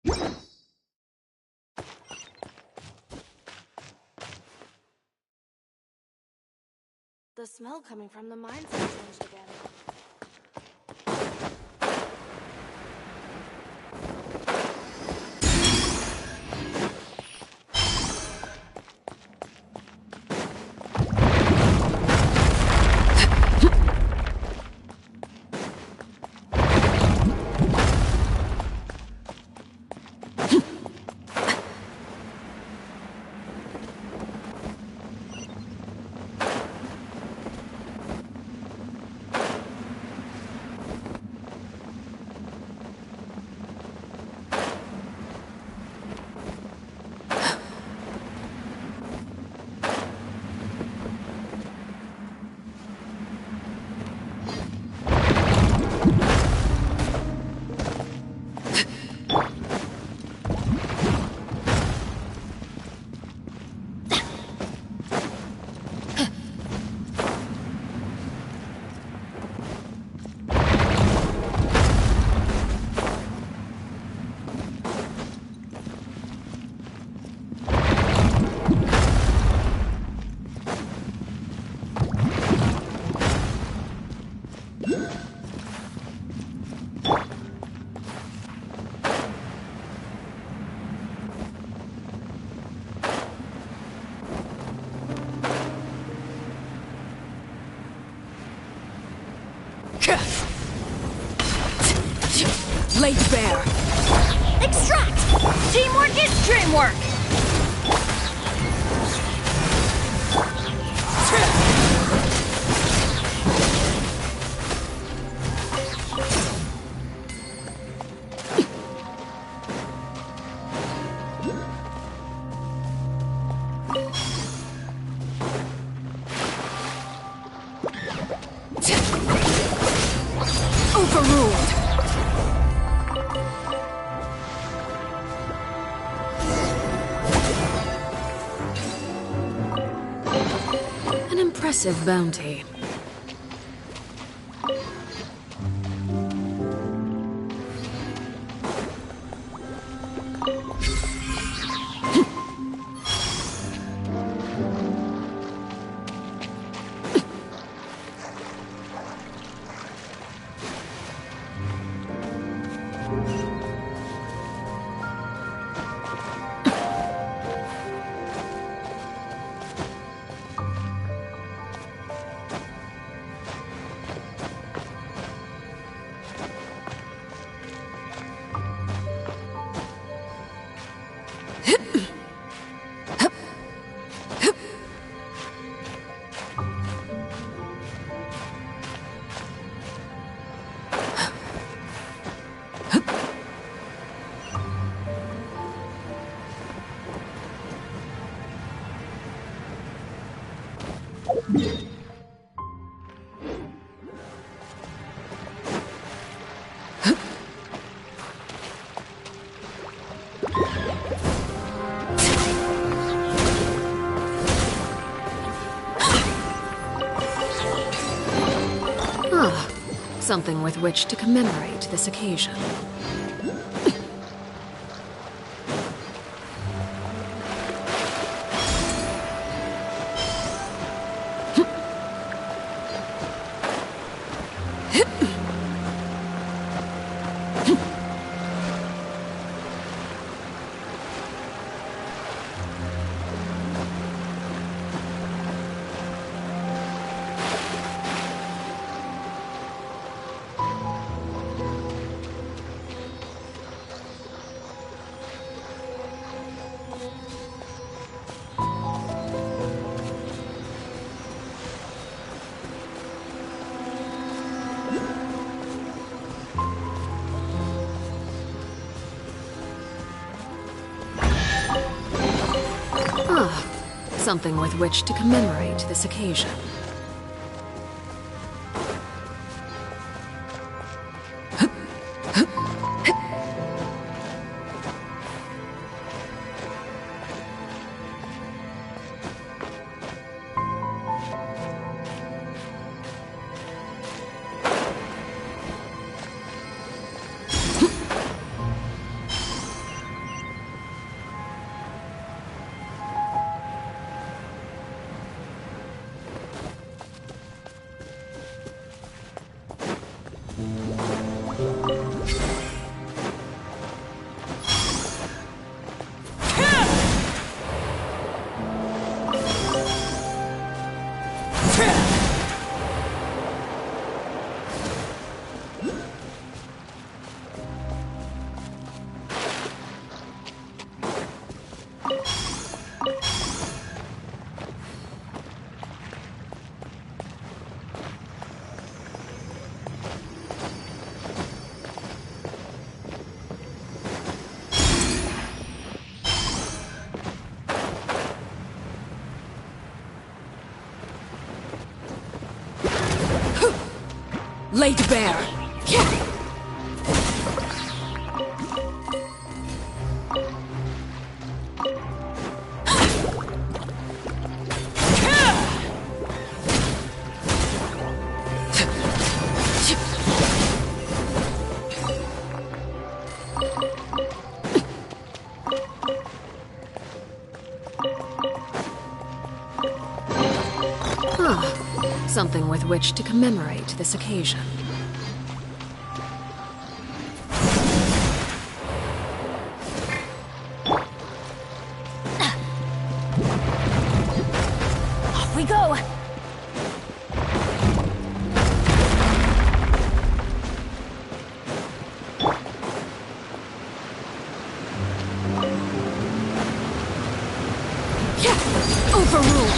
The smell coming from the mines has changed again. Laid bare. Extract! Teamwork is dreamwork! Overruled. An impressive bounty. Something with which to commemorate this occasion. Something with which to commemorate this occasion. Laid bare. Something with which to commemorate this occasion. Off we go! Overruled!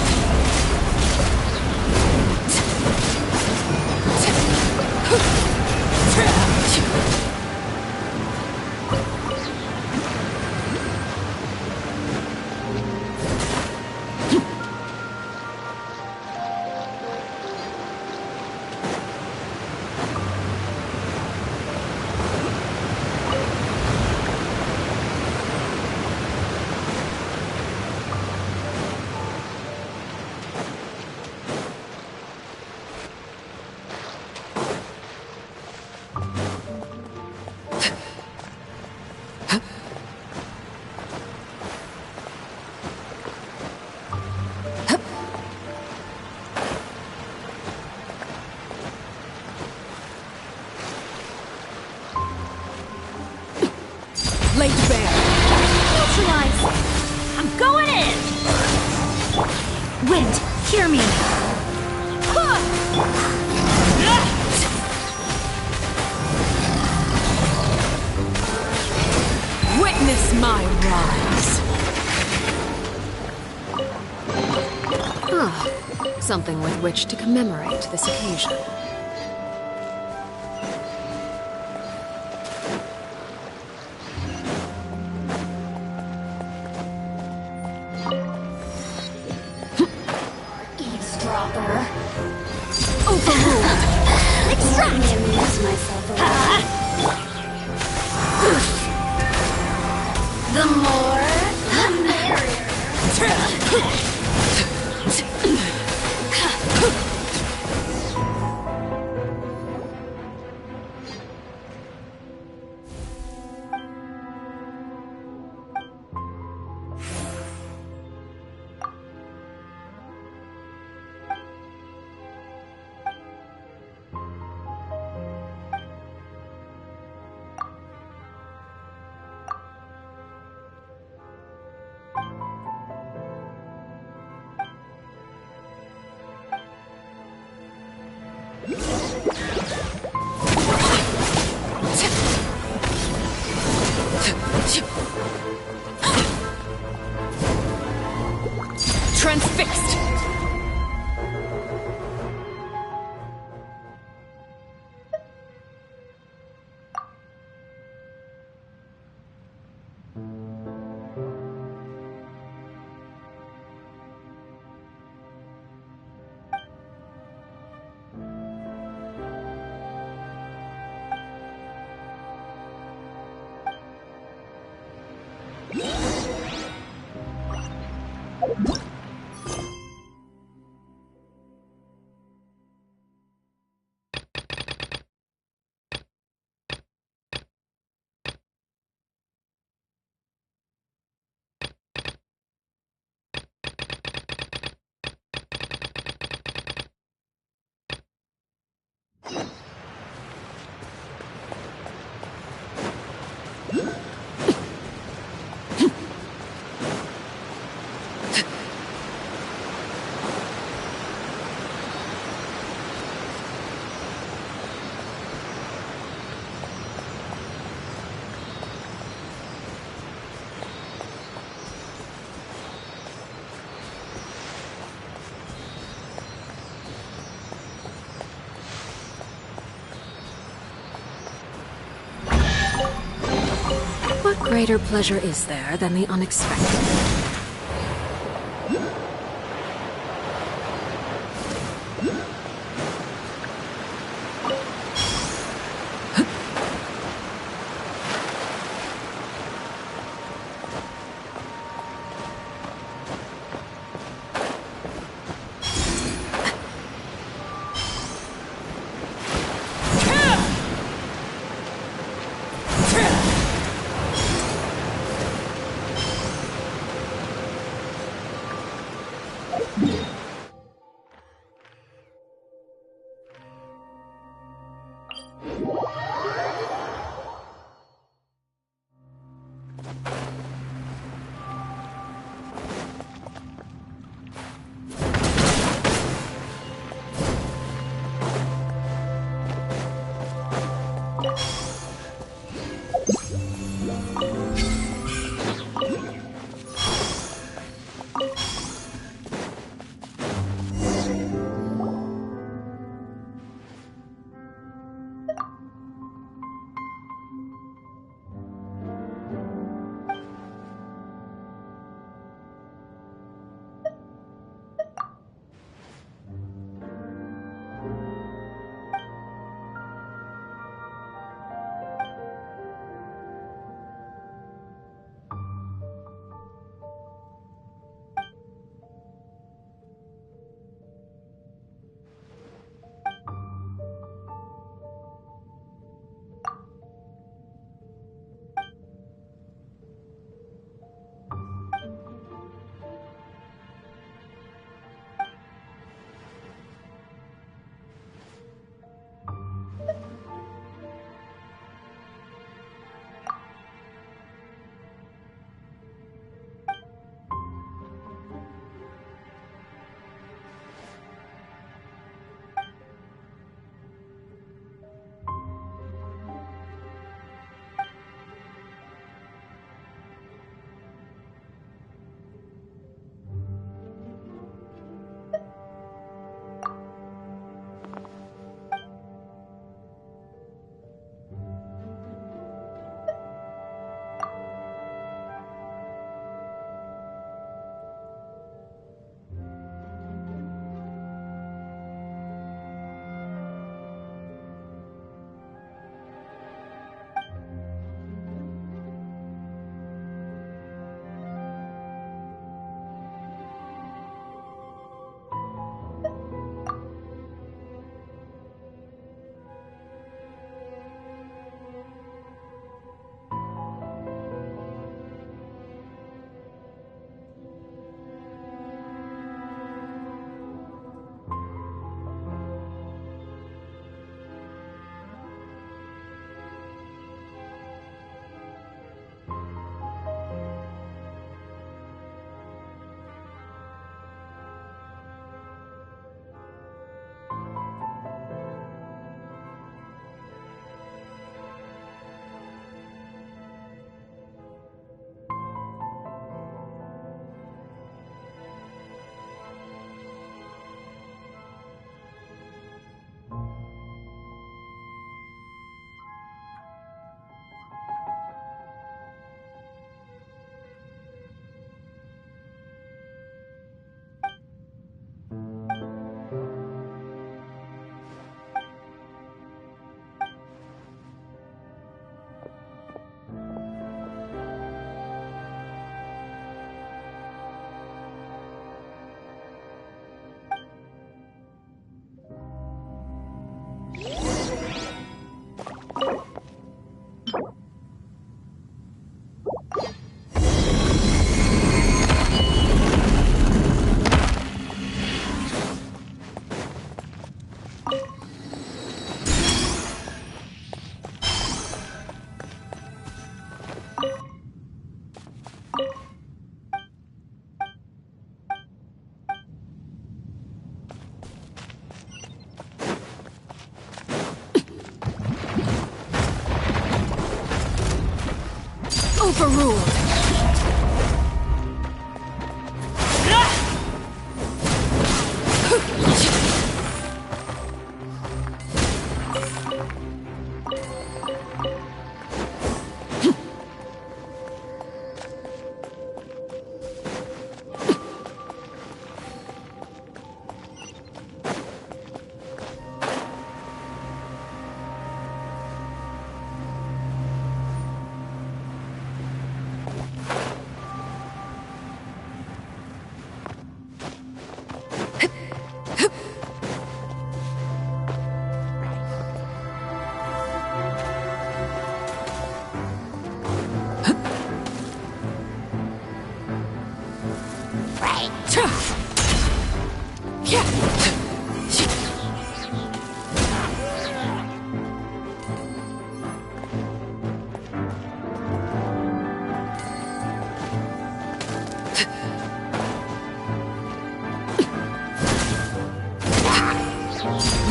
Laid bare. Neutralize! I'm going in! Wind, hear me! Witness my rise. Something with which to commemorate this occasion. Eavesdropper. Overruled! Extract! Let me amuse myself a little. The more, the merrier. Transfixed! What greater pleasure is there than the unexpected? Overruled!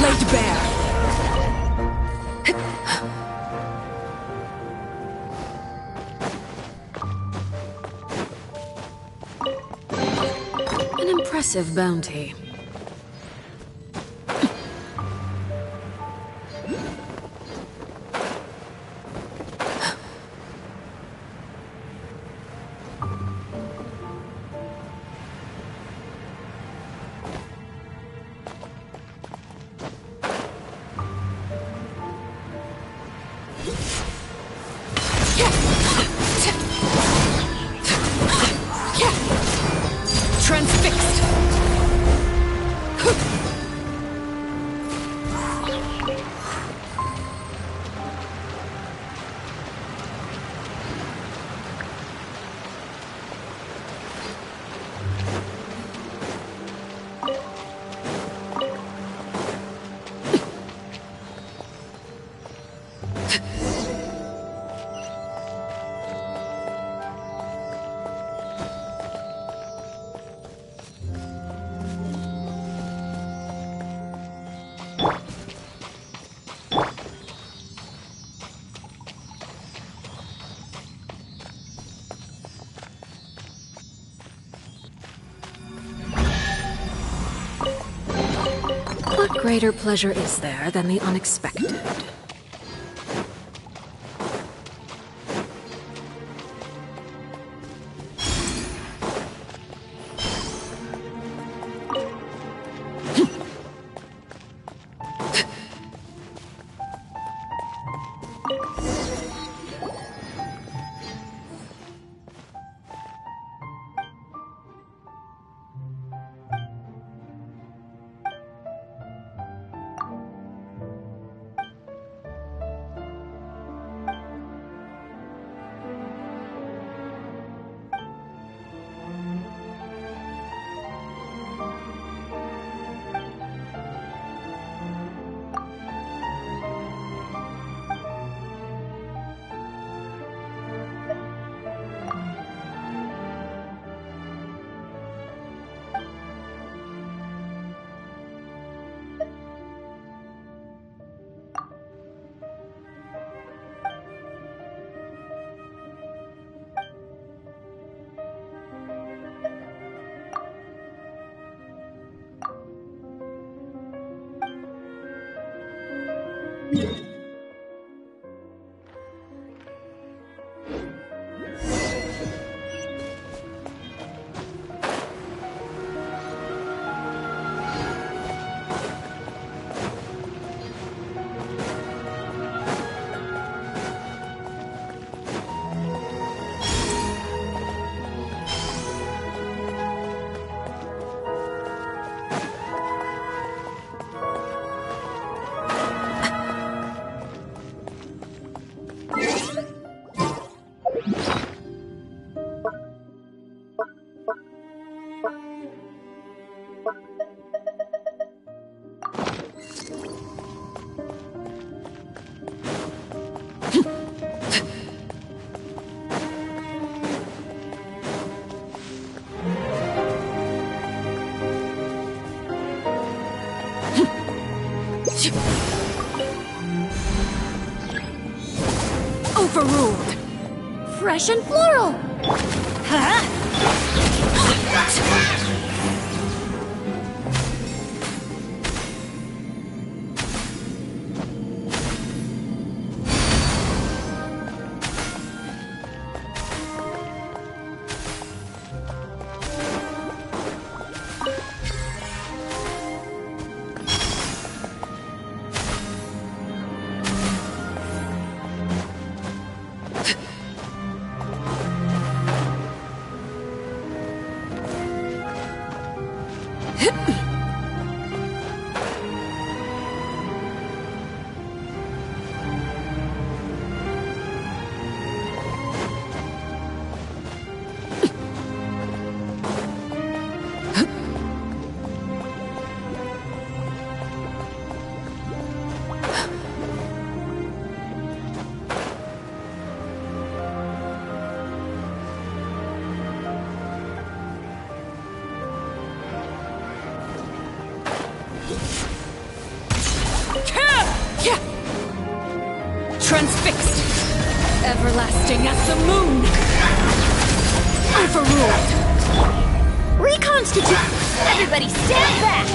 Laid bare. An impressive bounty. Transfixed! What greater pleasure is there than the unexpected? Overruled! fresh and floral. Huh? Transfixed! Everlasting as the moon! Overruled! Reconstitute! Everybody stand back!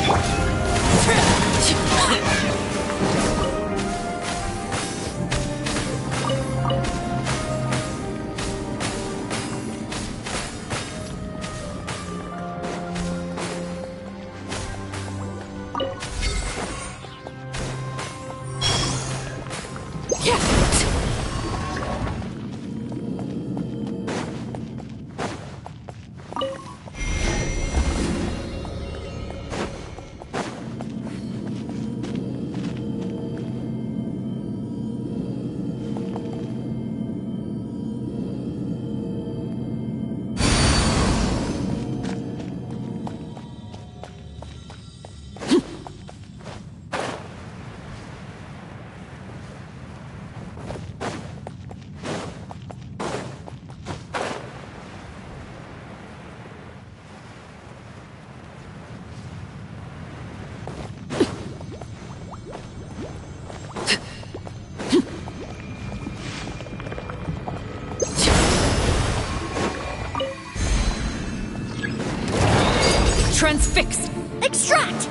Transfixed! Extract!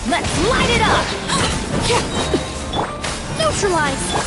Let's light it up! Neutralize!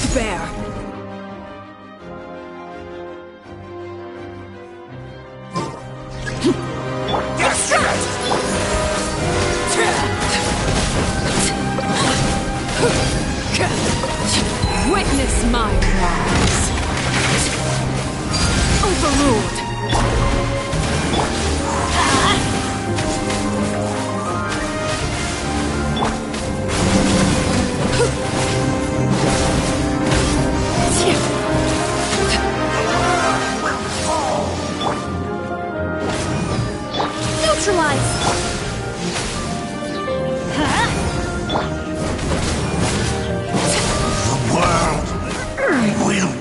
to bear. Witness my rise. Overruled. Neutralize! Will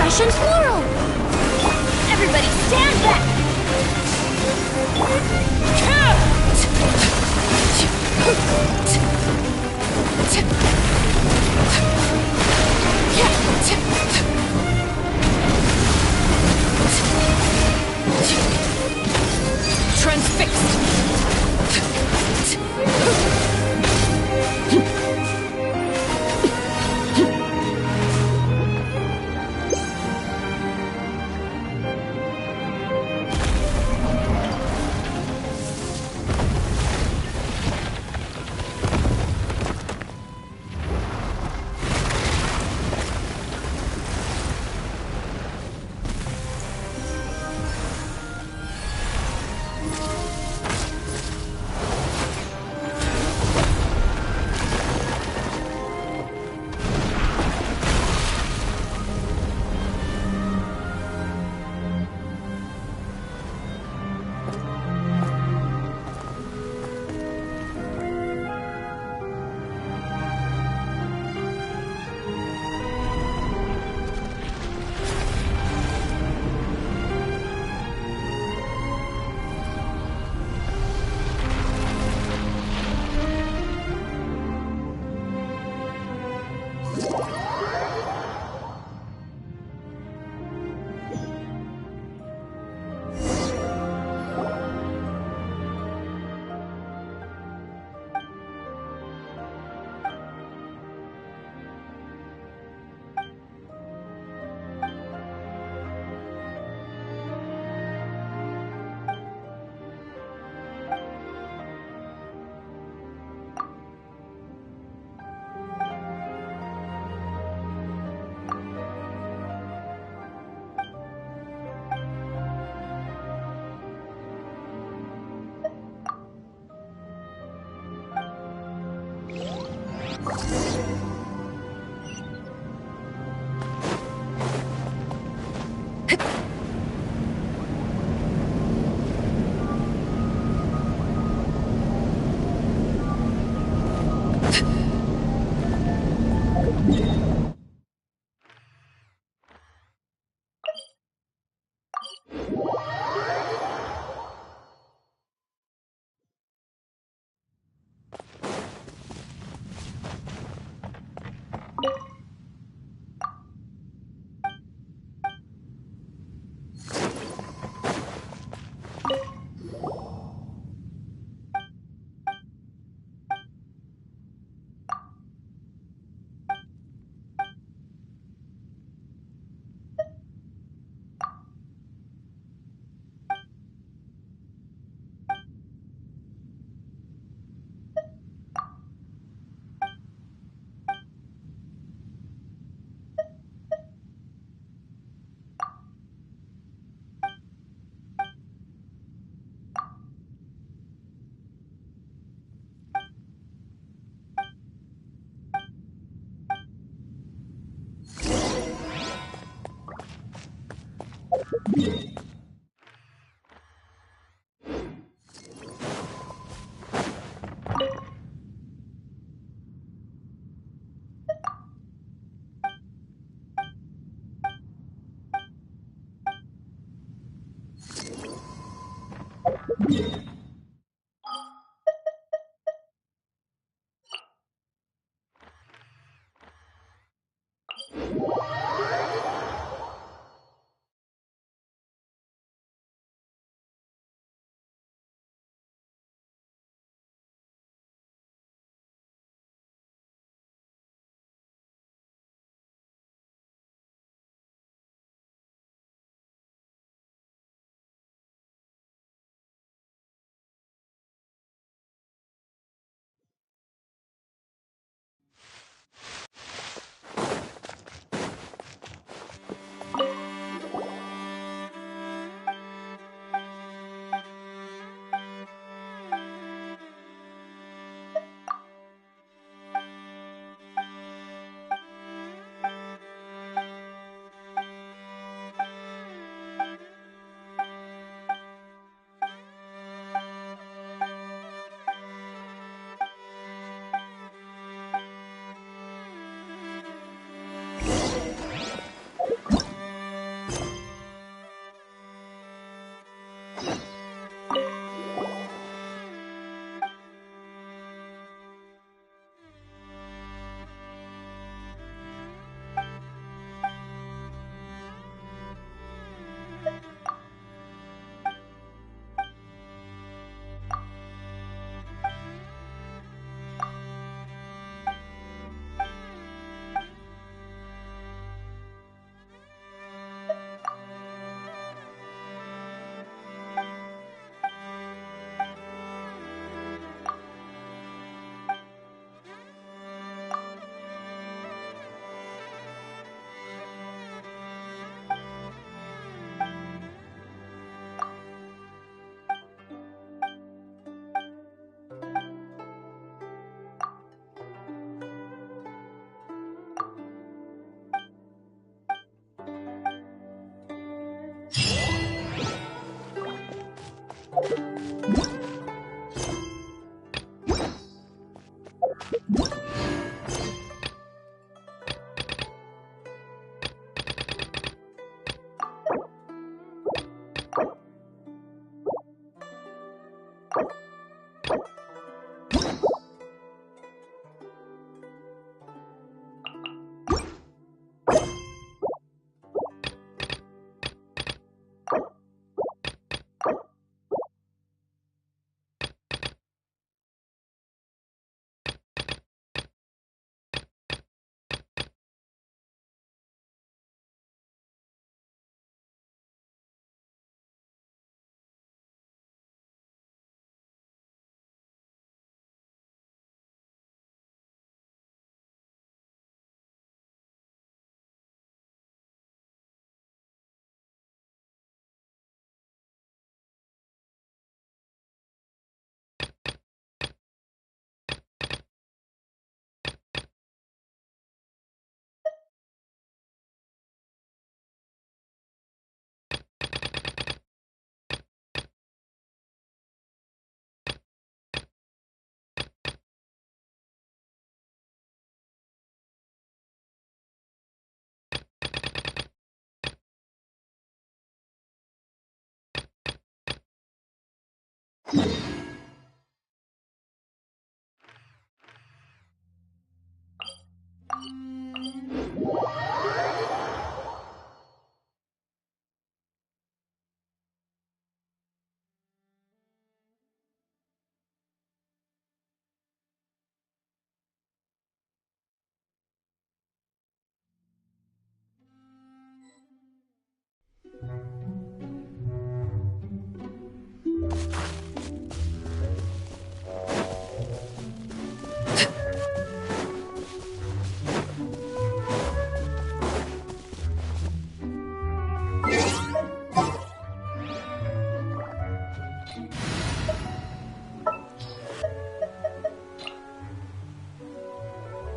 Russian floral! Everybody stand back!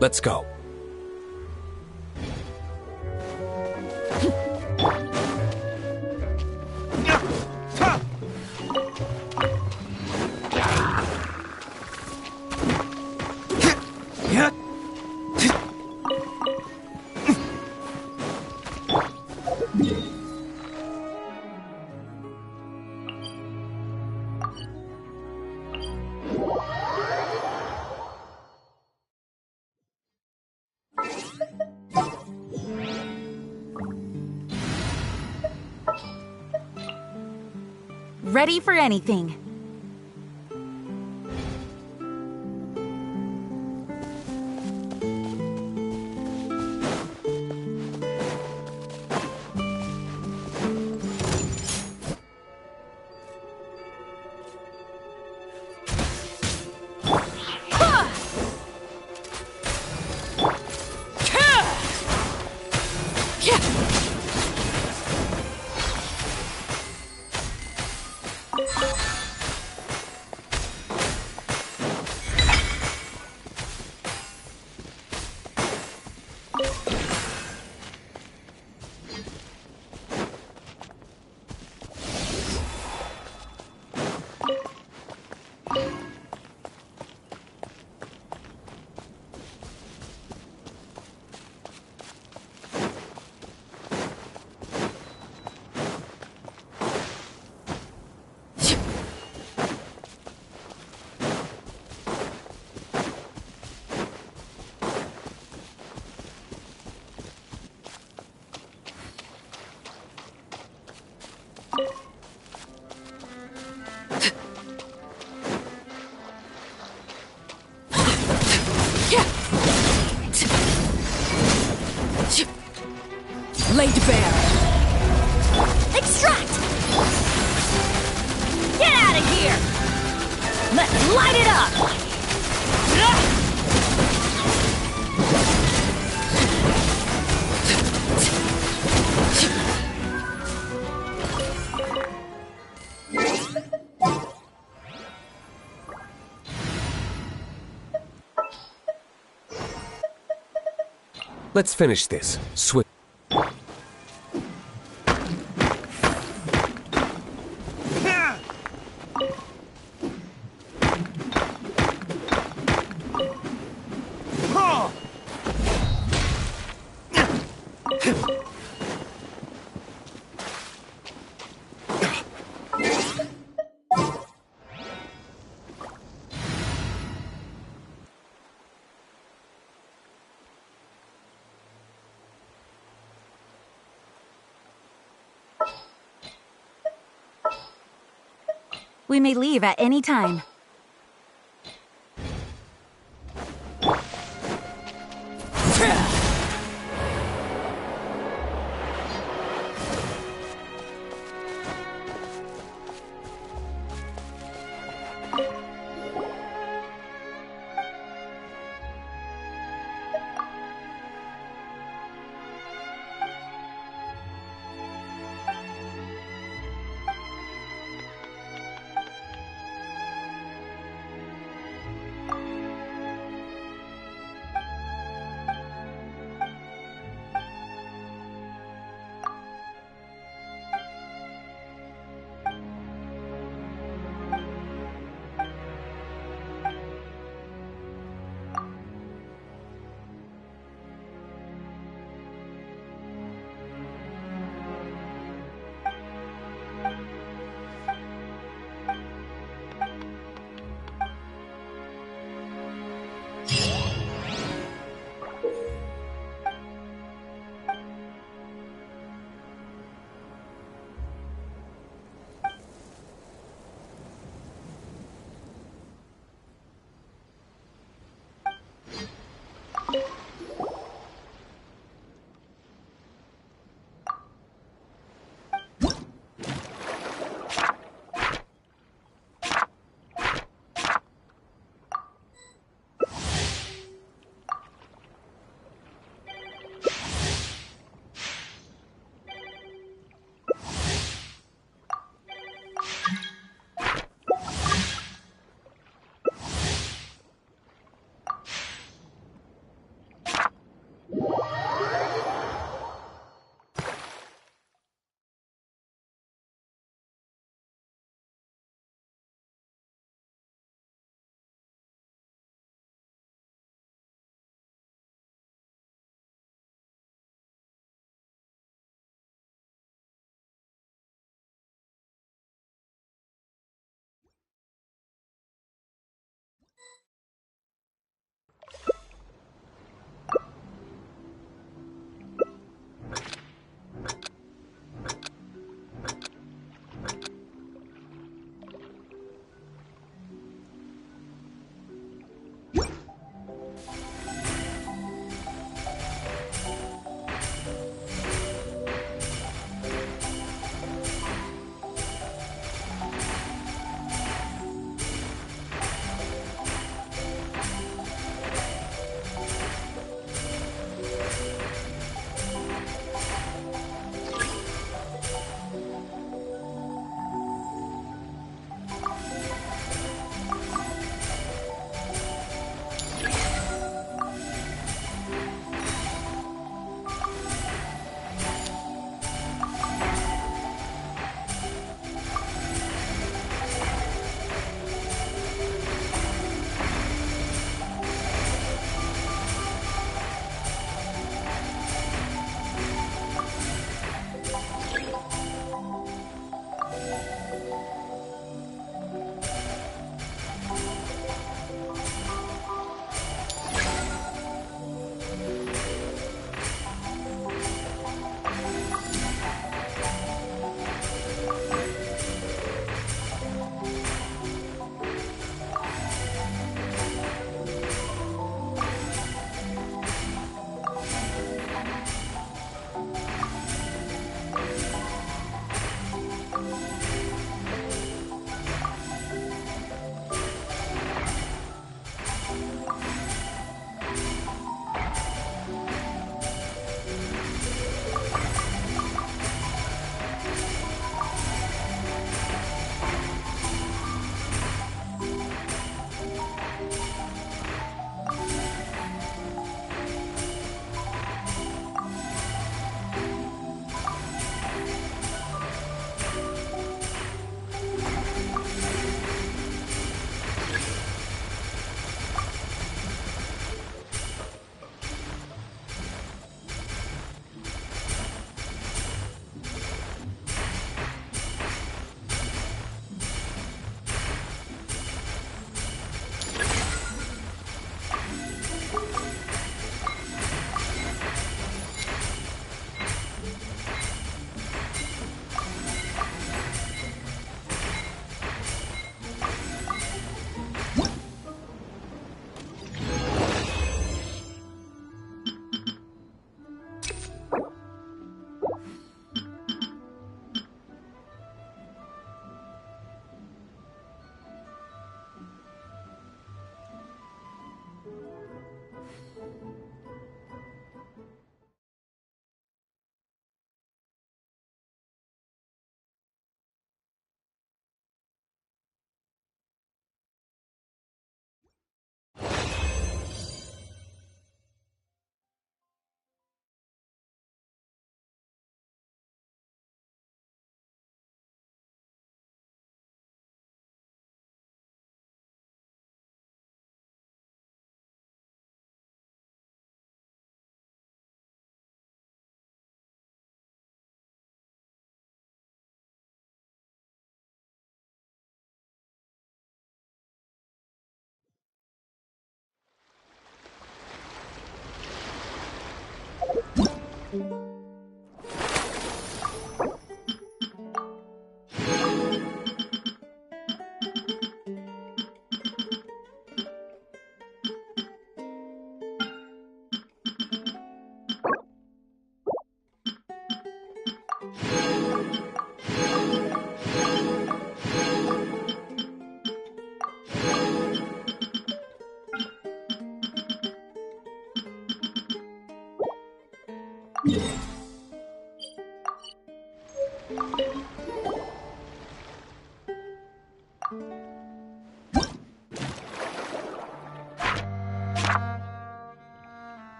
Let's go. Ready for anything. Laid bare. Extract! Get out of here! Let's light it up! Let's finish this. Swift. We may leave at any time.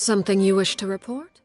Something you wish to report?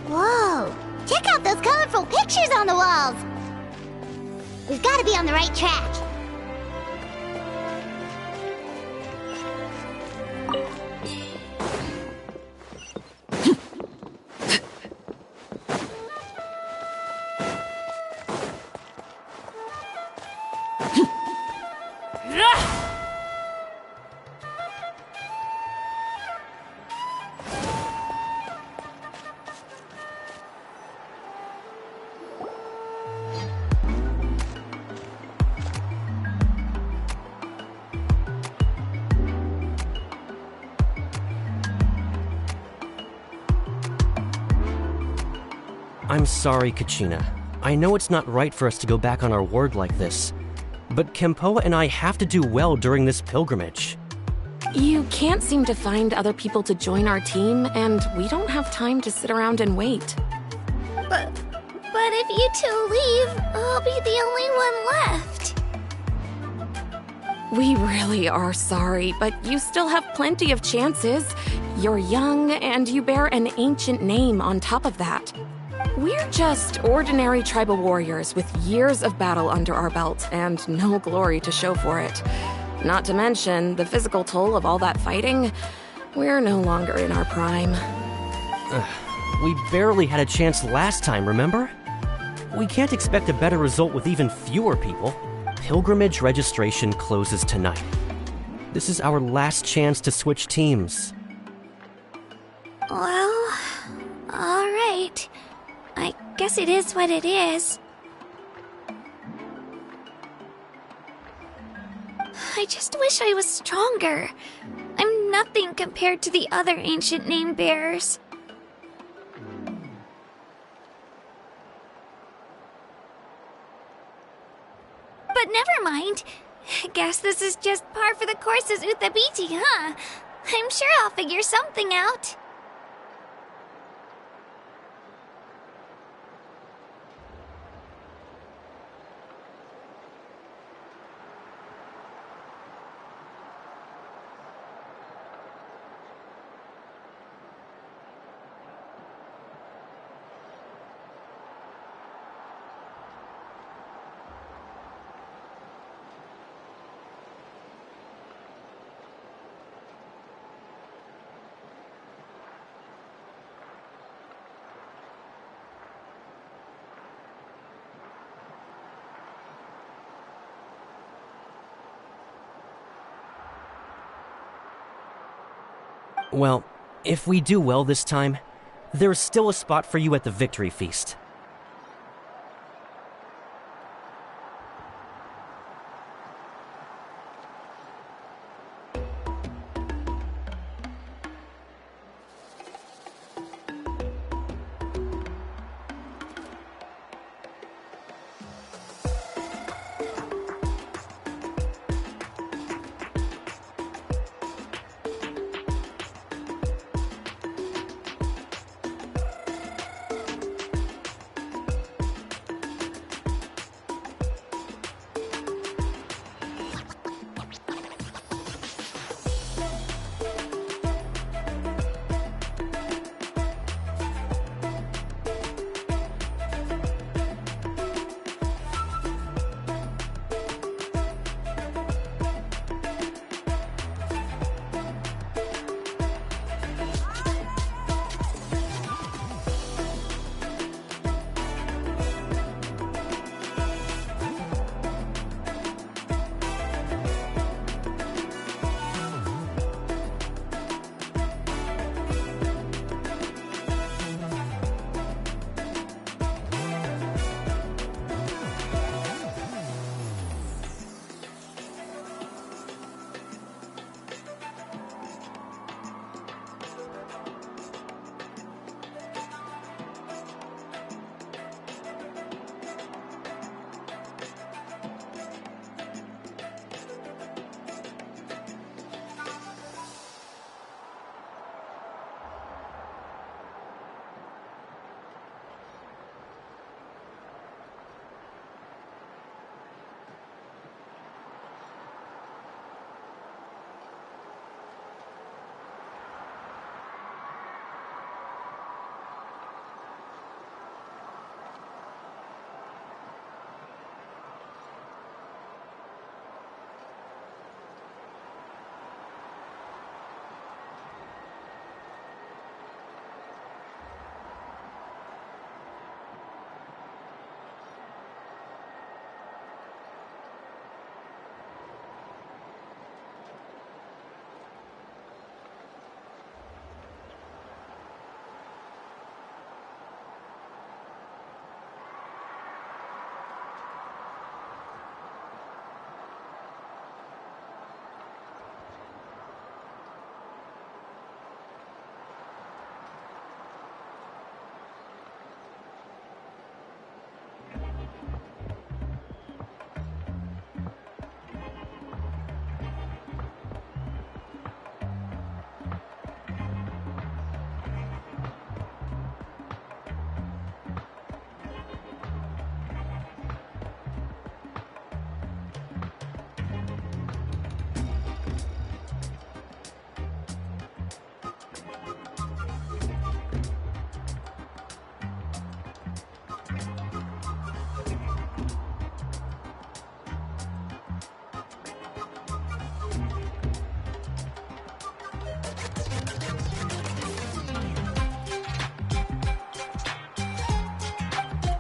Whoa! Check out those colorful pictures on the walls! We've got to be on the right track. I'm sorry, Kachina. I know it's not right for us to go back on our word like this, but Kempoa and I have to do well during this pilgrimage. You can't seem to find other people to join our team, and we don't have time to sit around and wait. But if you two leave, I'll be the only one left. We really are sorry, but you still have plenty of chances. You're young, and you bear an ancient name on top of that. We're just ordinary tribal warriors with years of battle under our belt and no glory to show for it. Not to mention the physical toll of all that fighting. We're no longer in our prime. We barely had a chance last time, remember? We can't expect a better result with even fewer people. Pilgrimage registration closes tonight. This is our last chance to switch teams. Well, alright. I guess it is what it is. I just wish I was stronger. I'm nothing compared to the other ancient name bearers. But never mind. Guess this is just par for the course as Uthabiti, huh? I'm sure I'll figure something out. Well, if we do well this time, there's still a spot for you at the Victory Feast.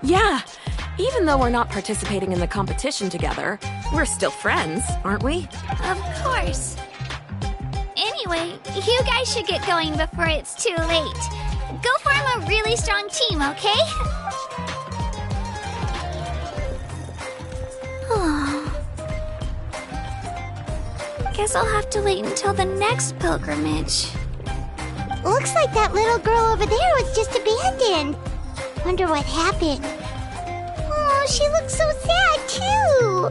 Yeah, even though we're not participating in the competition together, we're still friends, aren't we? Of course. Anyway, you guys should get going before it's too late. Go form a really strong team, okay? Guess I'll have to wait until the next pilgrimage. Looks like that little girl over there was just abandoned. Wonder what happened. Oh, she looks so sad, too.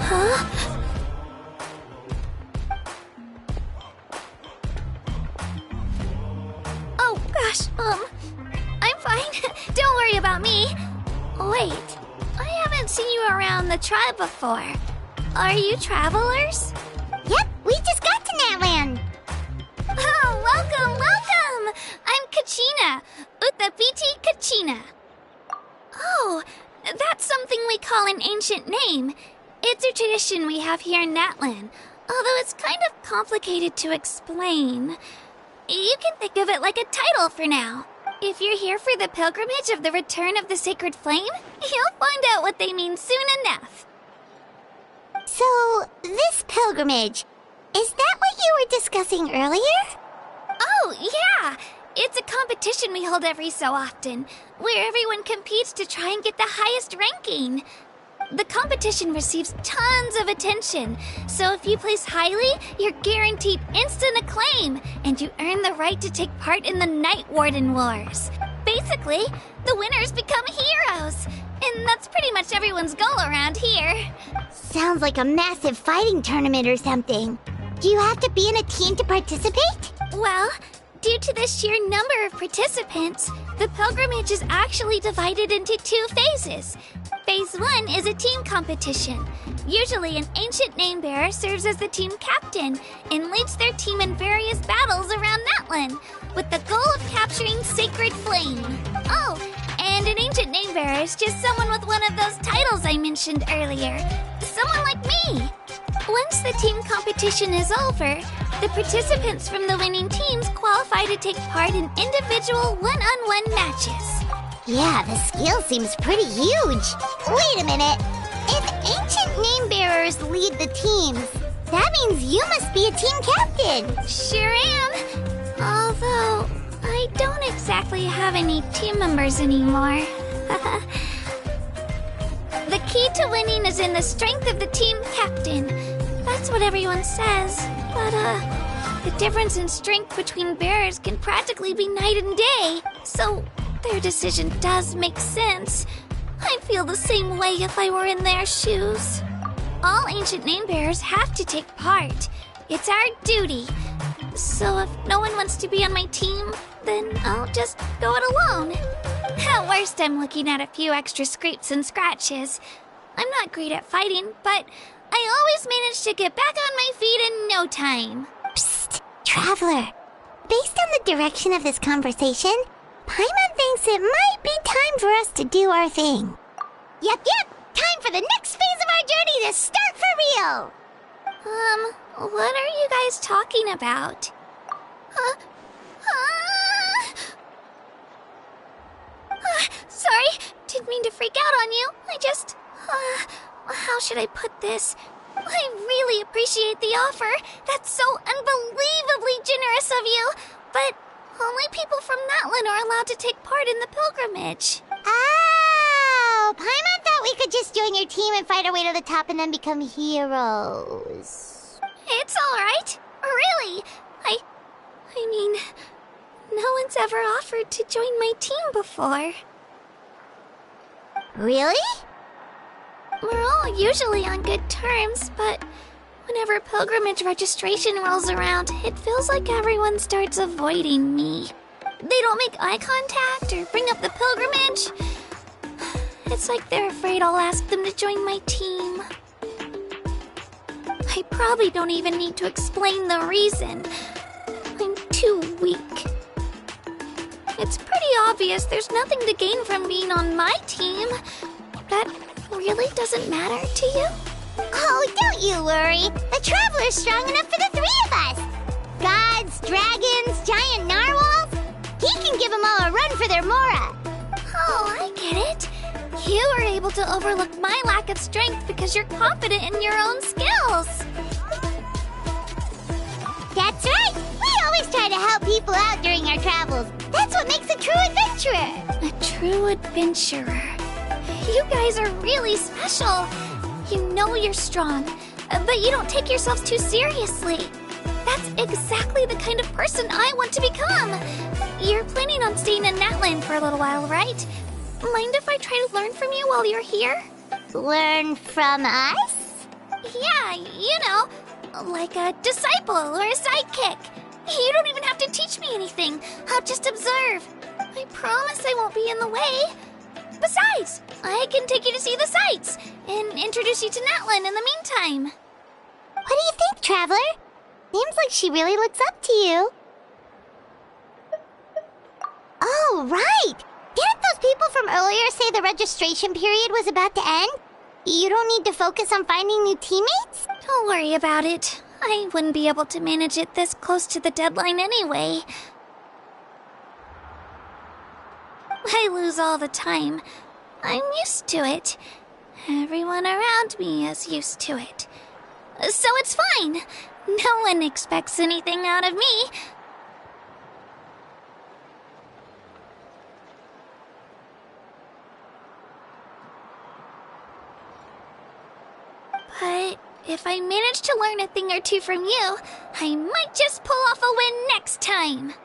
Huh? Oh, gosh, I'm fine. Don't worry about me. Wait, I haven't seen you around the tribe before. Are you travelers? Yep, we just got to Natland. Oh, welcome! I'm Kachina, Uthapiti Kachina. Oh, that's something we call an ancient name. It's a tradition we have here in Natland, although it's kind of complicated to explain. You can think of it like a title for now. If you're here for the pilgrimage of the return of the sacred flame, you'll find out what they mean soon enough. So, this pilgrimage, is that what you were discussing earlier? Oh, yeah! It's a competition we hold every so often, where everyone competes to try and get the highest ranking. The competition receives tons of attention, so if you place highly, you're guaranteed instant acclaim, and you earn the right to take part in the Night Warden Wars. Basically, the winners become heroes, and that's pretty much everyone's goal around here. Sounds like a massive fighting tournament or something. Do you have to be in a team to participate? Well, due to the sheer number of participants, the pilgrimage is actually divided into 2 phases. Phase 1 is a team competition. Usually an ancient name-bearer serves as the team captain and leads their team in various battles around Natland, with the goal of capturing Sacred Flame. Oh, and an ancient name-bearer is just someone with one of those titles I mentioned earlier. Someone like me. Once the team competition is over, the participants from the winning teams qualify to take part in individual one-on-one matches. Yeah, the scale seems pretty huge. Wait a minute. If ancient name-bearers lead the teams, that means you must be a team captain. Sure am. Although, I don't exactly have any team members anymore. The key to winning is in the strength of the team captain. That's what everyone says. But, the difference in strength between bearers can practically be night and day. So, their decision does make sense. I'd feel the same way if I were in their shoes. All ancient name bearers have to take part. It's our duty. So if no one wants to be on my team, then I'll just go it alone. At worst, I'm looking at a few extra scrapes and scratches. I'm not great at fighting, but I always manage to get back on my feet in no time. Psst, Traveler. Based on the direction of this conversation, Paimon thinks it might be time for us to do our thing. Yep, time for the next phase of our journey to start for real! What are you guys talking about? Sorry, didn't mean to freak out on you. I just, how should I put this? I really appreciate the offer. That's so unbelievably generous of you. But only people from Natland are allowed to take part in the pilgrimage. Oh, Paimon thought we could just join your team and fight our way to the top and then become heroes. It's all right. Really. I mean, no one's ever offered to join my team before. Really? We're all usually on good terms, but whenever pilgrimage registration rolls around, it feels like everyone starts avoiding me. They don't make eye contact or bring up the pilgrimage. It's like they're afraid I'll ask them to join my team. I probably don't even need to explain the reason. I'm too weak. It's pretty obvious there's nothing to gain from being on my team. That really doesn't matter to you? Oh, don't you worry. The Traveler's strong enough for the 3 of us. Gods, dragons, giant narwhals. He can give them all a run for their Mora. Oh, I get it. You were able to overlook my lack of strength because you're confident in your own skills. That's right! We always try to help people out during our travels. That's what makes a true adventurer! A true adventurer. You guys are really special. You know you're strong, but you don't take yourselves too seriously. That's exactly the kind of person I want to become. You're planning on staying in Natland for a little while, right? Mind if I try to learn from you while you're here? Learn from us? Yeah, you know, like a disciple or a sidekick. You don't even have to teach me anything. I'll just observe. I promise I won't be in the way. Besides, I can take you to see the sights and introduce you to Natlan in the meantime. What do you think, Traveler? Seems like she really looks up to you. Oh, right! Didn't those people from earlier say the registration period was about to end? You don't need to focus on finding new teammates? Don't worry about it. I wouldn't be able to manage it this close to the deadline anyway. I lose all the time. I'm used to it. Everyone around me is used to it. So it's fine. No one expects anything out of me. But if I manage to learn a thing or two from you, I might just pull off a win next time.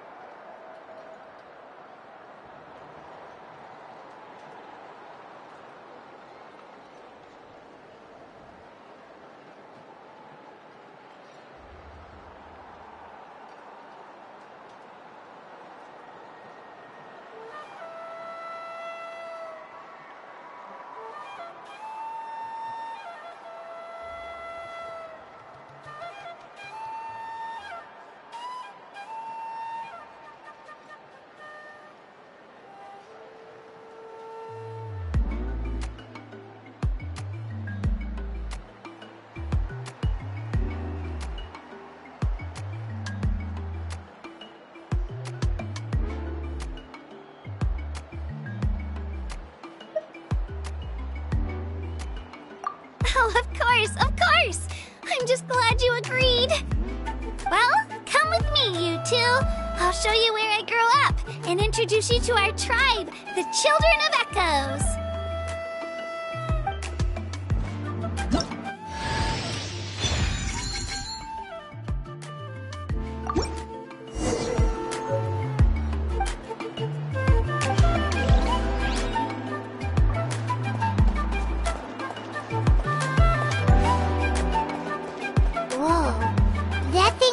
Oh, of course! I'm just glad you agreed. Well, come with me, you two. I'll show you where I grew up and introduce you to our tribe, the Children of Echoes.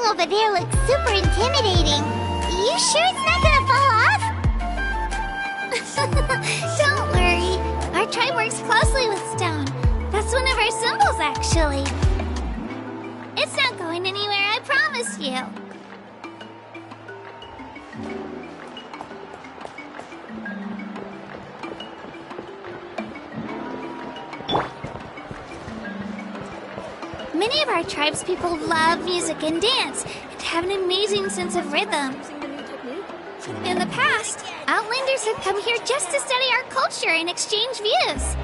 Over there looks super intimidating. You sure it's not gonna fall off? Don't worry. Our tribe works closely with stone. That's one of our symbols, actually. It's not going anywhere, I promise you. Many of our tribe's people love music and dance and have an amazing sense of rhythm. In the past, Outlanders have come here just to study our culture and exchange views.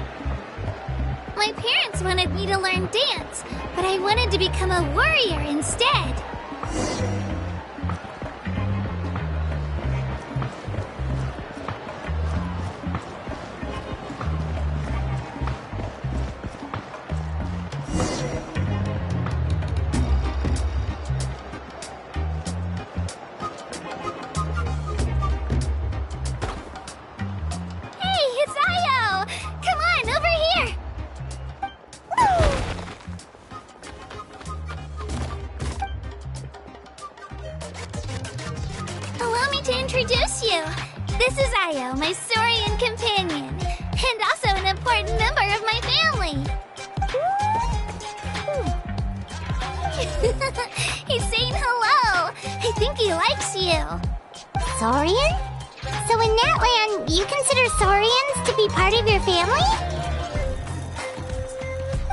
My parents wanted me to learn dance, but I wanted to become a warrior instead. Introduce you. This is Io, my Saurian companion, and also an important member of my family. He's saying hello. I think he likes you. Saurian? So in Natland, you consider Saurians to be part of your family?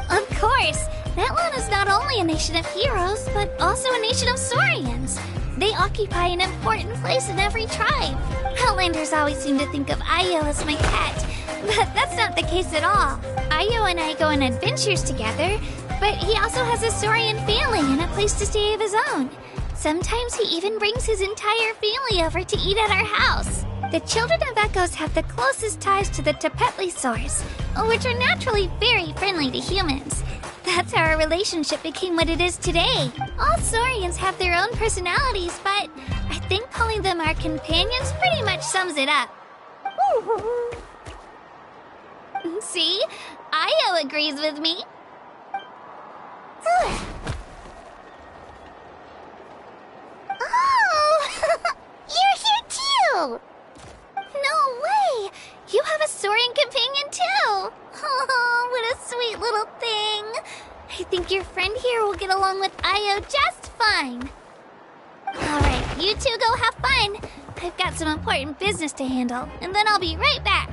Of course. Natland is not only a nation of heroes, but also a nation of Saurians. They occupy an important place in every tribe. Outlanders always seem to think of Ayo as my pet, but that's not the case at all. Ayo and I go on adventures together, but he also has a Saurian family and a place to stay of his own. Sometimes he even brings his entire family over to eat at our house. The children of Echoes have the closest ties to the Tepetlisaurs, which are naturally very friendly to humans. That's how our relationship became what it is today. All Saurians have their own personalities, but I think calling them our companions pretty much sums it up. See? Ayo agrees with me. Oh! You're here too! No way! You have a Saurian companion too! Oh, what a sweet little thing! I think your friend here will get along with Ayo just fine. Alright, you two go have fun. I've got some important business to handle, and then I'll be right back.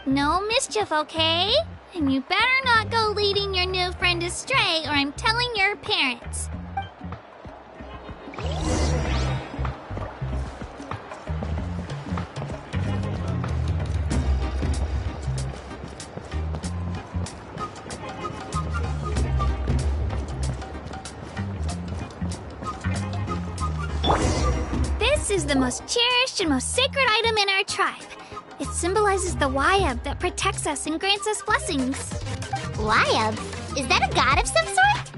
No mischief, okay? And you better not go leading your new friend astray, or I'm telling your parents. This is the most cherished and most sacred item in our tribe. It symbolizes the Wayab that protects us and grants us blessings. Wayab? Is that a god of some sort?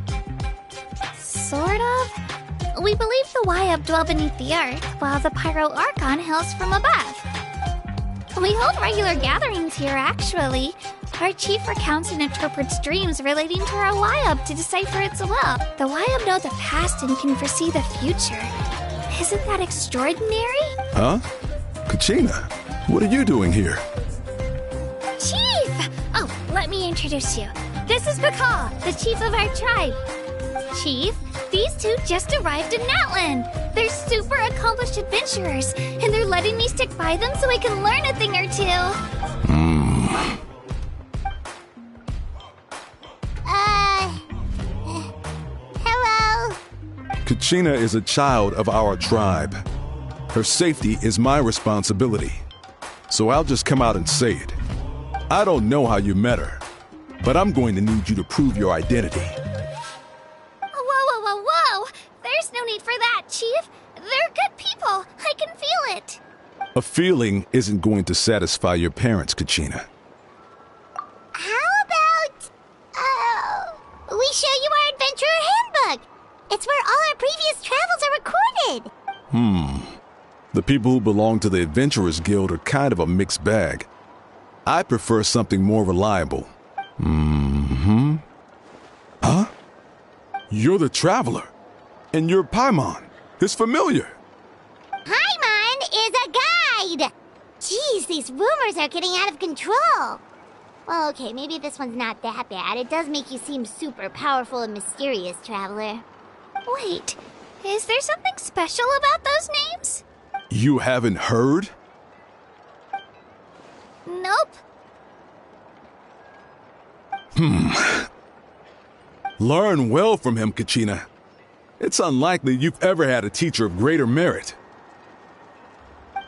Sort of. We believe the Wayab dwell beneath the earth, while the Pyro Archon hails from above. We hold regular gatherings here, actually. Our chief recounts and interprets dreams relating to our Wayab to decipher its will. The Wayab know the past and can foresee the future. Isn't that extraordinary? Huh? Kachina, what are you doing here? Chief! Oh, let me introduce you. This is Pakal, the chief of our tribe. Chief, these two just arrived in Natlan. They're super accomplished adventurers, and they're letting me stick by them so I can learn a thing or two. Hello? Kachina is a child of our tribe. Her safety is my responsibility. So I'll just come out and say it. I don't know how you met her, but I'm going to need you to prove your identity. Whoa. There's no need for that, Chief. They're good people. I can feel it. A feeling isn't going to satisfy your parents, Kachina. How about, we show you our adventurer handbook? It's where all our previous travels are recorded. The people who belong to the Adventurers Guild are kind of a mixed bag. I prefer something more reliable. Huh? You're the Traveler. And you're Paimon, his familiar. Paimon is a guide! Jeez, these rumors are getting out of control. Well, okay, maybe this one's not that bad. It does make you seem super powerful and mysterious, Traveler. Wait, is there something special about those names? You haven't heard? Nope. Learn well from him, Kachina. It's unlikely you've ever had a teacher of greater merit.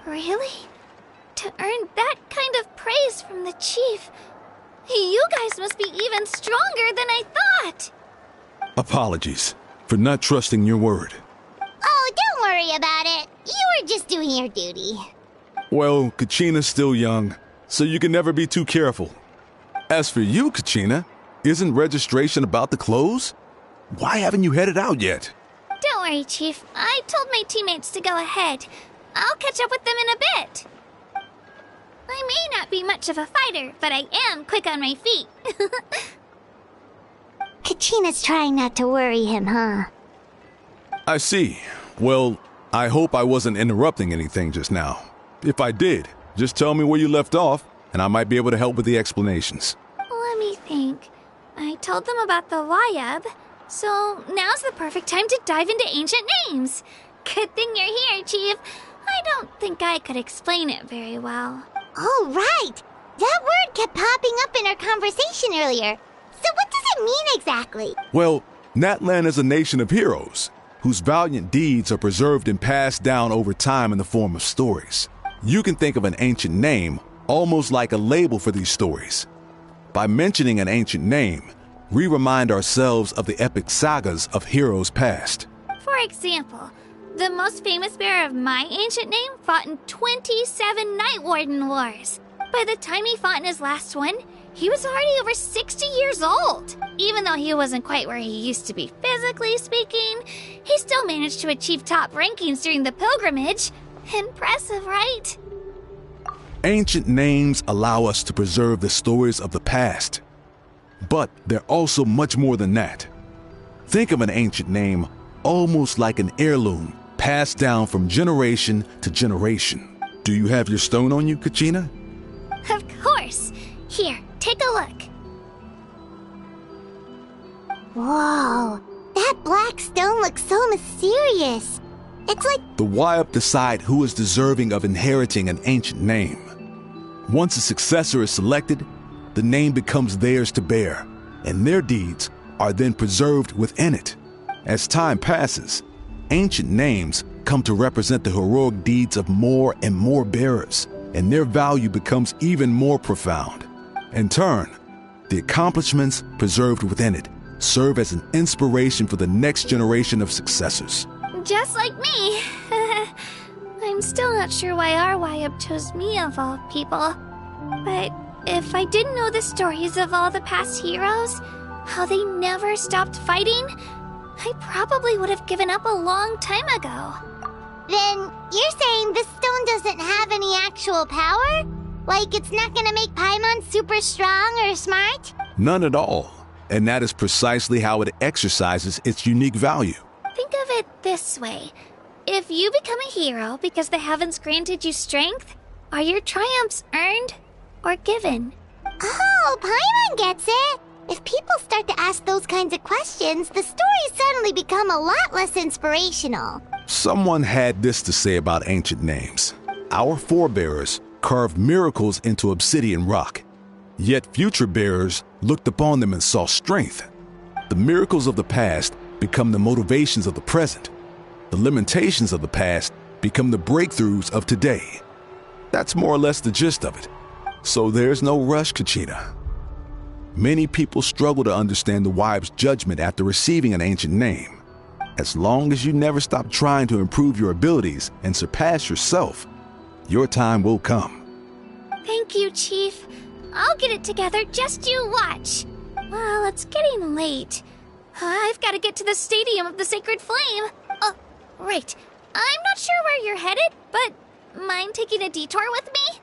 Really? To earn that kind of praise from the chief, you guys must be even stronger than I thought. Apologies for not trusting your word. Oh, don't worry about it. You were just doing your duty. Well, Kachina's still young, so you can never be too careful. As for you, Kachina, isn't registration about to close? Why haven't you headed out yet? Don't worry, Chief. I told my teammates to go ahead. I'll catch up with them in a bit. I may not be much of a fighter, but I am quick on my feet. Kachina's trying not to worry him, huh? I see. Well, I hope I wasn't interrupting anything just now. If I did, just tell me where you left off, and I might be able to help with the explanations. Let me think. I told them about the Wayab, so now's the perfect time to dive into ancient names. Good thing you're here, Chief. I don't think I could explain it very well. Oh, right! That word kept popping up in our conversation earlier. So what does it mean exactly? Well, Natlan is a nation of heroes, whose valiant deeds are preserved and passed down over time in the form of stories. You can think of an ancient name almost like a label for these stories. By mentioning an ancient name, we remind ourselves of the epic sagas of heroes past. For example, the most famous bearer of my ancient name fought in 27 Night Warden Wars. By the time he fought in his last one, he was already over 60 years old. Even though he wasn't quite where he used to be physically speaking, he still managed to achieve top rankings during the pilgrimage. Impressive, right? Ancient names allow us to preserve the stories of the past. But they're also much more than that. Think of an ancient name almost like an heirloom passed down from generation to generation. Do you have your stone on you, Kachina? Of course. Here, take a look. Whoa, that black stone looks so mysterious. It's like The Wayup decide who is deserving of inheriting an ancient name. Once a successor is selected, the name becomes theirs to bear, and their deeds are then preserved within it. As time passes, ancient names come to represent the heroic deeds of more and more bearers, and their value becomes even more profound. In turn, the accomplishments preserved within it serve as an inspiration for the next generation of successors. Just like me. I'm still not sure why our Wayup chose me of all people. But if I didn't know the stories of all the past heroes, how they never stopped fighting, I probably would have given up a long time ago. Then you're saying this stone doesn't have any actual power? Like it's not gonna make Paimon super strong or smart? None at all, and that is precisely how it exercises its unique value. Think of it this way. If you become a hero because the heavens granted you strength, are your triumphs earned or given? Oh, Paimon gets it! If people start to ask those kinds of questions, the stories suddenly become a lot less inspirational. Someone had this to say about ancient names. Our forebears carved miracles into obsidian rock, yet future bearers looked upon them and saw strength. The miracles of the past become the motivations of the present. The limitations of the past become the breakthroughs of today. That's more or less the gist of it. So there's no rush, Kachina. Many people struggle to understand the Wayup's judgment after receiving an ancient name. As long as you never stop trying to improve your abilities and surpass yourself, your time will come. Thank you, Chief. I'll get it together, just you watch. Well, it's getting late. I've got to get to the Stadium of the Sacred Flame. Oh, right. I'm not sure where you're headed, but mind taking a detour with me?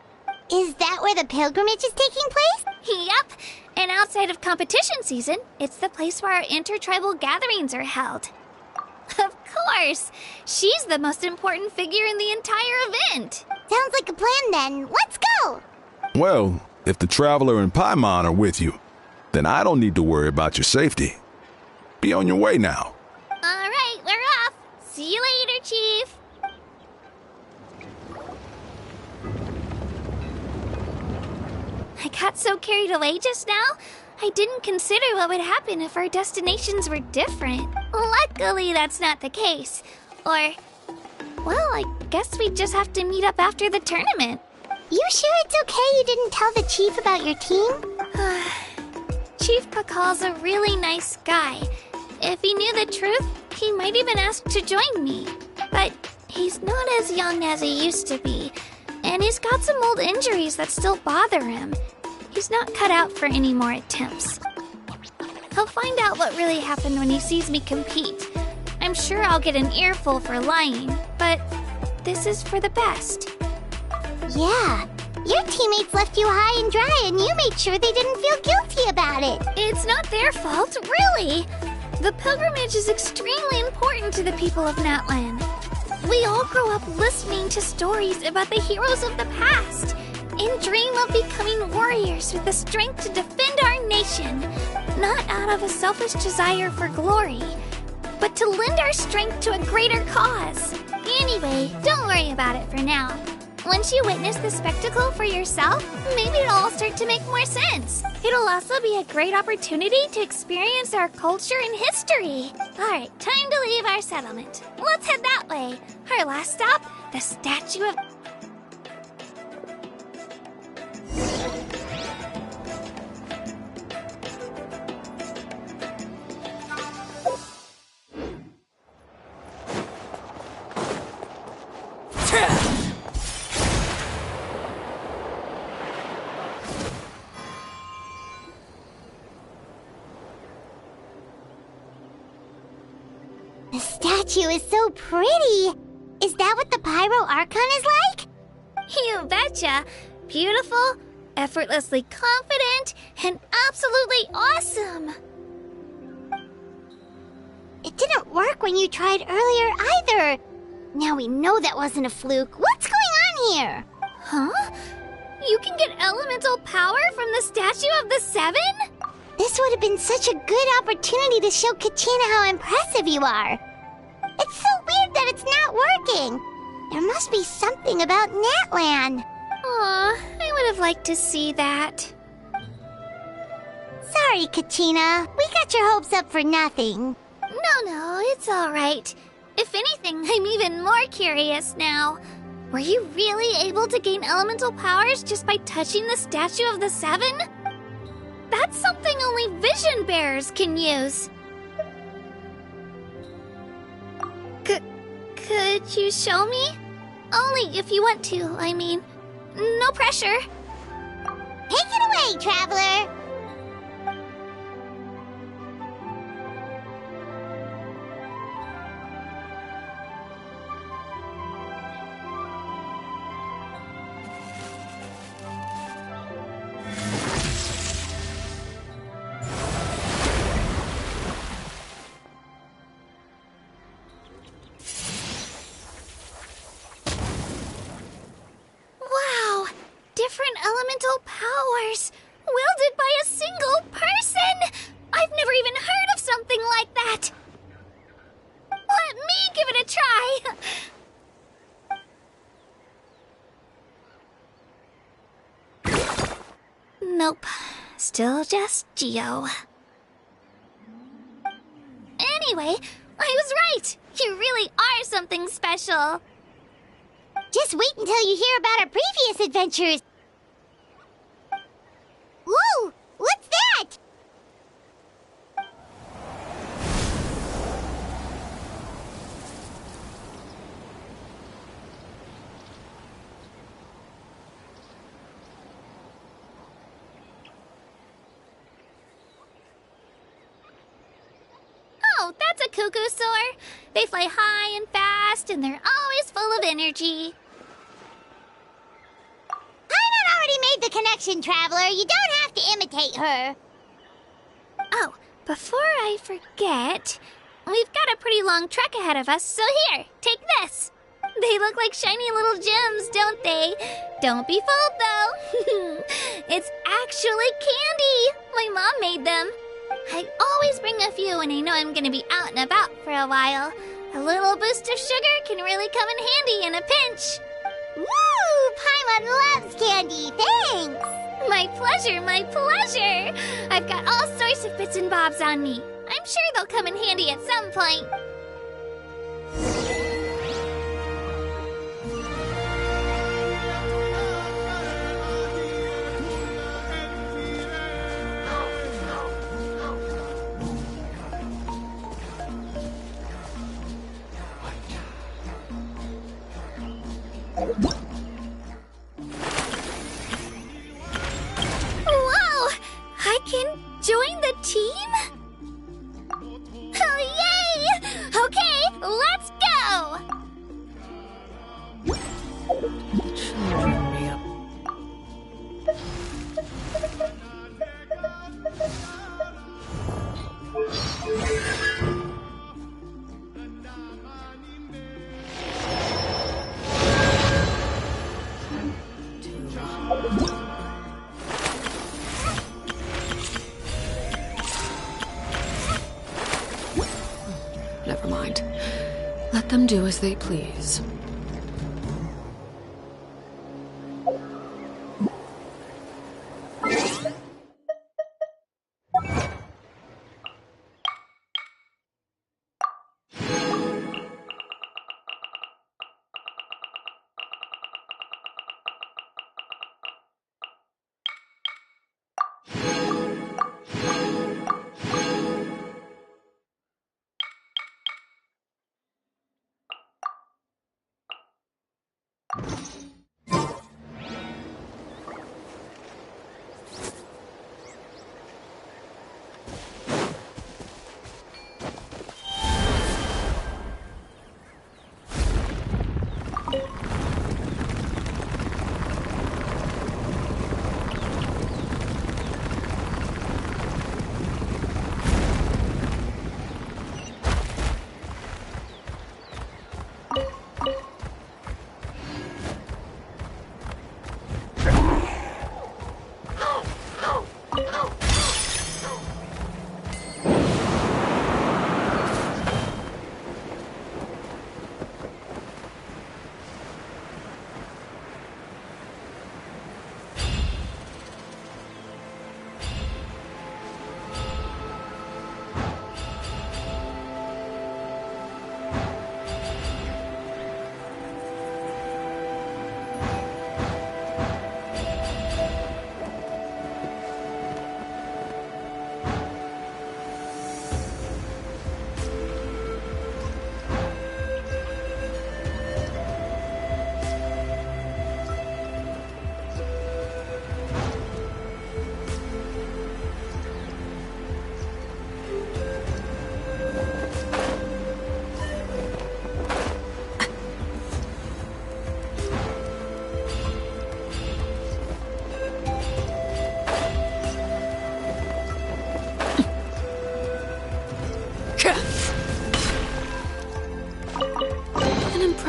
Is that where the pilgrimage is taking place? Yep. And outside of competition season, it's the place where our intertribal gatherings are held. Of course! She's the most important figure in the entire event! Sounds like a plan then. Let's go! Well, if the Traveler and Paimon are with you, then I don't need to worry about your safety. Be on your way now. Alright, we're off! See you later, Chief! I got so carried away just now, I didn't consider what would happen if our destinations were different. Luckily, that's not the case. Or, well, I guess we just have to meet up after the tournament. You sure it's okay you didn't tell the chief about your team? Chief Pakal's a really nice guy. If he knew the truth, he might even ask to join me. But he's not as young as he used to be, and he's got some old injuries that still bother him. He's not cut out for any more attempts. He'll find out what really happened when he sees me compete. I'm sure I'll get an earful for lying, but this is for the best. Yeah, your teammates left you high and dry and you made sure they didn't feel guilty about it. It's not their fault, really. The pilgrimage is extremely important to the people of Natlan. We all grow up listening to stories about the heroes of the past and dream of becoming warriors with the strength to defend our nation, not out of a selfish desire for glory, but to lend our strength to a greater cause. Anyway, don't worry about it for now. Once you witness the spectacle for yourself, maybe it'll all start to make more sense. It'll also be a great opportunity to experience our culture and history. Alright, time to leave our settlement. Let's head that way. Our last stop, the statue of... The statue is so pretty. Is that what the Pyro Archon is like? You betcha. Beautiful, effortlessly confident, and absolutely awesome. It didn't work when you tried earlier either. Now we know that wasn't a fluke. What's going on here? Huh? You can get elemental power from the Statue of the Seven? This would have been such a good opportunity to show Kachina how impressive you are. It's so weird that it's not working. There must be something about Natlan. Aw, I would have liked to see that. Sorry, Kachina. We got your hopes up for nothing. No, it's alright. If anything, I'm even more curious now. Were you really able to gain elemental powers just by touching the Statue of the Seven? That's something only vision bearers can use. Could you show me? Only if you want to, I mean. No pressure. Take it away, Traveler! Wow! Different elemental powers! Wielded by a single person! I've never even heard of something like that! Let me give it a try! Nope. Still just Geo. Anyway, I was right! You really are something special! Just wait until you hear about our previous adventures. Whoa! What's that? Oh, that's a cuckoo soar. They fly high and fast, and they're always full of energy. Paimon already made the connection, Traveler. You don't have to imitate her. Oh, before I forget, we've got a pretty long trek ahead of us, so here, take this. They look like shiny little gems, don't they? Don't be fooled, though. It's actually candy. My mom made them. I always bring a few when I know I'm gonna be out and about for a while. A little boost of sugar can really come in handy in a pinch. Woo! Paimon loves candy. Thanks. My pleasure, my pleasure. I've got all sorts of bits and bobs on me. I'm sure they'll come in handy at some point. Whoa! I can join the team? Oh, yay! Okay, let's go! Cheer me up. Never mind. Let them do as they please.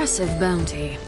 impressive bounty.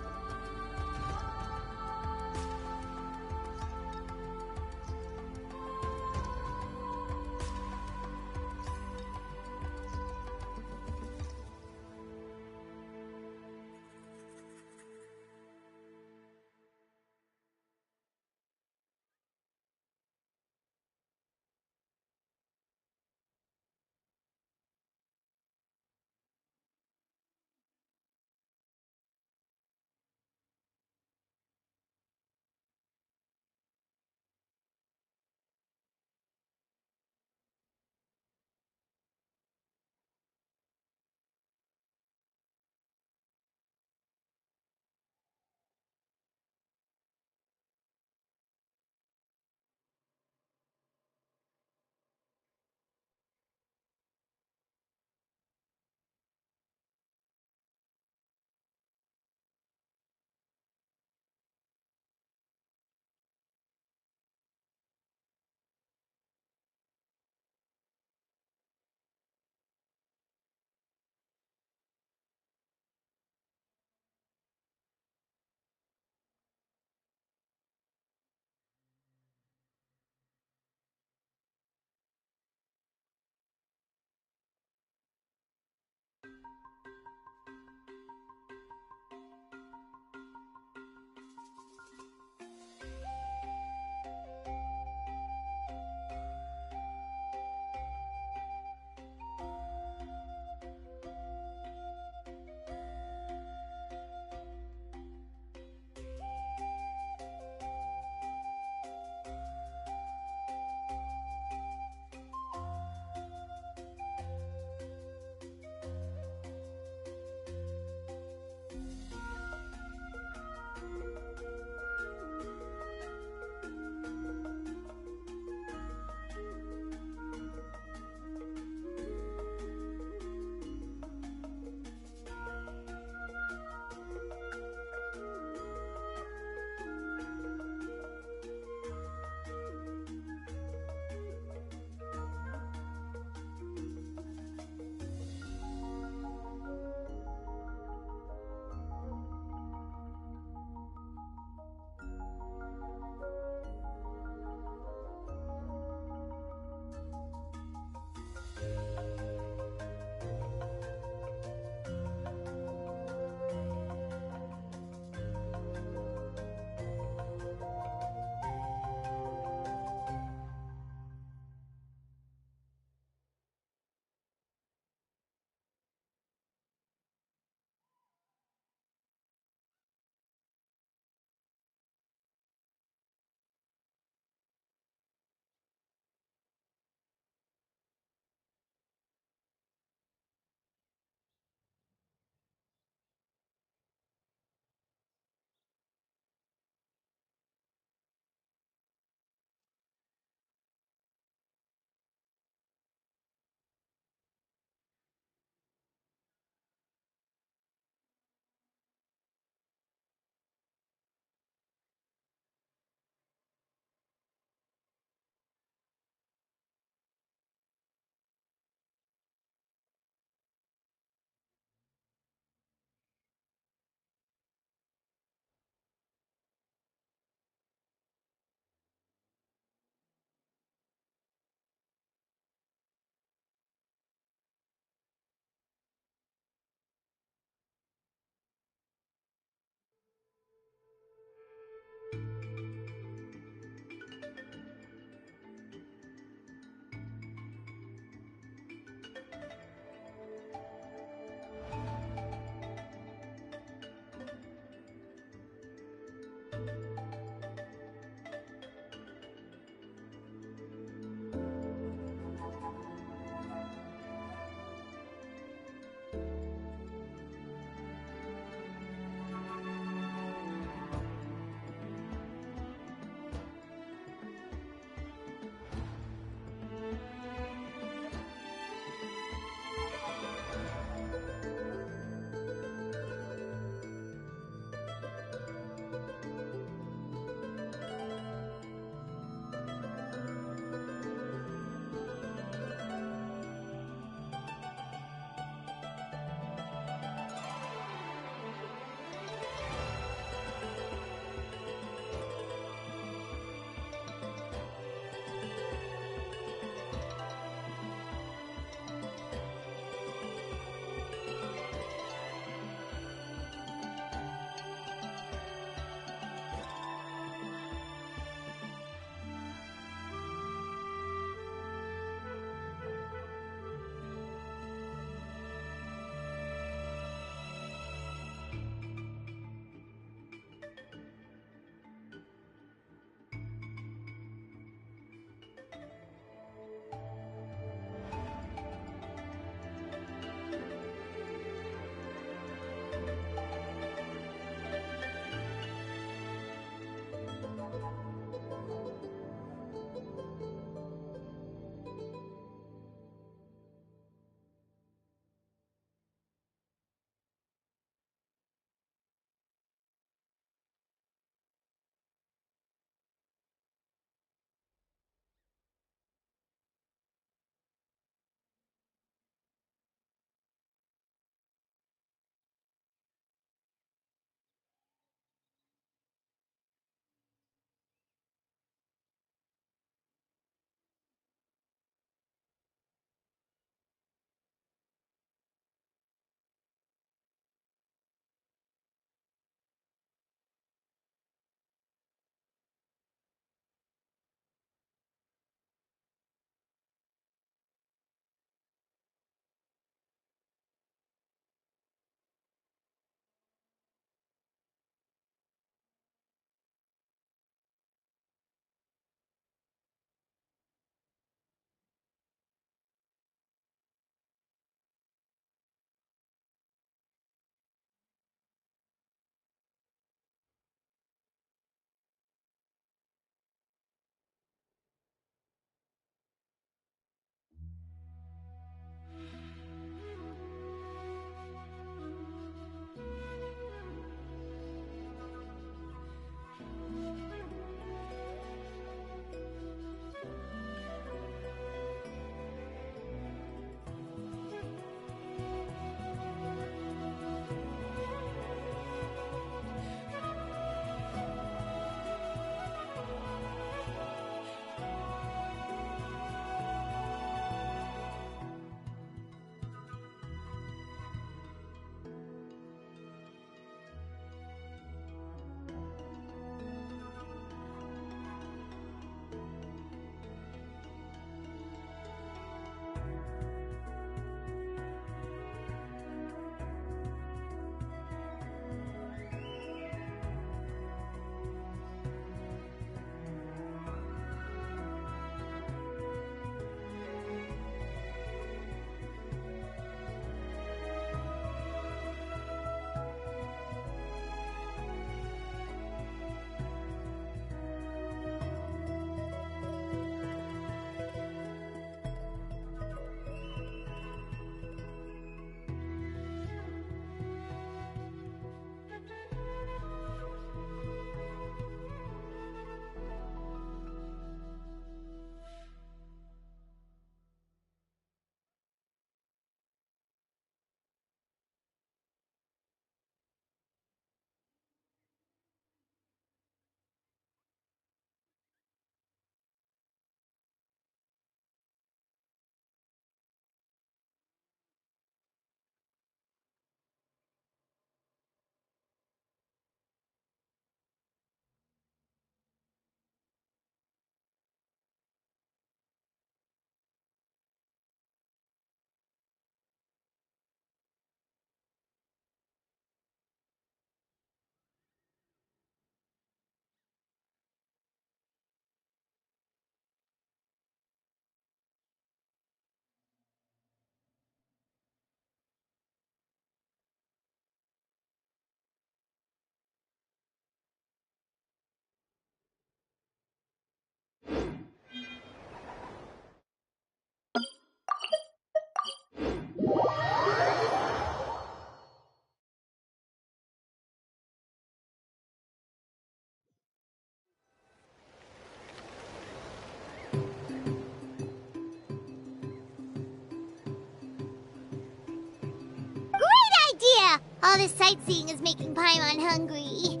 All this sightseeing is making Paimon hungry.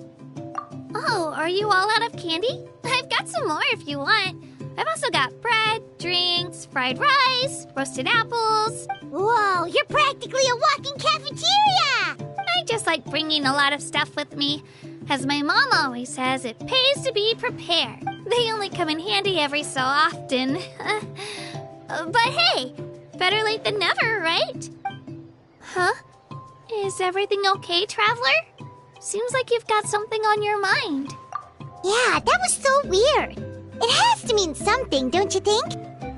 Oh, are you all out of candy? I've got some more if you want. I've also got bread, drinks, fried rice, roasted apples. Whoa, you're practically a walking cafeteria! I just like bringing a lot of stuff with me. As my mom always says, it pays to be prepared. They only come in handy every so often. But hey, better late than never, right? Huh? Is everything okay, Traveler? Seems like you've got something on your mind. Yeah, that was so weird. It has to mean something, don't you think?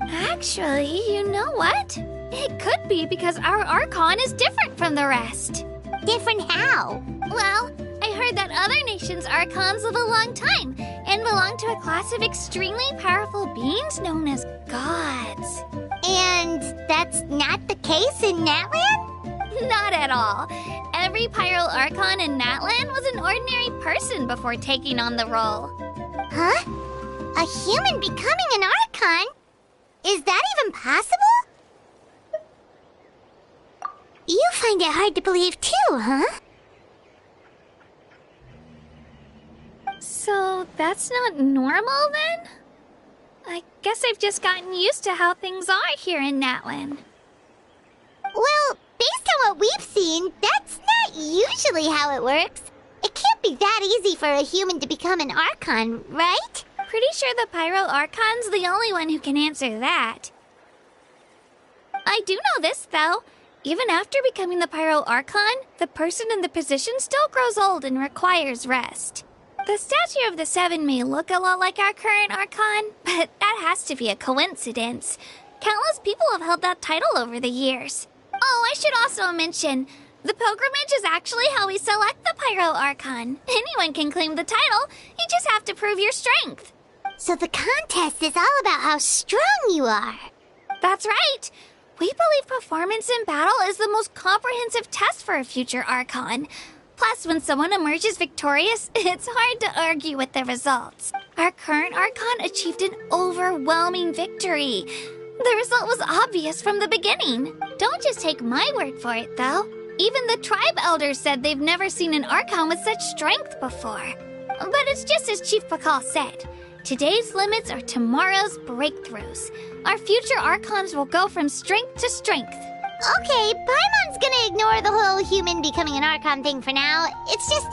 Actually, you know what? It could be because our Archon is different from the rest. Different how? Well, I heard that other nations' Archons live a long time and belong to a class of extremely powerful beings known as gods. And that's not the case in Natlan? Not at all. Every Pyral Archon in Natlan was an ordinary person before taking on the role. Huh? A human becoming an Archon? Is that even possible? You find it hard to believe too, huh? So that's not normal then? I guess I've just gotten used to how things are here in Natlan. Well, based on what we've seen, that's not usually how it works. It can't be that easy for a human to become an Archon, right? Pretty sure the Pyral Archon's the only one who can answer that. I do know this, though. Even after becoming the Pyral Archon, the person in the position still grows old and requires rest. The statue of the Seven may look a lot like our current Archon, but that has to be a coincidence. Countless people have held that title over the years. Oh, I should also mention, the pilgrimage is actually how we select the Pyral Archon. Anyone can claim the title, you just have to prove your strength. So the contest is all about how strong you are. That's right. We believe performance in battle is the most comprehensive test for a future Archon. Plus, when someone emerges victorious, it's hard to argue with the results. Our current Archon achieved an overwhelming victory. The result was obvious from the beginning. Don't just take my word for it, though. Even the tribe elders said they've never seen an Archon with such strength before. But it's just as Chief Pakal said. Today's limits are tomorrow's breakthroughs. Our future Archons will go from strength to strength. Okay, Paimon's gonna ignore the whole human becoming an Archon thing for now. It's just,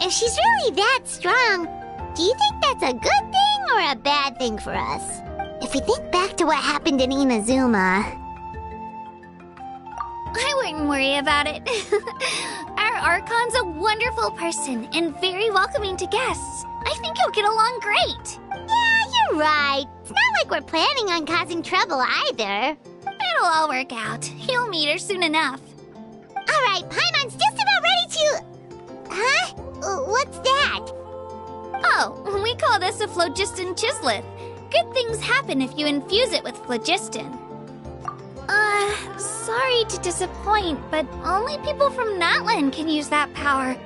if she's really that strong, do you think that's a good thing or a bad thing for us? If we think back to what happened in Inazuma... I wouldn't worry about it. Our Archon's a wonderful person and very welcoming to guests. I think you'll get along great. Yeah, you're right. It's not like we're planning on causing trouble either. It'll all work out. You'll meet her soon enough. Alright, Paimon's just about ready to... Huh? What's that? Oh, we call this a phlogiston chisleth. Good things happen if you infuse it with phlogiston. Sorry to disappoint, but only people from Natlan can use that power.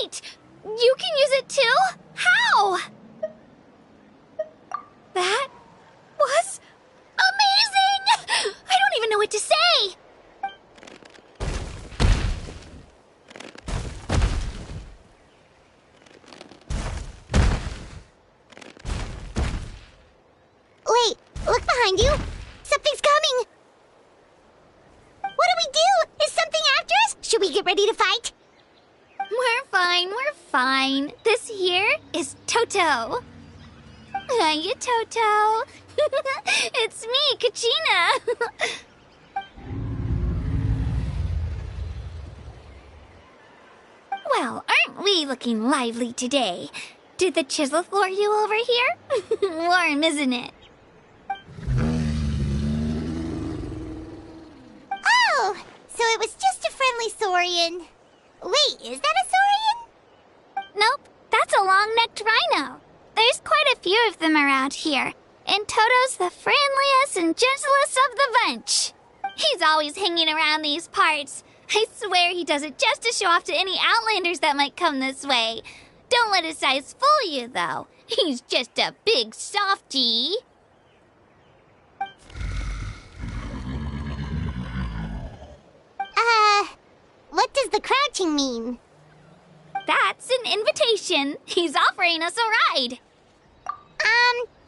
Wait! You can use it too? How? That was amazing! I don't even know what to say! Wait, look behind you! Something's coming! What do? Is something after us? Should we get ready to fight? We're fine. This here is Toto. Hiya, Toto. It's me, Kachina. Well, aren't we looking lively today? Did the Chisleth lure you over here? Warm, isn't it? Oh, so it was just a friendly Saurian. Wait, is that a Saurian? Nope, that's a long-necked rhino. There's quite a few of them around here, and Toto's the friendliest and gentlest of the bunch. He's always hanging around these parts. I swear he does it just to show off to any Outlanders that might come this way. Don't let his size fool you, though. He's just a big softie. What does the crouching mean? That's an invitation. He's offering us a ride.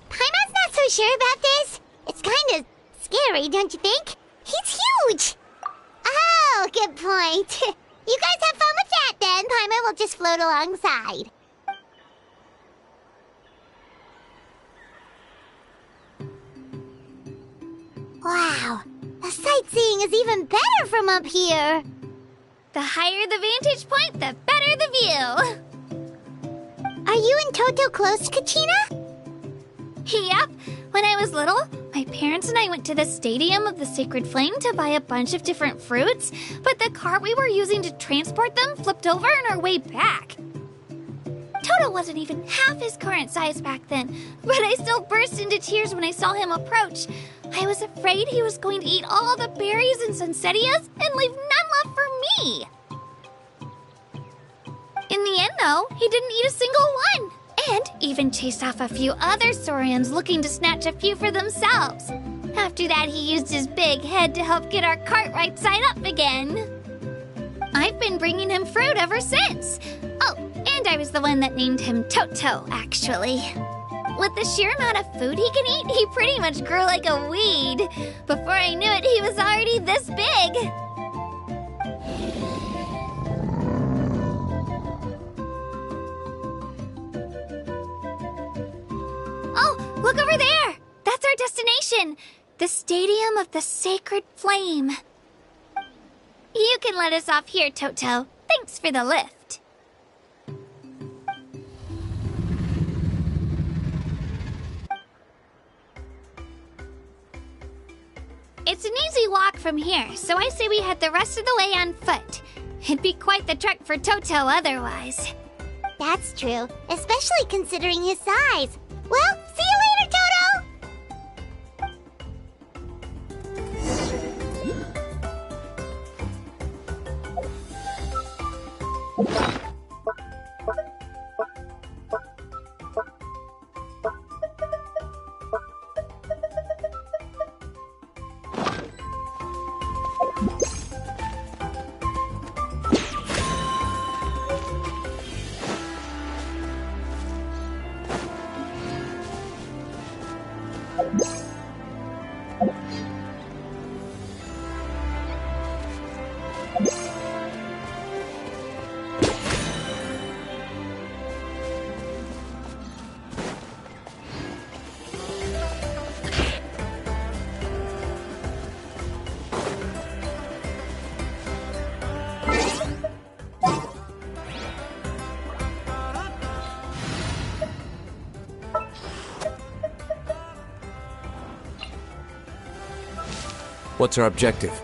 Paimon's not so sure about this. It's kind of scary, don't you think? He's huge! Oh, good point. You guys have fun with that then. Paimon will just float alongside. Wow, the sightseeing is even better from up here. The higher the vantage point, the better the view. Are you and Toto close, Kachina? Yep. When I was little, my parents and I went to the Stadium of the Sacred Flame to buy a bunch of different fruits, but the cart we were using to transport them flipped over on our way back. Toto wasn't even half his current size back then, but I still burst into tears when I saw him approach. I was afraid he was going to eat all the berries and sunsettias and leave none left for me. In the end, though, he didn't eat a single one, and even chased off a few other Saurians looking to snatch a few for themselves. After that, he used his big head to help get our cart right side up again. I've been bringing him fruit ever since. Oh, and I was the one that named him Toto, actually. With the sheer amount of food he can eat, he pretty much grew like a weed. Before I knew it, he was already this big. Oh, look over there! That's our destination! The Stadium of the Sacred Flame. You can let us off here, Toto. Thanks for the lift. It's an easy walk from here, so I say we head the rest of the way on foot. It'd be quite the trek for Toto otherwise. That's true, especially considering his size. Well, see you later, Toto! What's our objective?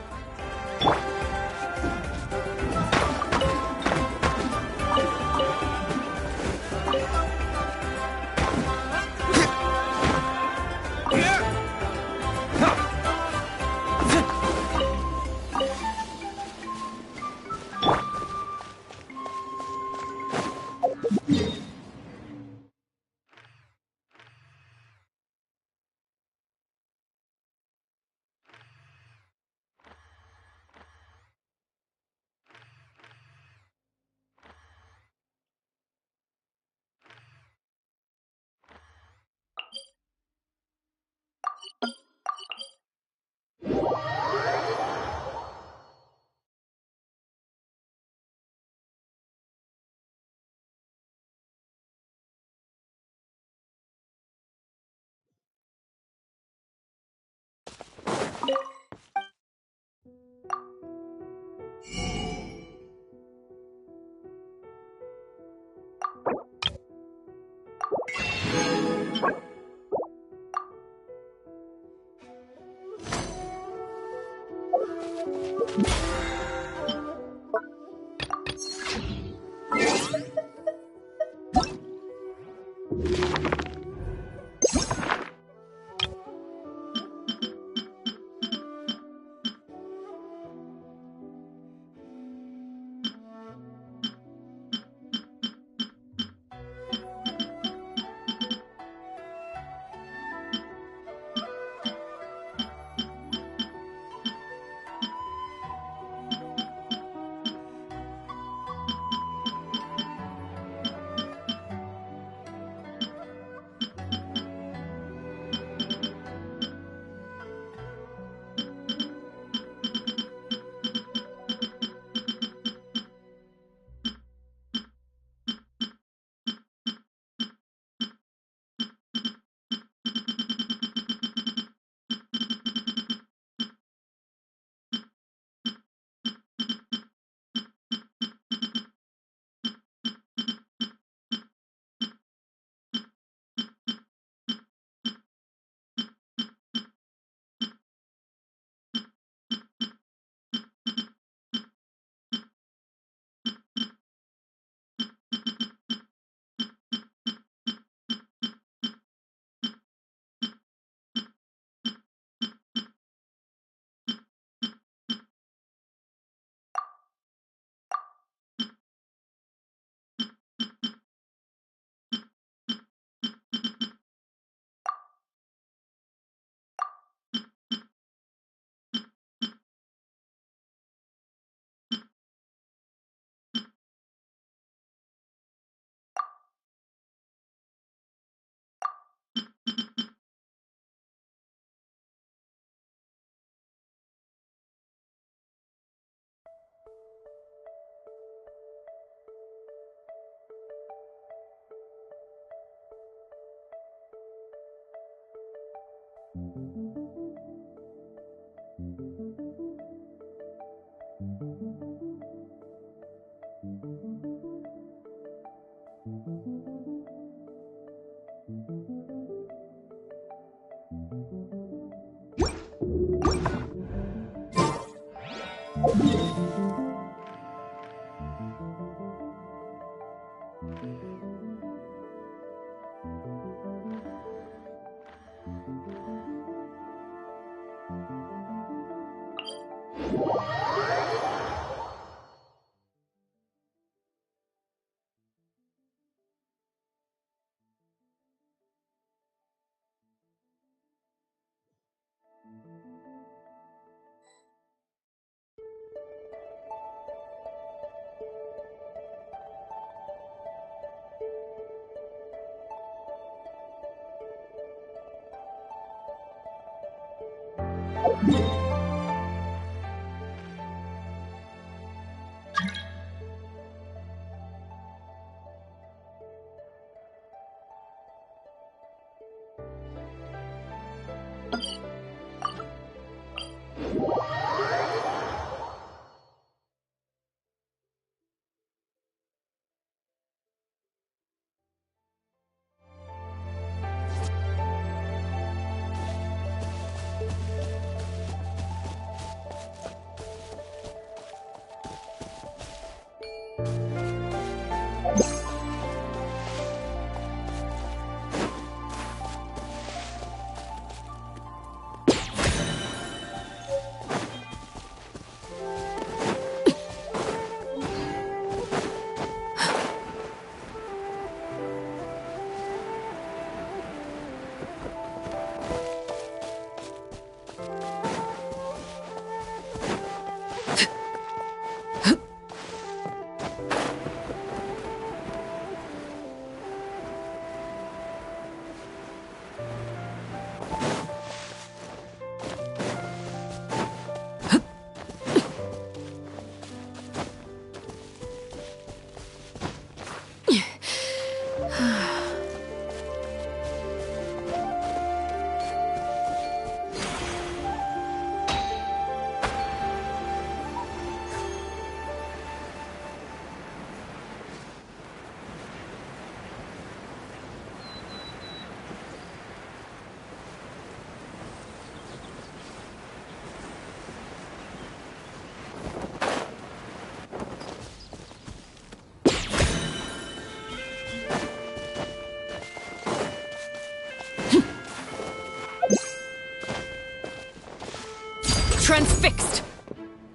Transfixed!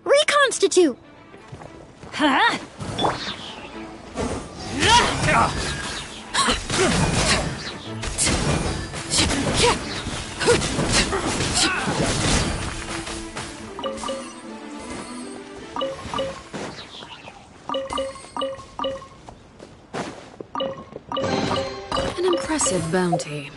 Reconstitute! Huh? An impressive bounty.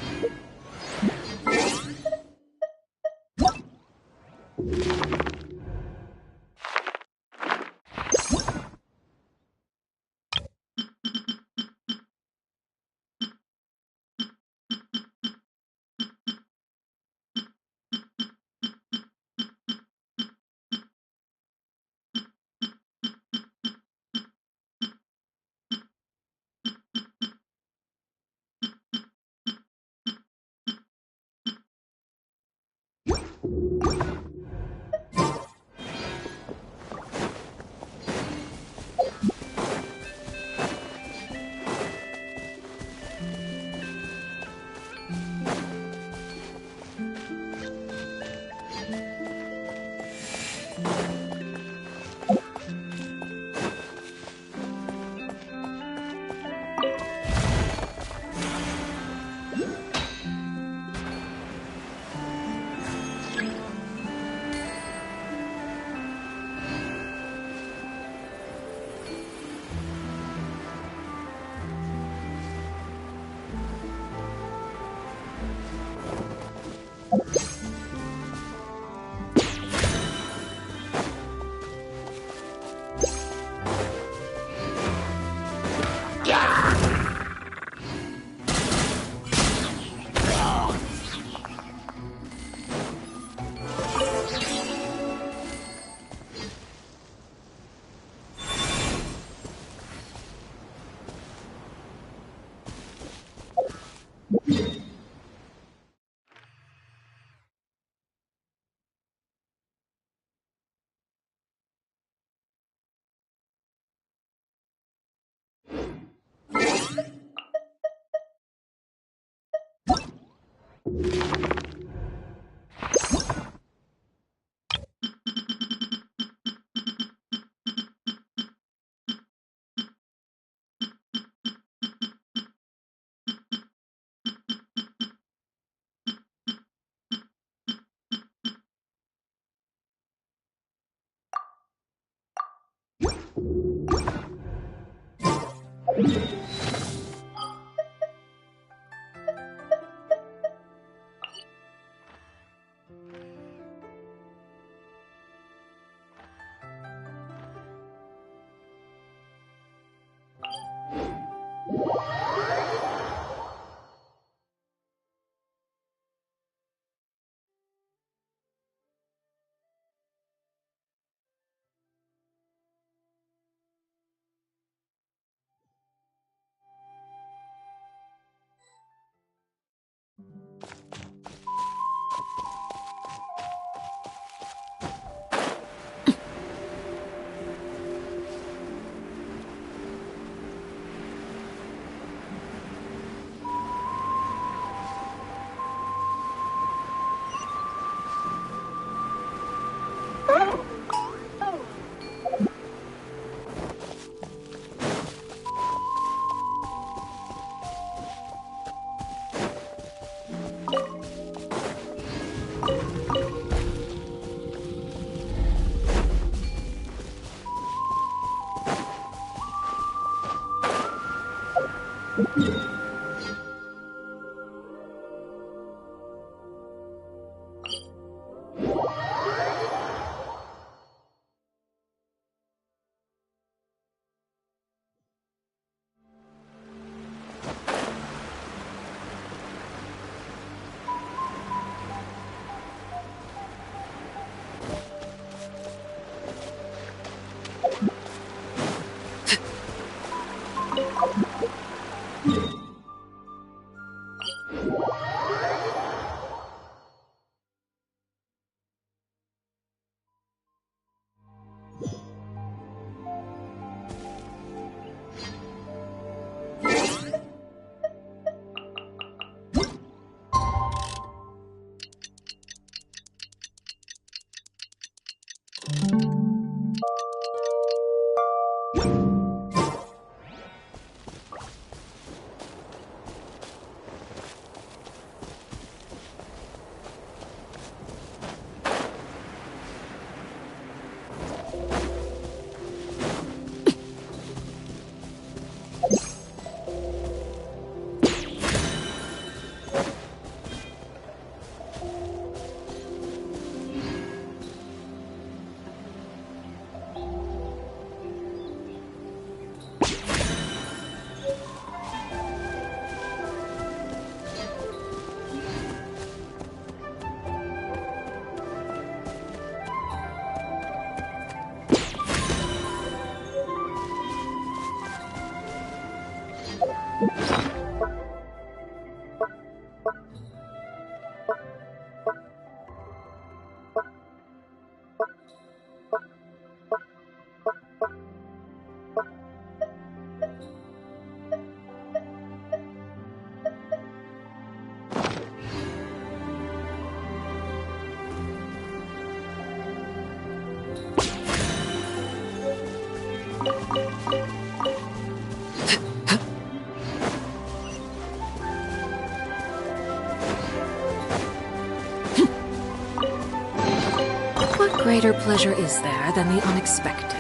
What greater pleasure is there than the unexpected?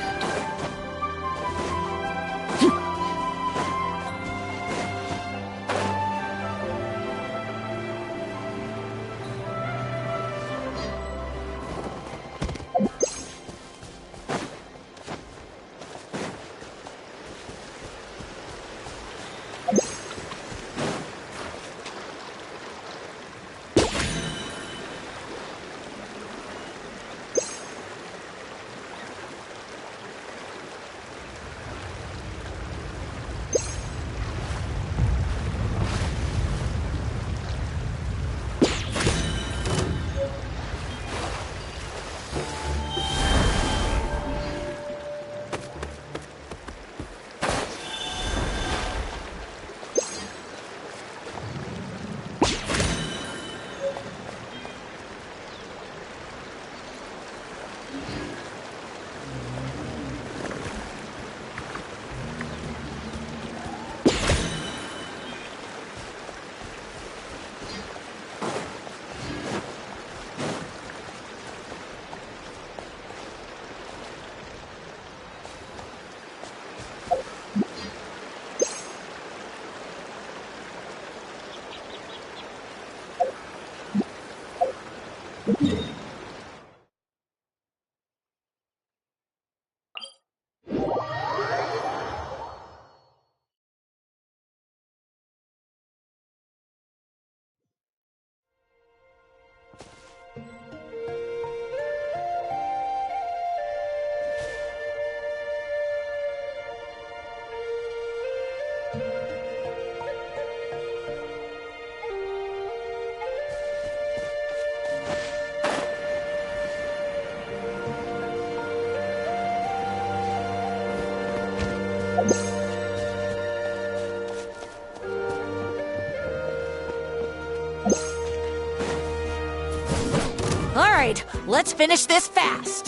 All right, let's finish this fast.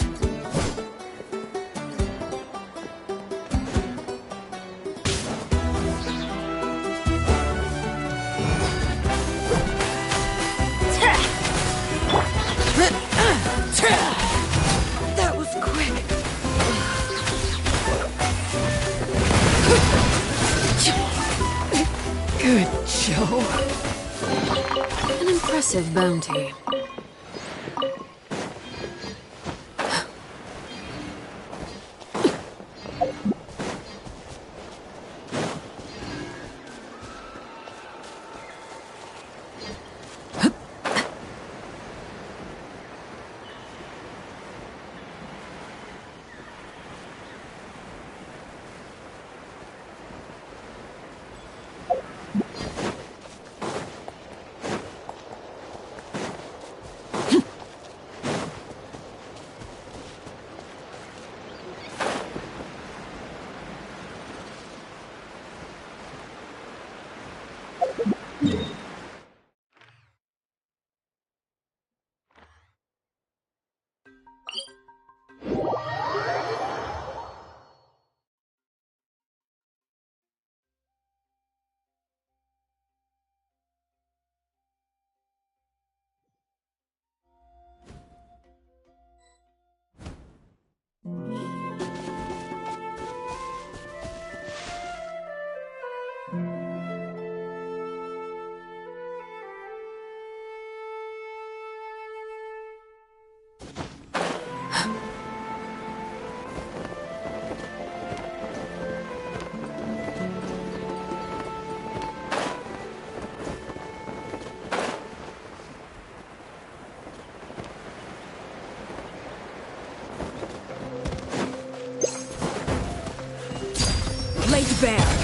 That was quick. Good, Joe. An impressive bounty. Laid bare.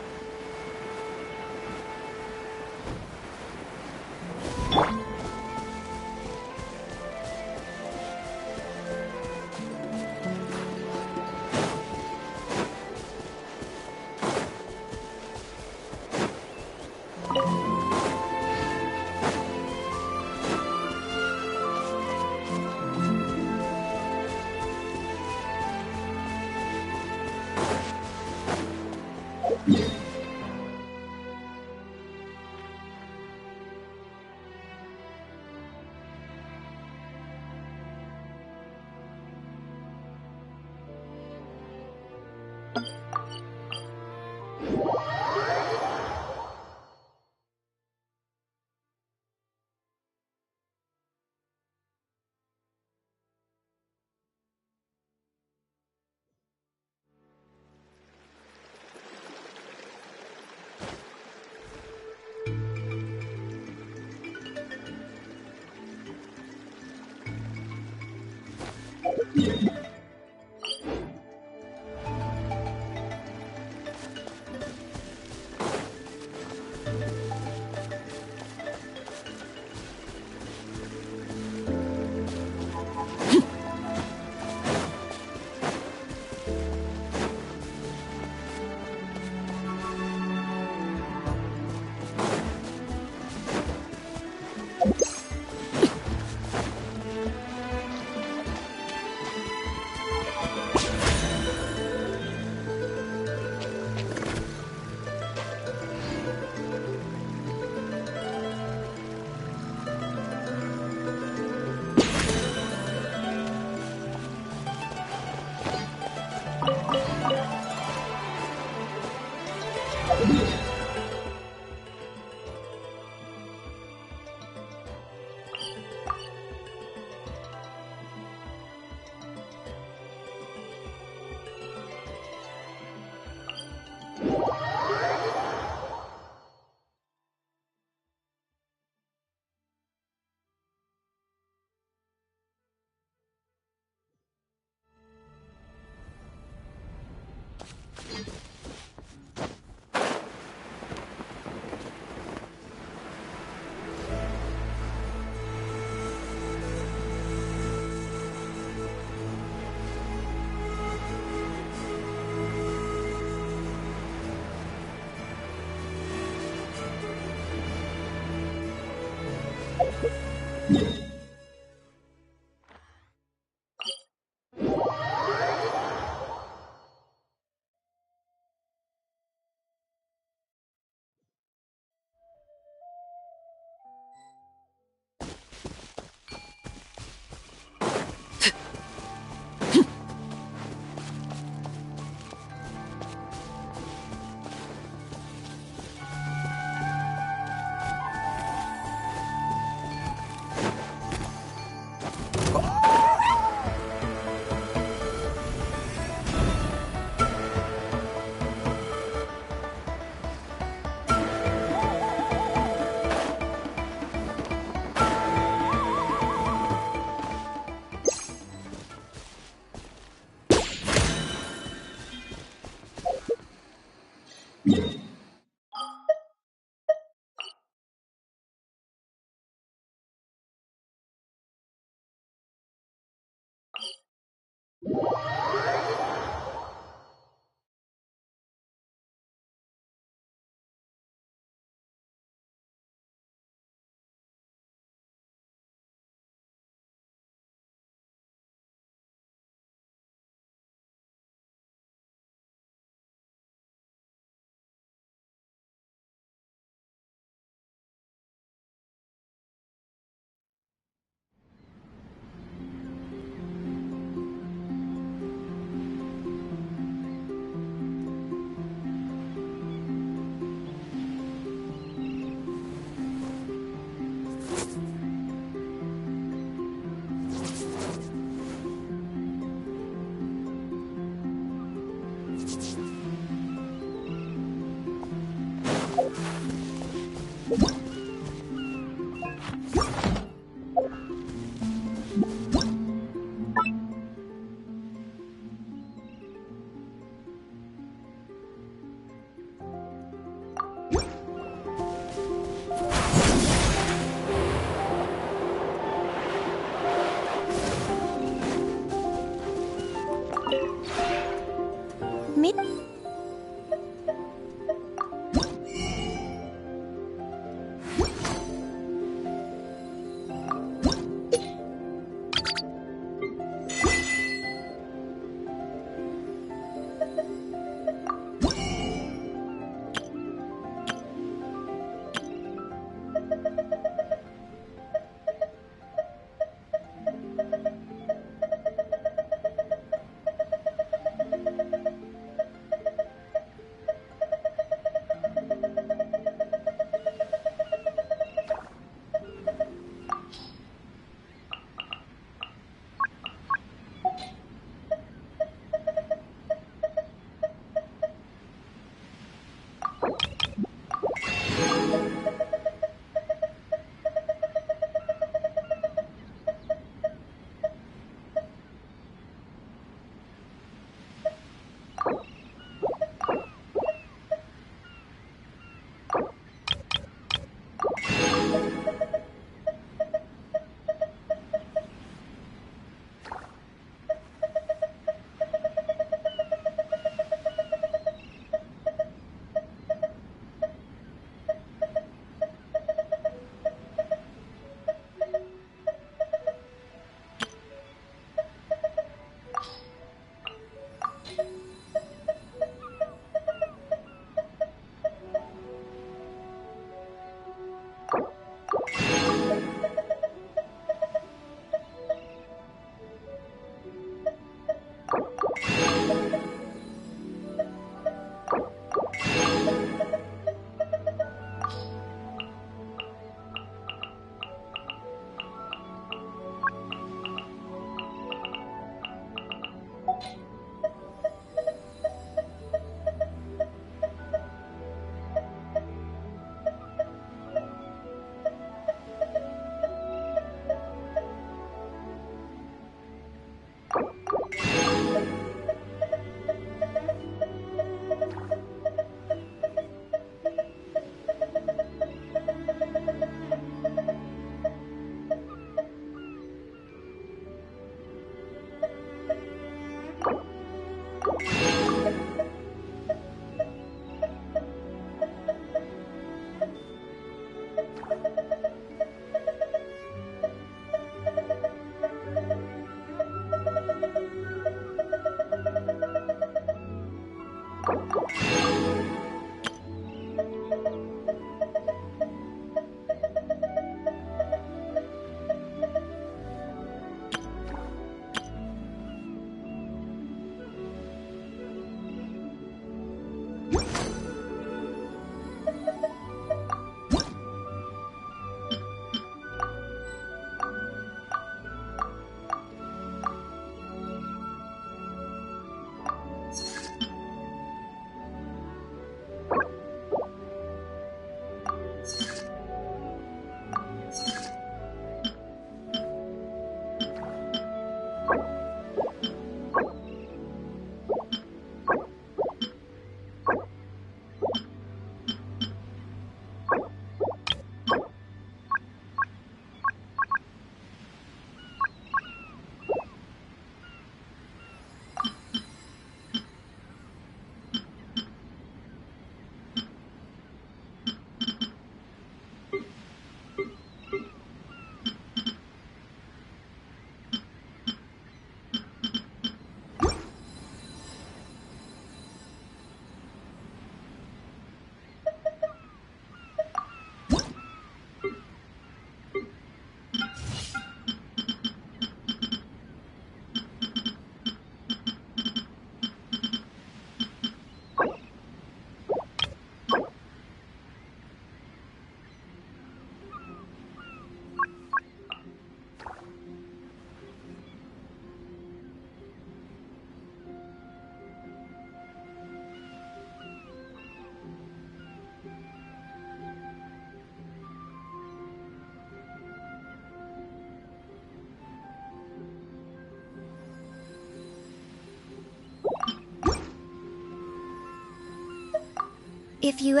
If you...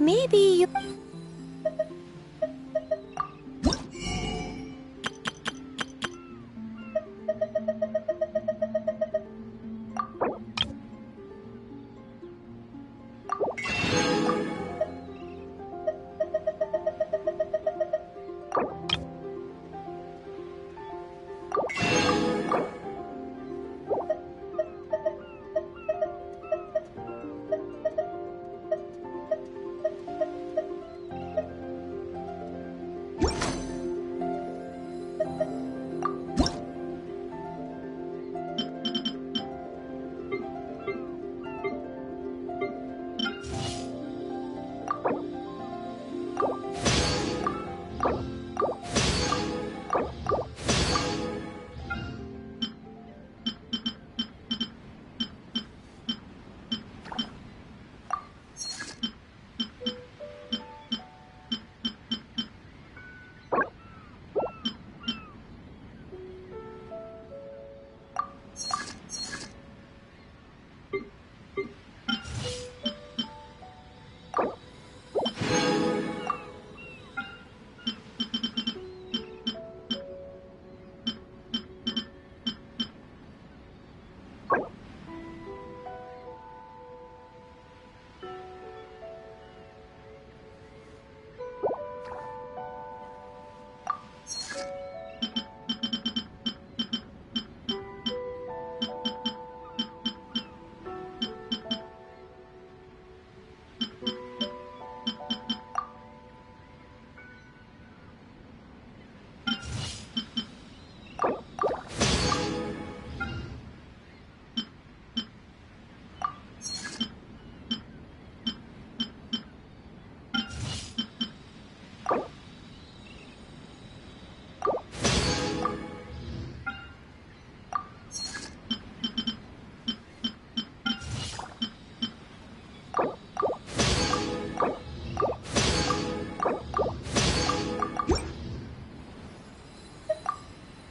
Maybe you...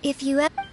If you ever...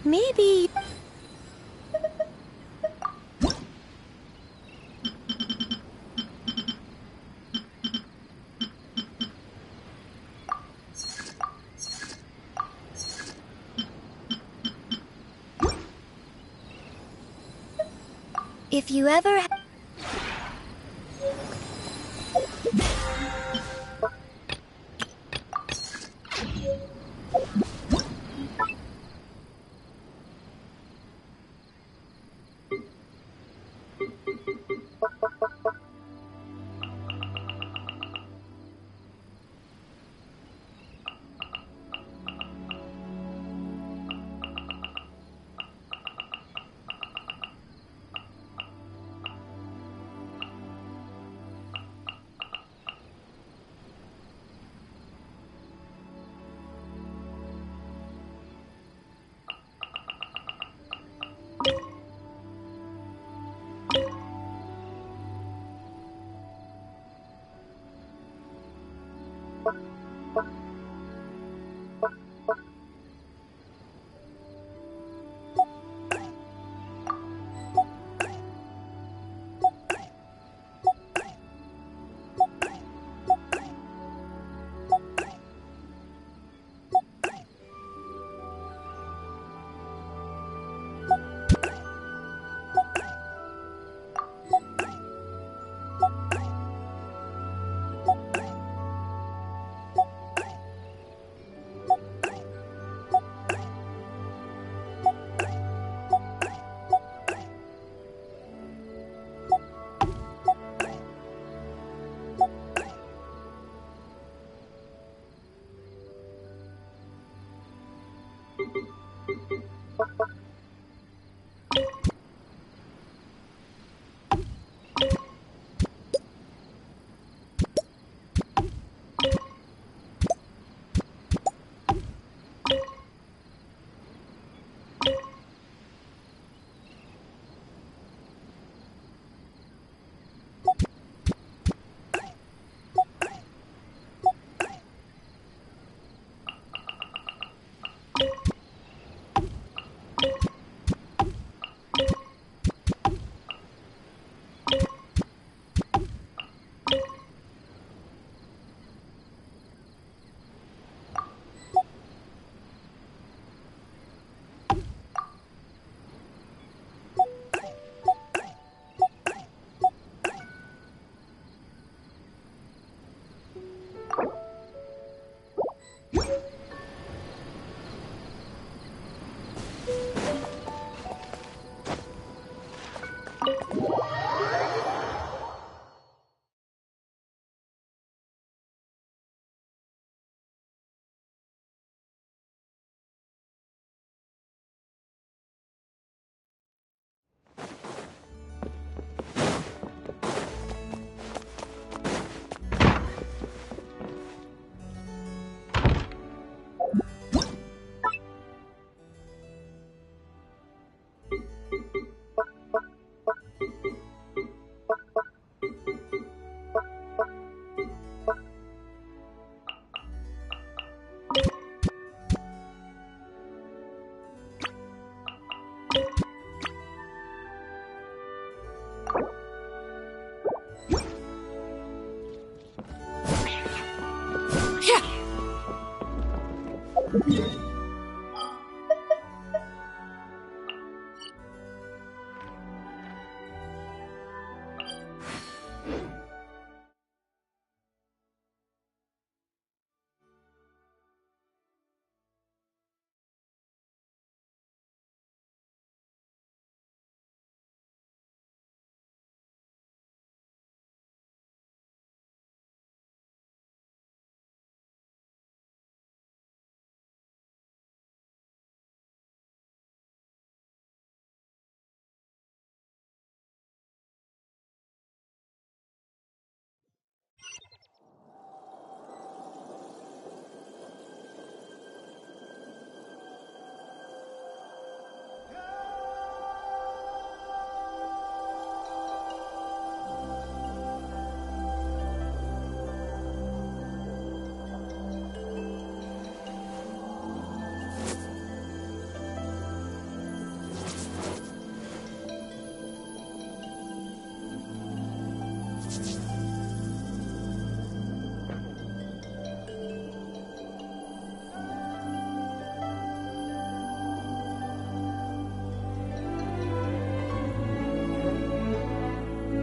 Maybe... If you ever...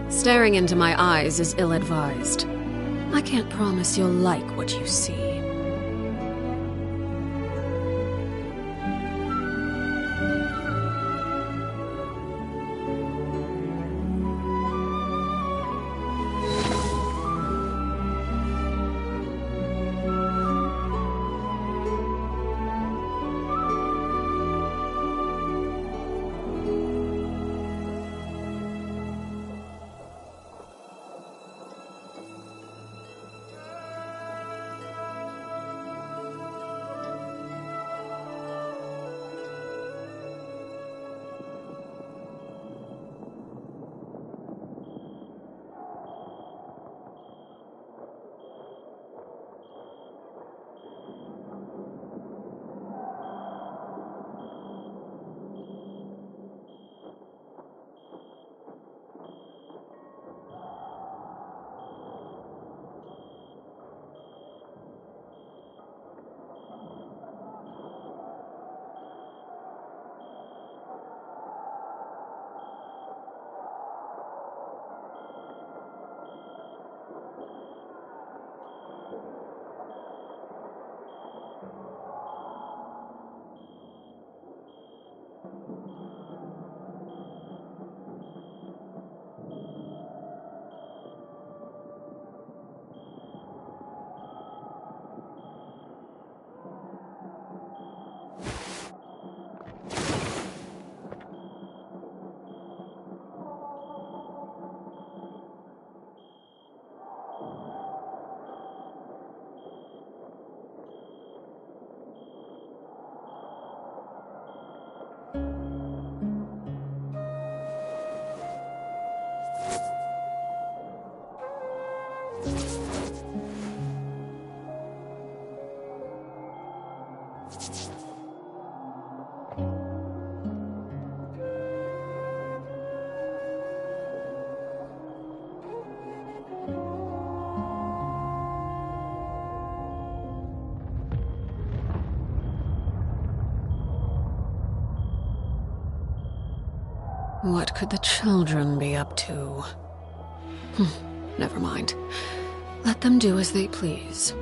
Staring into my eyes is ill-advised. I can't promise you'll like what you see. What could the children be up to? Never mind. Let them do as they please.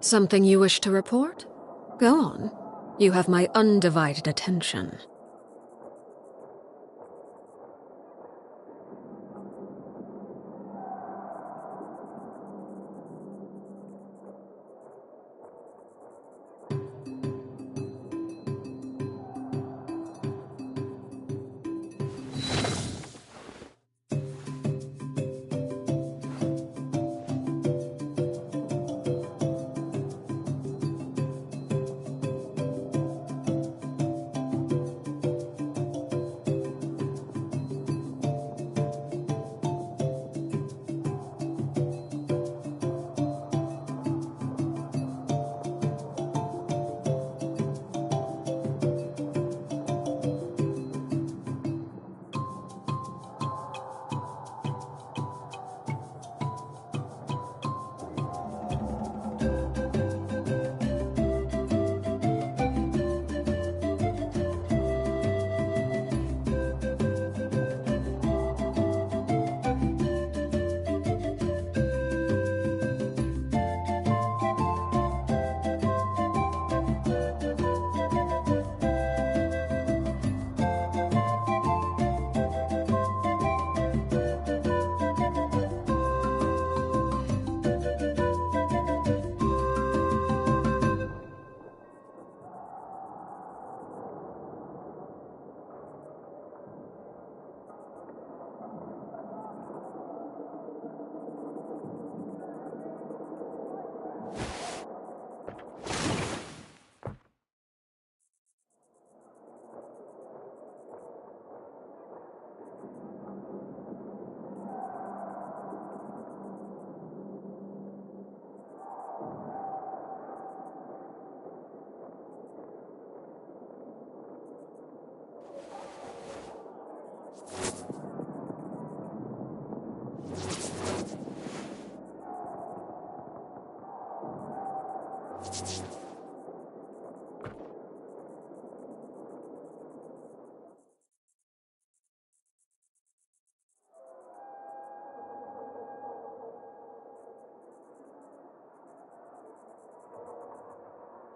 Something you wish to report? Go on. You have my undivided attention.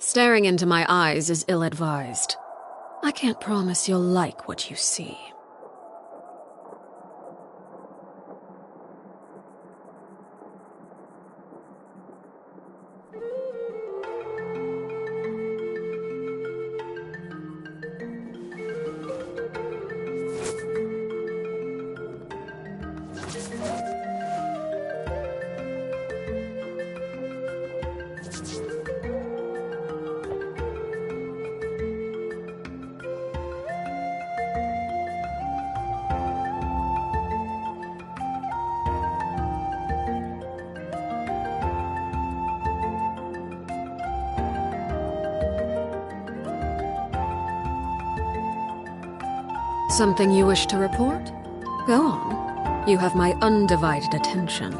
Staring into my eyes is ill-advised. I can't promise you'll like what you see. Something you wish to report? Go on. You have my undivided attention.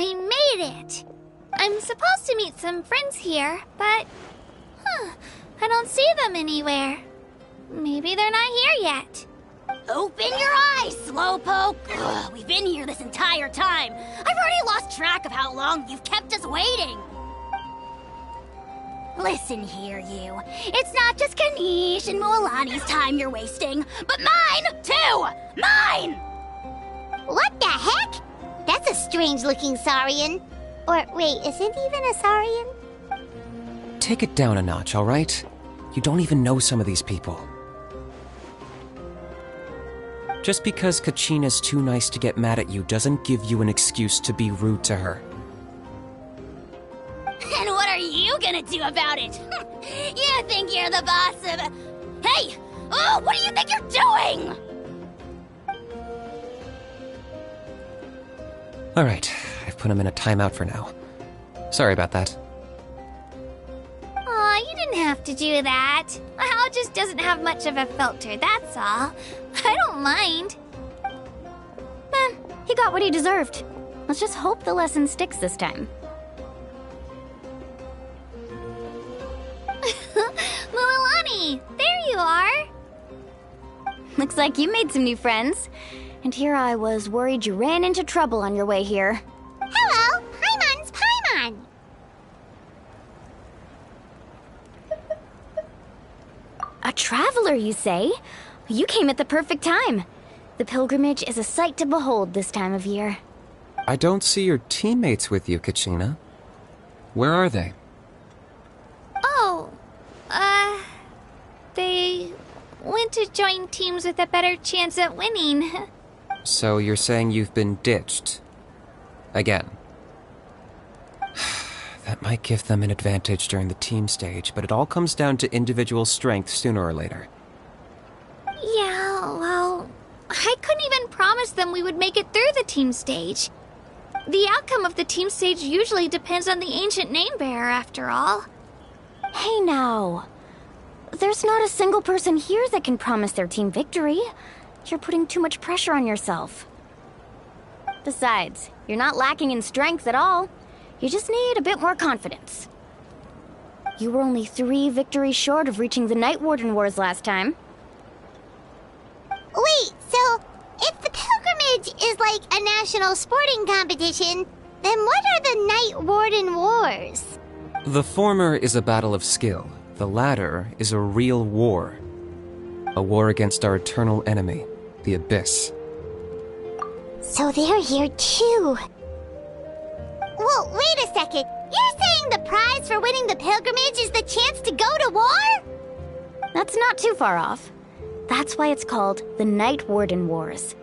We made it! I'm supposed to meet some friends here, but... I don't see them anywhere. Maybe they're not here yet. Open your eyes, Slowpoke! Ugh, we've been here this entire time. I've already lost track of how long you've kept us waiting. Listen here, you. It's not just Kanish and Moalani's time you're wasting, but mine, too! Mine! What the heck? That's a strange-looking Saurian. Or, wait, is it even a Saurian? Take it down a notch, alright? You don't even know some of these people. Just because Kachina's too nice to get mad at you doesn't give you an excuse to be rude to her. And what are you gonna do about it? You think you're the boss of... Hey! Oh, what do you think you're doing? Alright, I've put him in a timeout for now. Sorry about that. Aw, you didn't have to do that. Hal just doesn't have much of a filter, that's all. I don't mind. He got what he deserved. Let's just hope the lesson sticks this time. Mualani, there you are. Looks like you made some new friends. And here I was worried you ran into trouble on your way here. Hello, Paimon's Paimon. A traveler, you say? You came at the perfect time. The pilgrimage is a sight to behold this time of year. I don't see your teammates with you, Kachina. Where are they? Oh, they went to join teams with a better chance at winning. So you're saying you've been ditched? Again. That might give them an advantage during the team stage, but it all comes down to individual strength sooner or later. Yeah, well, I couldn't even promise them we would make it through the team stage. The outcome of the team stage usually depends on the ancient name bearer, after all. Hey now. There's not a single person here that can promise their team victory. You're putting too much pressure on yourself. Besides, you're not lacking in strength at all. You just need a bit more confidence. You were only 3 victories short of reaching the Night Warden Wars last time. Wait, so if the pilgrimage is like a national sporting competition, then what are the Night Warden Wars? The former is a battle of skill. The latter is a real war. A war against our eternal enemy, the Abyss. So they're here too. Whoa, wait a second. You're saying the prize for winning the pilgrimage is the chance to go to war? That's not too far off. That's why it's called the Night Warden Wars.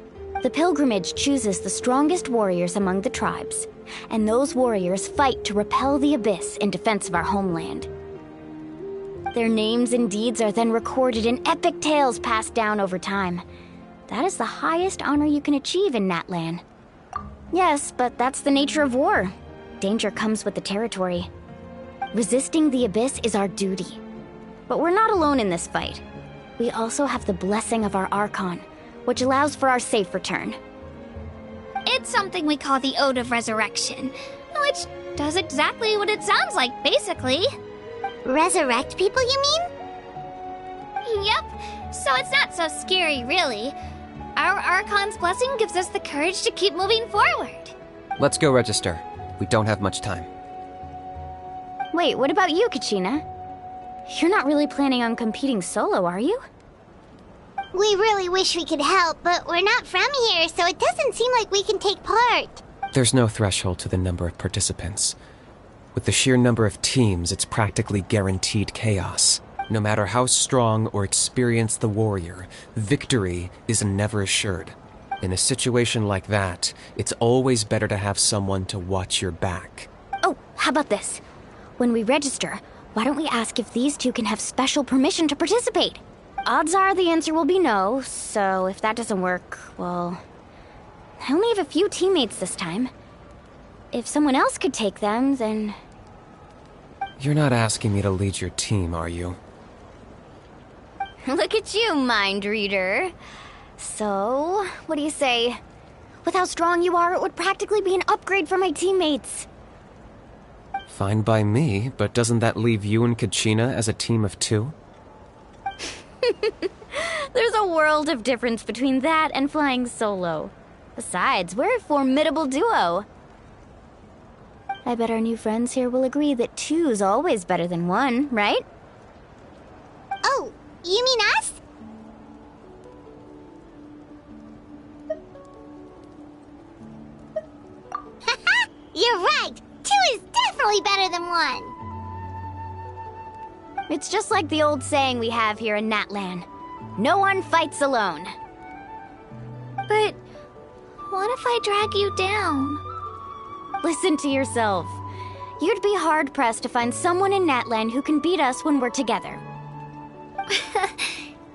The pilgrimage chooses the strongest warriors among the tribes, and those warriors fight to repel the Abyss in defense of our homeland. Their names and deeds are then recorded in epic tales passed down over time. That is the highest honor you can achieve in Natlan. Yes, but that's the nature of war. Danger comes with the territory. Resisting the Abyss is our duty. But we're not alone in this fight. We also have the blessing of our Archon, which allows for our safe return. It's something we call the Ode of Resurrection, which does exactly what it sounds like, basically. Resurrect people, you mean? Yep, so it's not so scary, really. Our Archon's blessing gives us the courage to keep moving forward. Let's go register. We don't have much time. Wait, what about you, Kachina? You're not really planning on competing solo, are you? We really wish we could help, but we're not from here, so it doesn't seem like we can take part. There's no threshold to the number of participants. With the sheer number of teams, it's practically guaranteed chaos. No matter how strong or experienced the warrior, victory is never assured. In a situation like that, it's always better to have someone to watch your back. Oh, how about this? When we register, why don't we ask if these two can have special permission to participate? Odds are the answer will be no, so if that doesn't work, well... I only have a few teammates this time. If someone else could take them, then... You're not asking me to lead your team, are you? Look at you, mind reader. So, what do you say? With how strong you are, it would practically be an upgrade for my teammates. Fine by me, but doesn't that leave you and Kachina as a team of 2? There's a world of difference between that and flying solo. Besides, we're a formidable duo. I bet our new friends here will agree that 2's always better than 1, right? Oh, you mean us? Haha, you're right! 2 is definitely better than 1! It's just like the old saying we have here in Natlan. No one fights alone. But what if I drag you down? Listen to yourself. You'd be hard-pressed to find someone in Natlan who can beat us when we're together.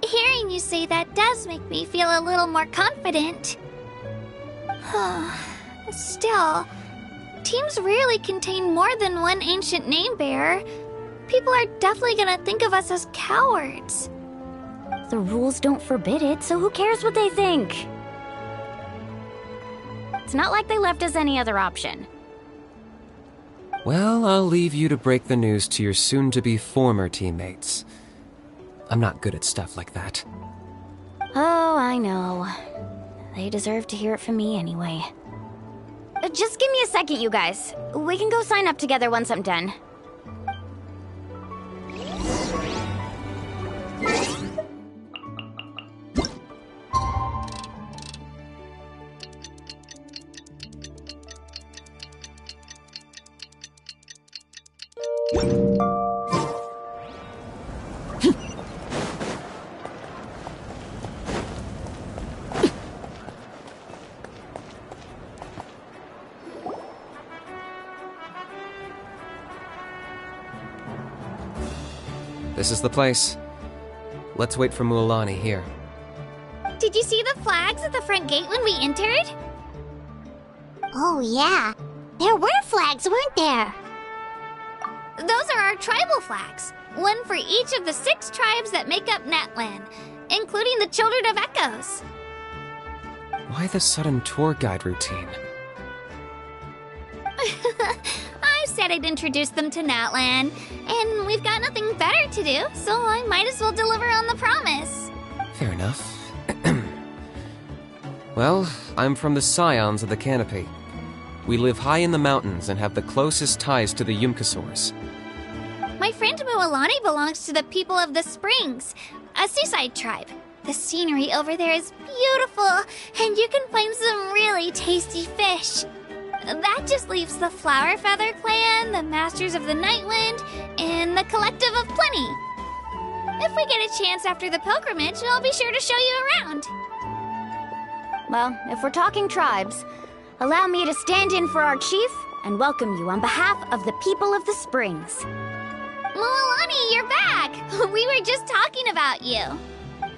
Hearing you say that does make me feel a little more confident. Still, teams rarely contain more than one ancient name bearer. People are definitely gonna think of us as cowards. The rules don't forbid it, so who cares what they think? It's not like they left us any other option. Well, I'll leave you to break the news to your soon-to-be former teammates. I'm not good at stuff like that. Oh, I know. They deserve to hear it from me anyway. Just give me a second, you guys. We can go sign up together once I'm done. This is the place. Let's wait for Mualani here. Did you see the flags at the front gate when we entered? Oh yeah, there were flags, weren't there? Those are our tribal flags. One for each of the 6 tribes that make up Natlan, including the Children of Echoes. Why the sudden tour guide routine? I said I'd introduce them to Natlan, and we've got nothing better to do, so I might as well deliver on the promise. Fair enough. Well, I'm from the Scions of the Canopy. We live high in the mountains and have the closest ties to the Yumkasaurs. My friend Mualani belongs to the people of the Springs, a seaside tribe. The scenery over there is beautiful, and you can find some really tasty fish. That just leaves the Flower Feather Clan, the Masters of the Nightwind, and the Collective of Plenty. If we get a chance after the pilgrimage, I'll be sure to show you around. Well, if we're talking tribes, allow me to stand in for our chief and welcome you on behalf of the people of the Springs. Mualani, you're back! We were just talking about you.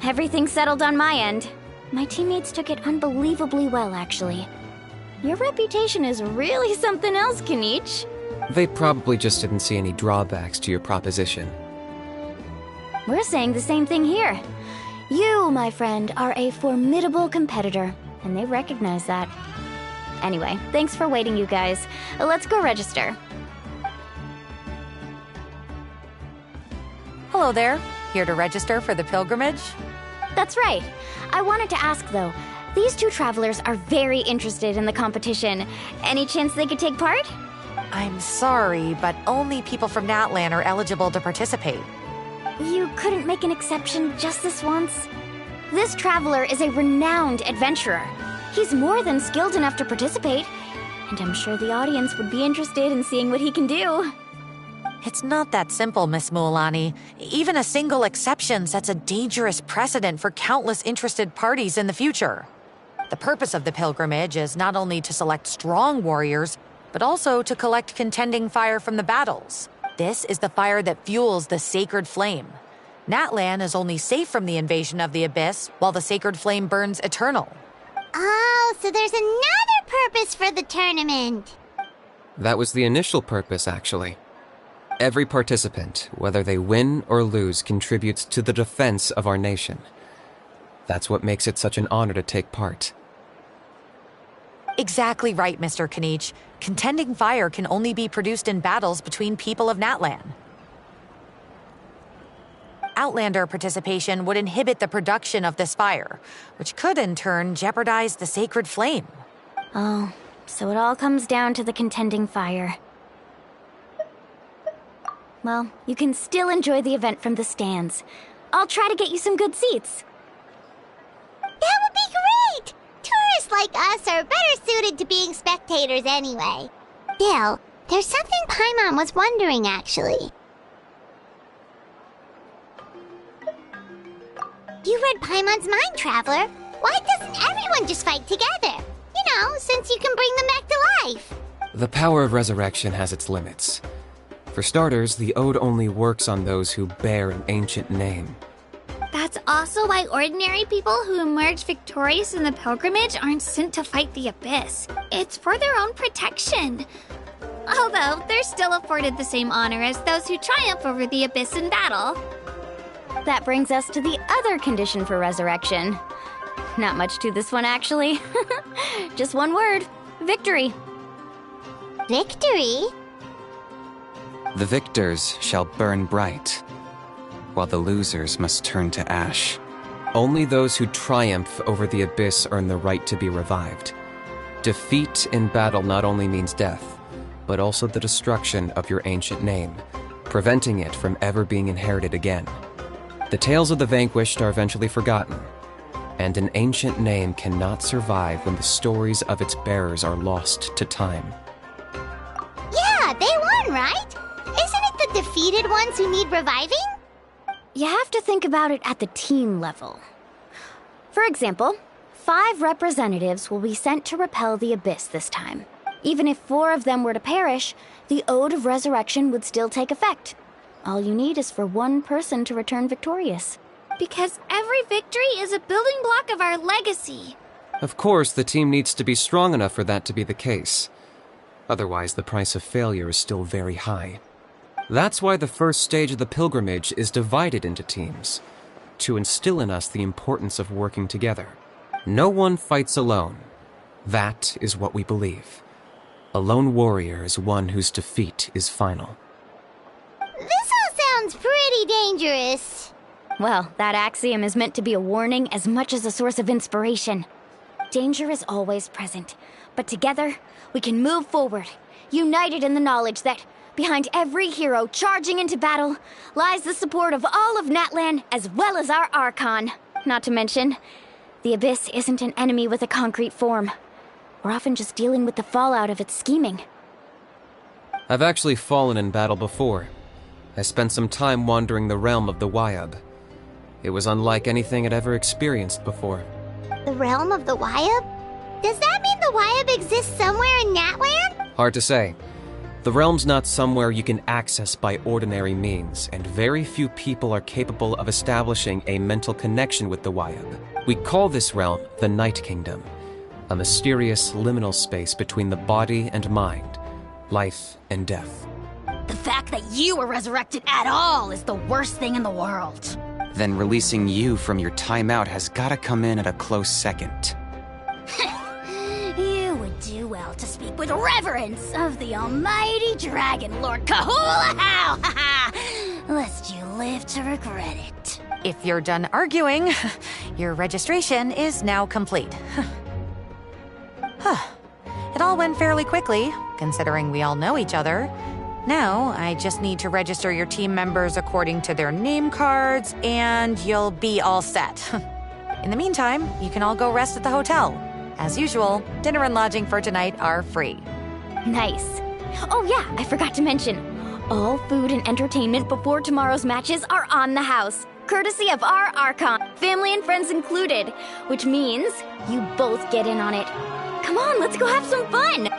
Everything's settled on my end. My teammates took it unbelievably well, actually. Your reputation is really something else, Kanich. They probably just didn't see any drawbacks to your proposition. We're saying the same thing here. You, my friend, are a formidable competitor, and they recognize that. Anyway, thanks for waiting, you guys. Let's go register. Hello there. Here to register for the pilgrimage? That's right. I wanted to ask, though. These 2 travelers are very interested in the competition. Any chance they could take part? I'm sorry, but only people from Natlan are eligible to participate. You couldn't make an exception just this once? This traveler is a renowned adventurer. He's more than skilled enough to participate, and I'm sure the audience would be interested in seeing what he can do. It's not that simple, Miss Mualani. Even a single exception sets a dangerous precedent for countless interested parties in the future. The purpose of the pilgrimage is not only to select strong warriors, but also to collect contending fire from the battles. This is the fire that fuels the sacred flame. Natlan is only safe from the invasion of the Abyss, while the sacred flame burns eternal. Oh, so there's another purpose for the tournament. That was the initial purpose, actually. Every participant, whether they win or lose, contributes to the defense of our nation. That's what makes it such an honor to take part. Exactly right, Mr. Kanich. Contending fire can only be produced in battles between people of Natlan. Outlander participation would inhibit the production of this fire, which could in turn jeopardize the sacred flame. Oh, so it all comes down to the contending fire. Well, you can still enjoy the event from the stands. I'll try to get you some good seats. That would be great! Tourists like us are better suited to being spectators anyway. Still, there's something Paimon was wondering, actually. You read Paimon's mind, Traveler. Why doesn't everyone just fight together? You know, since you can bring them back to life. The power of resurrection has its limits. For starters, the ode only works on those who bear an ancient name. That's also why ordinary people who emerge victorious in the pilgrimage aren't sent to fight the Abyss. It's for their own protection. Although, they're still afforded the same honor as those who triumph over the Abyss in battle. That brings us to the other condition for resurrection. Not much to this one, actually. Just one word. Victory. Victory? The victors shall burn bright, while the losers must turn to ash. Only those who triumph over the Abyss earn the right to be revived. Defeat in battle not only means death, but also the destruction of your ancient name, preventing it from ever being inherited again. The tales of the vanquished are eventually forgotten, and an ancient name cannot survive when the stories of its bearers are lost to time. Yeah, they won, right? Isn't it the defeated ones who need reviving? You have to think about it at the team level. For example, 5 representatives will be sent to repel the Abyss this time. Even if 4 of them were to perish, the Ode of Resurrection would still take effect. All you need is for 1 person to return victorious. Because every victory is a building block of our legacy. Of course, the team needs to be strong enough for that to be the case. Otherwise, the price of failure is still very high. That's why the first stage of the pilgrimage is divided into teams, to instill in us the importance of working together. No one fights alone. That is what we believe. A lone warrior is one whose defeat is final. This all sounds pretty dangerous. Well, that axiom is meant to be a warning as much as a source of inspiration. Danger is always present, but together, we can move forward, united in the knowledge that behind every hero charging into battle lies the support of all of Natlan as well as our Archon. Not to mention, the Abyss isn't an enemy with a concrete form. We're often just dealing with the fallout of its scheming. I've actually fallen in battle before. I spent some time wandering the realm of the Wyab. It was unlike anything I'd ever experienced before. The realm of the Wyab? Does that mean the Wyab exists somewhere in Natlan? Hard to say. The realm's not somewhere you can access by ordinary means, and very few people are capable of establishing a mental connection with the Wyab. We call this realm the Night Kingdom, a mysterious liminal space between the body and mind, life and death. The fact that you were resurrected at all is the worst thing in the world. Then releasing you from your timeout has gotta come in at a close second. You would do well to speak with reverence of the almighty Dragon Lord Kahula-How! Lest you live to regret it. If you're done arguing, your registration is now complete. It all went fairly quickly, considering we all know each other. Now, I just need to register your team members according to their name cards, and you'll be all set. In the meantime, you can all go rest at the hotel. As usual, dinner and lodging for tonight are free. Nice. Oh yeah, I forgot to mention. All food and entertainment before tomorrow's matches are on the house, courtesy of our Archon, family and friends included, which means you both get in on it. Come on, let's go have some fun!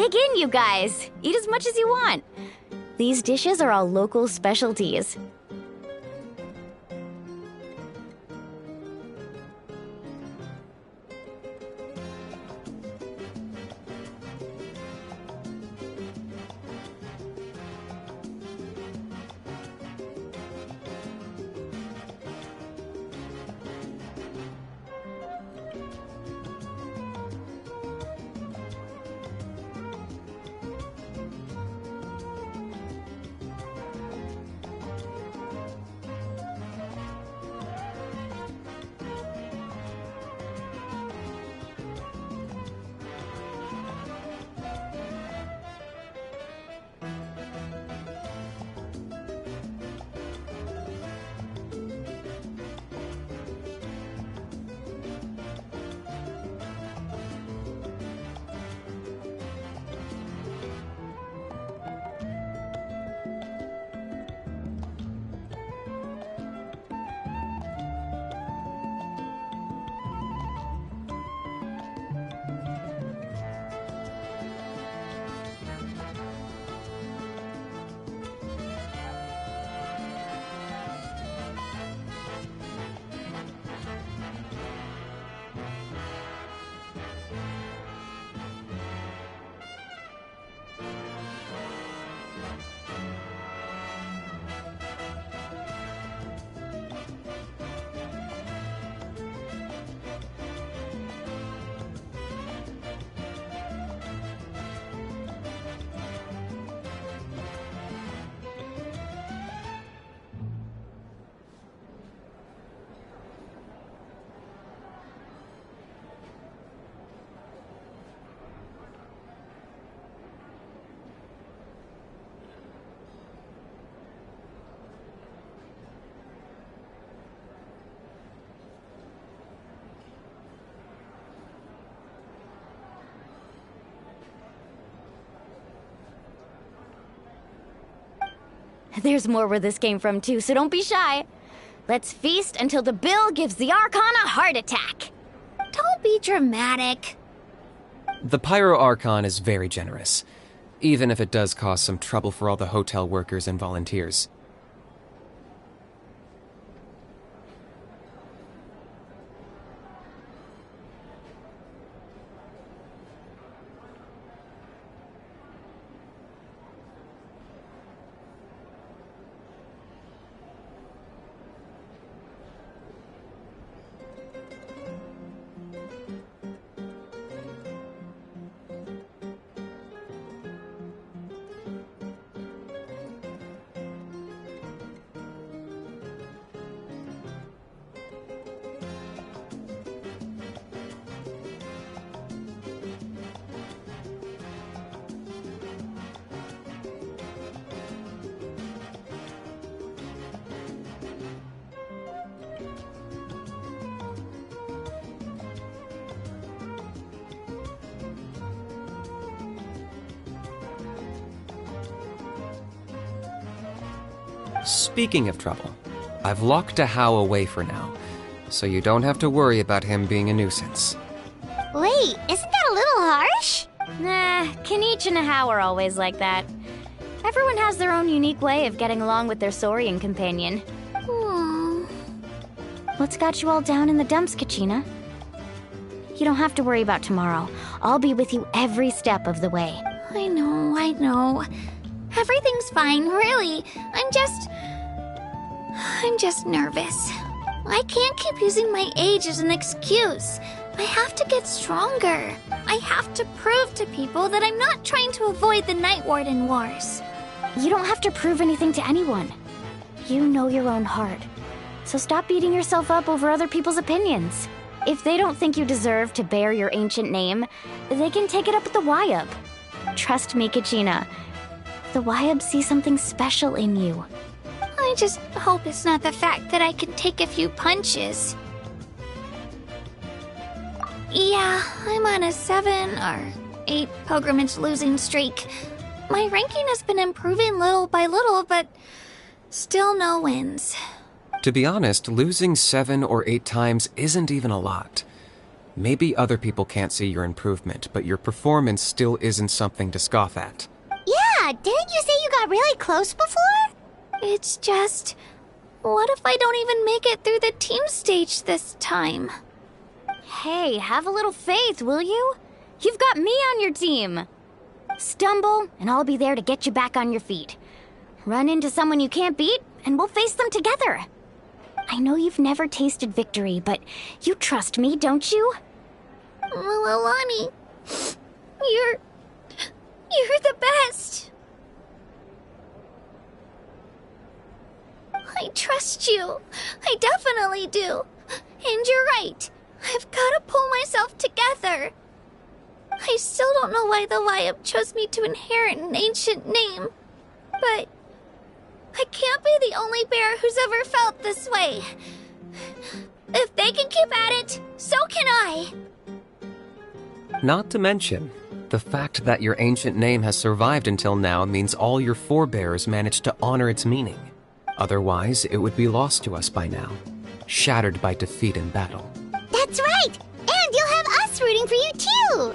Dig in, you guys. Eat as much as you want. These dishes are all local specialties. There's more where this came from too, so don't be shy. Let's feast until the bill gives the Archon a heart attack. Don't be dramatic. The Pyro Archon is very generous, even if it does cause some trouble for all the hotel workers and volunteers. Speaking of trouble, I've locked a How away for now, so you don't have to worry about him being a nuisance. Wait, isn't that a little harsh? Nah, Kenichi and How are always like that. Everyone has their own unique way of getting along with their Saurian companion. Aww. What's got you all down in the dumps, Kachina? You don't have to worry about tomorrow. I'll be with you every step of the way. I know. Everything's fine, really. I'm just nervous. I can't keep using my age as an excuse. I have to get stronger. I have to prove to people that I'm not trying to avoid the Night Warden Wars. You don't have to prove anything to anyone. You know your own heart. So stop beating yourself up over other people's opinions. If they don't think you deserve to bear your ancient name, they can take it up with the Wyub. Trust me, Kachina. The Wyub see something special in you. I just hope it's not the fact that I can take a few punches. Yeah, I'm on a 7 or 8 pilgrimage losing streak. My ranking has been improving little by little, but still no wins. To be honest, losing 7 or 8 times isn't even a lot. Maybe other people can't see your improvement, but your performance still isn't something to scoff at. Yeah, didn't you say you got really close before? It's just... what if I don't even make it through the team stage this time? Hey, have a little faith, will you? You've got me on your team. Stumble, and I'll be there to get you back on your feet. Run into someone you can't beat, and we'll face them together. I know you've never tasted victory, but you trust me, don't you? Mililani, you're the best. I trust you. I definitely do. And you're right. I've gotta pull myself together. I still don't know why the Wyab chose me to inherit an ancient name, but I can't be the only bear who's ever felt this way. If they can keep at it, so can I. Not to mention, the fact that your ancient name has survived until now means all your forebears managed to honor its meaning. Otherwise, it would be lost to us by now, shattered by defeat in battle. That's right! And you'll have us rooting for you too!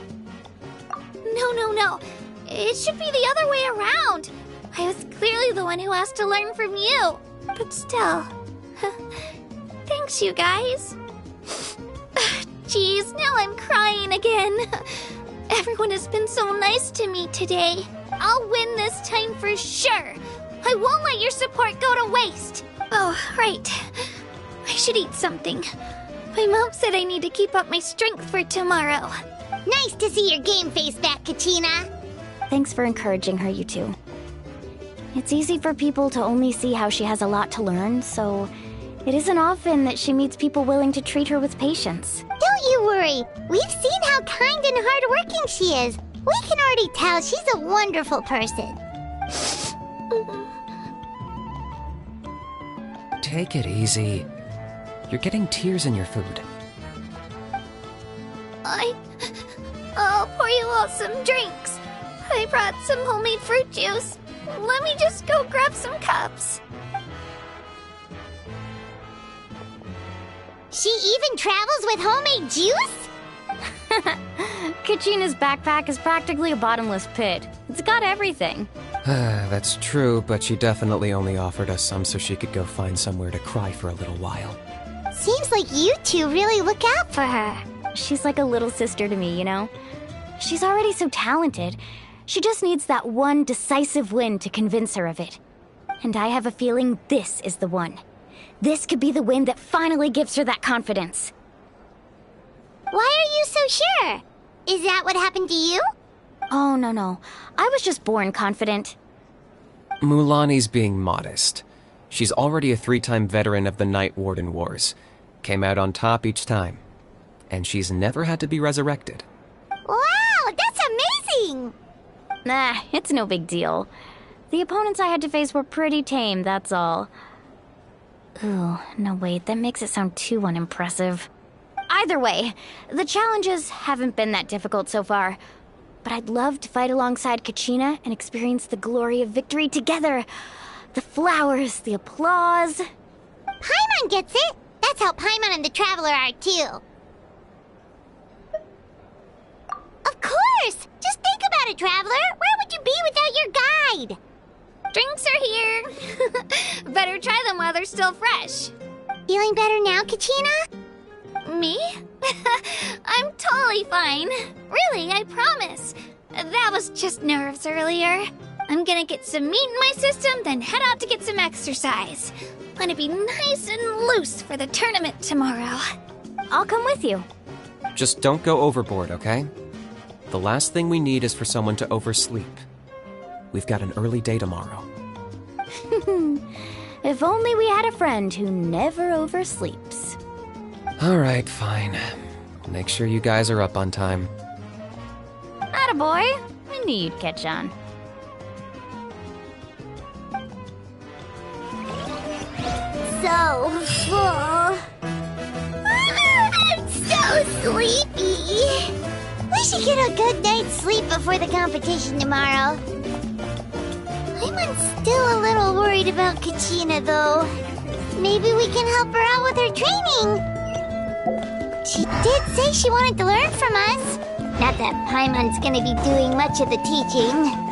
No. It should be the other way around. I was clearly the one who asked to learn from you. But still. Thanks, you guys. Jeez, now I'm crying again. Everyone has been so nice to me today. I'll win this time for sure. I won't let your support go to waste. Oh, right. I should eat something. My mom said I need to keep up my strength for tomorrow. Nice to see your game face back, Kachina. Thanks for encouraging her, you two. It's easy for people to only see how she has a lot to learn, so it isn't often that she meets people willing to treat her with patience. Don't you worry. We've seen how kind and hardworking she is. We can already tell she's a wonderful person. Take it easy. You're getting tears in your food. I'll pour you all some drinks. I brought some homemade fruit juice. Let me just go grab some cups. She even travels with homemade juice? Kachina's backpack is practically a bottomless pit. It's got everything. That's true, but she definitely only offered us some so she could go find somewhere to cry for a little while. Seems like you two really look out for her. She's like a little sister to me, you know? She's already so talented. She just needs that one decisive win to convince her of it. And I have a feeling this is the one. This could be the win that finally gives her that confidence. Why are you so sure? Is that what happened to you? Oh, no. I was just born confident. Mulani's being modest. She's already a 3-time veteran of the Night Warden Wars. Came out on top each time. And she's never had to be resurrected. Wow, that's amazing! Nah, it's no big deal. The opponents I had to face were pretty tame, that's all. Ooh, no wait, that makes it sound too unimpressive. Either way, the challenges haven't been that difficult so far. But I'd love to fight alongside Kachina and experience the glory of victory together. The flowers, the applause. Paimon gets it! That's how Paimon and the Traveler are too. Of course! Just think about it, Traveler! Where would you be without your guide? Drinks are here. Better try them while they're still fresh. Feeling better now, Kachina? Me? I'm totally fine. Really, I promise. That was just nerves earlier. I'm gonna get some meat in my system, then head out to get some exercise. Wanna be nice and loose for the tournament tomorrow. I'll come with you. Just don't go overboard, okay? The last thing we need is for someone to oversleep. We've got an early day tomorrow. If only we had a friend who never oversleeps. Alright, fine. Make sure you guys are up on time. Attaboy! I knew you'd catch on. So full. I'm so sleepy. We should get a good night's sleep before the competition tomorrow. I'm still a little worried about Kachina, though. Maybe we can help her out with her training. She did say she wanted to learn from us. Not that Paimon's gonna be doing much of the teaching.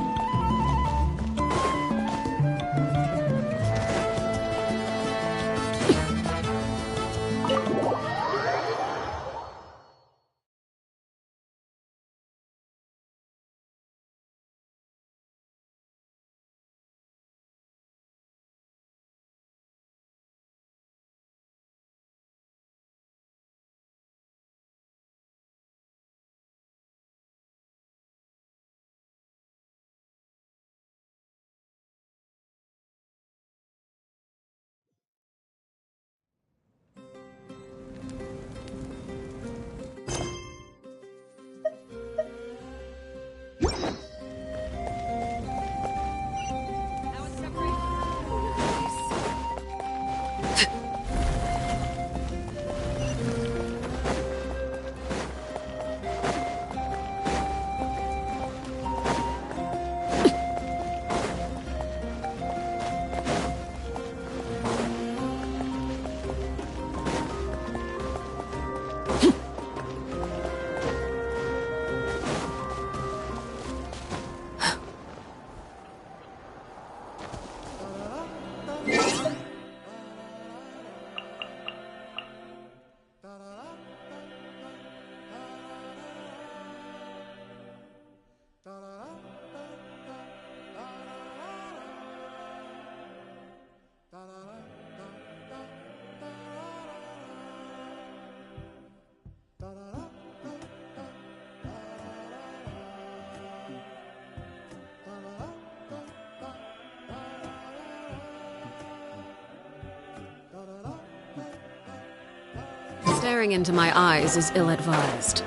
Staring into my eyes is ill-advised.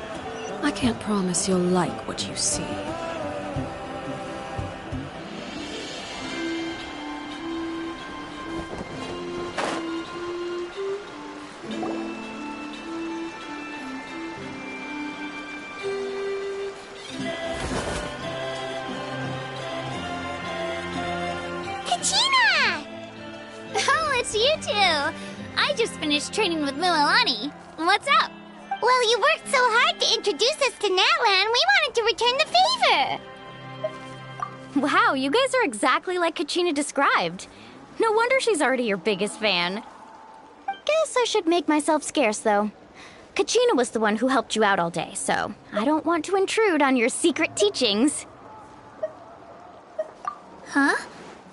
I can't promise you'll like what you see. Kachina! Oh, it's you two! I just finished training with Mualani. What's up? Well, you worked so hard to introduce us to Natlan, we wanted to return the favor. Wow, you guys are exactly like Kachina described. No wonder she's already your biggest fan. Guess I should make myself scarce, though. Kachina was the one who helped you out all day, so I don't want to intrude on your secret teachings. Huh?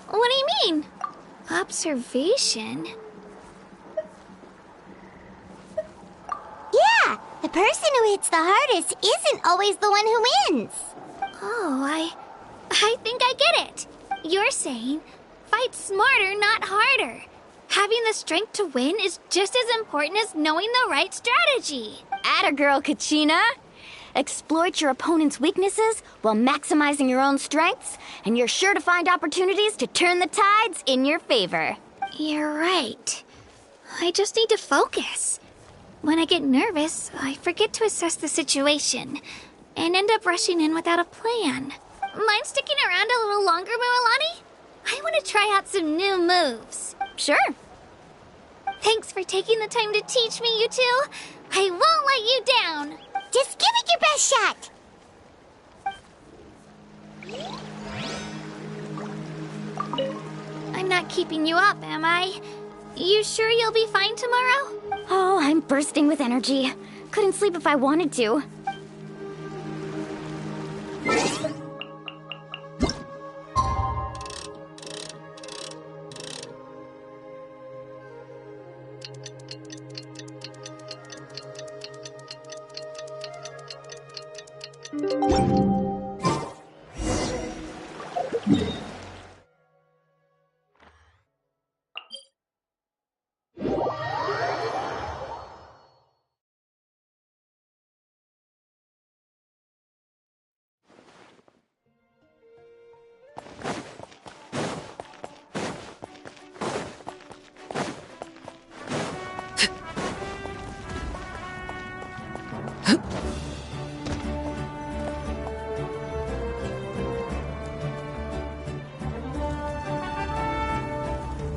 What do you mean? Observation? Yeah, the person who hits the hardest isn't always the one who wins. Oh, I think I get it. You're saying, fight smarter, not harder. Having the strength to win is just as important as knowing the right strategy. Atta girl, Kachina. Exploit your opponent's weaknesses while maximizing your own strengths, and you're sure to find opportunities to turn the tides in your favor. You're right. I just need to focus. When I get nervous, I forget to assess the situation and end up rushing in without a plan. Mind sticking around a little longer, Mualani? I want to try out some new moves. Sure. Thanks for taking the time to teach me, you two. I won't let you down. Just give it your best shot. I'm not keeping you up, am I? You sure you'll be fine tomorrow? Oh, I'm bursting with energy. Couldn't sleep if I wanted to.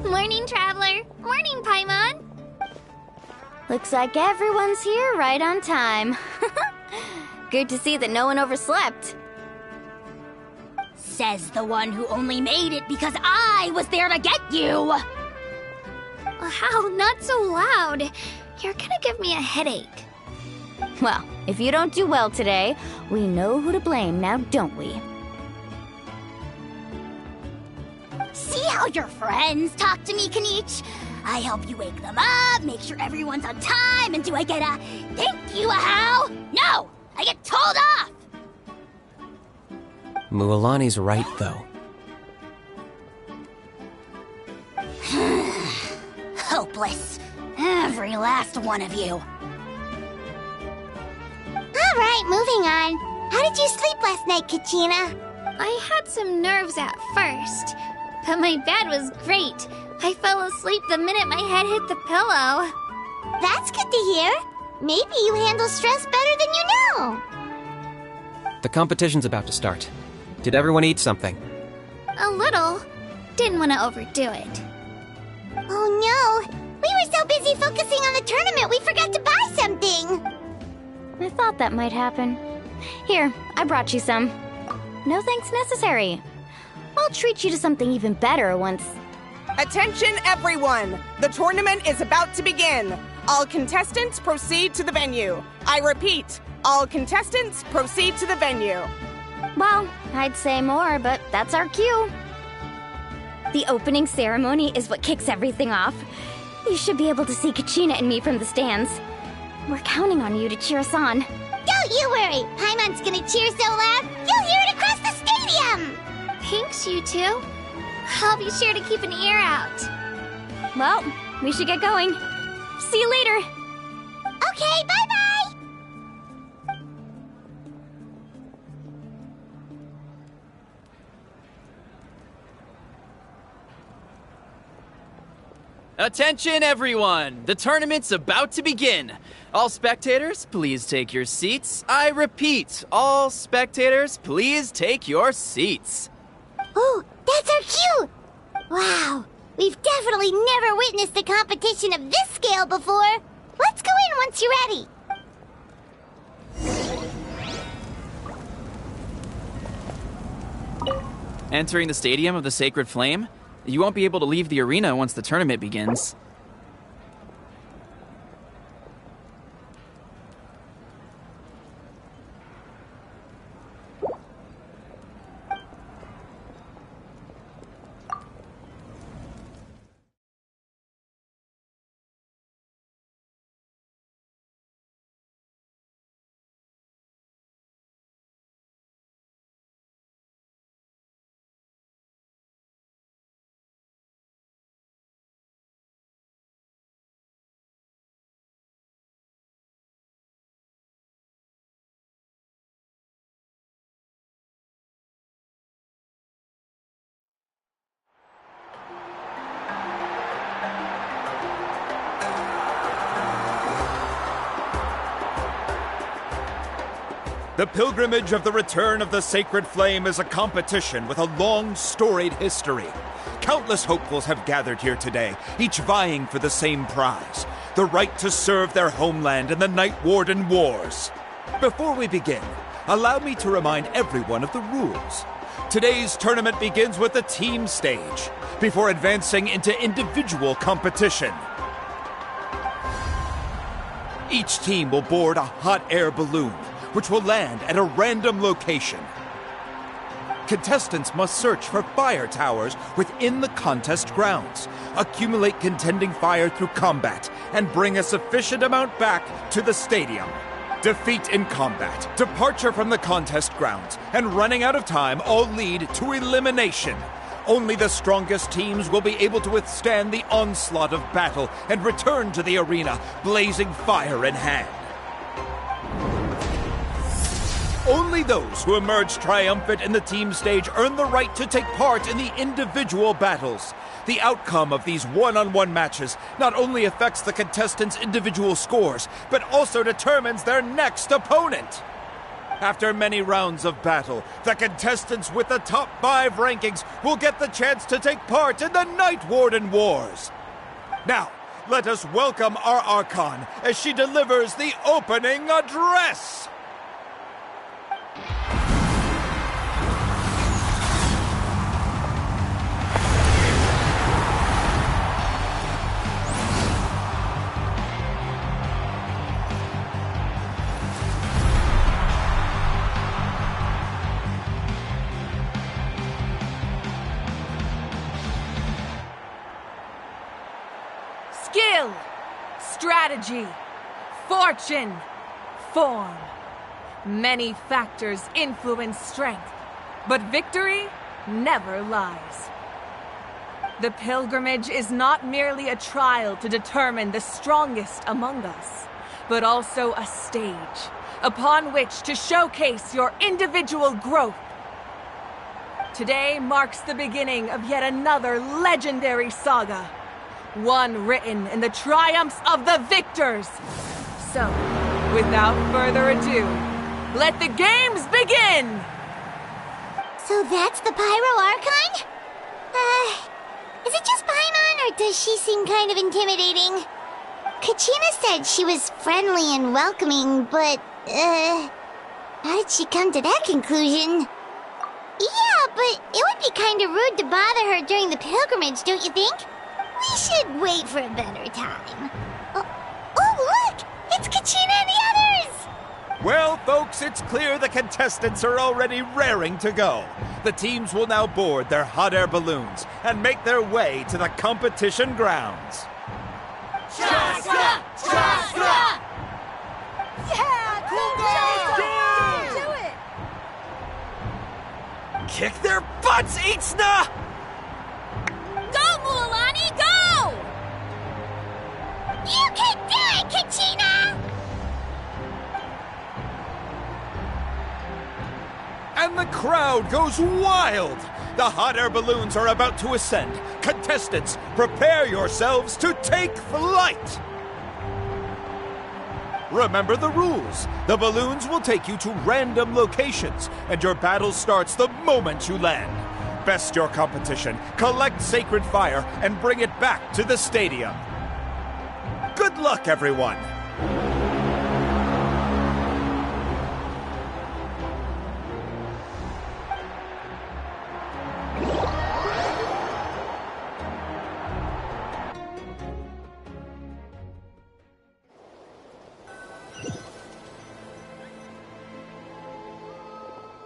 Morning, Traveler. Morning, Paimon. Looks like everyone's here right on time. Good to see that no one overslept. Says the one who only made it because I was there to get you! How? Not so loud. You're gonna give me a headache. Well, if you don't do well today, we know who to blame now, don't we? See how your friends talk to me, Kanich? I help you wake them up, make sure everyone's on time, and do I get a thank you, Ahau? No! I get told off! Mualani's right, though. Hopeless. Every last one of you. Alright, moving on. How did you sleep last night, Kachina? I had some nerves at first, but my bed was great. I fell asleep the minute my head hit the pillow. That's good to hear. Maybe you handle stress better than you know. The competition's about to start. Did everyone eat something? A little. Didn't want to overdo it. Oh no! We were so busy focusing on the tournament we forgot to buy something! I thought that might happen. Here, I brought you some. No thanks necessary. I'll treat you to something even better once... Attention everyone! The tournament is about to begin. All contestants proceed to the venue. I repeat, all contestants proceed to the venue. Well, I'd say more, but that's our cue. The opening ceremony is what kicks everything off. You should be able to see Kachina and me from the stands. We're counting on you to cheer us on. Don't you worry! Paimon's gonna cheer so loud, you'll hear it across the stadium! Thanks, you two. I'll be sure to keep an ear out. Well, we should get going. See you later. Okay, bye-bye! Attention everyone! The tournament's about to begin. All spectators, please take your seats. I repeat, all spectators, please take your seats. Oh, that's our cue! Wow, we've definitely never witnessed a competition of this scale before. Let's go in once you're ready. Entering the Stadium of the Sacred Flame? You won't be able to leave the arena once the tournament begins. The pilgrimage of the return of the Sacred Flame is a competition with a long, storied history. Countless hopefuls have gathered here today, each vying for the same prize, the right to serve their homeland in the Night Warden Wars. Before we begin, allow me to remind everyone of the rules. Today's tournament begins with the team stage, before advancing into individual competition. Each team will board a hot air balloon, which will land at a random location. Contestants must search for fire towers within the contest grounds, accumulate contending fire through combat, and bring a sufficient amount back to the stadium. Defeat in combat, departure from the contest grounds, and running out of time all lead to elimination. Only the strongest teams will be able to withstand the onslaught of battle and return to the arena, blazing fire in hand. Only those who emerge triumphant in the team stage earn the right to take part in the individual battles. The outcome of these one-on-one matches not only affects the contestants' individual scores, but also determines their next opponent. After many rounds of battle, the contestants with the top 5 rankings will get the chance to take part in the Night Warden Wars. Now, Let us welcome our Archon as she delivers the opening address! Skill, strategy, fortune, form. Many factors influence strength, but victory never lies. The pilgrimage is not merely a trial to determine the strongest among us, but also a stage upon which to showcase your individual growth. Today marks the beginning of yet another legendary saga. One written in the triumphs of the victors. So, without further ado, let the games begin! So that's the Pyro Archon? Is it just Paimon, or does she seem kind of intimidating? Kachina said she was friendly and welcoming, but, how did she come to that conclusion? Yeah, but it would be kind of rude to bother her during the pilgrimage, don't you think? We should wait for a better time. Oh, look! It's Kachina and the others! Well, folks, it's clear the contestants are already raring to go. The teams will now board their hot air balloons and make their way to the competition grounds. Chaska! Chaska! Yeah, cool girl! Do it! Kick their butts, Itzna! Go, Mualani, go! You can do it, Kachina! And the crowd goes wild! The hot air balloons are about to ascend. Contestants, prepare yourselves to take flight! Remember the rules. The balloons will take you to random locations, and your battle starts the moment you land. Best your competition, collect sacred fire, and bring it back to the stadium. Good luck, everyone!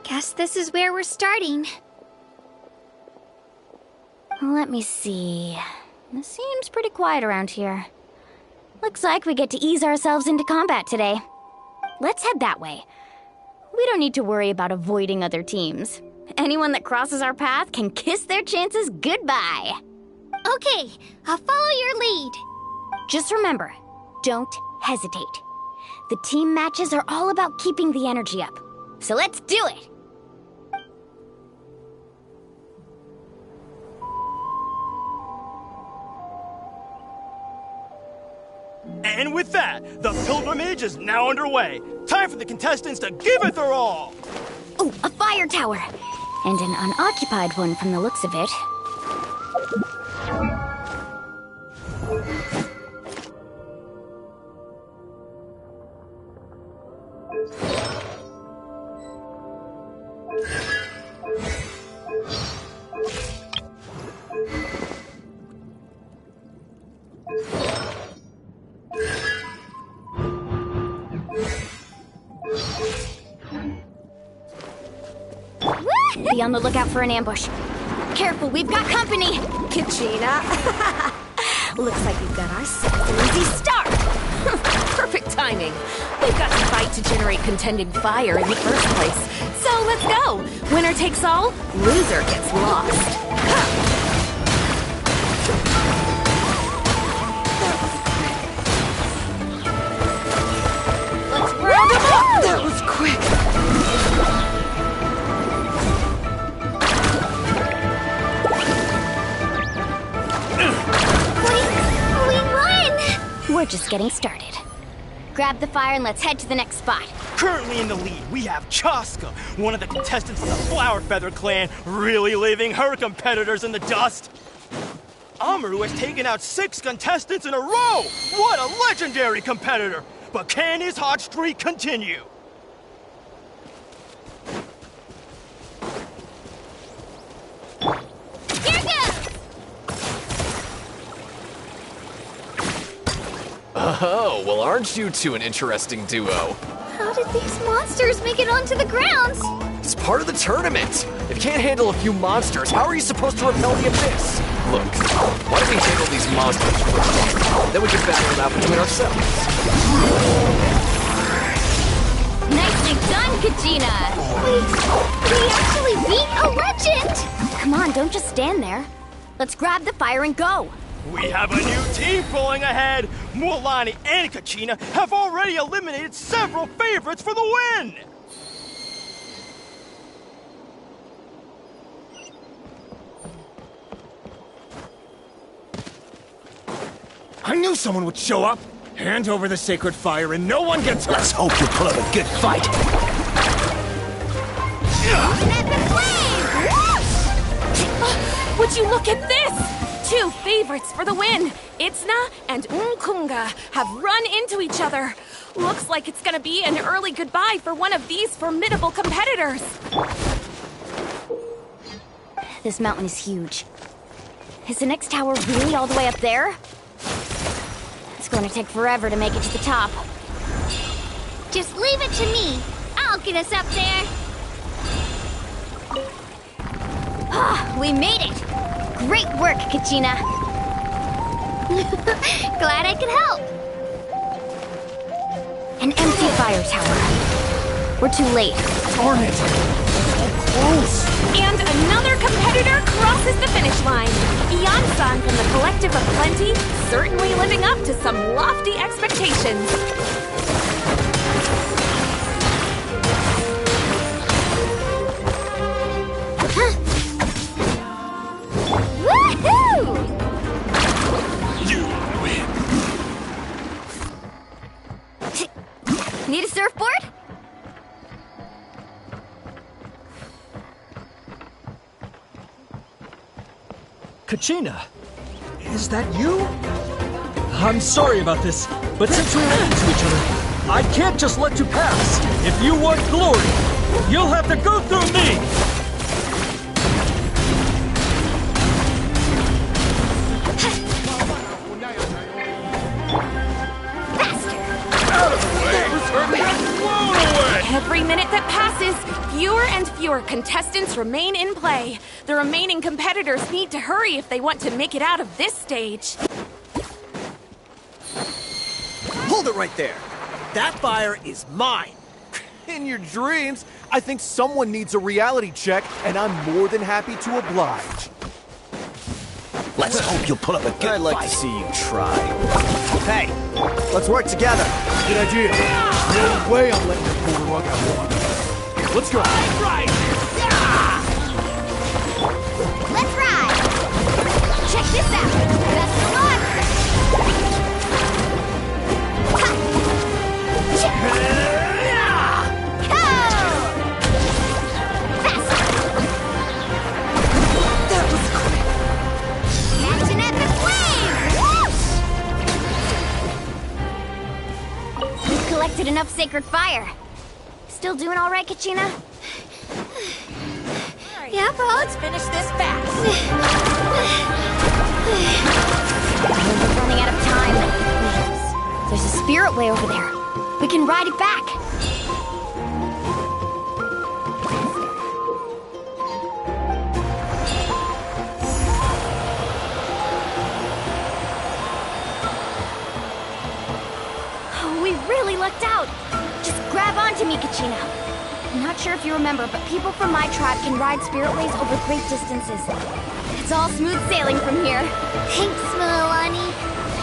Guess this is where we're starting. Let me see. It seems pretty quiet around here. Looks like we get to ease ourselves into combat today. Let's head that way. We don't need to worry about avoiding other teams. Anyone that crosses our path can kiss their chances goodbye. Okay, I'll follow your lead. Just remember, don't hesitate. The team matches are all about keeping the energy up. So let's do it! And with that, the pilgrimage is now underway. Time for the contestants to give it their all! Oh, a fire tower! And an unoccupied one from the looks of it. Be on the lookout for an ambush. Careful, we've got company! Kachina. Looks like we've got ourselves an easy start! Perfect timing. We've got to fight to generate contending fire in the first place. So let's go. Winner takes all, loser gets lost. Let's round them up! That was quick. We're just getting started. Grab the fire and let's head to the next spot. Currently in the lead, we have Chaska, one of the contestants of the Flower Feather clan, really leaving her competitors in the dust. Amaru has taken out 6 contestants in a row! What a legendary competitor! But can his hot streak continue? Here goes! Oh, well, aren't you two an interesting duo? How did these monsters make it onto the grounds? It's part of the tournament. If you can't handle a few monsters, how are you supposed to repel the abyss? Look, why don't we handle these monsters first? Then we can battle it out between ourselves. Nicely done, Kachina! We actually beat a legend! Come on, don't just stand there. Let's grab the fire and go. We have a new team pulling ahead! Mualani and Kachina have already eliminated several favorites for the win! I knew someone would show up! Hand over the sacred fire and no one gets hurt! Let's hope you put up a good fight. Would you look at this? 2 favorites for the win. Itzna and Unkunga have run into each other. Looks like it's gonna be an early goodbye for one of these formidable competitors. This mountain is huge. Is the next tower really all the way up there? It's going to take forever to make it to the top. Just leave it to me. I'll get us up there. Ah, we made it! Great work, Kachina. Glad I could help. An empty fire tower. We're too late. Darn it! Close! And another competitor crosses the finish line. Ian-san from the Collective of Plenty, certainly living up to some lofty expectations. Woohoo! You win! Need a surfboard? Kachina, is that you? I'm sorry about this, but since we ran into each other, I can't just let you pass. If you want glory, you'll have to go through me! Out of the way! Get blown away! Every minute that passes, fewer and fewer contestants remain in play. The remaining competitors need to hurry if they want to make it out of this stage. Hold it right there. That fire is mine. In your dreams, I think someone needs a reality check, and I'm more than happy to oblige. Let's hope you'll put up a good I'd like fight. to see you try. Hey, let's work together. Good idea. No way I'm letting you pull the rug out one. Let's go. Right! Let's ride! Check this out! Best of luck! That was quick. Catch an epic wave! Whoosh! We've collected enough sacred fire. Still doing all right, Kachina? Yeah, bro. Let's finish this fast. We're running out of time. There's a spirit way over there. We can ride it back. Oh, we really lucked out. Just grab onto me, Kachina. I'm not sure if you remember, but people from my tribe can ride spiritways over great distances. It's all smooth sailing from here. Thanks, Mualani.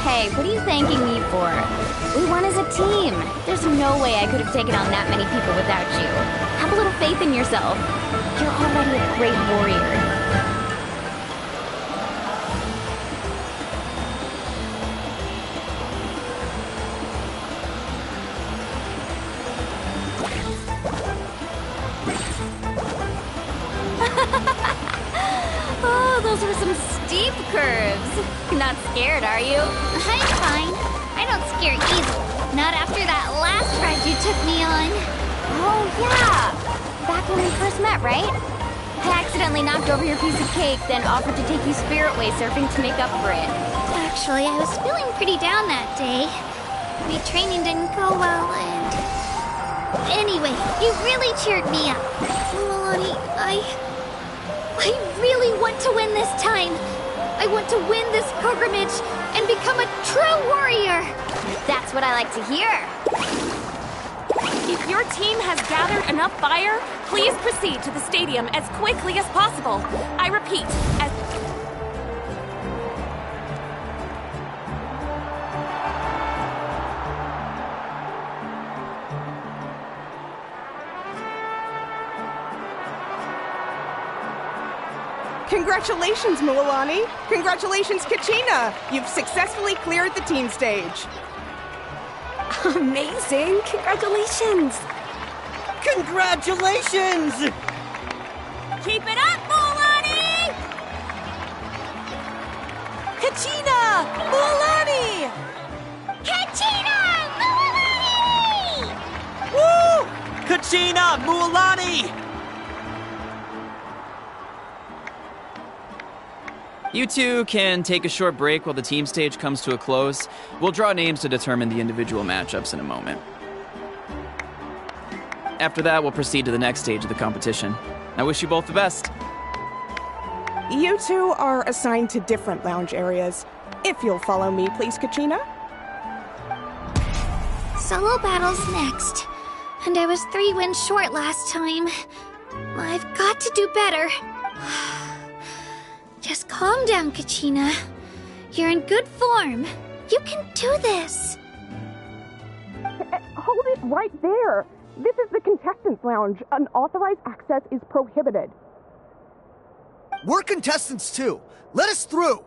Hey, what are you thanking me for? We won as a team. There's no way I could have taken on that many people without you. Have a little faith in yourself. You're already a great warrior. Oh, those were some steep curves. scared, are you? I'm fine. I don't scare easily. Not after that last ride you took me on. Oh, yeah. Back when we first met, right? I accidentally knocked over your piece of cake, then offered to take you spirit-way surfing to make up for it. Actually, I was feeling pretty down that day. My training didn't go well, and... Anyway, you really cheered me up. Milani, I really want to win this time. I want to win this pilgrimage and become a true warrior. That's what I like to hear. If your team has gathered enough fire, please proceed to the stadium as quickly as possible. I repeat, as... Congratulations, Milani! Congratulations, Kachina! You've successfully cleared the team stage. Amazing! Congratulations! Congratulations! Keep it up, Milani! Kachina! Milani! Kachina! Milani! Woo! Kachina! Mualani! You two can take a short break while the team stage comes to a close. We'll draw names to determine the individual matchups in a moment. After that, we'll proceed to the next stage of the competition. I wish you both the best. You two are assigned to different lounge areas. If you'll follow me, please, Kachina. Solo battle's next. And I was 3 wins short last time. I've got to do better. Just calm down, Kachina. You're in good form. You can do this. Hold it right there. This is the contestants' lounge. Unauthorized access is prohibited. We're contestants too. Let us through.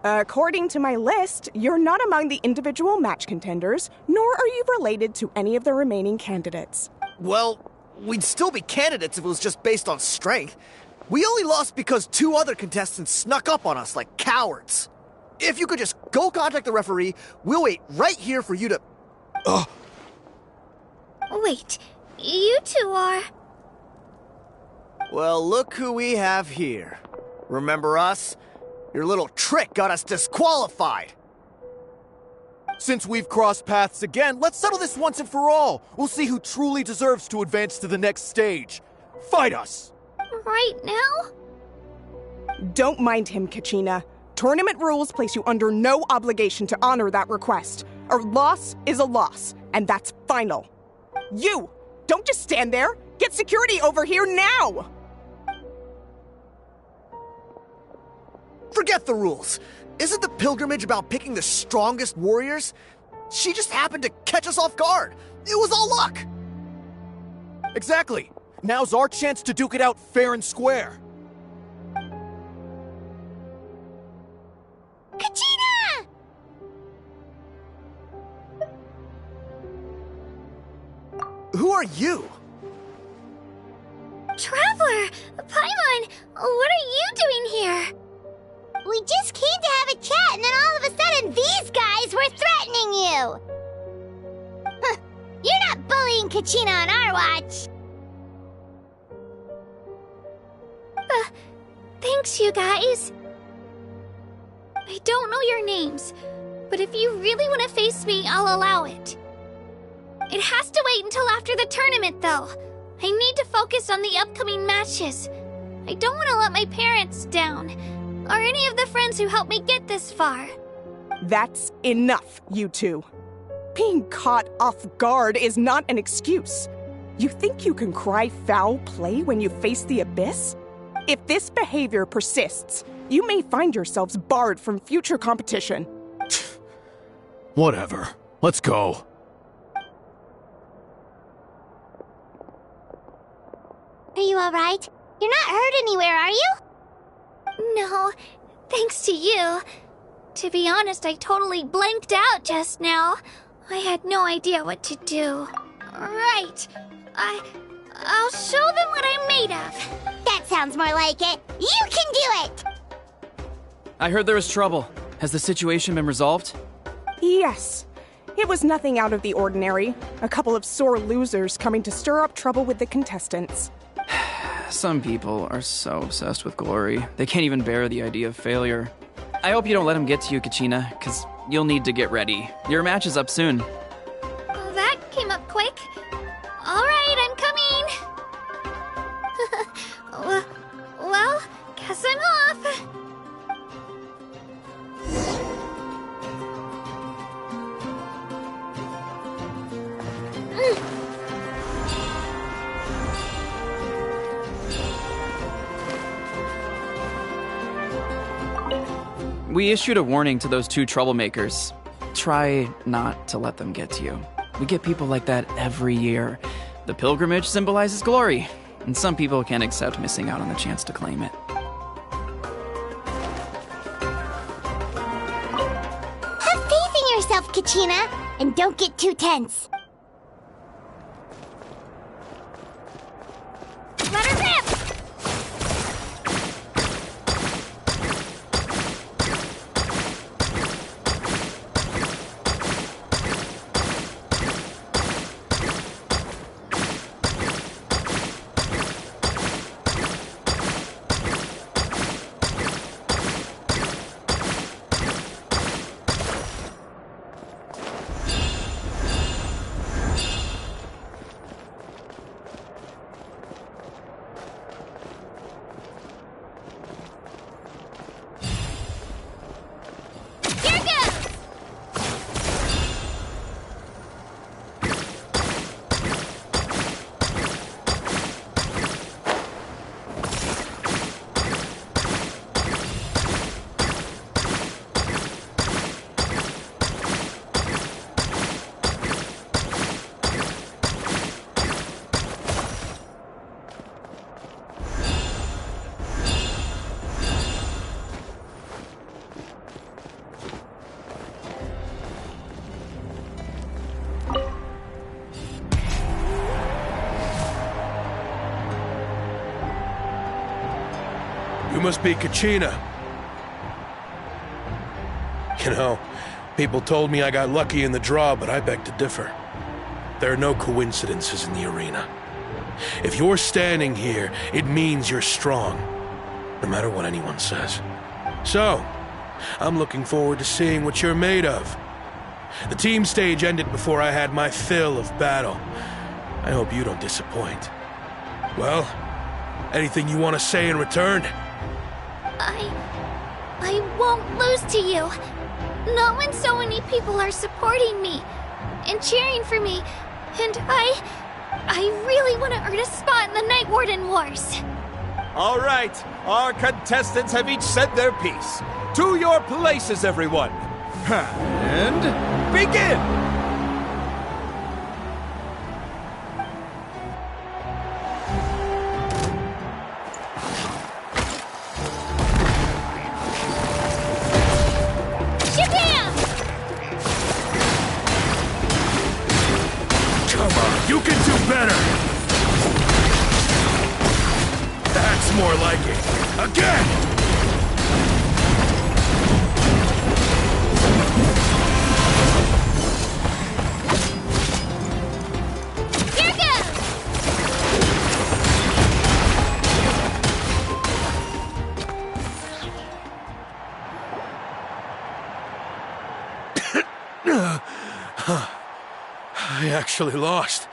According to my list, you're not among the individual match contenders, nor are you related to any of the remaining candidates. Well, we'd still be candidates if it was just based on strength. We only lost because 2 other contestants snuck up on us like cowards. If you could just go contact the referee, we'll wait right here for you to... Wait, you two are... Well, look who we have here. Remember us? Your little trick got us disqualified. Since we've crossed paths again, let's settle this once and for all. We'll see who truly deserves to advance to the next stage. Fight us! Right now? Don't mind him, Kachina. Tournament rules place you under no obligation to honor that request. A loss is a loss, and that's final. You! Don't just stand there! Get security over here now! Forget the rules. Isn't the pilgrimage about picking the strongest warriors? She just happened to catch us off guard. It was all luck. Exactly. Now's our chance to duke it out fair and square. Kachina! Who are you? Traveler! Paimon! What are you doing here? We just came to have a chat, and then all of a sudden these guys were threatening you! Huh. You're not bullying Kachina on our watch! Thanks, you guys. I don't know your names, but if you really want to face me, I'll allow it. It has to wait until after the tournament, though. I need to focus on the upcoming matches. I don't want to let my parents down, or any of the friends who helped me get this far. That's enough, you two. Being caught off guard is not an excuse. You think you can cry foul play when you face the abyss? If this behavior persists, you may find yourselves barred from future competition. Whatever. Let's go. Are you alright? You're not hurt anywhere, are you? No, thanks to you. To be honest, I totally blanked out just now. I had no idea what to do. Right. I'll show them what I'm made of. That sounds more like it. You can do it! I heard there was trouble. Has the situation been resolved? Yes. It was nothing out of the ordinary. A couple of sore losers coming to stir up trouble with the contestants. Some people are so obsessed with glory, they can't even bear the idea of failure. I hope you don't let them get to you, Kachina, because you'll need to get ready. Your match is up soon. Oh, that came up quick. All right, I'm coming. Well, guess I'm off. We issued a warning to those 2 troublemakers. Try not to let them get to you. We get people like that every year. The pilgrimage symbolizes glory, and some people can't accept missing out on the chance to claim it. Have faith in yourself, Kachina, and don't get too tense. Let her rip! You must be Kachina. You know, people told me I got lucky in the draw, but I beg to differ. There are no coincidences in the arena. If you're standing here, it means you're strong, no matter what anyone says. So, I'm looking forward to seeing what you're made of. The team stage ended before I had my fill of battle. I hope you don't disappoint. Well, anything you want to say in return? I won't lose to you. Not when so many people are supporting me and cheering for me, and I really want to earn a spot in the Night Warden Wars. All right, our contestants have each said their piece. To your places, everyone. And begin! You can do better! That's more like it. Again! Here goes! I actually lost.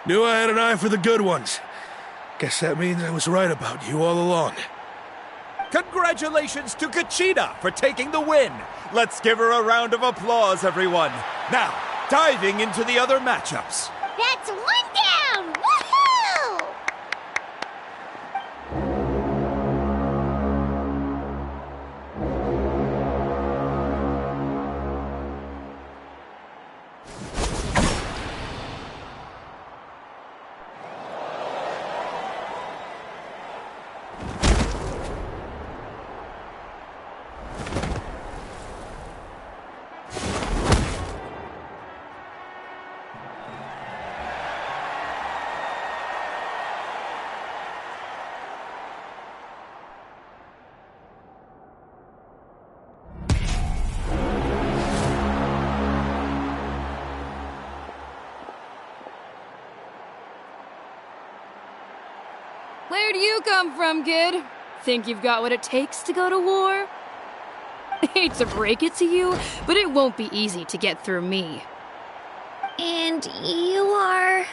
Knew I had an eye for the good ones. Guess that means I was right about you all along. Congratulations to Kachina for taking the win. Let's give her a round of applause, everyone. Now, diving into the other matchups. That's one down! Woohoo! Where do you come from, kid? Think you've got what it takes to go to war? Hate to break it to you, but it won't be easy to get through me. And you are...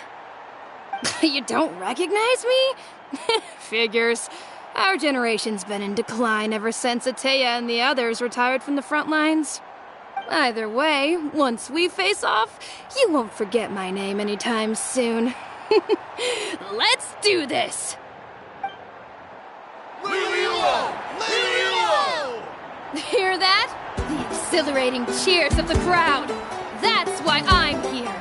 You don't recognize me? Figures. Our generation's been in decline ever since Ateya and the others retired from the front lines. Either way, once we face off, you won't forget my name anytime soon. Let's do this! Hear that? The exhilarating cheers of the crowd. That's why I'm here.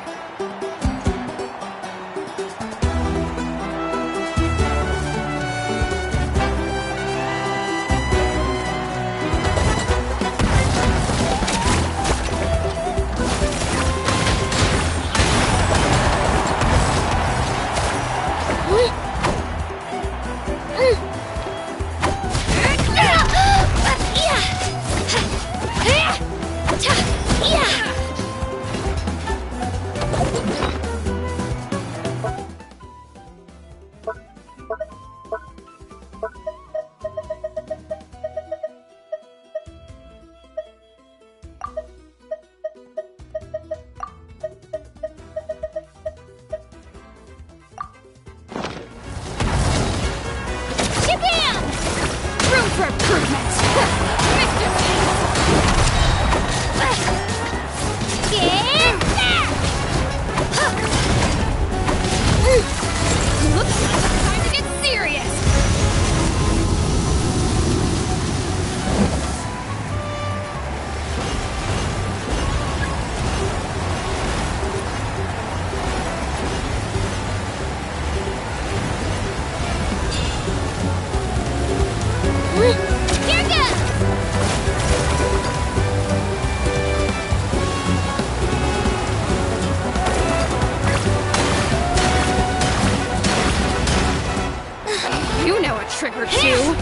a trick or two.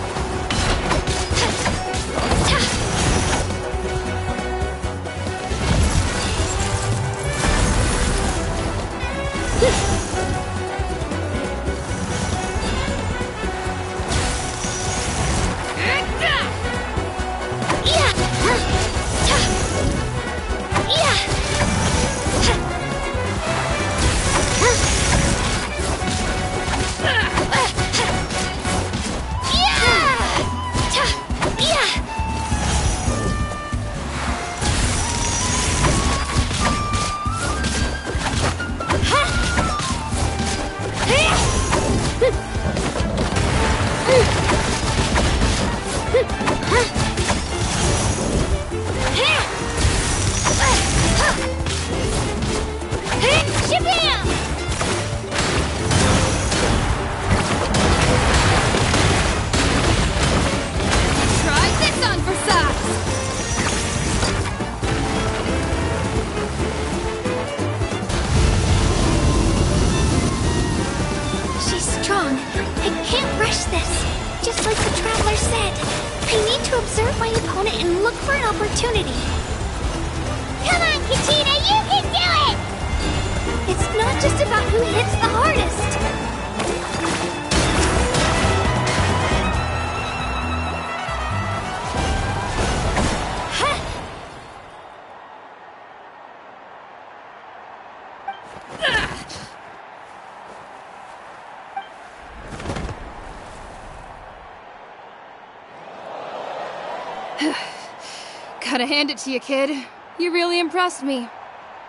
Gotta hand it to you, kid. You really impressed me.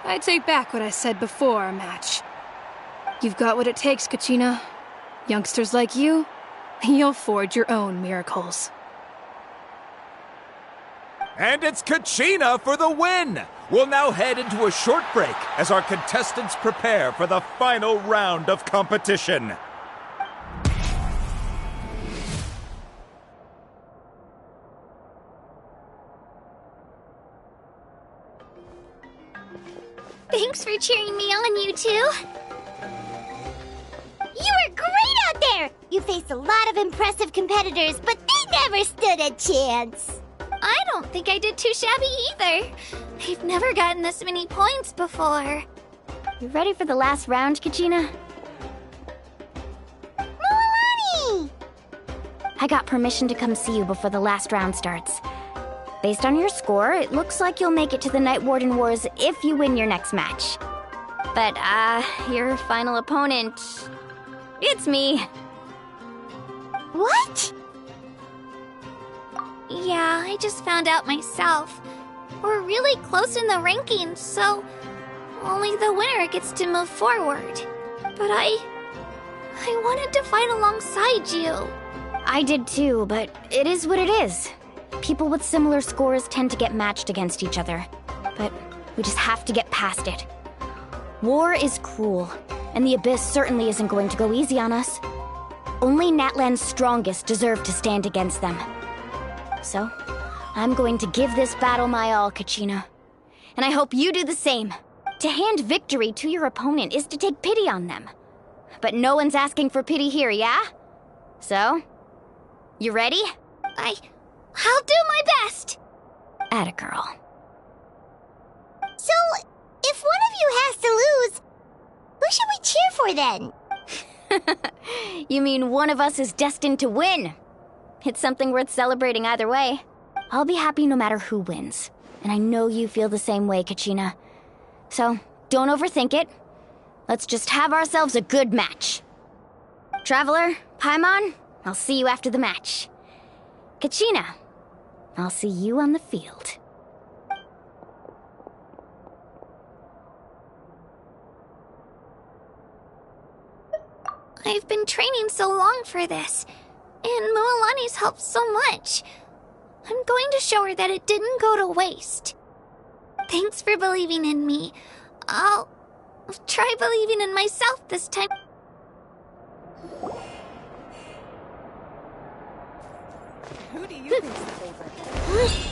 I take back what I said before our match. You've got what it takes, Kachina. Youngsters like you, you'll forge your own miracles. And it's Kachina for the win! We'll now head into a short break as our contestants prepare for the final round of competition. Thanks for cheering me on, you two. You were great out there! You faced a lot of impressive competitors, but they never stood a chance. I don't think I did too shabby either. I've never gotten this many points before. You ready for the last round, Kachina? Mualani! I got permission to come see you before the last round starts. Based on your score, it looks like you'll make it to the Night Warden Wars if you win your next match. But, your final opponent... it's me. What? Yeah, I just found out myself. We're really close in the rankings, so only the winner gets to move forward. But I wanted to fight alongside you. I did too, but it is what it is. People with similar scores tend to get matched against each other. But we just have to get past it. War is cruel, and the Abyss certainly isn't going to go easy on us. Only Natlan's strongest deserve to stand against them. So, I'm going to give this battle my all, Kachina. And I hope you do the same. To hand victory to your opponent is to take pity on them. But no one's asking for pity here, yeah? So, you ready? I'll do my best! Atta girl. So, if one of you has to lose, who should we cheer for then? You mean one of us is destined to win? It's something worth celebrating either way. I'll be happy no matter who wins. And I know you feel the same way, Kachina. So, don't overthink it. Let's just have ourselves a good match. Traveler, Paimon, I'll see you after the match. Kachina, I'll see you on the field. I've been training so long for this, and Mualani's helped so much. I'm going to show her that it didn't go to waste. Thanks for believing in me. I'll try believing in myself this time. Who do you think's the favorite?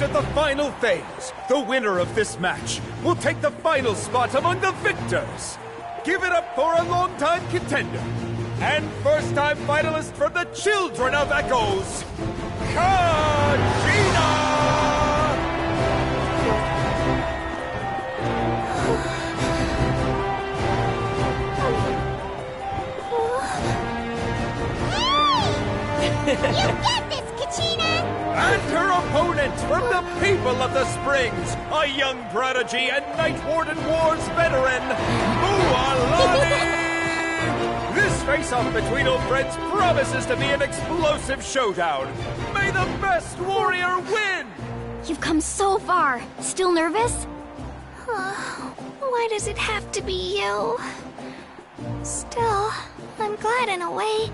After the final phase, the winner of this match will take the final spot among the victors. Give it up for a longtime contender and first-time finalist from the Children of Echoes, Kachina! You get this, Kachina! And her opponent from the people of the Springs, a young prodigy and Night Warden Wars veteran, Mualani! This face-off between old friends promises to be an explosive showdown. May the best warrior win! You've come so far. Still nervous? Why does it have to be you? Still, I'm glad in a way.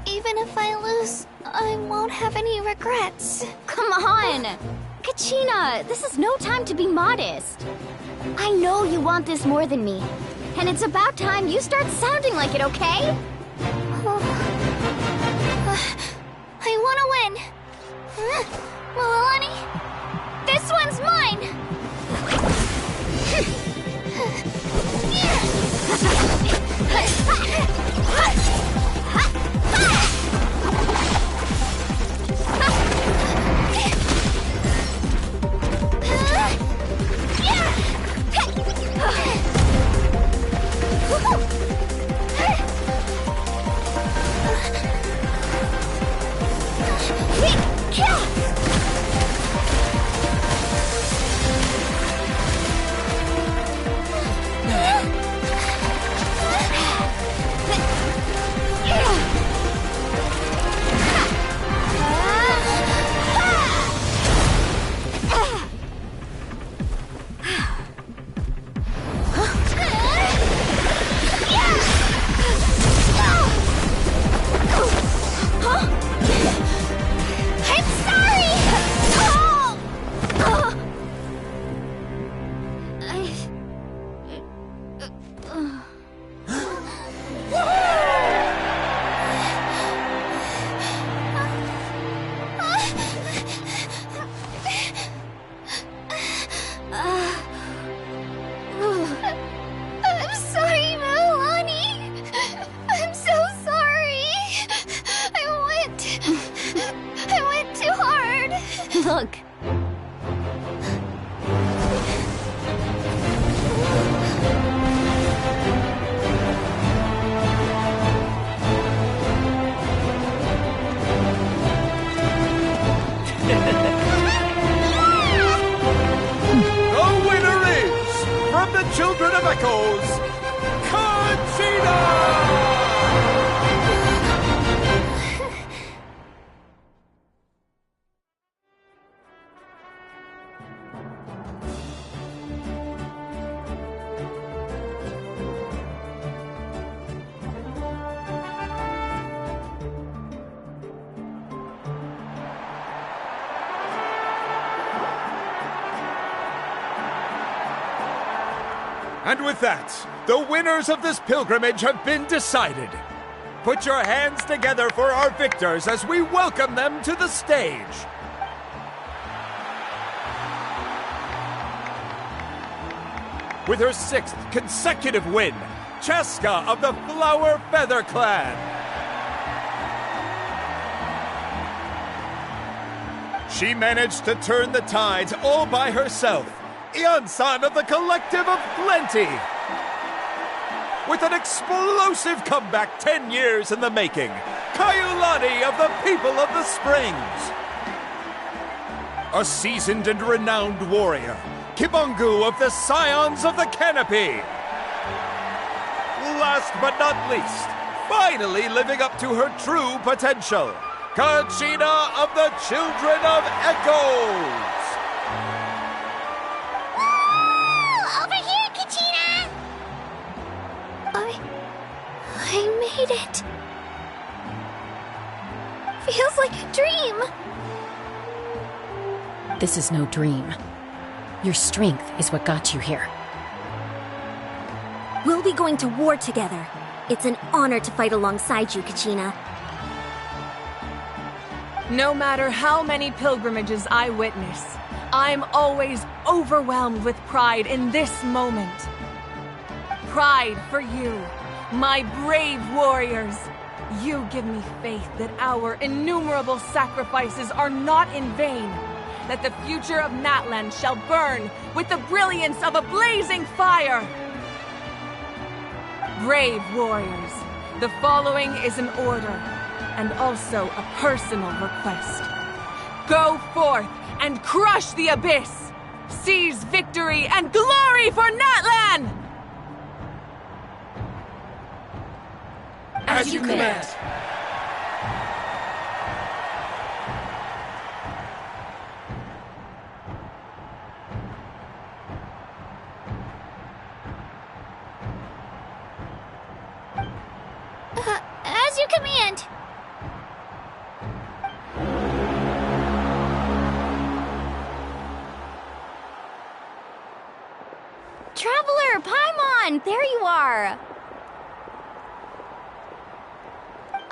Even if I lose, I won't have any regrets. Come on! Kachina, this is no time to be modest. I know you want this more than me. And it's about time you start sounding like it, okay? I want to win. Mualani, this one's mine! Look. The winner is, from the Children of Echoes, Kachina! And with that, the winners of this pilgrimage have been decided. Put your hands together for our victors as we welcome them to the stage. With her 6th consecutive win, Cheska of the Flower Feather Clan. She managed to turn the tides all by herself. Ian-san of the Collective of Plenty. With an explosive comeback 10 years in the making, Kayulani of the People of the Springs. A seasoned and renowned warrior, Kibungu of the Scions of the Canopy. Last but not least, finally living up to her true potential, Kachina of the Children of Echoes. I made it. Feels like a dream. This is no dream. Your strength is what got you here. We'll be going to war together. It's an honor to fight alongside you, Kachina. No matter how many pilgrimages I witness, I'm always overwhelmed with pride in this moment. Pride for you, my brave warriors. You give me faith that our innumerable sacrifices are not in vain, that the future of Natlan shall burn with the brilliance of a blazing fire. Brave warriors, the following is an order, and also a personal request. Go forth and crush the abyss! Seize victory and glory for Natlan! As you command. As you command. Traveler, Paimon, there you are.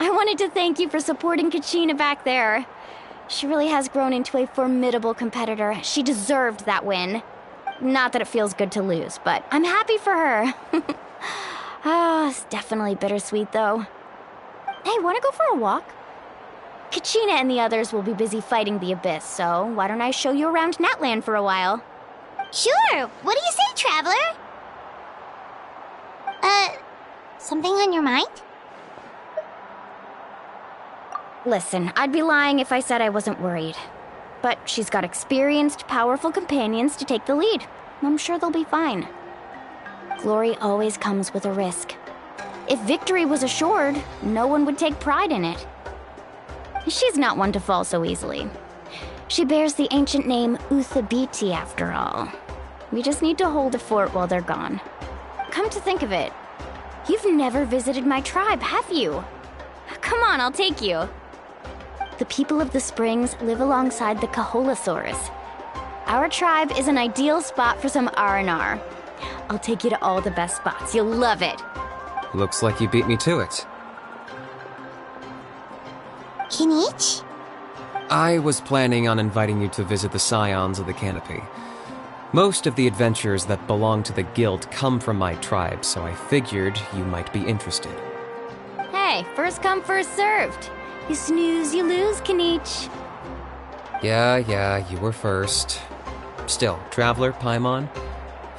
I wanted to thank you for supporting Kachina back there. She really has grown into a formidable competitor. She deserved that win. Not that it feels good to lose, but I'm happy for her. It's definitely bittersweet, though. Hey, wanna go for a walk? Kachina and the others will be busy fighting the Abyss, so why don't I show you around Natlan for a while? Sure. What do you say, Traveler? Something on your mind? Listen, I'd be lying if I said I wasn't worried. But she's got experienced, powerful companions to take the lead. I'm sure they'll be fine. Glory always comes with a risk. If victory was assured, no one would take pride in it. She's not one to fall so easily. She bears the ancient name Uthabiti, after all. We just need to hold the fort while they're gone. Come to think of it, you've never visited my tribe, have you? Come on, I'll take you. The people of the Springs live alongside the Kaholasaurus. Our tribe is an ideal spot for some R&R. I'll take you to all the best spots. You'll love it. Looks like you beat me to it. Kinich? I was planning on inviting you to visit the Scions of the Canopy. Most of the adventures that belong to the Guild come from my tribe, so I figured you might be interested. Hey, first come, first served. You snooze, you lose, Kinich. Yeah, you were first. Still, Traveler, Paimon,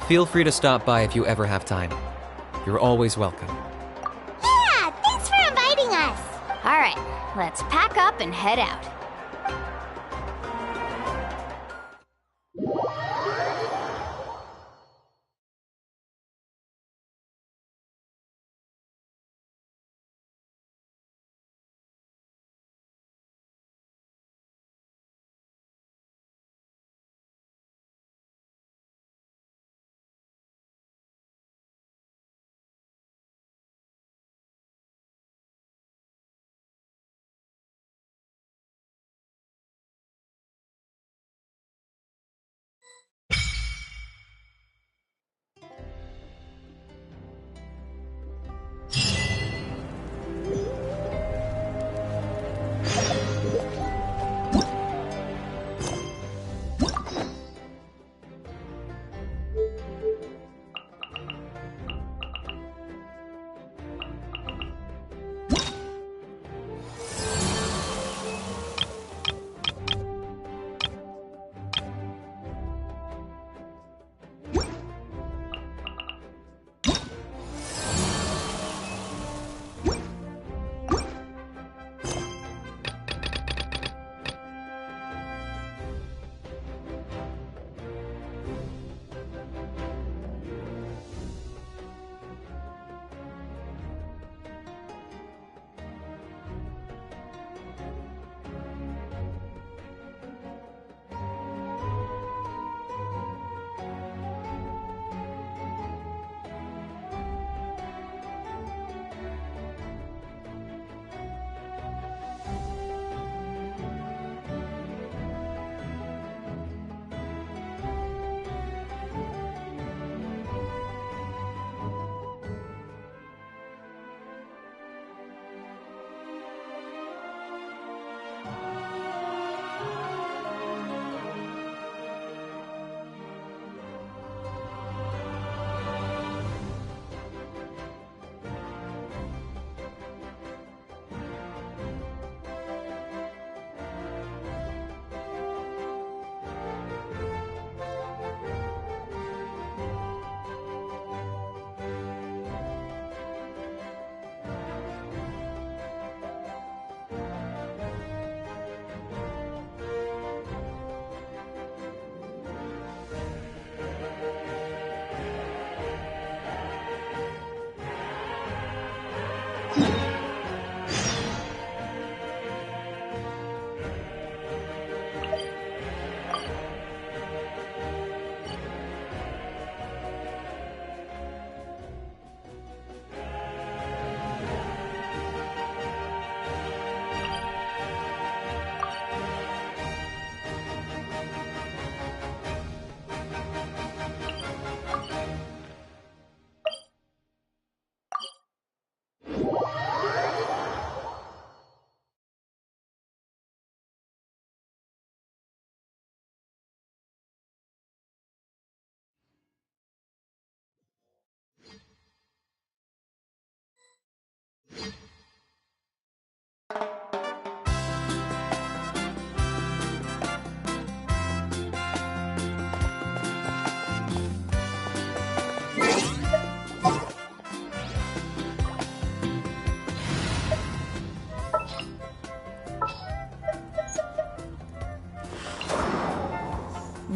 feel free to stop by if you ever have time. You're always welcome. Yeah, thanks for inviting us. All right, let's pack up and head out.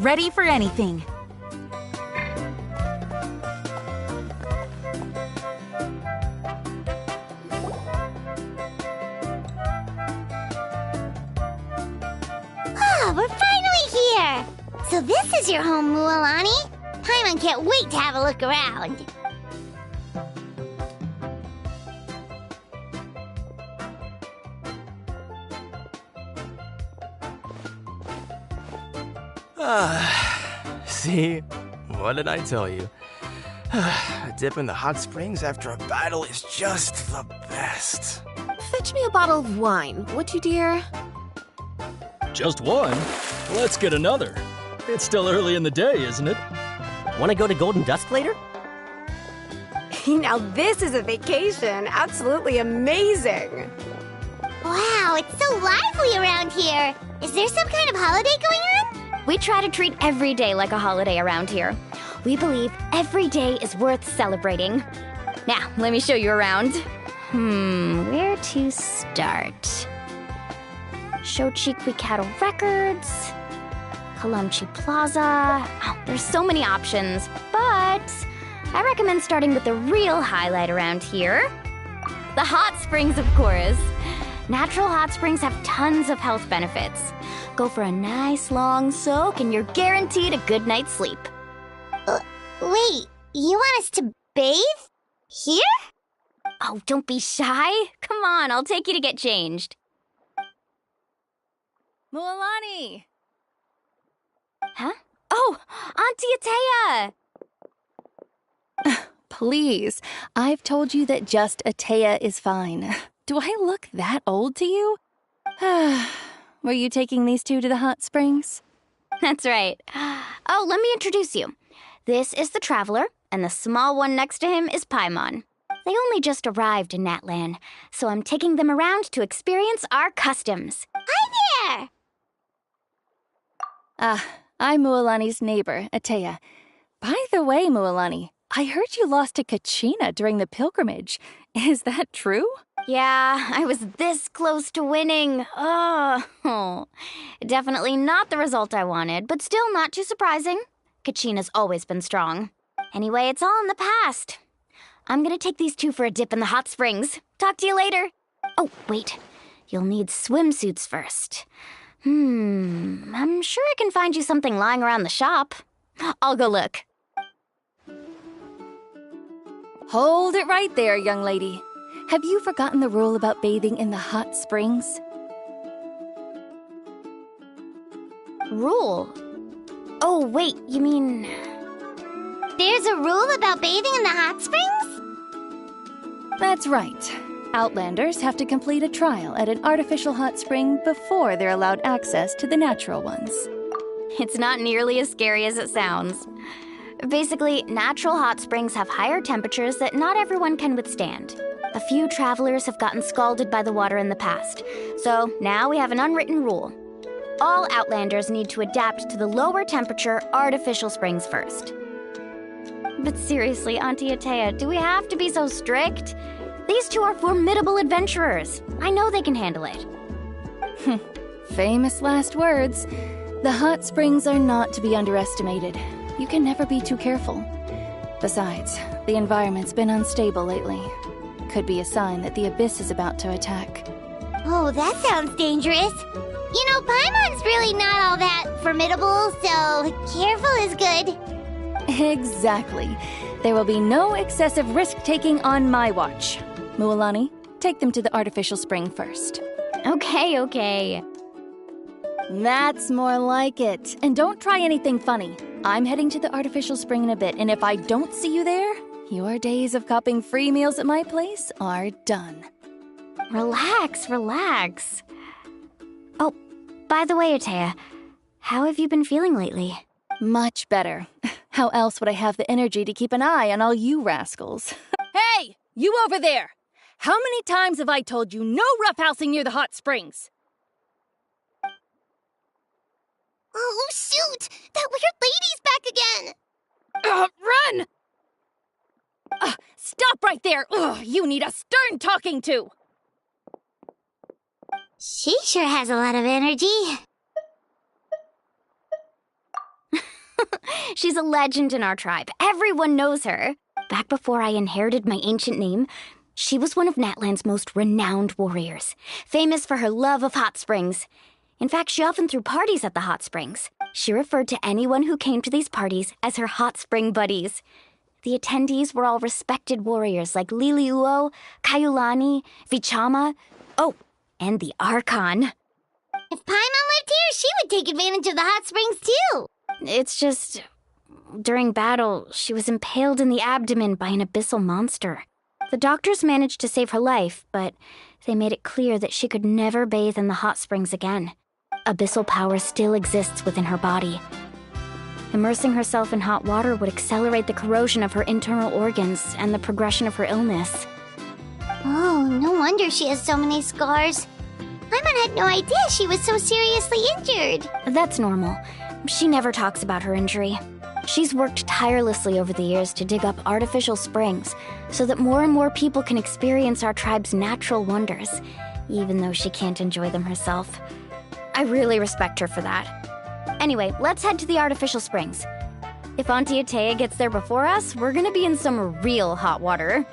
ready for anything. Oh, we're finally here! So this is your home, Mualani? Paimon can't wait to have a look around. See? What did I tell you? A dip in the hot springs after a battle is just the best. Fetch me a bottle of wine, would you, dear? Just one? Let's get another. It's still early in the day, isn't it? Want to go to Golden Dust later? Now this is a vacation. Absolutely amazing. Wow, it's so lively around here. Is there some kind of holiday going on? We try to treat every day like a holiday around here. We believe every day is worth celebrating. Now, let me show you around. Where to start? Shochiku Cattle Records, Kalamchi Plaza. Oh, there's so many options, but I recommend starting with the real highlight around here. The hot springs, of course. Natural hot springs have tons of health benefits. Go for a nice long soak and you're guaranteed a good night's sleep. Wait, you want us to bathe? Here? Oh, don't be shy. Come on, I'll take you to get changed. Mualani! Huh? Oh, Auntie Atea! Please, I've told you that just Atea is fine. Do I look that old to you? Were you taking these two to the hot springs? That's right. Oh, let me introduce you. This is the Traveler, and the small one next to him is Paimon. They only just arrived in Natlan, so I'm taking them around to experience our customs. Hi there! I'm Mualani's neighbor, Atea. By the way, Mualani, I heard you lost to Kachina during the pilgrimage. Is that true? Yeah, I was this close to winning. Oh, definitely not the result I wanted, but still not too surprising. Kachina's always been strong. Anyway, it's all in the past. I'm gonna take these two for a dip in the hot springs. Talk to you later. Oh, wait. You'll need swimsuits first. I'm sure I can find you something lying around the shop. I'll go look. Hold it right there, young lady. Have you forgotten the rule about bathing in the hot springs? Rule? Oh, wait, you mean... There's a rule about bathing in the hot springs? That's right. Outlanders have to complete a trial at an artificial hot spring before they're allowed access to the natural ones. It's not nearly as scary as it sounds. Basically, natural hot springs have higher temperatures that not everyone can withstand. A few travelers have gotten scalded by the water in the past, so now we have an unwritten rule. All Outlanders need to adapt to the lower temperature artificial springs first. But seriously, Auntie Atea, do we have to be so strict? These two are formidable adventurers. I know they can handle it. Famous last words. The hot springs are not to be underestimated. You can never be too careful. Besides, the environment's been unstable lately. Could be a sign that the Abyss is about to attack. Oh, that sounds dangerous. You know, Paimon's really not all that formidable, so careful is good. Exactly. There will be no excessive risk-taking on my watch. Mualani, take them to the artificial spring first. Okay. That's more like it. And don't try anything funny. I'm heading to the artificial spring in a bit, and if I don't see you there, your days of copping free meals at my place are done. Relax. Oh, by the way, Atea, how have you been feeling lately? Much better. How else would I have the energy to keep an eye on all you rascals? Hey, you over there! How many times have I told you no roughhousing near the hot springs? Oh, shoot! That weird lady's back again! Run! Stop right there! You need a stern talking to! She sure has a lot of energy. She's a legend in our tribe. Everyone knows her. Back before I inherited my ancient name, she was one of Natland's most renowned warriors, famous for her love of hot springs. In fact, she often threw parties at the hot springs. She referred to anyone who came to these parties as her hot spring buddies. The attendees were all respected warriors like Liliuo, Kaiulani, Vichama, oh, and the Archon. If Paimon lived here, she would take advantage of the hot springs too. It's just, during battle, she was impaled in the abdomen by an abyssal monster. The doctors managed to save her life, but they made it clear that she could never bathe in the hot springs again. Abyssal power still exists within her body. Immersing herself in hot water would accelerate the corrosion of her internal organs and the progression of her illness. Oh, no wonder she has so many scars. Paimon had no idea she was so seriously injured. That's normal. She never talks about her injury. She's worked tirelessly over the years to dig up artificial springs so that more and more people can experience our tribe's natural wonders, even though she can't enjoy them herself. I really respect her for that. Anyway, let's head to the artificial springs. If Auntie Atea gets there before us, we're gonna be in some real hot water.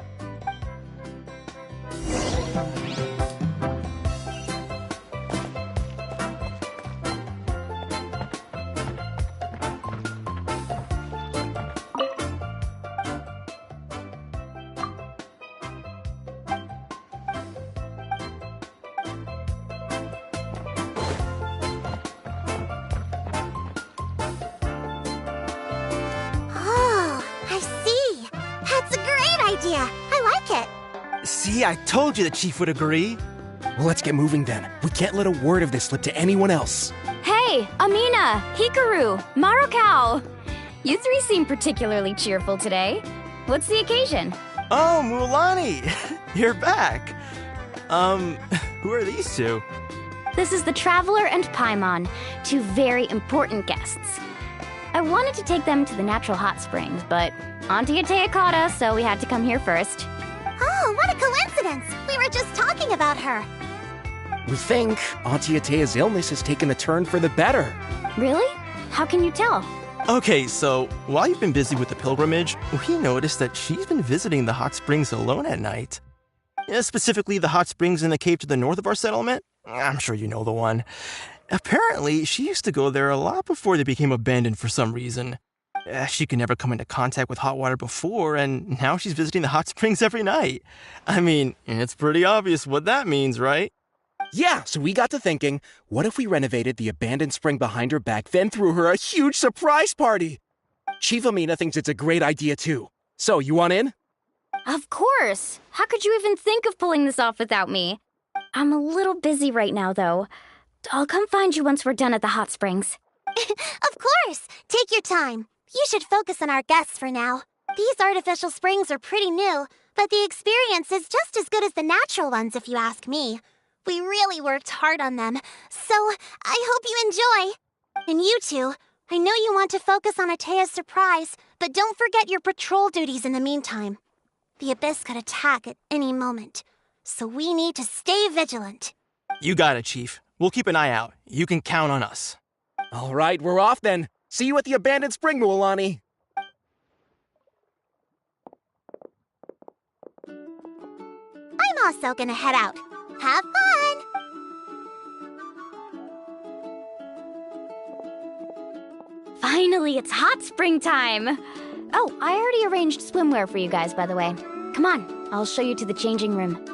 See, I told you the chief would agree. Well, let's get moving then. We can't let a word of this slip to anyone else. Hey, Amina, Hikaru, Marukao. You three seem particularly cheerful today. What's the occasion? Oh, Mulani, you're back. Who are these two? This is the Traveler and Paimon, two very important guests. I wanted to take them to the natural hot springs, but Auntie Atea caught us, so we had to come here first. Oh, what a coincidence! We were just talking about her. We think Auntie Atea's illness has taken a turn for the better. Really? How can you tell? Okay, so while you've been busy with the pilgrimage, we noticed that she's been visiting the hot springs alone at night. Specifically, the hot springs in the cave to the north of our settlement. I'm sure you know the one. Apparently, she used to go there a lot before they became abandoned for some reason. She could never come into contact with hot water before, and now she's visiting the hot springs every night. I mean, it's pretty obvious what that means, right? Yeah, so we got to thinking, what if we renovated the abandoned spring behind her back, then threw her a huge surprise party? Chief Amina thinks it's a great idea too. So, you want in? Of course! How could you even think of pulling this off without me? I'm a little busy right now, though. I'll come find you once we're done at the hot springs. Of course! Take your time. You should focus on our guests for now. These artificial springs are pretty new, but the experience is just as good as the natural ones if you ask me. We really worked hard on them, so I hope you enjoy. And you two, I know you want to focus on Atea's surprise, but don't forget your patrol duties in the meantime. The Abyss could attack at any moment, so we need to stay vigilant. You got it, Chief. We'll keep an eye out. You can count on us. All right, we're off then. See you at the abandoned spring, Mualani. I'm also gonna head out. Have fun! Finally, it's hot spring time! Oh, I already arranged swimwear for you guys, by the way. Come on, I'll show you to the changing room.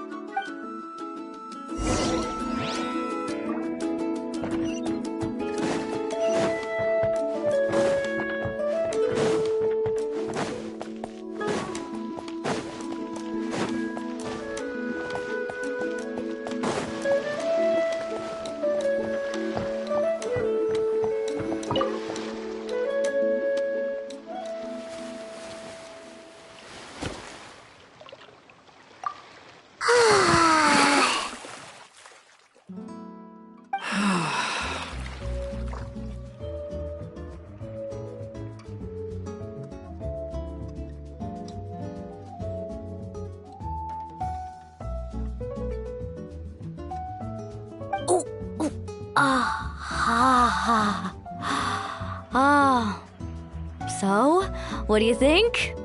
What do you think?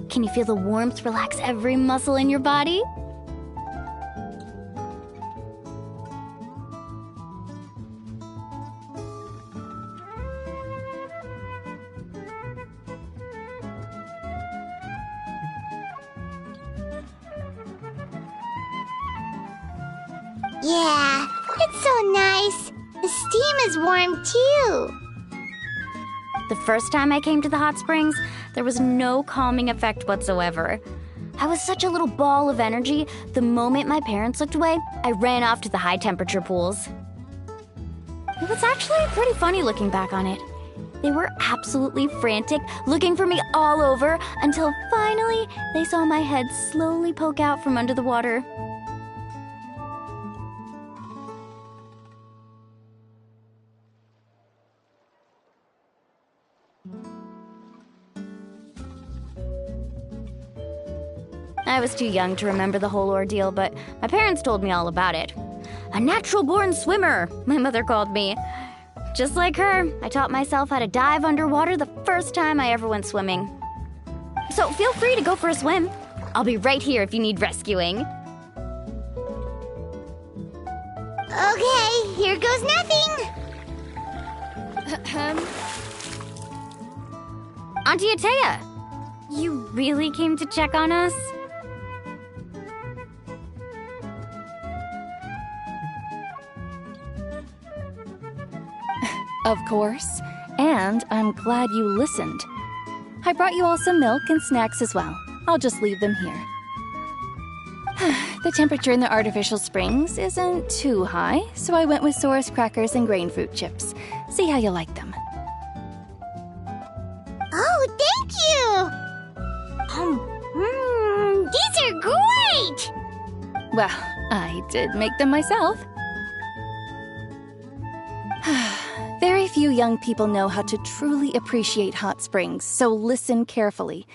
Can you feel the warmth relax every muscle in your body? Yeah, it's so nice. The steam is warm too. The first time I came to the hot springs, there was no calming effect whatsoever. I was such a little ball of energy, the moment my parents looked away, I ran off to the high temperature pools. It was actually pretty funny looking back on it. They were absolutely frantic, looking for me all over, until finally they saw my head slowly poke out from under the water. I was too young to remember the whole ordeal, but my parents told me all about it. A natural-born swimmer, my mother called me. Just like her, I taught myself how to dive underwater the first time I ever went swimming. So feel free to go for a swim. I'll be right here if you need rescuing. Okay, here goes nothing. Auntie Atea, you really came to check on us? Of course. And I'm glad you listened. I brought you all some milk and snacks as well. I'll just leave them here. The temperature in the artificial springs isn't too high, so I went with Saurus crackers and grain fruit chips. See how you like them. Oh, thank you! These are great! Well, I did make them myself. Very few young people know how to truly appreciate hot springs, so listen carefully.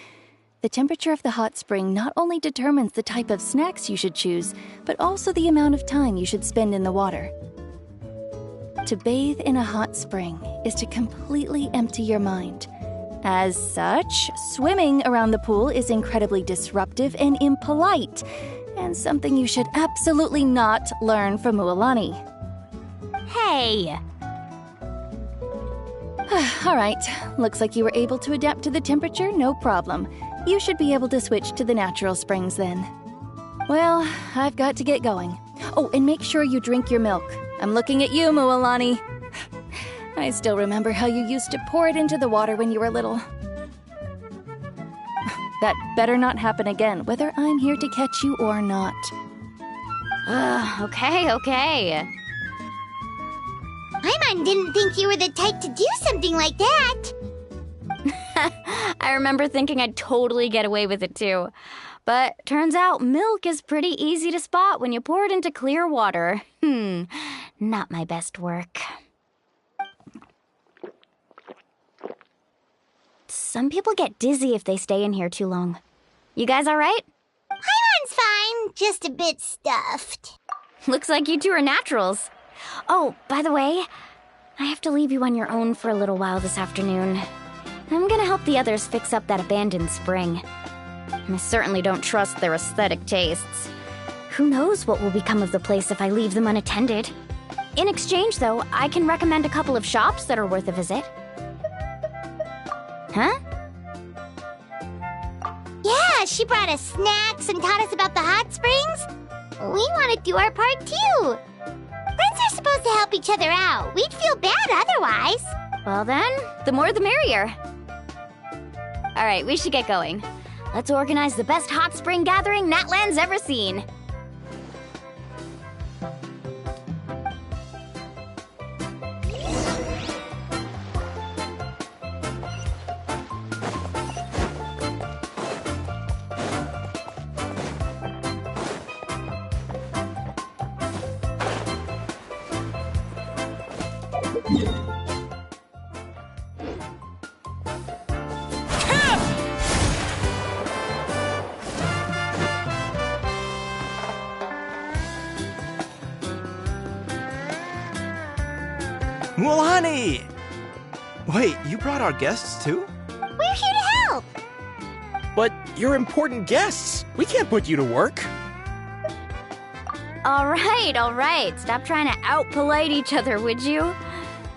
The temperature of the hot spring not only determines the type of snacks you should choose, but also the amount of time you should spend in the water. To bathe in a hot spring is to completely empty your mind. As such, swimming around the pool is incredibly disruptive and impolite, and something you should absolutely not learn from Mualani. Hey! All right, looks like you were able to adapt to the temperature, no problem. You should be able to switch to the natural springs then. Well, I've got to get going. Oh, and make sure you drink your milk. I'm looking at you, Mualani. I still remember how you used to pour it into the water when you were little. That better not happen again, whether I'm here to catch you or not. Okay. Paimon didn't think you were the type to do something like that. I remember thinking I'd totally get away with it too. But turns out milk is pretty easy to spot when you pour it into clear water. Not my best work. Some people get dizzy if they stay in here too long. You guys all right? Paimon's fine, just a bit stuffed. Looks like you two are naturals. Oh, by the way, I have to leave you on your own for a little while this afternoon. I'm gonna help the others fix up that abandoned spring. I certainly don't trust their aesthetic tastes. Who knows what will become of the place if I leave them unattended? In exchange, though, I can recommend a couple of shops that are worth a visit. Huh? Yeah, she brought us snacks and taught us about the hot springs. We want to do our part too. Friends are supposed to help each other out. We'd feel bad otherwise. Well then, the more the merrier. All right, we should get going. Let's organize the best hot spring gathering Natland's ever seen. Mualani! Wait, you brought our guests too? We're here to help. You're important guests. We can't put you to work. All right. Stop trying to out-polite each other, would you?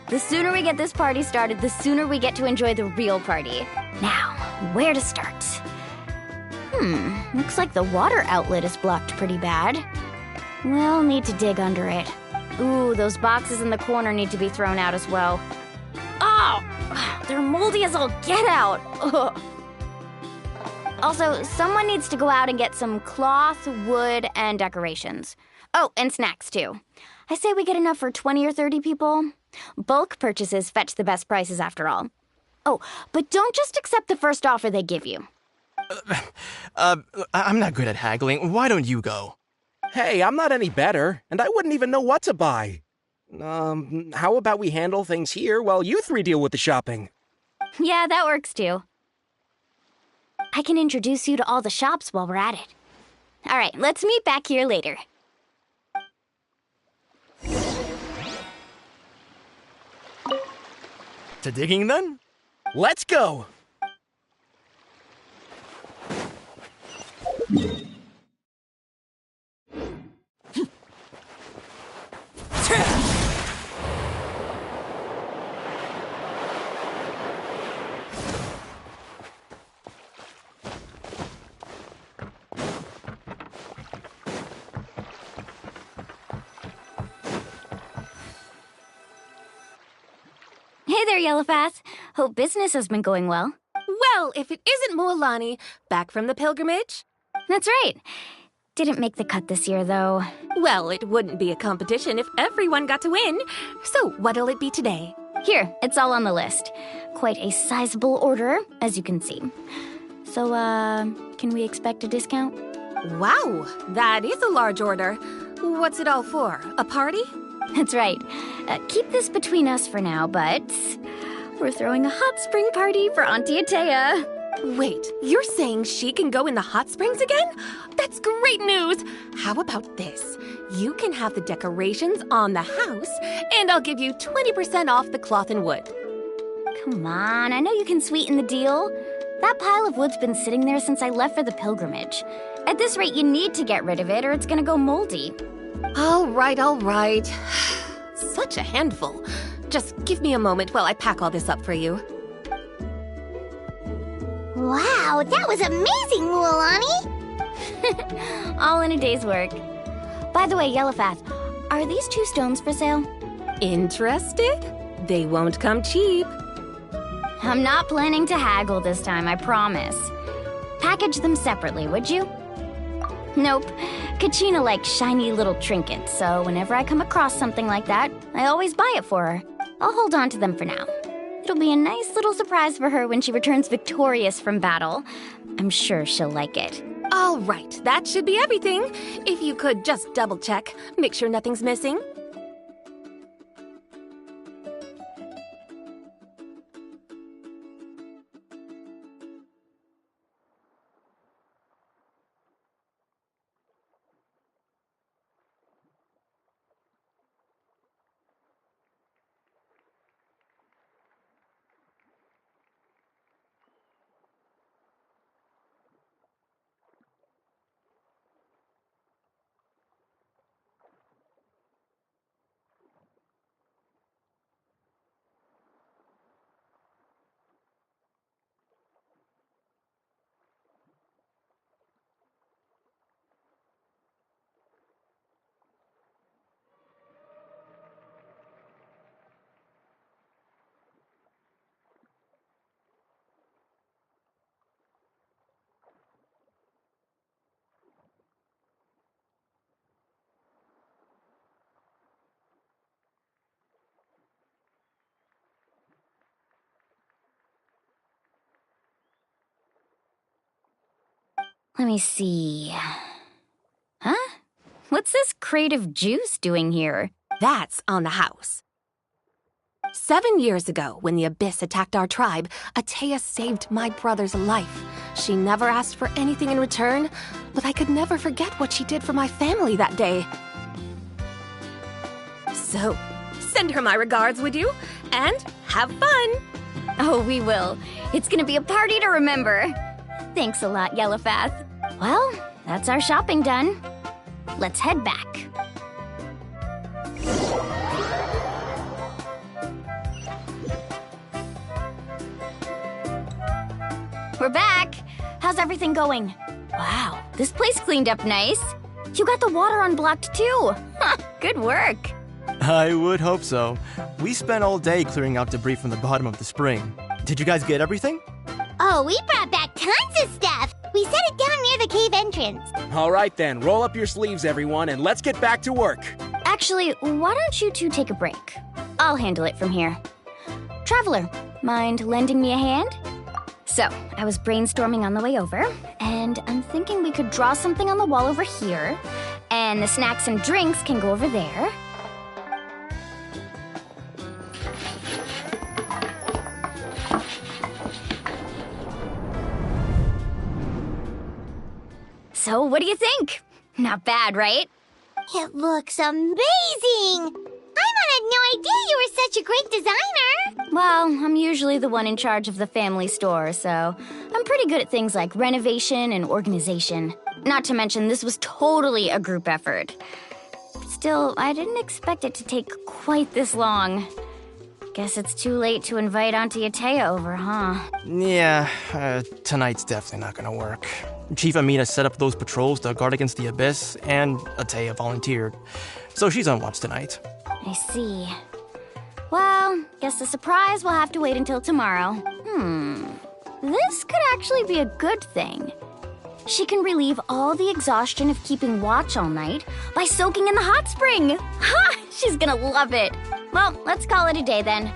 The sooner we get this party started, the sooner we get to enjoy the real party. Now, where to start? Looks like the water outlet is blocked pretty bad. We'll need to dig under it. Ooh, those boxes in the corner need to be thrown out as well. Oh, they're moldy as all get out. Ugh. Also, someone needs to go out and get some cloth, wood, and decorations. Oh, and snacks too. I say we get enough for 20 or 30 people. Bulk purchases fetch the best prices after all. Oh, but don't just accept the first offer they give you. I'm not good at haggling. Why don't you go? Hey, I'm not any better, and I wouldn't even know what to buy. How about we handle things here while you three deal with the shopping? Yeah, that works too. I can introduce you to all the shops while we're at it. All right, let's meet back here later. To digging then? Let's go! Hey there, Yellowfast. Hope business has been going well. Well, if it isn't Mualani, back from the pilgrimage? That's right. Didn't make the cut this year, though. Well, it wouldn't be a competition if everyone got to win. So what'll it be today? Here, it's all on the list. Quite a sizable order, as you can see. So, can we expect a discount? Wow, that is a large order. What's it all for? A party? That's right. Keep this between us for now, but we're throwing a hot spring party for Auntie Atea. Wait, you're saying she can go in the hot springs again? That's great news! How about this? You can have the decorations on the house, and I'll give you 20% off the cloth and wood. Come on, I know you can sweeten the deal. That pile of wood's been sitting there since I left for the pilgrimage. At this rate, you need to get rid of it or it's gonna go moldy. All right. Such a handful. Just give me a moment while I pack all this up for you. Wow, that was amazing, Mualani! All in a day's work. By the way, Yellowfast, are these 2 stones for sale? Interested? They won't come cheap. I'm not planning to haggle this time, I promise. Package them separately, would you? Nope. Kachina likes shiny little trinkets, so whenever I come across something like that, I always buy it for her. I'll hold on to them for now. It'll be a nice little surprise for her when she returns victorious from battle. I'm sure she'll like it. All right, that should be everything. If you could just double check, make sure nothing's missing. Let me see. Huh? What's this crate of juice doing here? That's on the house. 7 years ago, when the Abyss attacked our tribe, Atea saved my brother's life. She never asked for anything in return, but I could never forget what she did for my family that day. So, send her my regards, would you? And have fun! Oh, we will. It's gonna be a party to remember. Thanks a lot, Yellowfath. Well, that's our shopping done. Let's head back. We're back! How's everything going? Wow, this place cleaned up nice. You got the water unblocked too. Good work. I would hope so. We spent all day clearing out debris from the bottom of the spring. Did you guys get everything? Oh, we brought back tons of stuff. We set it down near the cave entrance. All right then, roll up your sleeves, everyone, and let's get back to work. Actually, why don't you two take a break? I'll handle it from here. Traveler, mind lending me a hand? So, I was brainstorming on the way over, and I'm thinking we could draw something on the wall over here, and the snacks and drinks can go over there. So, what do you think? Not bad, right? It looks amazing! Paimon had no idea you were such a great designer! Well, I'm usually the one in charge of the family store, so I'm pretty good at things like renovation and organization. Not to mention, this was totally a group effort. Still, I didn't expect it to take quite this long. Guess it's too late to invite Auntie Atea over, huh? Yeah, tonight's definitely not gonna work. Chief Amina set up those patrols to guard against the Abyss, and Atea volunteered. So she's on watch tonight. I see. Well, guess the surprise will have to wait until tomorrow. This could actually be a good thing. She can relieve all the exhaustion of keeping watch all night by soaking in the hot spring. Ha! She's gonna love it. Well, let's call it a day then.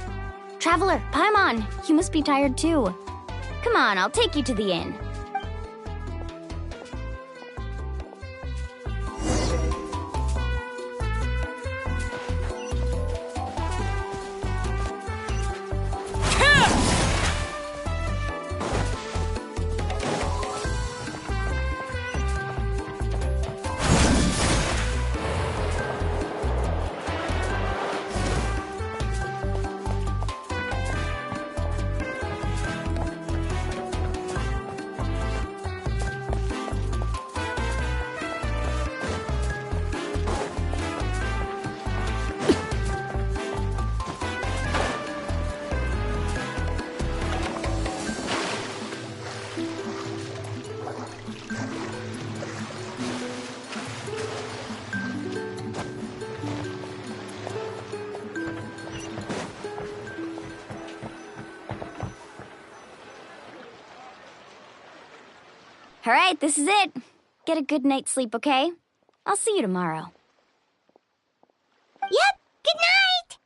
Traveler, Paimon, you must be tired too. Come on, I'll take you to the inn. All right, this is it. Get a good night's sleep, okay? I'll see you tomorrow. Yep, good night!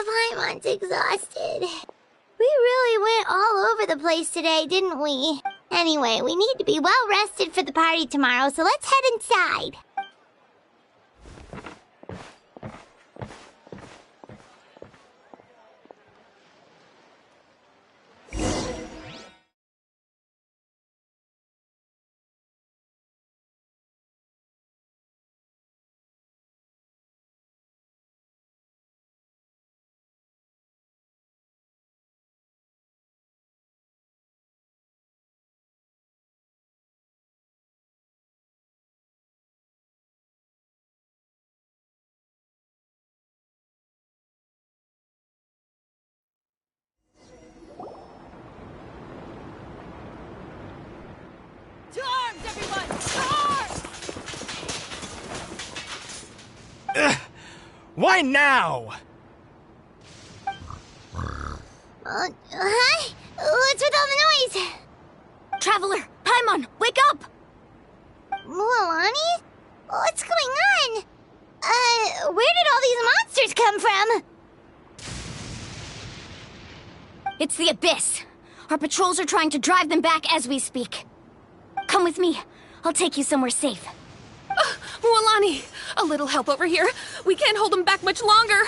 Paimon's exhausted. We really went all over the place today, didn't we? Anyway, we need to be well rested for the party tomorrow, so let's head inside. To arms, everyone! To arms! Why now? Huh? What's with all the noise? Traveler, Paimon, wake up! Mualani? What's going on? Where did all these monsters come from? It's the Abyss. Our patrols are trying to drive them back as we speak. Come with me. I'll take you somewhere safe. Mualani, a little help over here. We can't hold them back much longer.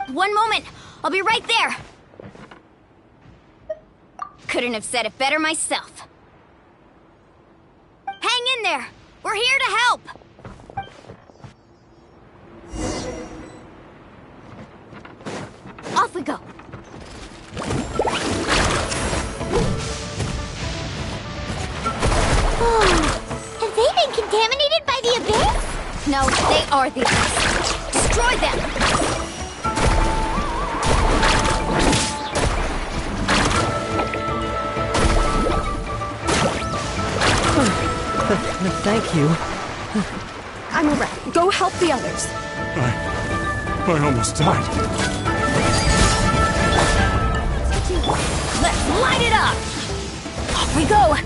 One moment. I'll be right there. Couldn't have said it better myself. Hang in there. We're here to help. Off we go. No, they are the Abyss. Destroy them! Thank you. I'm alright. Go help the others. I almost died. Let's light it up! Off we go!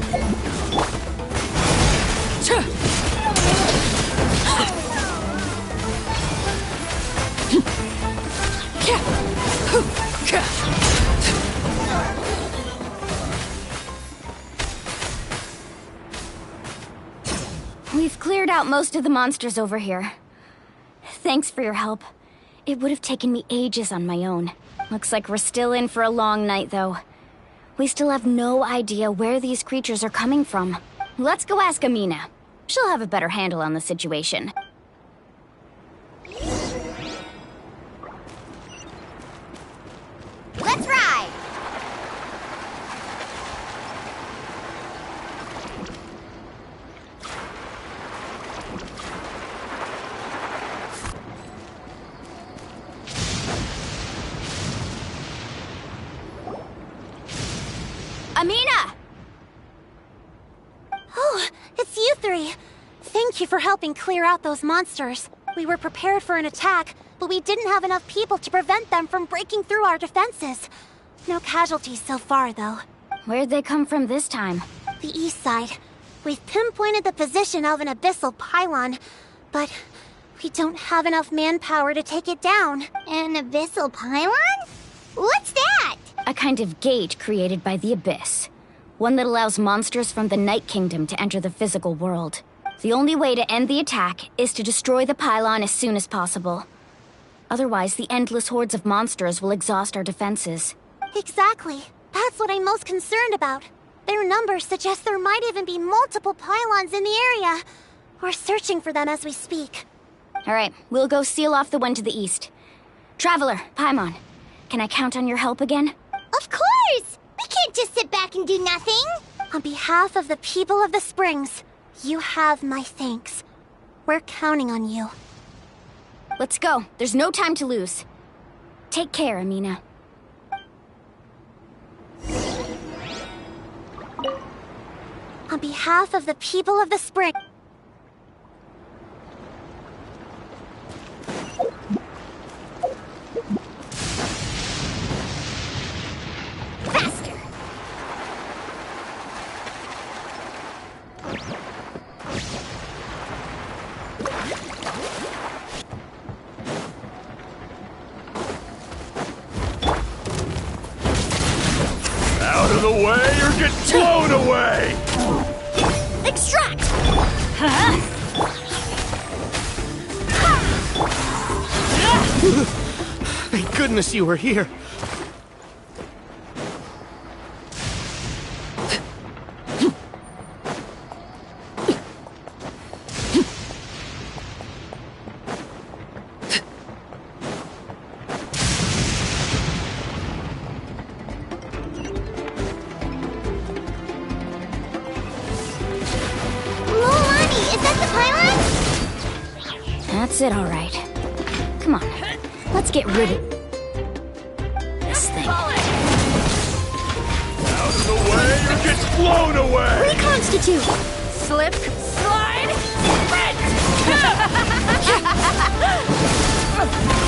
We've cleared out most of the monsters over here. Thanks for your help. It would have taken me ages on my own. Looks like we're still in for a long night, though. We still have no idea where these creatures are coming from. Let's go ask Amina. She'll have a better handle on the situation. Let's ride! Amina! Oh, it's you three. Thank you for helping clear out those monsters. We were prepared for an attack, but we didn't have enough people to prevent them from breaking through our defenses. No casualties so far, though. Where'd they come from this time? The east side. We've pinpointed the position of an abyssal pylon, but we don't have enough manpower to take it down. An abyssal pylon? What's that? A kind of gate created by the Abyss. One that allows monsters from the Night Kingdom to enter the physical world. The only way to end the attack is to destroy the pylon as soon as possible. Otherwise, the endless hordes of monsters will exhaust our defenses. Exactly. That's what I'm most concerned about. Their numbers suggest there might even be multiple pylons in the area. We're searching for them as we speak. Alright, we'll go seal off the one to the east. Traveler, Paimon, can I count on your help again? Of course! We can't just sit back and do nothing! On behalf of the people of the Springs, you have my thanks. We're counting on you. Let's go. There's no time to lose. Take care, Amina. On behalf of the people of the Spring... Faster! Out of the way or get blown away! Extract! Thank goodness you were here. That's it, all right. Come on, let's get rid of this thing. Out of the way or get blown away! Reconstitute! Slip, slide, sprint!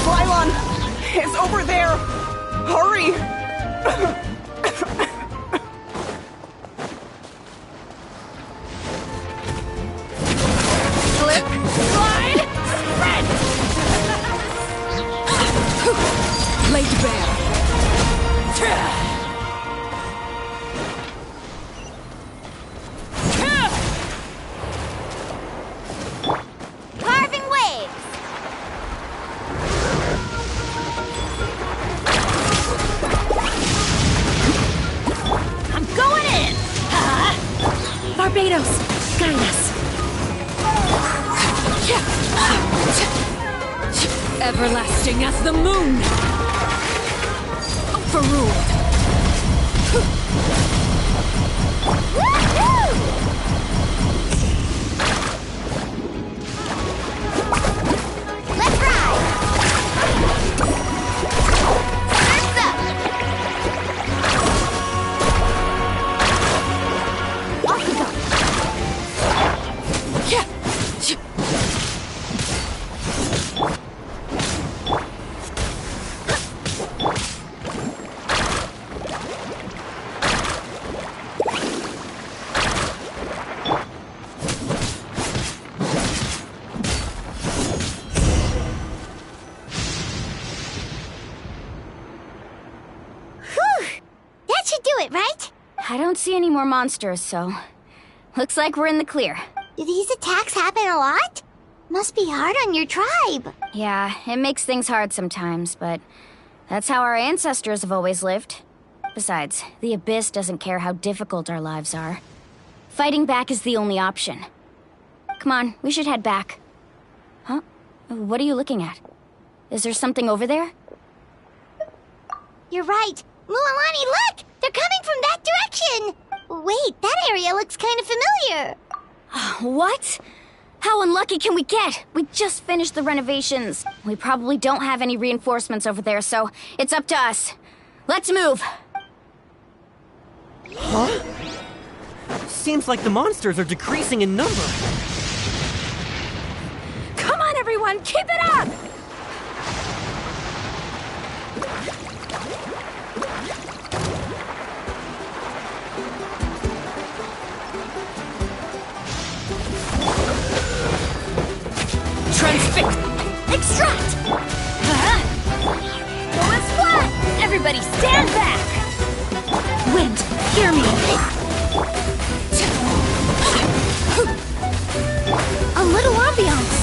Pylon! It's over there! Hurry! Slip, slide, sprint! Laid bare. Carving waves! I'm going in! Barbados, guide us. Everlasting as the moon! Overruled! more monsters, so... Looks like we're in the clear. Do these attacks happen a lot? Must be hard on your tribe. Yeah, it makes things hard sometimes, but... That's how our ancestors have always lived. Besides, the Abyss doesn't care how difficult our lives are. Fighting back is the only option. Come on, we should head back. Huh? What are you looking at? Is there something over there? You're right. Mualani, look! They're coming from that direction! Wait, that area looks kind of familiar. What? How unlucky can we get? We just finished the renovations. We probably don't have any reinforcements over there, so it's up to us. Let's move! Huh? Seems like the monsters are decreasing in number. Come on, everyone! Keep it up! Transfix! Extract! Going flat! Everybody stand back! Wind, hear me! A little ambiance!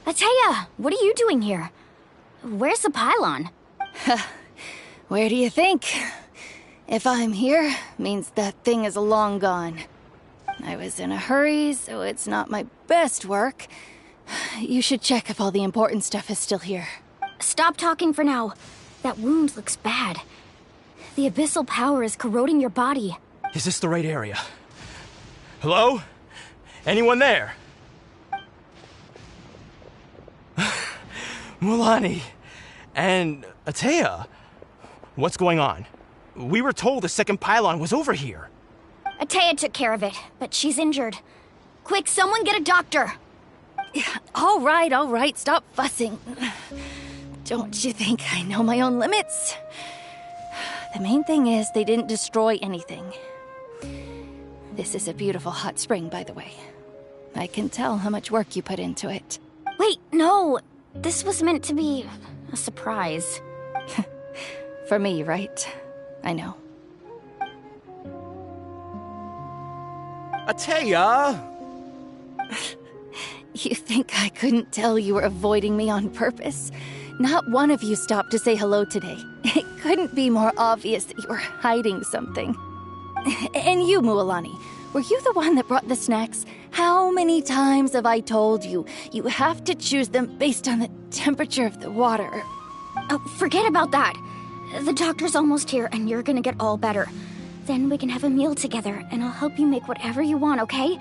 Ateya, what are you doing here? Where's the pylon? Where do you think? If I'm here, means that thing is long gone. I was in a hurry, so it's not my best work. You should check if all the important stuff is still here. Stop talking for now. That wound looks bad. The abyssal power is corroding your body. Is this the right area? Hello? Anyone there? Mualani and Ateya, what's going on? We were told the second pylon was over here. Ateya took care of it, but she's injured. Quick, someone get a doctor! All right, stop fussing. Don't you think I know my own limits? The main thing is they didn't destroy anything. This is a beautiful hot spring, by the way. I can tell how much work you put into it. Wait, no! This was meant to be a surprise. For me, right? I know. Ateya! You think I couldn't tell you were avoiding me on purpose? Not one of you stopped to say hello today. It couldn't be more obvious that you were hiding something. And you, Mualani, were you the one that brought the snacks? How many times have I told you? You have to choose them based on the temperature of the water. Oh, forget about that. The doctor's almost here, and you're gonna get all better. Then we can have a meal together, and I'll help you make whatever you want, okay?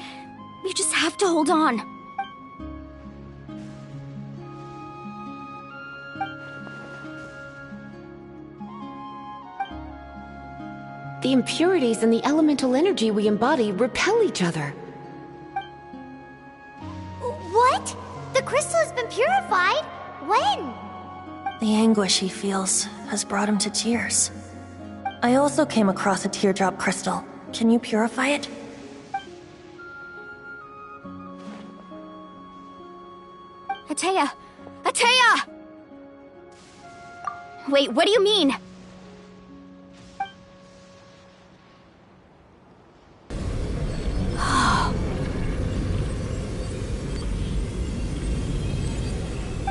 You just have to hold on. The impurities and the elemental energy we embody repel each other. What? The crystal has been purified? When? The anguish he feels has brought him to tears. I also came across a teardrop crystal. Can you purify it? Ateya! Ateya! Wait, what do you mean?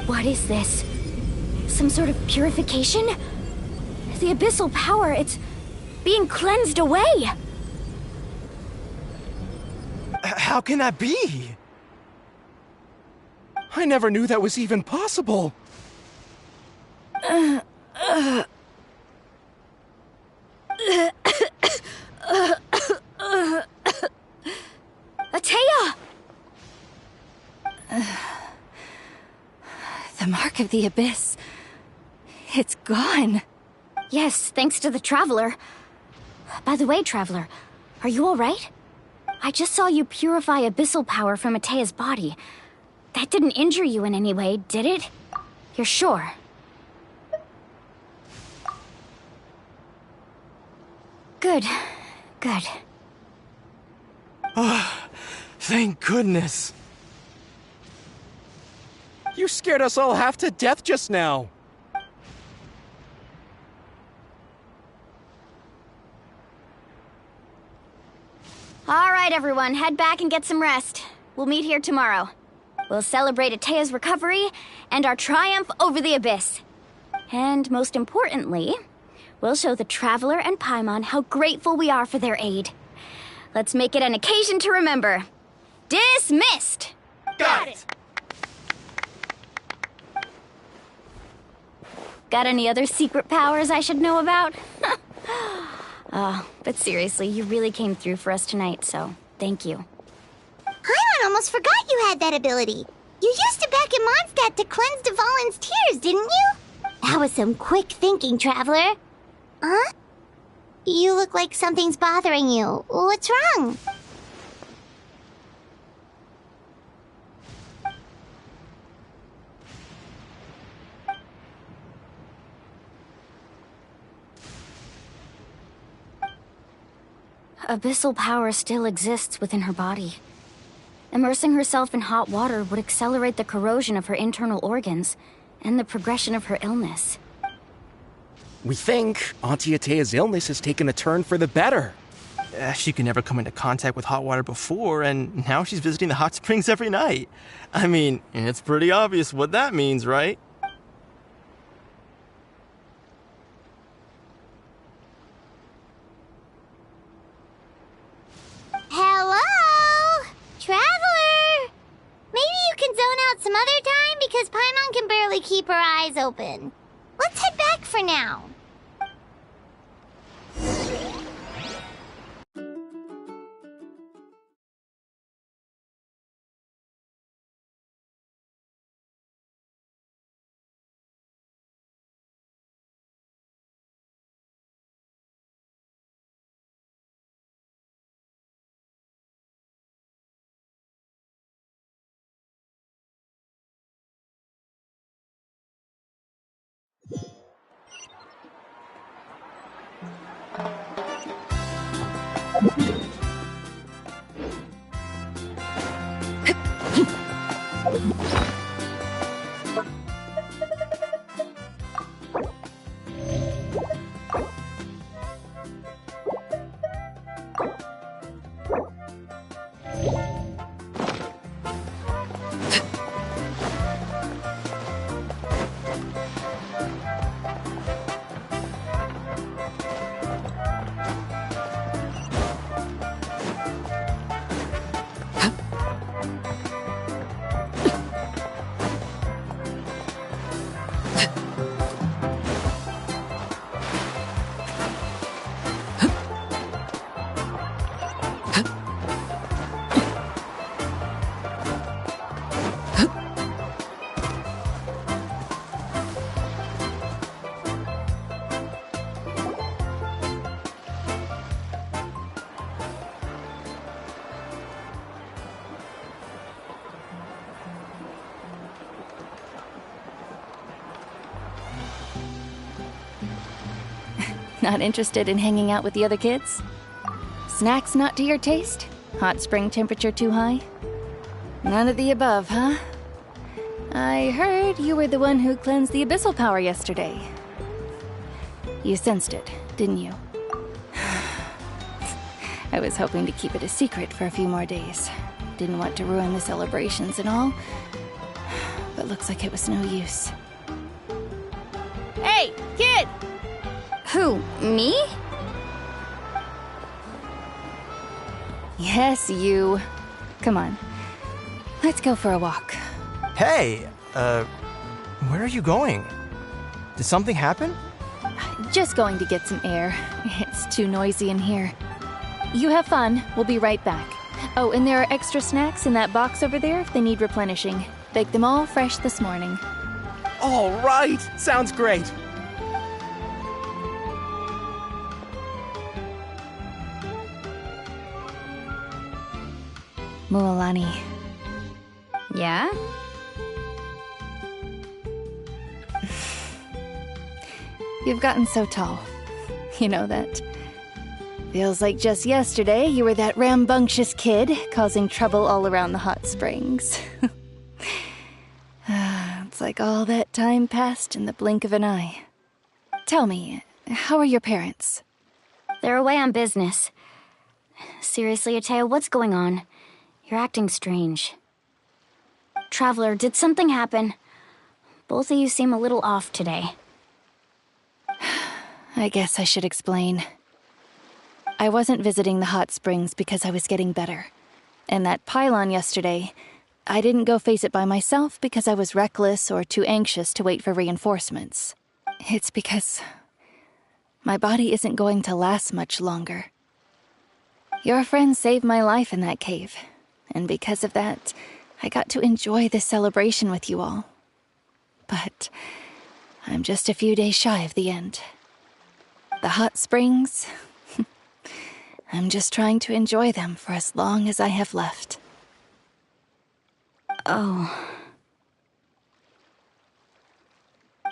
What is this? Some sort of purification? The abyssal power, it's being cleansed away! How can that be? I never knew that was even possible. The mark of the The abyss. It's gone. Yes, thanks to the Traveler. By the way, Traveler, are you alright? I just saw you purify abyssal power from Atea's body. That didn't injure you in any way, did it? You're sure? Good. Good. Ah, thank goodness. You scared us all half to death just now. All right, everyone, head back and get some rest. We'll meet here tomorrow. We'll celebrate Atea's recovery and our triumph over the abyss. And most importantly, we'll show the Traveler and Paimon how grateful we are for their aid. Let's make it an occasion to remember. Dismissed! Got it! Got any other secret powers I should know about? Oh, but seriously, you really came through for us tonight, so thank you. Paimon almost forgot you had that ability. You used it back in Mondstadt to cleanse Dvalin's tears, didn't you? That was some quick thinking, Traveler. Huh? You look like something's bothering you. What's wrong? Abyssal power still exists within her body. Immersing herself in hot water would accelerate the corrosion of her internal organs and the progression of her illness. We think Auntie Atea's illness has taken a turn for the better. She could never come into contact with hot water before, and now she's visiting the hot springs every night. I mean, it's pretty obvious what that means, right? Hello? Traveler? Maybe you can zone out some other time because Paimon can barely keep her eyes open. Let's head back for now. Not interested in hanging out with the other kids? Snacks not to your taste? Hot spring temperature too high? None of the above, huh? I heard you were the one who cleansed the abyssal power yesterday. You sensed it, didn't you? I was hoping to keep it a secret for a few more days. Didn't want to ruin the celebrations and all. But looks like it was no use. Hey, kid! Who, me? Yes, you. Come on. Let's go for a walk. Hey, where are you going? Did something happen? Just going to get some air. It's too noisy in here. You have fun. We'll be right back. Oh, and there are extra snacks in that box over there if they need replenishing. Baked them all fresh this morning. All right, sounds great. Mualani. Yeah? You've gotten so tall. You know that. Feels like just yesterday you were that rambunctious kid causing trouble all around the hot springs. It's like all that time passed in the blink of an eye. Tell me, how are your parents? They're away on business. Seriously, Atea, what's going on? You're acting strange. Traveler, did something happen? Both of you seem a little off today. I guess I should explain. I wasn't visiting the hot springs because I was getting better. And that pylon yesterday, I didn't go face it by myself because I was reckless or too anxious to wait for reinforcements. It's because my body isn't going to last much longer. Your friend saved my life in that cave, and because of that, I got to enjoy this celebration with you all. But I'm just a few days shy of the end. The hot springs, I'm just trying to enjoy them for as long as I have left. Oh.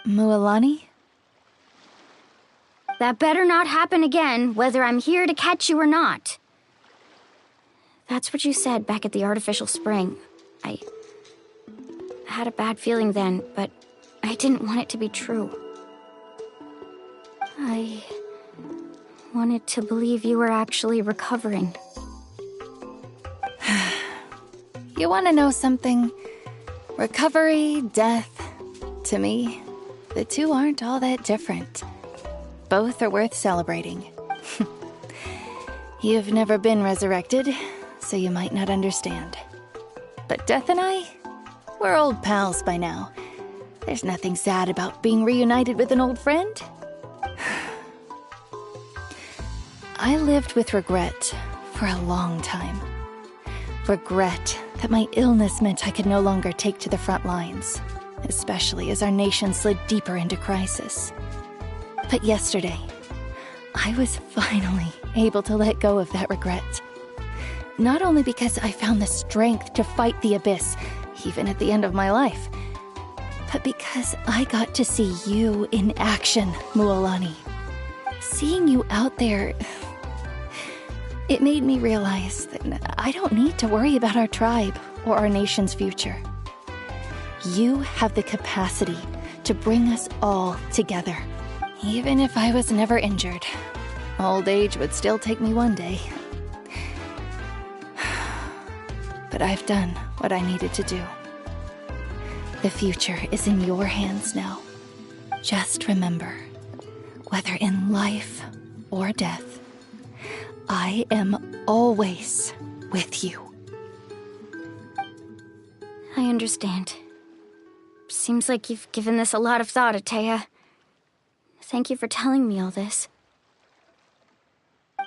Mualani? That better not happen again, whether I'm here to catch you or not. That's what you said back at the artificial spring. I had a bad feeling then, but I didn't want it to be true. I wanted to believe you were actually recovering. You want to know something? Recovery, death, to me, the two aren't all that different. Both are worth celebrating. You've never been resurrected, so you might not understand. But Death and I, we're old pals by now. There's nothing sad about being reunited with an old friend. I lived with regret for a long time. Regret that my illness meant I could no longer take to the front lines, especially as our nation slid deeper into crisis. But yesterday, I was finally able to let go of that regret. Not only because I found the strength to fight the abyss, even at the end of my life, but because I got to see you in action, Mualani. Seeing you out there, it made me realize that I don't need to worry about our tribe or our nation's future. You have the capacity to bring us all together. Even if I was never injured, old age would still take me one day. But I've done what I needed to do. The future is in your hands now. Just remember, whether in life or death, I am always with you. I understand. Seems like you've given this a lot of thought, Atea. Thank you for telling me all this.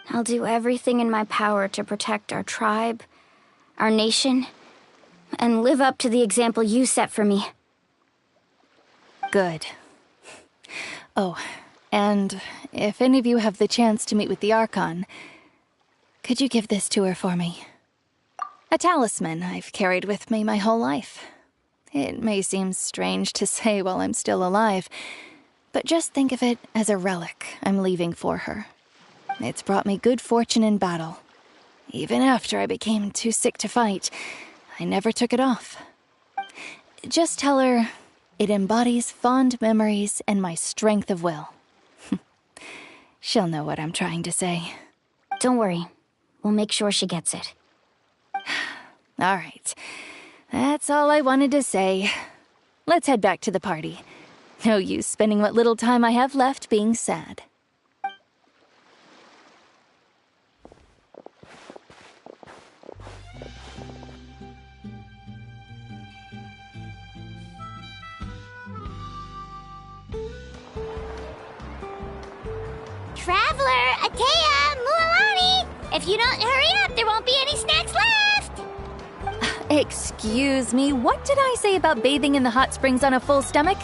I'll do everything in my power to protect our tribe, our nation, and live up to the example you set for me. Good. Oh, and if any of you have the chance to meet with the Archon, could you give this to her for me? A talisman I've carried with me my whole life. It may seem strange to say while I'm still alive, but just think of it as a relic I'm leaving for her. It's brought me good fortune in battle. Even after I became too sick to fight, I never took it off. Just tell her it embodies fond memories and my strength of will. She'll know what I'm trying to say. Don't worry. We'll make sure she gets it. All right. That's all I wanted to say. Let's head back to the party. No use spending what little time I have left being sad. Traveler, Atea, Mualani! If you don't hurry up, there won't be any snacks left! Excuse me, what did I say about bathing in the hot springs on a full stomach?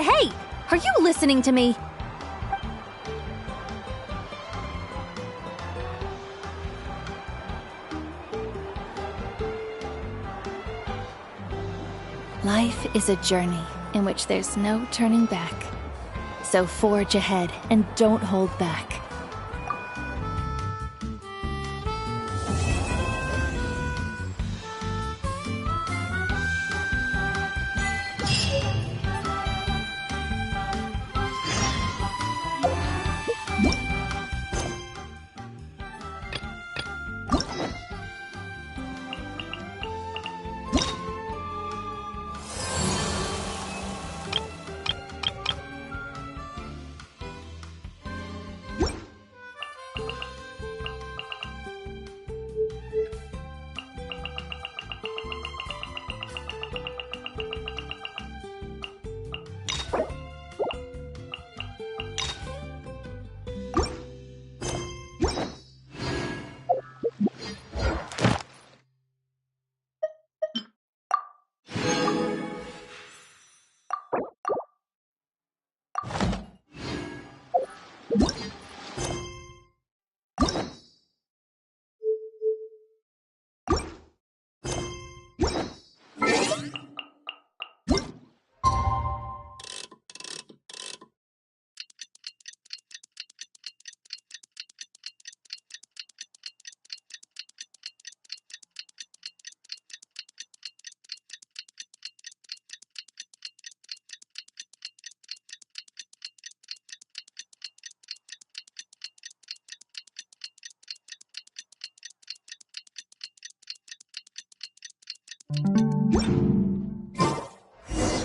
Hey! Are you listening to me? Life is a journey in which there's no turning back. So forge ahead and don't hold back.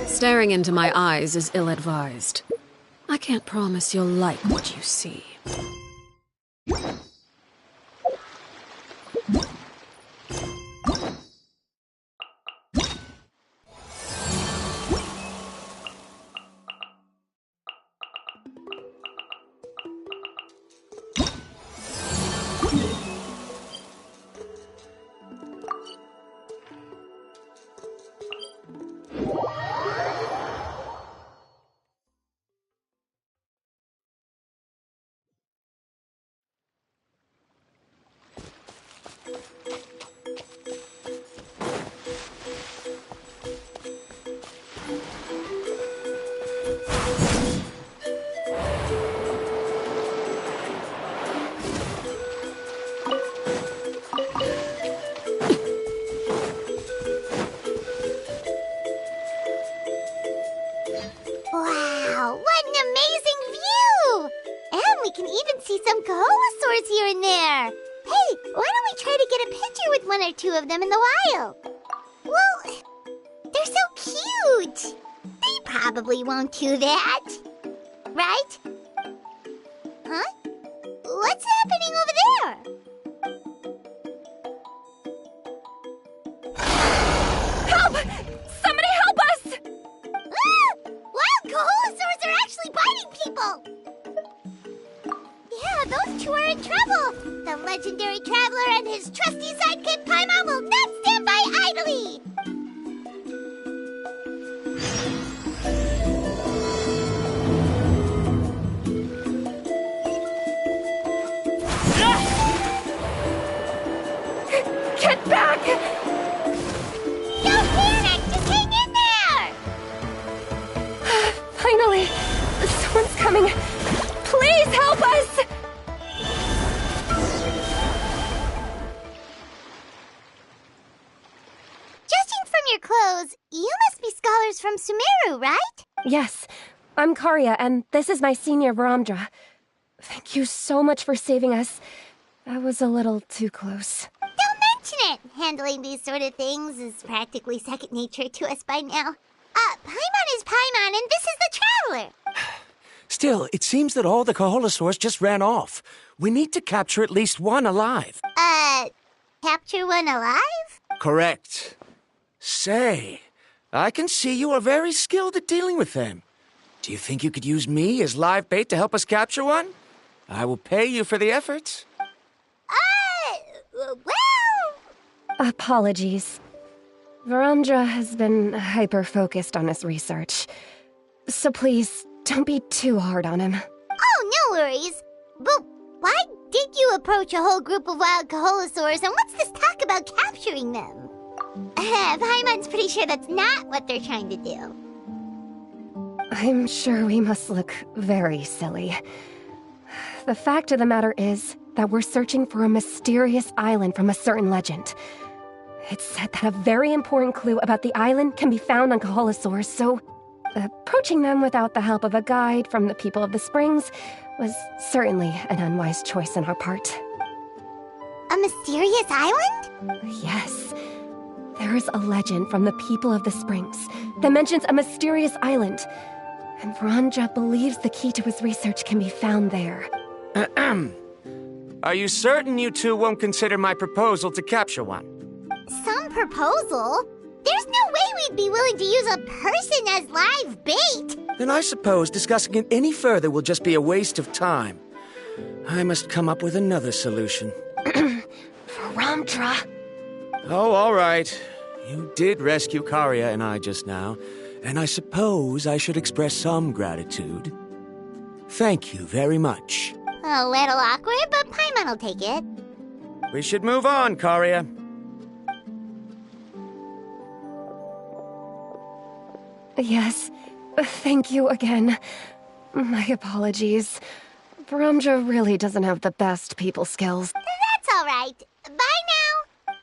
Staring into my eyes is ill-advised. I can't promise you'll like what you see. Wow, what an amazing view! And we can even see some Kaholosaurs here and there. Hey, why don't we try to get a picture with one or two of them in the wild? Well, they're so cute. They probably won't do that. Right? Huh? What's happening over there? Help! Somebody help us! Ah! Wild Kaholosaurs are actually biting people! Yeah, those two are in trouble! The legendary traveler and his trusty sidekick Paimon will not stand by idly! Get back! Don't panic! Just hang in there! Finally! Someone's coming! Please help us! Judging from your clothes, you must be scholars from Sumeru, right? Yes, I'm Karya, and this is my senior Varamdra. Thank you so much for saving us. That was a little too close. Don't mention it! Handling these sort of things is practically second nature to us by now. Paimon is Paimon, and this is the Traveler! Still, it seems that all the Kaholosaurs just ran off. We need to capture at least one alive. Capture one alive? Correct. Say, I can see you are very skilled at dealing with them. Do you think you could use me as live bait to help us capture one? I will pay you for the efforts. Well... Apologies. Varamdra has been hyper-focused on his research. So please, don't be too hard on him. Oh, no worries. But why did you approach a whole group of wild Kaholosaurs, and what's this talk about capturing them? Paimon's pretty sure that's not what they're trying to do. I'm sure we must look very silly. The fact of the matter is that we're searching for a mysterious island from a certain legend. It's said that a very important clue about the island can be found on Kaholosaurs, so approaching them without the help of a guide from the people of the Springs was certainly an unwise choice on our part. A mysterious island? Yes. There is a legend from the people of the Springs that mentions a mysterious island, and Verandra believes the key to his research can be found there. Are you certain you two won't consider my proposal to capture one? Some proposal? There's no way we'd be willing to use a person as live bait! Then I suppose discussing it any further will just be a waste of time. I must come up with another solution. Verandra! Oh, all right. You did rescue Karia and I just now, and I suppose I should express some gratitude. Thank you very much. A little awkward, but Paimon will take it. We should move on, Karia. Yes, thank you again. My apologies. Verandra really doesn't have the best people skills. That's all right. Bye now.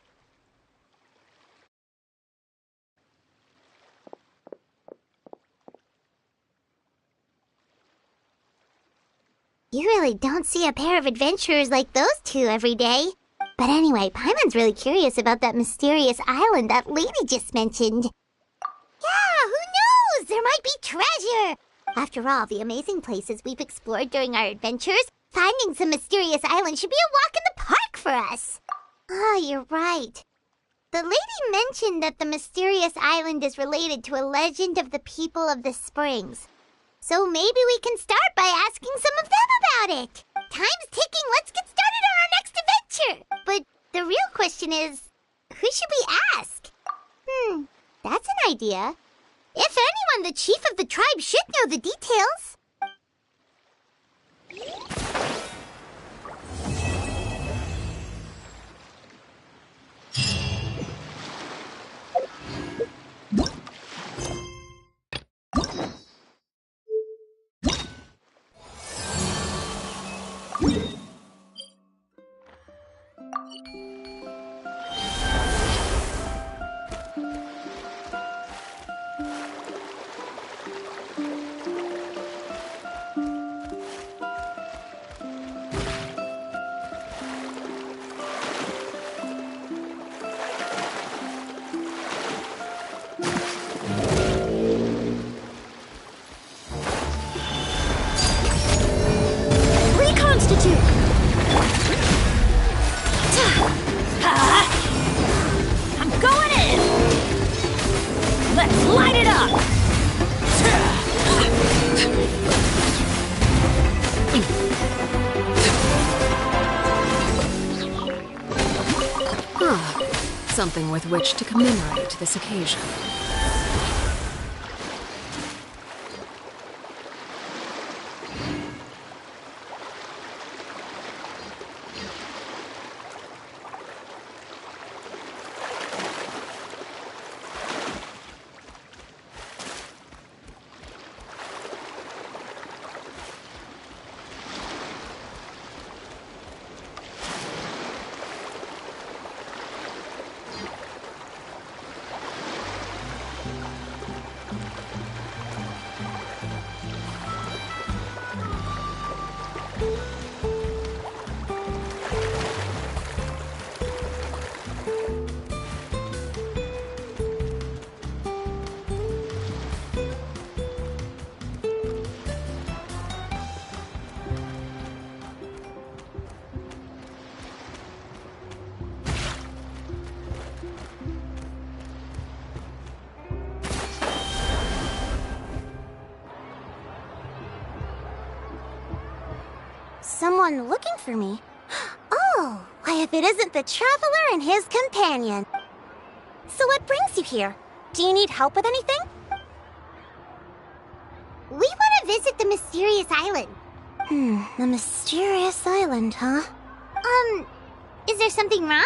You really don't see a pair of adventurers like those two every day. But anyway, Paimon's really curious about that mysterious island that lady just mentioned. Yeah, who knows? There might be treasure! After all the amazing places we've explored during our adventures, finding some mysterious island should be a walk in the park for us. Oh, you're right. The lady mentioned that the mysterious island is related to a legend of the people of the Springs. So maybe we can start by asking some of them about it. Time's ticking, let's get started on our next adventure. But the real question is, who should we ask? That's an idea. If anyone, the chief of the tribe should know the details. I'm going in! Let's light it up! Something with which to commemorate this occasion. Someone looking for me? Oh, why if it isn't the Traveler and his companion. So what brings you here? Do you need help with anything? visit the mysterious island? The mysterious island, huh? Is there something wrong?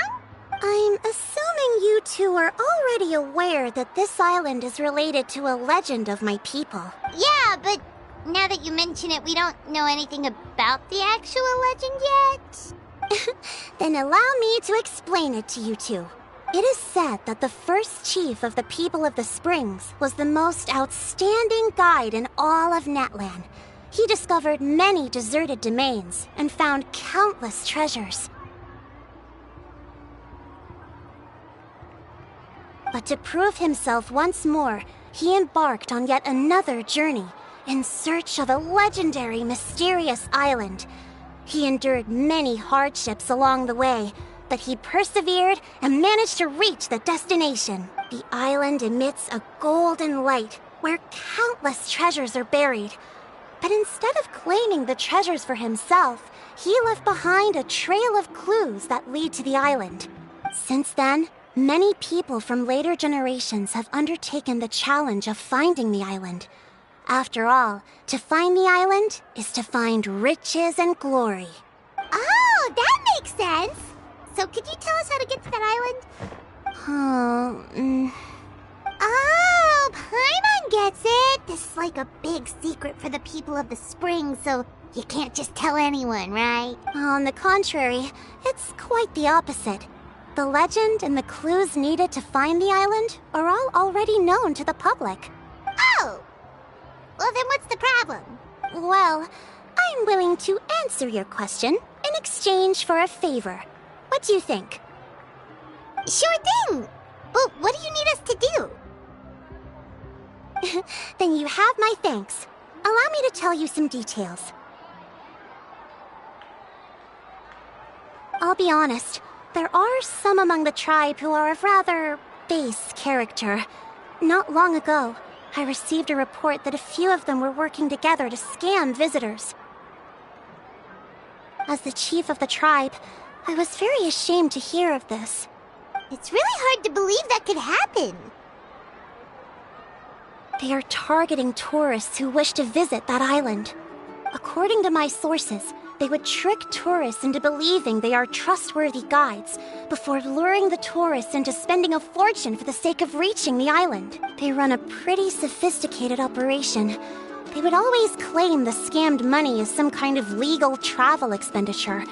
I'm assuming you two are already aware that this island is related to a legend of my people. Yeah, but now that you mention it, we don't know anything about the actual legend yet. Then allow me to explain it to you two. It is said that the first chief of the people of the Springs was the most outstanding guide in all of Natlan. He discovered many deserted domains and found countless treasures. But to prove himself once more, he embarked on yet another journey in search of a legendary, mysterious island. He endured many hardships along the way, but he persevered and managed to reach the destination. The island emits a golden light where countless treasures are buried. But instead of claiming the treasures for himself, he left behind a trail of clues that lead to the island. Since then, many people from later generations have undertaken the challenge of finding the island. After all, to find the island is to find riches and glory. Oh, that makes sense! So could you tell us how to get to that island? Oh, Paimon gets it! This is like a big secret for the people of the Springs, so you can't just tell anyone, right? On the contrary, it's quite the opposite. The legend and the clues needed to find the island are all already known to the public. Oh! Well, then what's the problem? Well, I'm willing to answer your question in exchange for a favor. What do you think? Sure thing! But what do you need us to do? Then you have my thanks. Allow me to tell you some details. I'll be honest, there are some among the tribe who are of rather base character. Not long ago, I received a report that a few of them were working together to scam visitors. As the chief of the tribe, I was very ashamed to hear of this. It's really hard to believe that could happen. They are targeting tourists who wish to visit that island. According to my sources, they would trick tourists into believing they are trustworthy guides before luring the tourists into spending a fortune for the sake of reaching the island. They run a pretty sophisticated operation. They would always claim the scammed money as some kind of legal travel expenditure,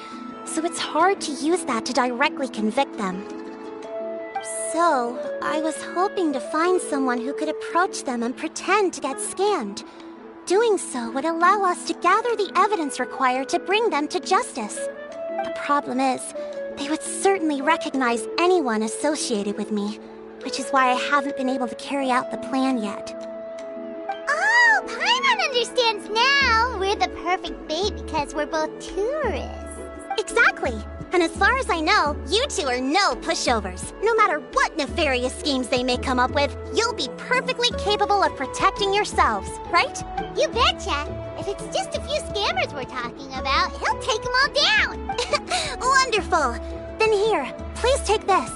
so it's hard to use that to directly convict them. So, I was hoping to find someone who could approach them and pretend to get scammed. Doing so would allow us to gather the evidence required to bring them to justice. The problem is, they would certainly recognize anyone associated with me, which is why I haven't been able to carry out the plan yet. Oh, Paimon understands now! We're the perfect bait because we're both tourists. Exactly! And as far as I know, you two are no pushovers. No matter what nefarious schemes they may come up with, you'll be perfectly capable of protecting yourselves, right? You betcha! If it's just a few scammers we're talking about, he'll take them all down! Wonderful! Then here, please take this.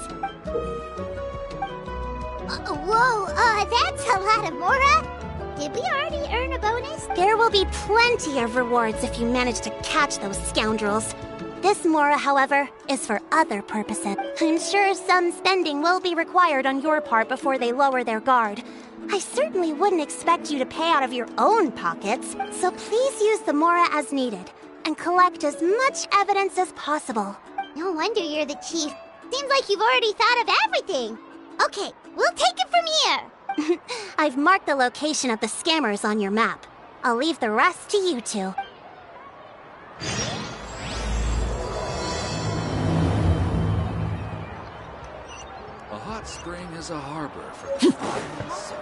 Whoa, that's a lot of Mora! Did we already earn a bonus? There will be plenty of rewards if you manage to catch those scoundrels. This Mora, however, is for other purposes. I'm sure some spending will be required on your part before they lower their guard. I certainly wouldn't expect you to pay out of your own pockets, so please use the Mora as needed, and collect as much evidence as possible. No wonder you're the chief. Seems like you've already thought of everything. Okay, we'll take it from here. I've marked the location of the scammers on your map. I'll leave the rest to you two. A hot spring is a harbor for the fine soul.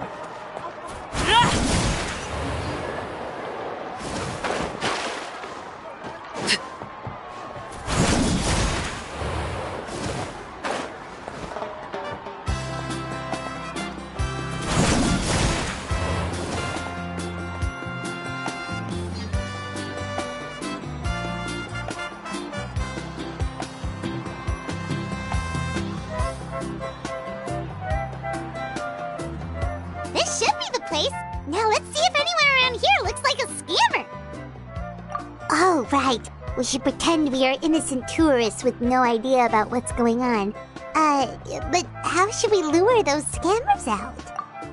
This Oh, right. We should pretend we are innocent tourists with no idea about what's going on. But how should we lure those scammers out?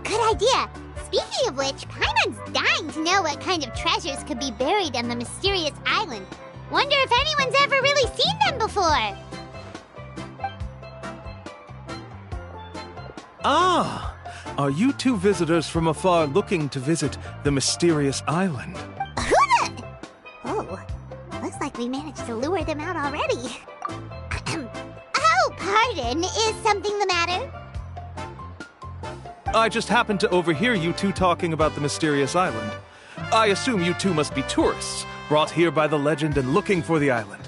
Good idea. Speaking of which, Paimon's dying to know what kind of treasures could be buried on the mysterious island. Wonder if anyone's ever really seen them before. Ah! Are you two visitors from afar looking to visit the mysterious island? Oh, looks like we managed to lure them out already. Oh, pardon. Is something the matter? I just happened to overhear you two talking about the mysterious island. I assume you two must be tourists, brought here by the legend and looking for the island.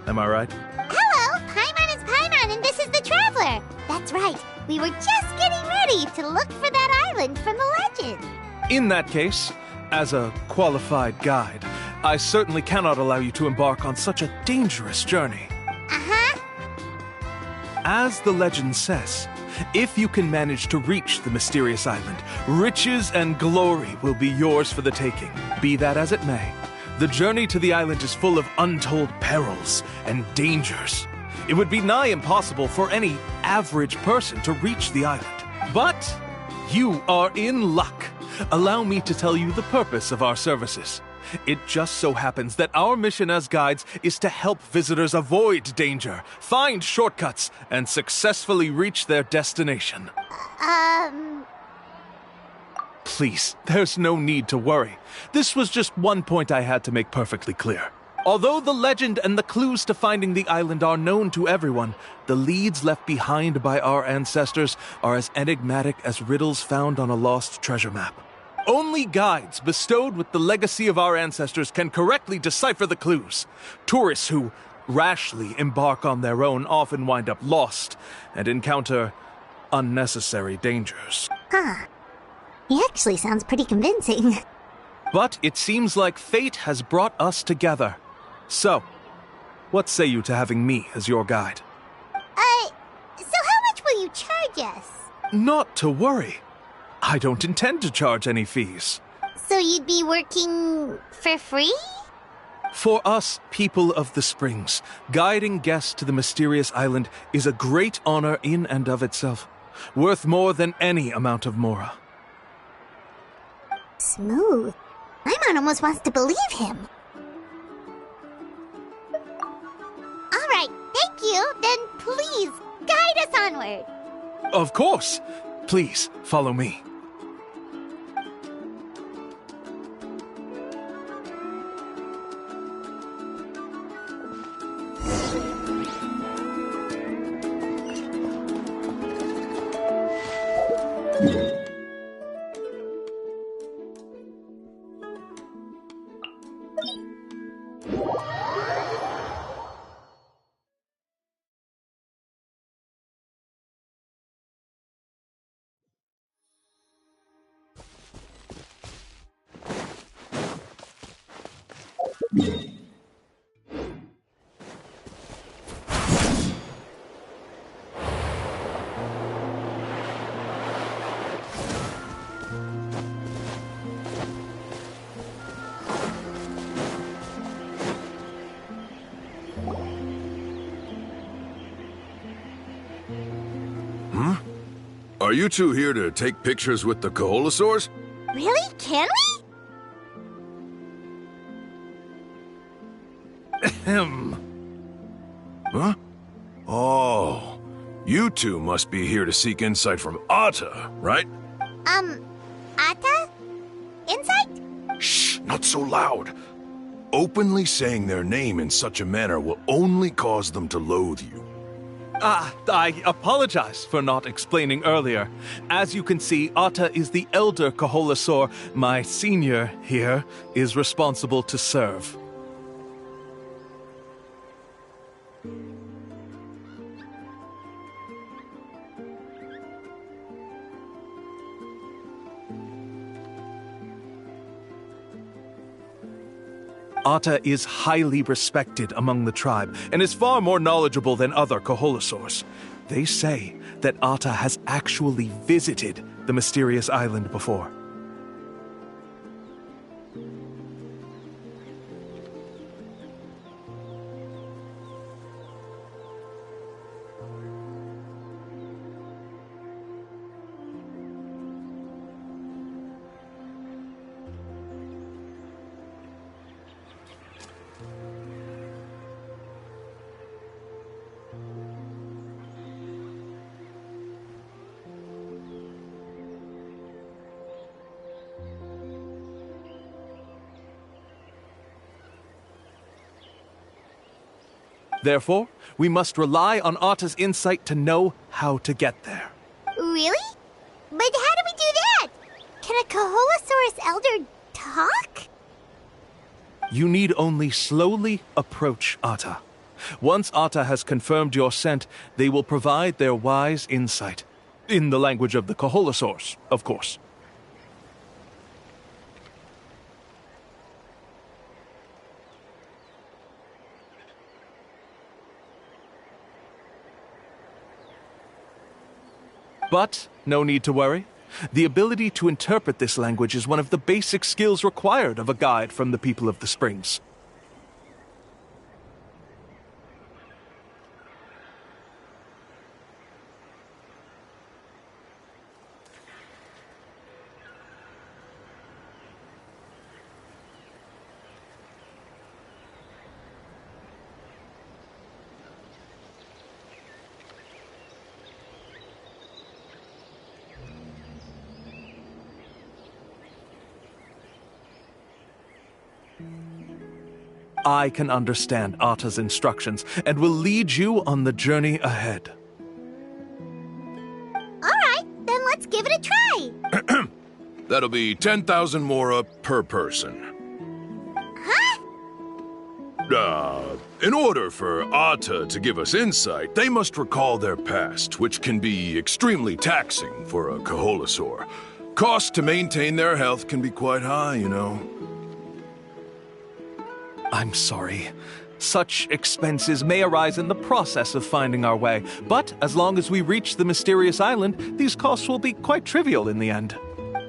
Am I right? Hello, Paimon is Paimon and this is the Traveler. That's right. We were just getting ready to look for that island from the legend. In that case, as a qualified guide, I certainly cannot allow you to embark on such a dangerous journey. Uh-huh. As the legend says, if you can manage to reach the mysterious island, riches and glory will be yours for the taking. Be that as it may, the journey to the island is full of untold perils and dangers. It would be nigh impossible for any average person to reach the island. But you are in luck. Allow me to tell you the purpose of our services. It just so happens that our mission as guides is to help visitors avoid danger, find shortcuts, and successfully reach their destination. Please, there's no need to worry. This was just one point I had to make perfectly clear. Although the legend and the clues to finding the island are known to everyone, the leads left behind by our ancestors are as enigmatic as riddles found on a lost treasure map. Only guides bestowed with the legacy of our ancestors can correctly decipher the clues. Tourists who rashly embark on their own often wind up lost and encounter unnecessary dangers. Huh. He actually sounds pretty convincing. But it seems like fate has brought us together. So, what say you to having me as your guide? So how much will you charge us? Not to worry. I don't intend to charge any fees. So you'd be working for free? For us, people of the Springs, guiding guests to the mysterious island is a great honor in and of itself, worth more than any amount of mora. Smooth. Paimon almost wants to believe him. All right, thank you. Then please, guide us onward. Of course. Please, follow me. Are you two here to take pictures with the Koholosaurs? Really? Can we? Ahem. Huh? Oh, you two must be here to seek insight from Atta, right? Atta? Insight? Shh, not so loud. Openly saying their name in such a manner will only cause them to loathe you. I apologize for not explaining earlier. As you can see, Atta is the elder Koholosaur. My senior here is responsible to serve. Atta is highly respected among the tribe and is far more knowledgeable than other Koholosaurs. They say that Atta has actually visited the mysterious island before. Therefore, we must rely on Atta's insight to know how to get there. Really? But how do we do that? Can a Kaholosaurus elder talk? You need only slowly approach Atta. Once Atta has confirmed your scent, they will provide their wise insight. In the language of the Kaholosaurs, of course. But no need to worry. The ability to interpret this language is one of the basic skills required of a guide from the people of the Springs. I can understand Atta's instructions and will lead you on the journey ahead. Alright, then let's give it a try. That'll be 10,000 mora per person. Huh? In order for Atta to give us insight, they must recall their past, which can be extremely taxing for a Kaholosaur. Cost to maintain their health can be quite high, you know. I'm sorry. Such expenses may arise in the process of finding our way, but as long as we reach the mysterious island, these costs will be quite trivial in the end.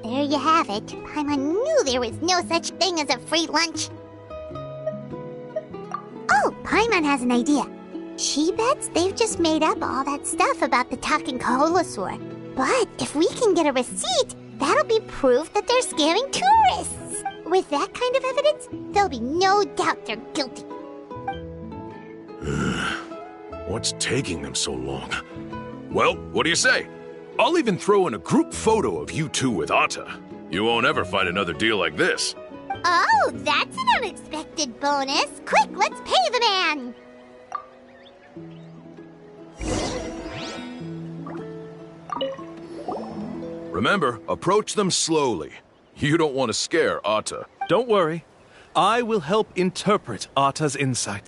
There you have it. Paimon knew there was no such thing as a free lunch. Oh, Paimon has an idea. She bets they've just made up all that stuff about the talking Kaholosaur. But if we can get a receipt, that'll be proof that they're scamming tourists. With that kind of evidence, there'll be no doubt they're guilty. What's taking them so long? Well, what do you say? I'll even throw in a group photo of you two with Atta. You won't ever find another deal like this. Oh, that's an unexpected bonus. Quick, let's pay the man. Remember, approach them slowly. You don't want to scare Atta. Don't worry. I will help interpret Atta's insight.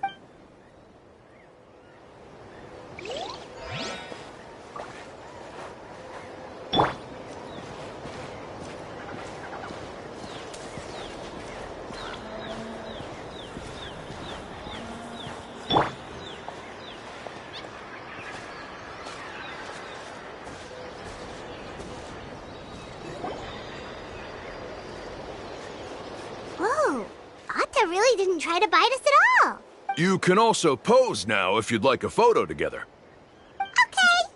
Really didn't try to bite us at all. You can also pose now if you'd like a photo together. Okay.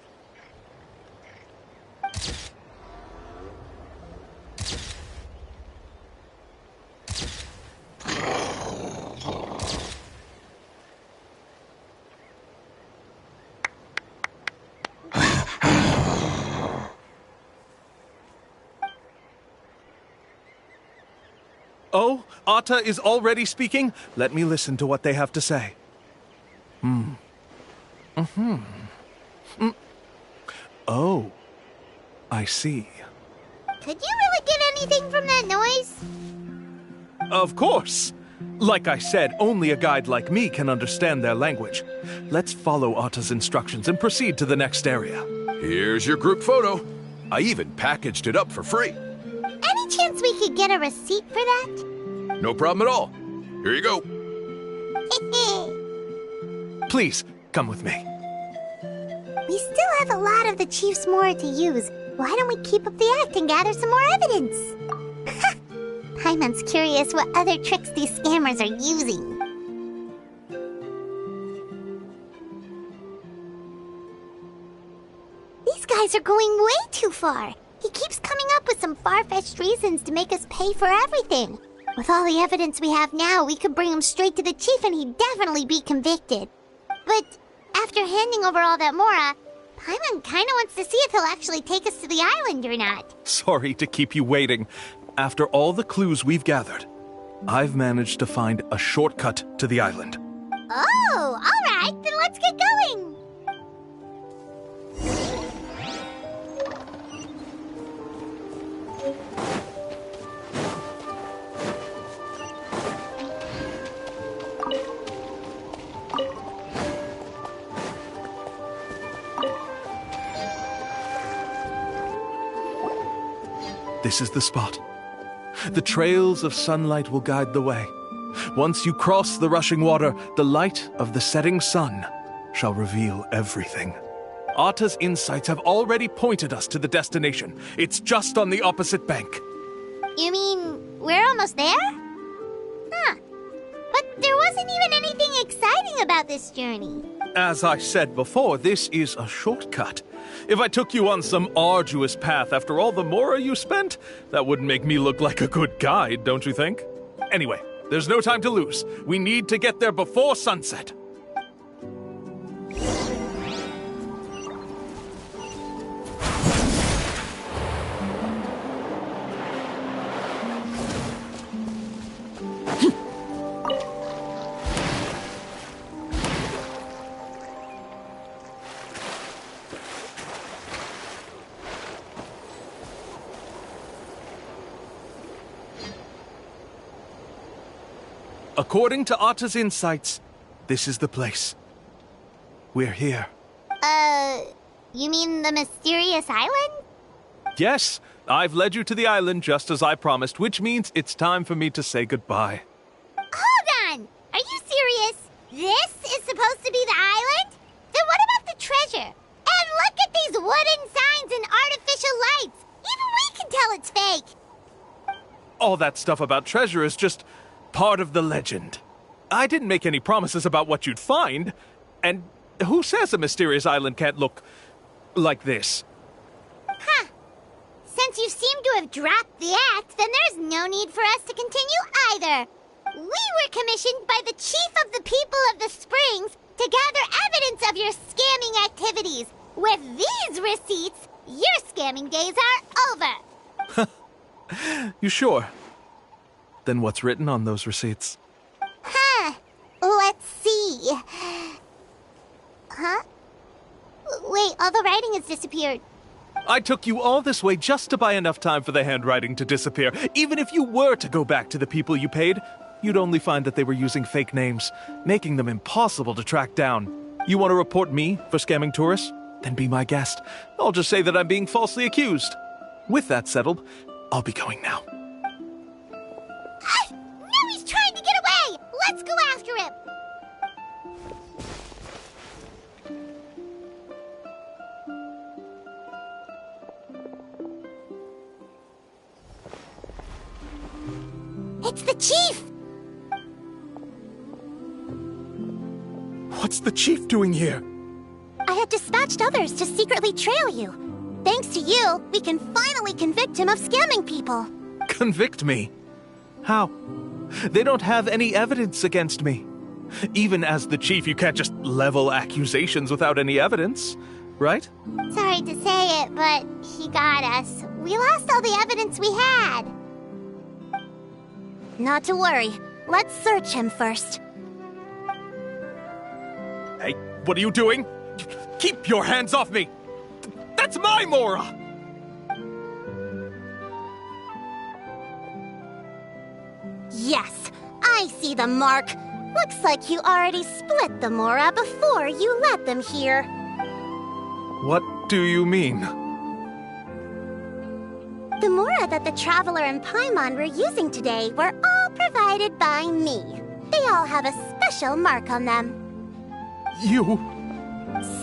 Oh, Atta is already speaking? Let me listen to what they have to say. Oh, I see. Could you really get anything from that noise? Of course! Like I said, only a guide like me can understand their language. Let's follow Atta's instructions and proceed to the next area. Here's your group photo. I even packaged it up for free. Any chance we could get a receipt for that? No problem at all. Here you go. Please, come with me. We still have a lot of the Chief's Mora to use. Why don't we keep up the act and gather some more evidence? Paimon's curious what other tricks these scammers are using. These guys are going way too far. He keeps coming up with some far-fetched reasons to make us pay for everything. With all the evidence we have now, we could bring him straight to the chief and he'd definitely be convicted. But after handing over all that Mora, Paimon kinda wants to see if he'll actually take us to the island or not. Sorry to keep you waiting. After all the clues we've gathered, I've managed to find a shortcut to the island. Oh, alright, then let's get going! This is the spot. The trails of sunlight will guide the way. Once you cross the rushing water, the light of the setting sun shall reveal everything. Arta's insights have already pointed us to the destination. It's just on the opposite bank. You mean we're almost there? Huh. But there wasn't even anything exciting about this journey. As I said before, this is a shortcut. If I took you on some arduous path after all the mora you spent, that wouldn't make me look like a good guide, don't you think? Anyway, there's no time to lose. We need to get there before sunset. According to Arta's insights, this is the place. We're here. You mean the mysterious island? Yes, I've led you to the island just as I promised, which means it's time for me to say goodbye. Hold on! Are you serious? This is supposed to be the island? Then what about the treasure? And look at these wooden signs and artificial lights! Even we can tell it's fake! All that stuff about treasure is just part of the legend. I didn't make any promises about what you'd find, and who says a mysterious island can't look like this? Huh. Since you seem to have dropped the act, then there's no need for us to continue either. We were commissioned by the chief of the people of the Springs to gather evidence of your scamming activities. With these receipts, your scamming days are over. You sure? Then what's written on those receipts? Huh. Let's see. Huh? Wait, all the writing has disappeared. I took you all this way just to buy enough time for the handwriting to disappear. Even if you were to go back to the people you paid, you'd only find that they were using fake names, making them impossible to track down. You want to report me for scamming tourists? Then be my guest. I'll just say that I'm being falsely accused. With that settled, I'll be going now. Now he's trying to get away! Let's go after him! It's the chief! What's the chief doing here? I had dispatched others to secretly trail you. Thanks to you, we can finally convict him of scamming people. Convict me? How? They don't have any evidence against me. Even as the chief, you can't just level accusations without any evidence, right? Sorry to say it, but he got us. We lost all the evidence we had. Not to worry. Let's search him first. Hey, what are you doing? Keep your hands off me! That's my Mora! Yes, I see the mark. Looks like you already split the Mora before you let them here. What do you mean? The Mora that the Traveler and Paimon were using today were all provided by me. They all have a special mark on them. You...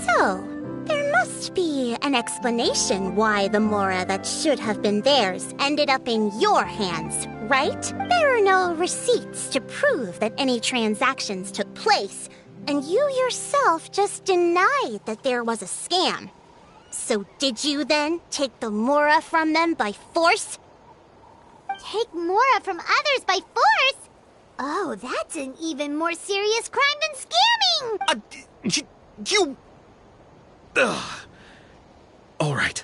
So, there must be an explanation why the Mora that should have been theirs ended up in your hands, right? There are no receipts to prove that any transactions took place, and you yourself just denied that there was a scam. So did you then take the Mora from them by force? Take Mora from others by force? Oh, that's an even more serious crime than scamming! You... Ugh. All right.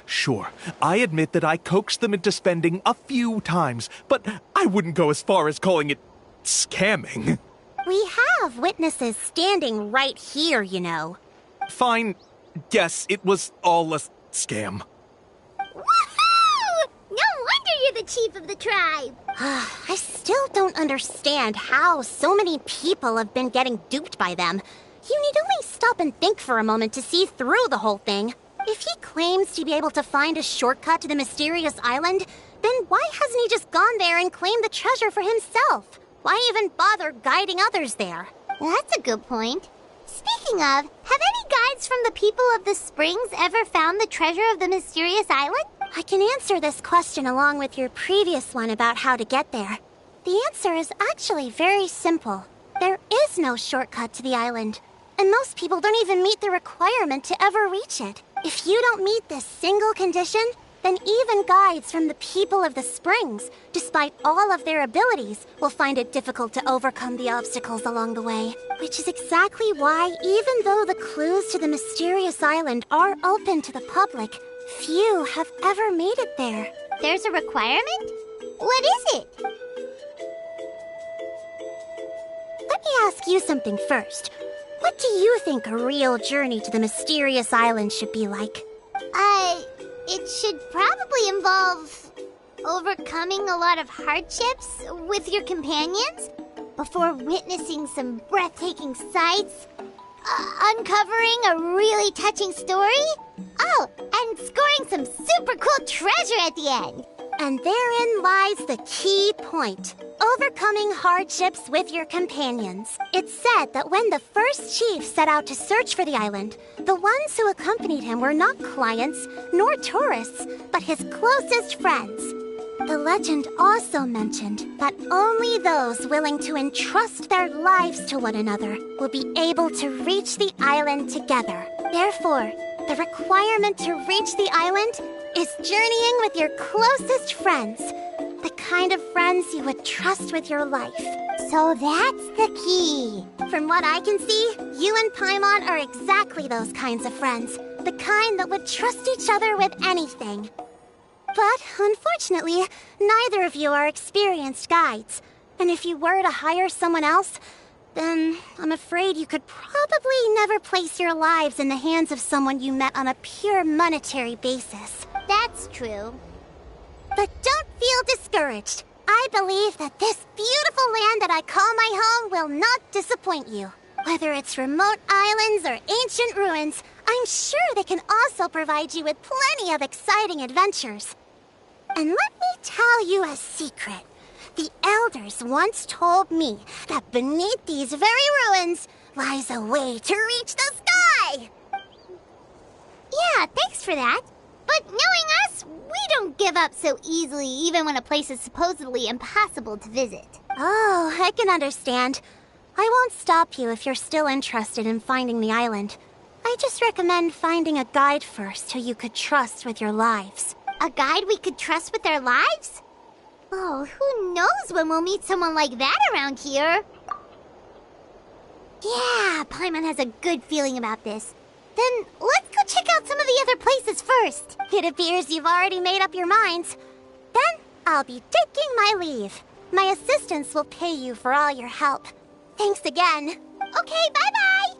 Sure, I admit that I coaxed them into spending a few times, but I wouldn't go as far as calling it scamming. We have witnesses standing right here, you know. Fine. Yes, it was all a scam. Woohoo! No wonder you're the chief of the tribe! I still don't understand how so many people have been getting duped by them. You need only stop and think for a moment to see through the whole thing. If he claims to be able to find a shortcut to the mysterious island, then why hasn't he just gone there and claimed the treasure for himself? Why even bother guiding others there? That's a good point. Speaking of, have any guides from the people of the springs ever found the treasure of the mysterious island? I can answer this question along with your previous one about how to get there. The answer is actually very simple. There is no shortcut to the island, and most people don't even meet the requirement to ever reach it. If you don't meet this single condition, then even guides from the people of the springs, despite all of their abilities, will find it difficult to overcome the obstacles along the way. Which is exactly why, even though the clues to the mysterious island are open to the public, few have ever made it there. There's a requirement? What is it? Let me ask you something first. What do you think a real journey to the mysterious island should be like? It should probably involve overcoming a lot of hardships with your companions before witnessing some breathtaking sights, uncovering a really touching story, and scoring some super cool treasure at the end. And therein lies the key point. Overcoming hardships with your companions. It's said that when the first chief set out to search for the island, the ones who accompanied him were not clients nor tourists, but his closest friends. The legend also mentioned that only those willing to entrust their lives to one another will be able to reach the island together. Therefore, the requirement to reach the island is journeying with your closest friends. The kind of friends you would trust with your life. So that's the key. From what I can see, you and Paimon are exactly those kinds of friends. The kind that would trust each other with anything. But, unfortunately, neither of you are experienced guides. And if you were to hire someone else, then I'm afraid you could probably never place your lives in the hands of someone you met on a pure monetary basis. That's true. But don't feel discouraged. I believe that this beautiful land that I call my home will not disappoint you. Whether it's remote islands or ancient ruins, I'm sure they can also provide you with plenty of exciting adventures. And let me tell you a secret. The elders once told me that beneath these very ruins lies a way to reach the sky. Yeah, thanks for that. But knowing us, we don't give up so easily even when a place is supposedly impossible to visit. Oh, I can understand. I won't stop you if you're still interested in finding the island. I just recommend finding a guide first who you could trust with your lives. A guide we could trust with our lives? Oh, who knows when we'll meet someone like that around here? Yeah, Paimon has a good feeling about this. Then let's go check out some of the other places first. It appears you've already made up your minds. Then I'll be taking my leave. My assistants will pay you for all your help. Thanks again. Okay, bye-bye!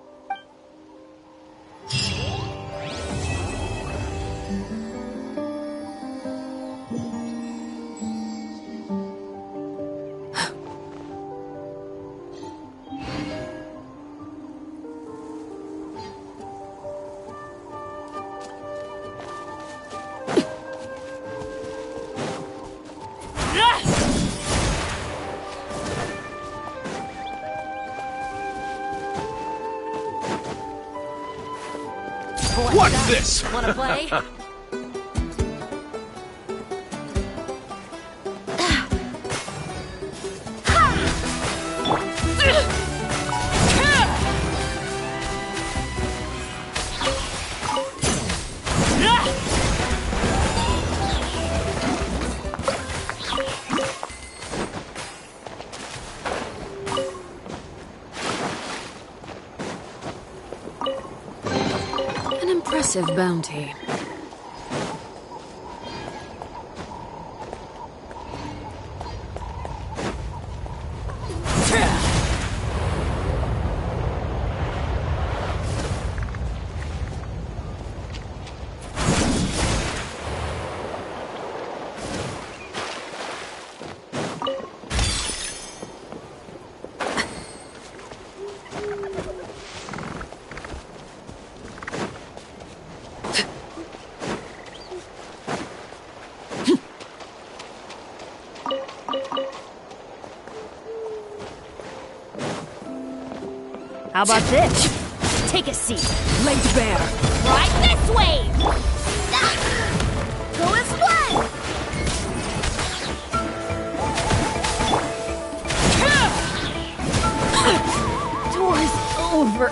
What's this? Wanna play? Impressive bounty. How about this? Take a seat. Laid bare. Right this way! Go as one! Door's over.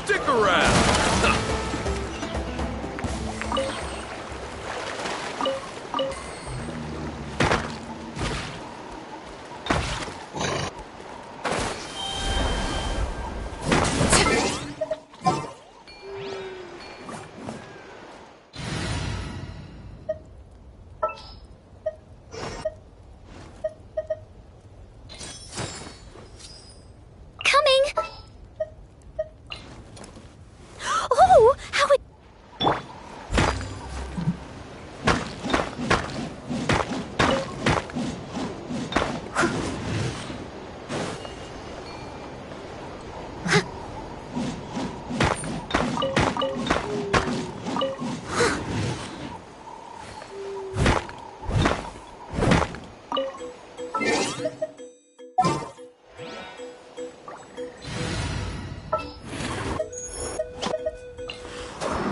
Stick around! Coming! Oh, how it...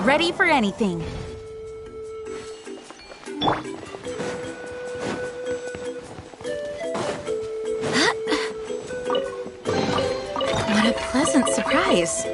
Ready for anything. What a pleasant surprise.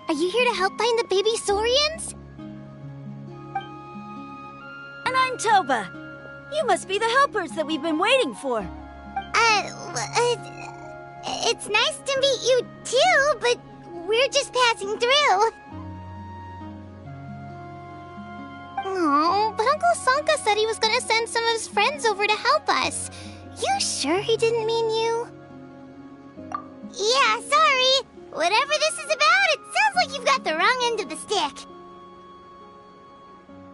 Are you here to help find the baby Saurians? And I'm Toba. You must be the helpers that we've been waiting for. It's nice to meet you too, but we're just passing through. Oh, but Uncle Sanka said he was gonna send some of his friends over to help us. You sure he didn't mean you? Yeah, sorry. Whatever this is about, it sounds like you've got the wrong end of the stick.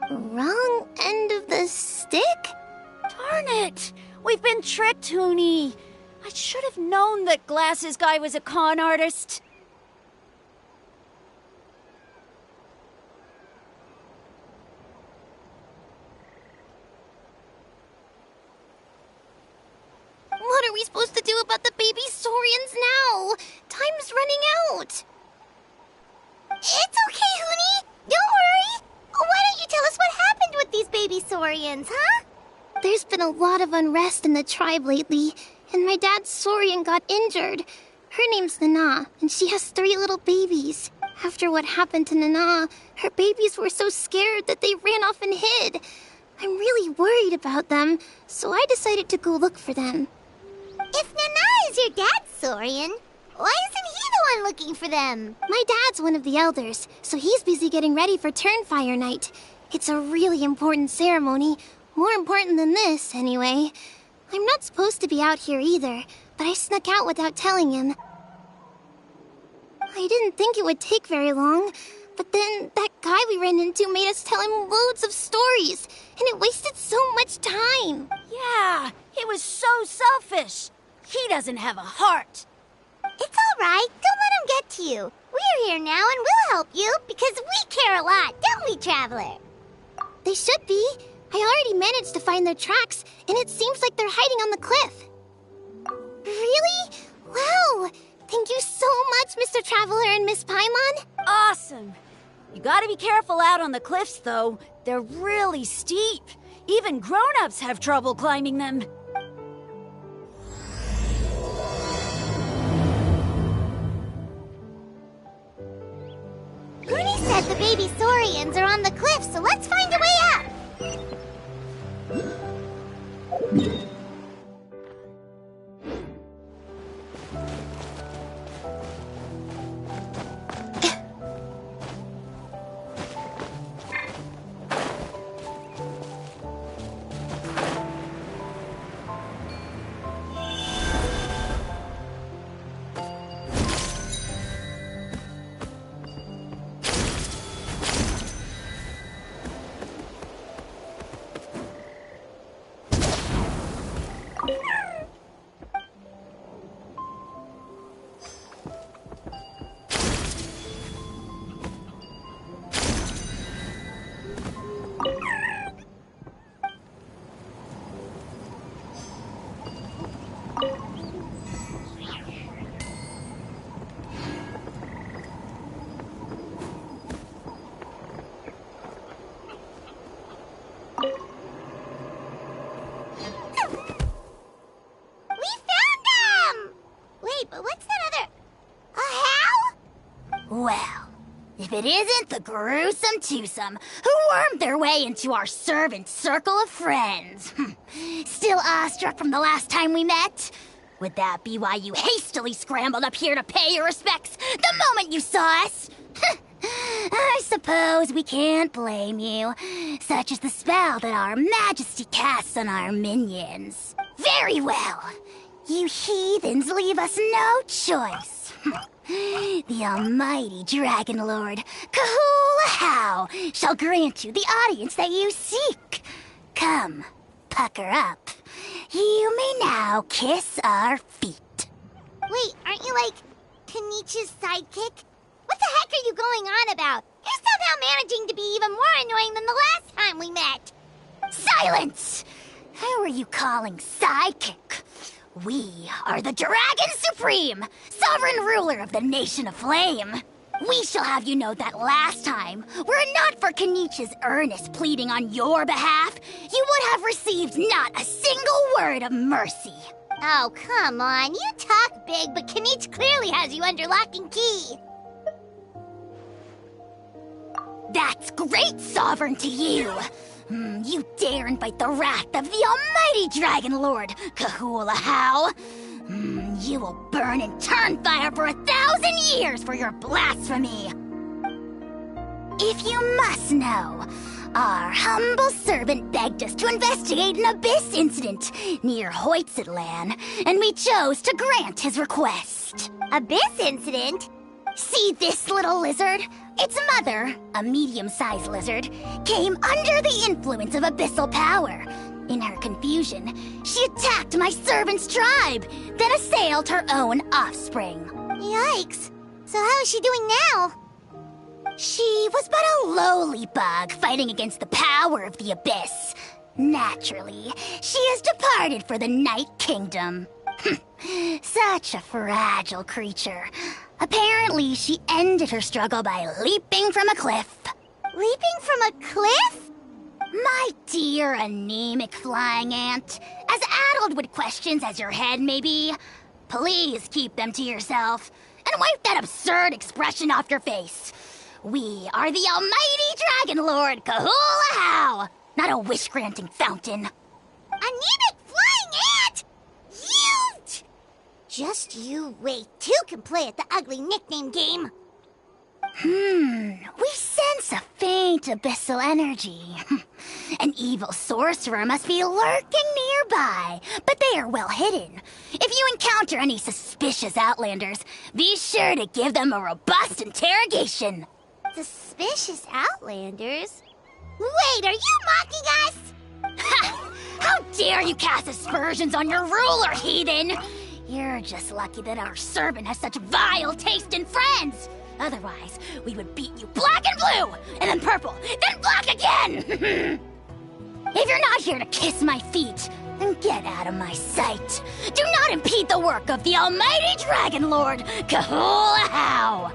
Wrong end of the stick? Darn it! We've been tricked, Hoonie. I should have known that Glasses Guy was a con artist. What are we supposed to do about the baby Saurians now? Time's running out. It's okay, Hoonie. Don't worry. Why don't you tell us what happened with these baby Saurians, huh? There's been a lot of unrest in the tribe lately, and my dad's Saurian got injured. Her name's Nana, and she has 3 little babies. After what happened to Nana, her babies were so scared that they ran off and hid. I'm really worried about them, so I decided to go look for them. If Nana is your dad, Saurian, why isn't he the one looking for them? My dad's one of the elders, so he's busy getting ready for Turnfire Night. It's a really important ceremony, more important than this, anyway. I'm not supposed to be out here either, but I snuck out without telling him. I didn't think it would take very long, but then that guy we ran into made us tell him loads of stories, and it wasted so much time. Yeah, it was so selfish. He doesn't have a heart. It's all right. Don't let him get to you. We're here now and we'll help you because we care a lot, don't we, Traveler? They should be. I already managed to find their tracks, and it seems like they're hiding on the cliff. Really? Wow! Thank you so much, Mr. Traveler and Miss Paimon. Awesome. You gotta be careful out on the cliffs, though. They're really steep. Even grown-ups have trouble climbing them. Huni said the baby Saurians are on the cliff, so let's find a way up. If it isn't the gruesome twosome who wormed their way into our servant circle of friends. Still awestruck from the last time we met? Would that be why you hastily scrambled up here to pay your respects the moment you saw us? I suppose we can't blame you. Such is the spell that our majesty casts on our minions. Very well. You heathens leave us no choice. The almighty Dragon Lord, Kahula shall grant you the audience that you seek. Come, pucker up. You may now kiss our feet. Wait, aren't you like Kenichi's sidekick? What the heck are you going on about? You're somehow managing to be even more annoying than the last time we met. Silence! Who are you calling sidekick? We are the Dragon Supreme, sovereign ruler of the Nation of Flame. We shall have you know that last time, were it not for Kenichi's earnest pleading on your behalf, you would have received not a single word of mercy. Oh, come on. You talk big, but Kenichi clearly has you under lock and key. That's great, Sovereign, to you. You dare invite the wrath of the almighty Dragon Lord, Kahula How. You will burn in Turnfire for 1,000 years for your blasphemy. If you must know, our humble servant begged us to investigate an abyss incident near Hoytsidlan, and we chose to grant his request. Abyss incident? See this little lizard? Its mother, a medium-sized lizard, came under the influence of abyssal power. In her confusion, she attacked my servant's tribe, then assailed her own offspring. Yikes. So how is she doing now? She was but a lowly bug fighting against the power of the abyss. Naturally, she has departed for the Night Kingdom. Such a fragile creature. Apparently, she ended her struggle by leaping from a cliff. Leaping from a cliff? My dear anemic flying ant, as addled with questions as your head may be, please keep them to yourself, and and wipe that absurd expression off your face. We are the almighty Dragon Lord Kahula How, not a wish-granting fountain. Anemic flying ant! You! Just you wait. Two can play at the ugly nickname game. We sense a faint abyssal energy. An evil sorcerer must be lurking nearby, but they are well hidden. If you encounter any suspicious outlanders, be sure to give them a robust interrogation. Suspicious outlanders? Wait, are you mocking us? Ha! How dare you cast aspersions on your ruler, heathen! You're just lucky that our servant has such vile taste in friends. Otherwise, we would beat you black and blue, and then purple, then black again! If you're not here to kiss my feet, then get out of my sight. Do not impede the work of the almighty Dragon Lord, Kahula How!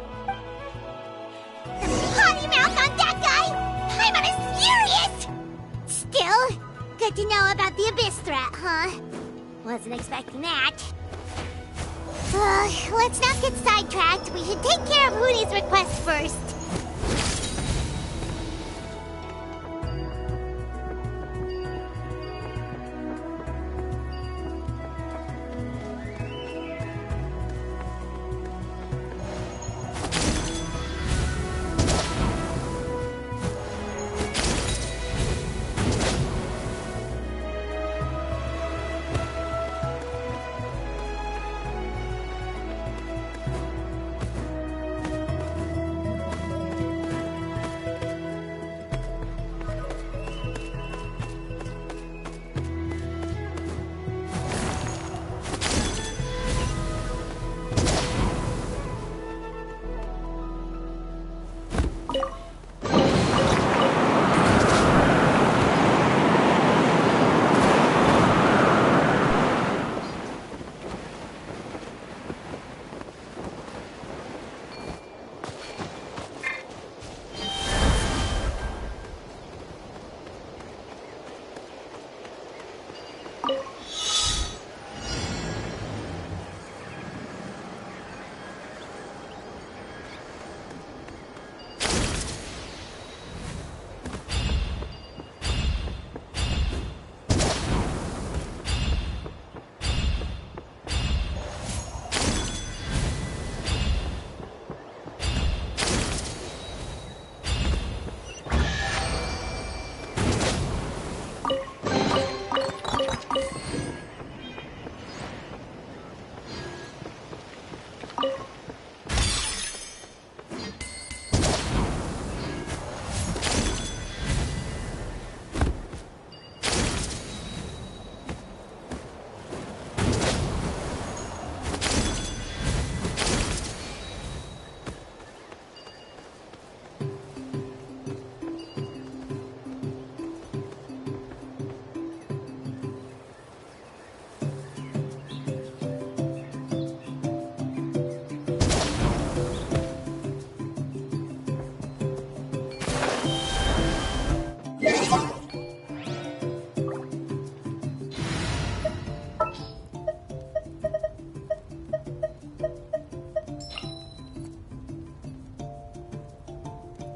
Potty mouth on that guy! Paimon is furious! Still, good to know about the abyss threat, huh? Wasn't expecting that. Let's not get sidetracked. We should take care of Hootie's request first.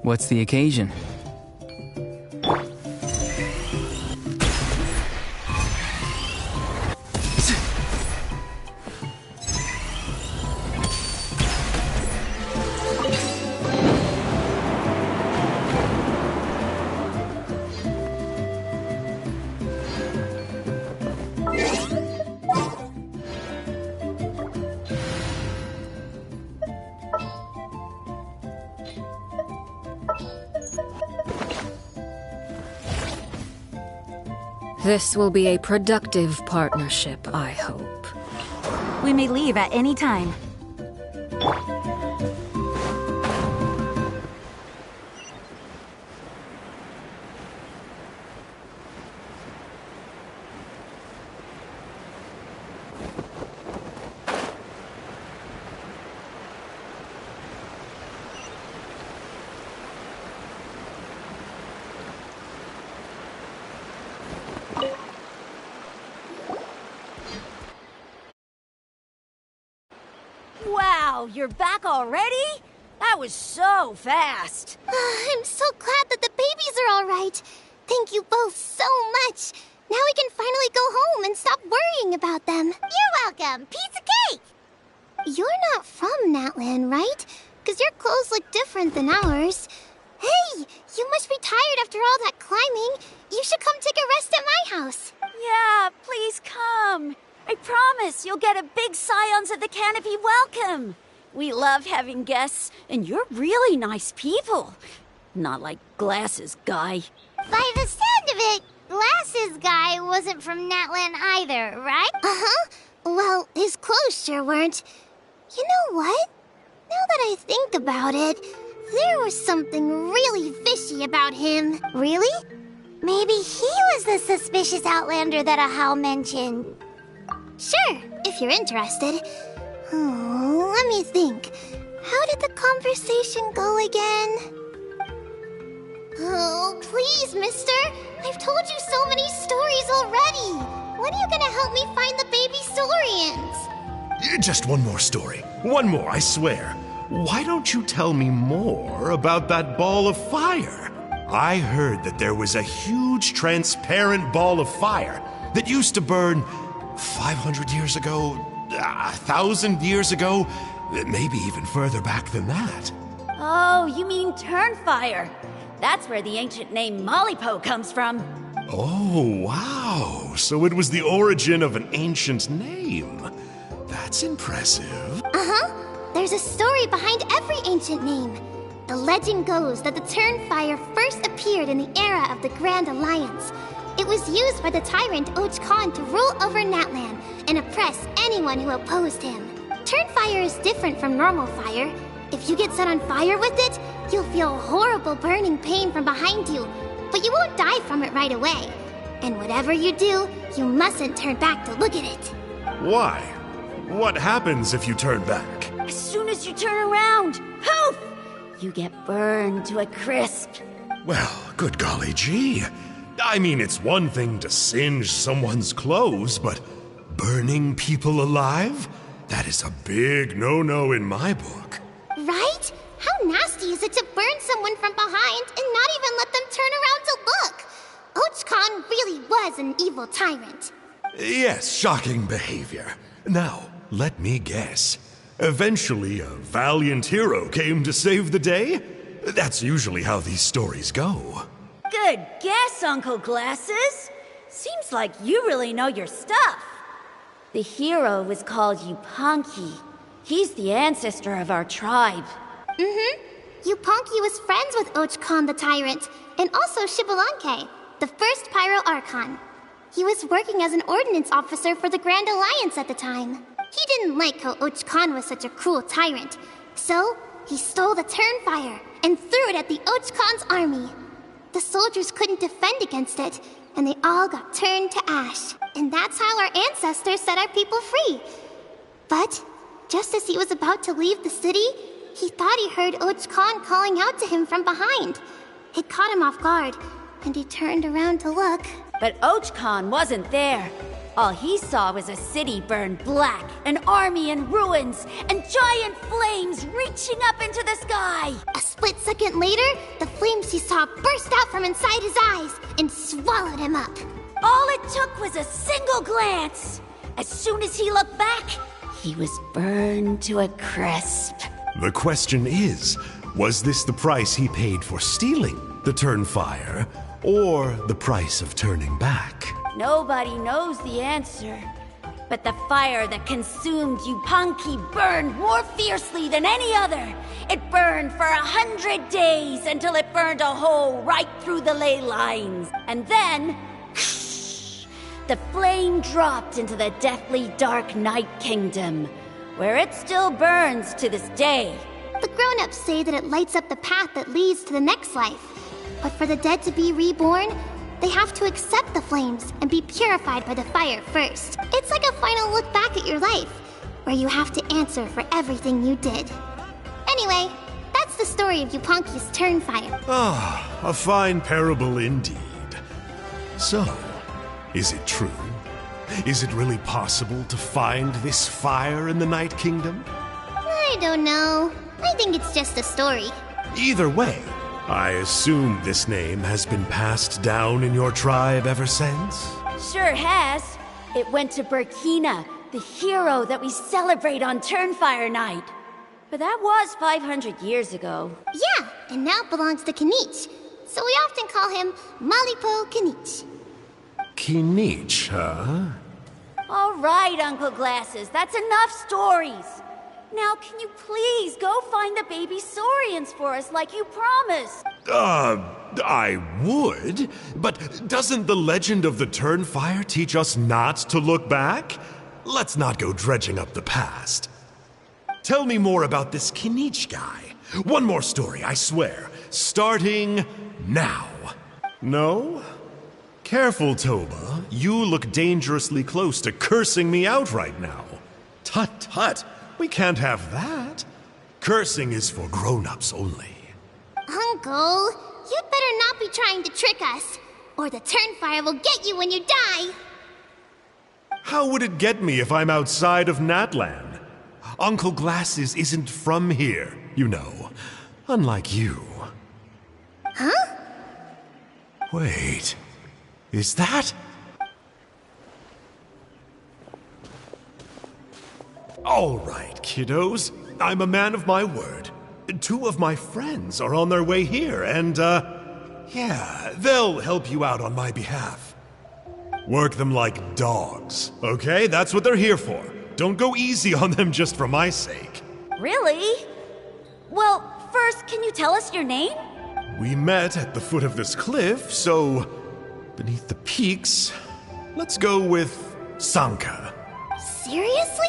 What's the occasion? This will be a productive partnership, I hope. We may leave at any time. Wow, Wow, you're back already? That was so fast. I'm so glad that the babies are all right. Thank you both so much. Now we can finally go home and stop worrying about them. You're welcome. Piece of cake! You're not from Natlan, right? Because your clothes look different than ours. Hey, you must be tired after all that climbing. You should come take a rest at my house. Yeah, please come. I promise you'll get a big Scions of the Canopy welcome. We love having guests, and you're really nice people. Not like Glasses Guy. By the sound of it, Glasses Guy wasn't from Natlan either, right? Uh-huh. Well, his clothes sure weren't. You know what? Now that I think about it, there was something really fishy about him. Really? Maybe he was the suspicious outlander that Ahau mentioned. Sure, if you're interested. Oh, let me think. How did the conversation go again? Oh, please, mister. I've told you so many stories already. When are you gonna help me find the baby Saurians? Just one more story. One more, I swear. Why don't you tell me more about that ball of fire? I heard that there was a huge transparent ball of fire that used to burn 500 years ago, 1,000 years ago, maybe even further back than that. Oh, you mean Turnfire. That's where the ancient name Malipo comes from. Oh, wow. So it was the origin of an ancient name. That's impressive. Uh-huh. There's a story behind every ancient name. The legend goes that the Turnfire first appeared in the era of the Grand Alliance. It was used by the tyrant Ochkon to rule over Natlan and oppress anyone who opposed him. Turnfire is different from normal fire. If you get set on fire with it, you'll feel horrible burning pain from behind you, but you won't die from it right away. And whatever you do, you mustn't turn back to look at it. Why? What happens if you turn back? As soon as you turn around, poof! You get burned to a crisp. Well, good golly gee. I mean, it's one thing to singe someone's clothes, but burning people alive? That is a big no-no in my book. Right? How nasty is it to burn someone from behind and not even let them turn around to look? Ochkon really was an evil tyrant. Yes, shocking behavior. Now, let me guess. Eventually, a valiant hero came to save the day? That's usually how these stories go. Good guess, Uncle Glasses. Seems like you really know your stuff. The hero was called Yupanqui. He's the ancestor of our tribe. Mm-hmm. Yupanqui was friends with Ochkon the Tyrant, and also Shibalanke, the first Pyro Archon. He was working as an ordnance officer for the Grand Alliance at the time. He didn't like how Ochkon was such a cruel tyrant, so he stole the Turnfire and threw it at the Ochkon's army. The soldiers couldn't defend against it, and they all got turned to ash. And that's how our ancestors set our people free. But just as he was about to leave the city, he thought he heard Ochkon calling out to him from behind. It caught him off guard, and he turned around to look. But Ochkon wasn't there. All he saw was a city burned black, an army in ruins, and giant flames reaching up into the sky. A split second later, the flames he saw burst out from inside his eyes and swallowed him up. All it took was a single glance. As soon as he looked back, he was burned to a crisp. The question is, was this the price he paid for stealing the Turnfire, or the price of turning back? Nobody knows the answer. But the fire that consumed Yupanqui burned more fiercely than any other. It burned for 100 days until it burned a hole right through the ley lines. And then, the flame dropped into the deathly dark Night Kingdom, where it still burns to this day. The grown-ups say that it lights up the path that leads to the next life. But for the dead to be reborn, they have to accept the flames and be purified by the fire first. It's like a final look back at your life, where you have to answer for everything you did. Anyway, that's the story of Yupanqui's Turnfire. Ah, a fine parable indeed. So, is it true? Is it really possible to find this fire in the Night Kingdom? I I don't know. I think it's just a story. Either way, I assume this name has been passed down in your tribe ever since? Sure has. It went to Burkina, the hero that we celebrate on Turnfire Night. But that was 500 years ago. Yeah, and now it belongs to Kinich. So we often call him Malipo Kinich. Kinich, huh? All right, Uncle Glasses, that's enough stories. Now, can you please go find the baby Saurians for us like you promised? I would, but doesn't the legend of the Turnfire teach us not to look back? Let's not go dredging up the past. Tell me more about this Kinich guy. One more story, I swear. Starting now. No? Careful, Toba. You look dangerously close to cursing me out right now. Tut tut. We can't have that. Cursing is for grown-ups only. Uncle, you'd better not be trying to trick us, or the Turnfire will get you when you die. How would it get me if I'm outside of Natland? Uncle Glasses isn't from here, you know. Unlike you. Huh? Wait. Is that... All right, kiddos. I'm a man of my word. 2 of my friends are on their way here, and, yeah, they'll help you out on my behalf. Work them like dogs, okay? That's what they're here for. Don't go easy on them just for my sake. Really? Well, first, can you tell us your name? We met at the foot of this cliff, so beneath the peaks, let's go with Sanka. Seriously?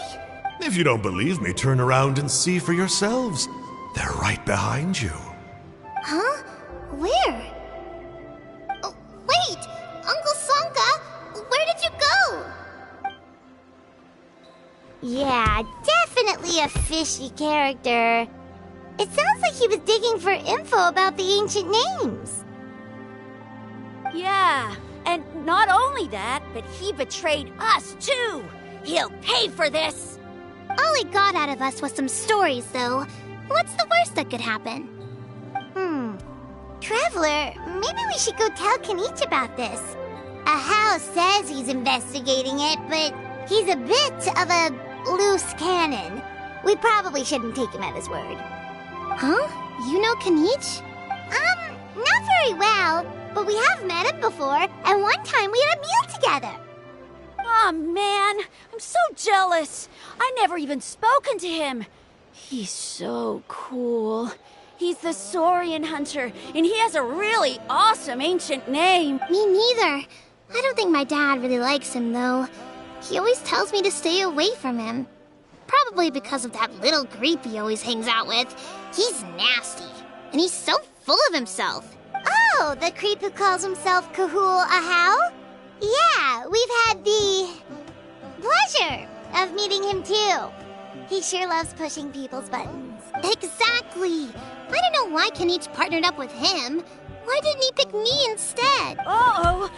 If you don't believe me, turn around and see for yourselves. They're right behind you. Huh? Where? Oh, wait! Uncle Sanka, where did you go? Yeah, definitely a fishy character. It sounds like he was digging for info about the ancient names. Yeah, and not only that, but he betrayed us too. He'll pay for this. All he got out of us was some stories, though. What's the worst that could happen? Traveler, maybe we should go tell Kinich about this. Ahau says he's investigating it, but he's a bit of a loose cannon. We probably shouldn't take him at his word. Huh? You know Kinich? Not very well, but we have met him before, and one time we had a meal together. Aw, man, I'm so jealous. I never even spoken to him. He's so cool. He's the Saurian hunter, and he has a really awesome ancient name. Me neither. I don't think my dad really likes him, though. He always tells me to stay away from him. Probably because of that little creep he always hangs out with. He's nasty, and he's so full of himself. Oh, the creep who calls himself Kahul Ahau? Yeah, we've had the pleasure of meeting him too. He sure loves pushing people's buttons. Exactly. I don't know why Kinich partnered up with him. Why didn't he pick me instead? Uh-oh.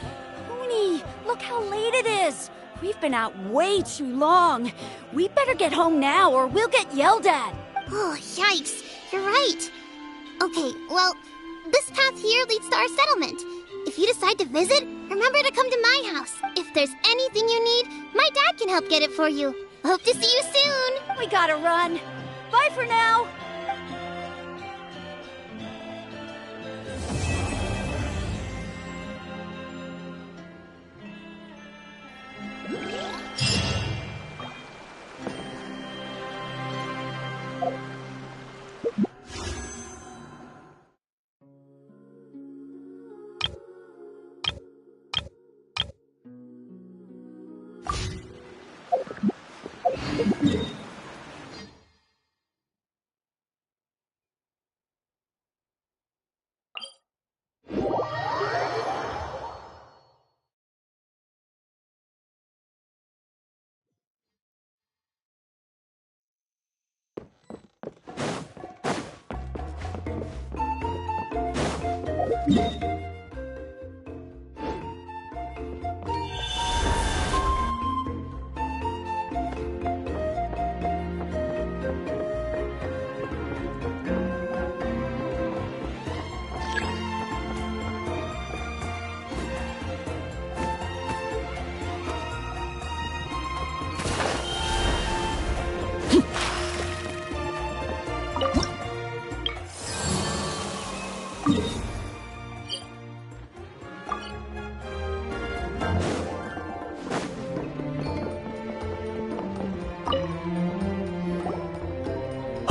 Uni, look how late it is. We've been out way too long. We better get home now or we'll get yelled at. Oh, yikes. You're right. Okay, well, this path here leads to our settlement. If you decide to visit, remember to come to my house. If there's anything you need, my dad can help get it for you. Hope to see you soon. We gotta run. Bye for now.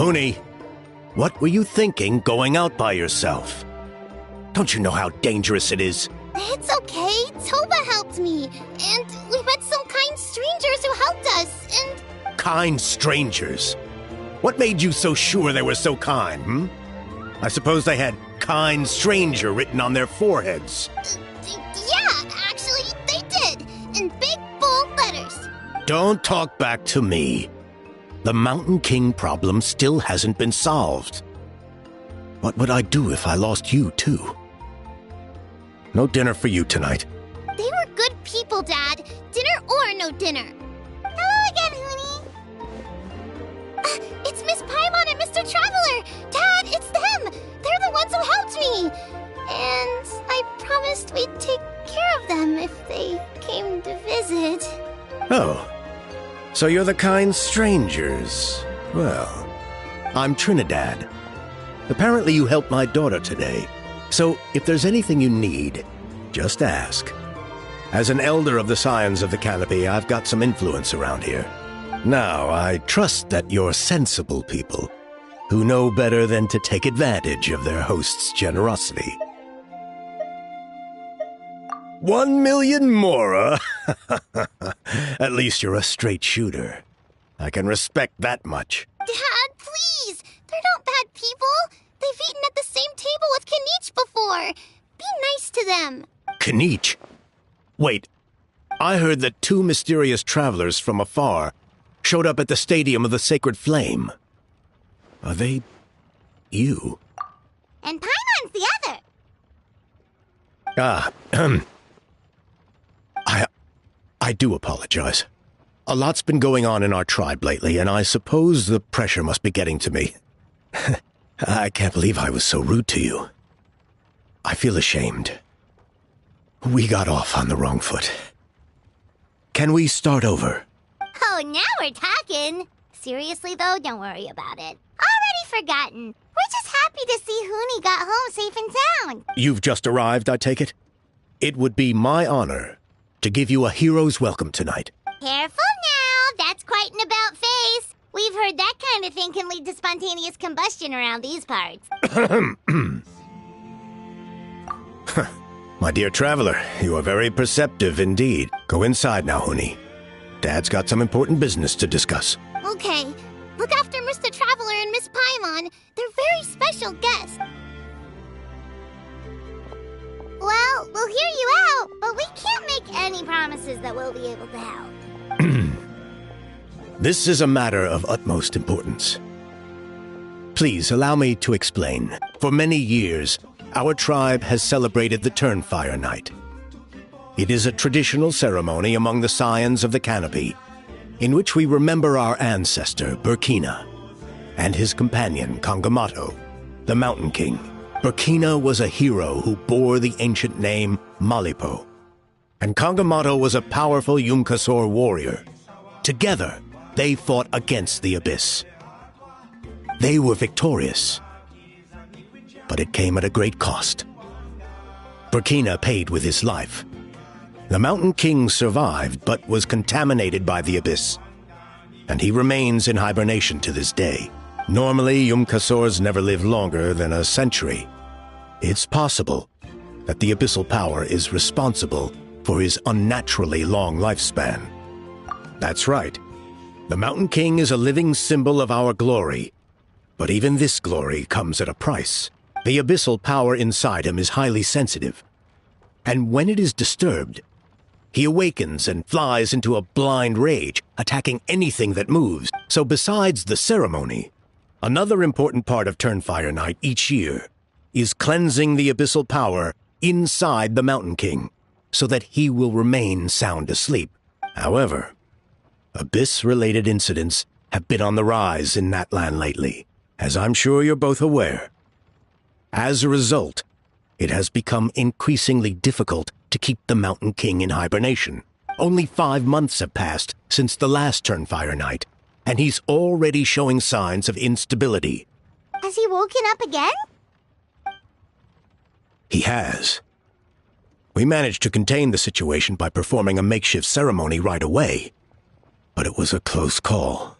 Huni, what were you thinking going out by yourself? Don't you know how dangerous it is? It's okay. Toba helped me. And we met some kind strangers who helped us, and... Kind strangers? What made you so sure they were so kind, hmm? I suppose they had kind stranger written on their foreheads. Yeah, actually, they did. In big, bold letters. Don't talk back to me. The Mountain King problem still hasn't been solved. What would I do if I lost you, too? No dinner for you tonight. They were good people, Dad. Dinner or no dinner. Hello again, Huni. It's Miss Paimon and Mr. Traveler. Dad, it's them. They're the ones who helped me. And I promised we'd take care of them if they came to visit. Oh. So you're the kind strangers. Well, I'm Trinidad. Apparently you helped my daughter today. So if there's anything you need, just ask. As an elder of the Scions of the Canopy, I've got some influence around here. Now, I trust that you're sensible people who know better than to take advantage of their host's generosity. 1 million mora! At least you're a straight shooter. I can respect that much. Dad, please! They're not bad people! They've eaten at the same table with Kanich before! Be nice to them! Kanich? Wait, I heard that 2 mysterious travelers from afar showed up at the Stadium of the Sacred Flame. Are they... you? And Paimon's the other! I do apologize. A lot's been going on in our tribe lately, and I suppose the pressure must be getting to me. I can't believe I was so rude to you. I feel ashamed. We got off on the wrong foot. Can we start over? Oh, now we're talking! Seriously, though, don't worry about it. Already forgotten. We're just happy to see Huni got home safe and sound. You've just arrived, I take it? It would be my honor to give you a hero's welcome tonight. Careful now, that's quite an about-face. We've heard that kind of thing can lead to spontaneous combustion around these parts. My dear traveler, you are very perceptive indeed. Go inside now, Huni. Dad's got some important business to discuss. Okay, look after Mr. Traveler and Miss Paimon. They're very special guests. Well, we'll hear you out, but we can't make any promises that we'll be able to help. This is a matter of utmost importance. Please allow me to explain. For many years, our tribe has celebrated the Turnfire Night. It is a traditional ceremony among the Scions of the Canopy, in which we remember our ancestor, Burkina, and his companion, Kangamato, the Mountain King. Burkina was a hero who bore the ancient name Malipo, and Kangamato was a powerful Yumkasor warrior. Together, they fought against the Abyss. They were victorious, but it came at a great cost. Burkina paid with his life. The Mountain King survived, but was contaminated by the Abyss, and he remains in hibernation to this day. Normally, Yumkasors never live longer than a century. It's possible that the Abyssal power is responsible for his unnaturally long lifespan. That's right. The Mountain King is a living symbol of our glory, but even this glory comes at a price. The Abyssal power inside him is highly sensitive, and when it is disturbed, he awakens and flies into a blind rage, attacking anything that moves. So besides the ceremony, another important part of Turnfire Night each year is cleansing the abyssal power inside the Mountain King, so that he will remain sound asleep. However, Abyss-related incidents have been on the rise in that land lately, as I'm sure you're both aware. As a result, it has become increasingly difficult to keep the Mountain King in hibernation. Only 5 months have passed since the last Turnfire Night, and he's already showing signs of instability. Has he woken up again? He has. We managed to contain the situation by performing a makeshift ceremony right away, but it was a close call.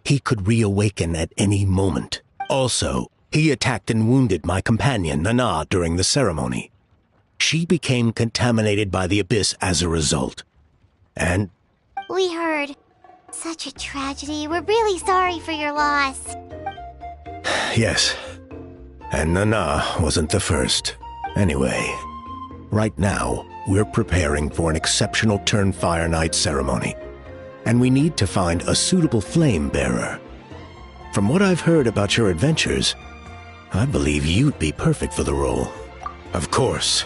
He could reawaken at any moment. Also, he attacked and wounded my companion, Nana, during the ceremony. She became contaminated by the Abyss as a result. And... We heard. Such a tragedy. We're really sorry for your loss. Yes. And Nana wasn't the first. Anyway, right now, we're preparing for an exceptional Turnfire Night ceremony. And we need to find a suitable flame bearer. From what I've heard about your adventures, I believe you'd be perfect for the role. Of course.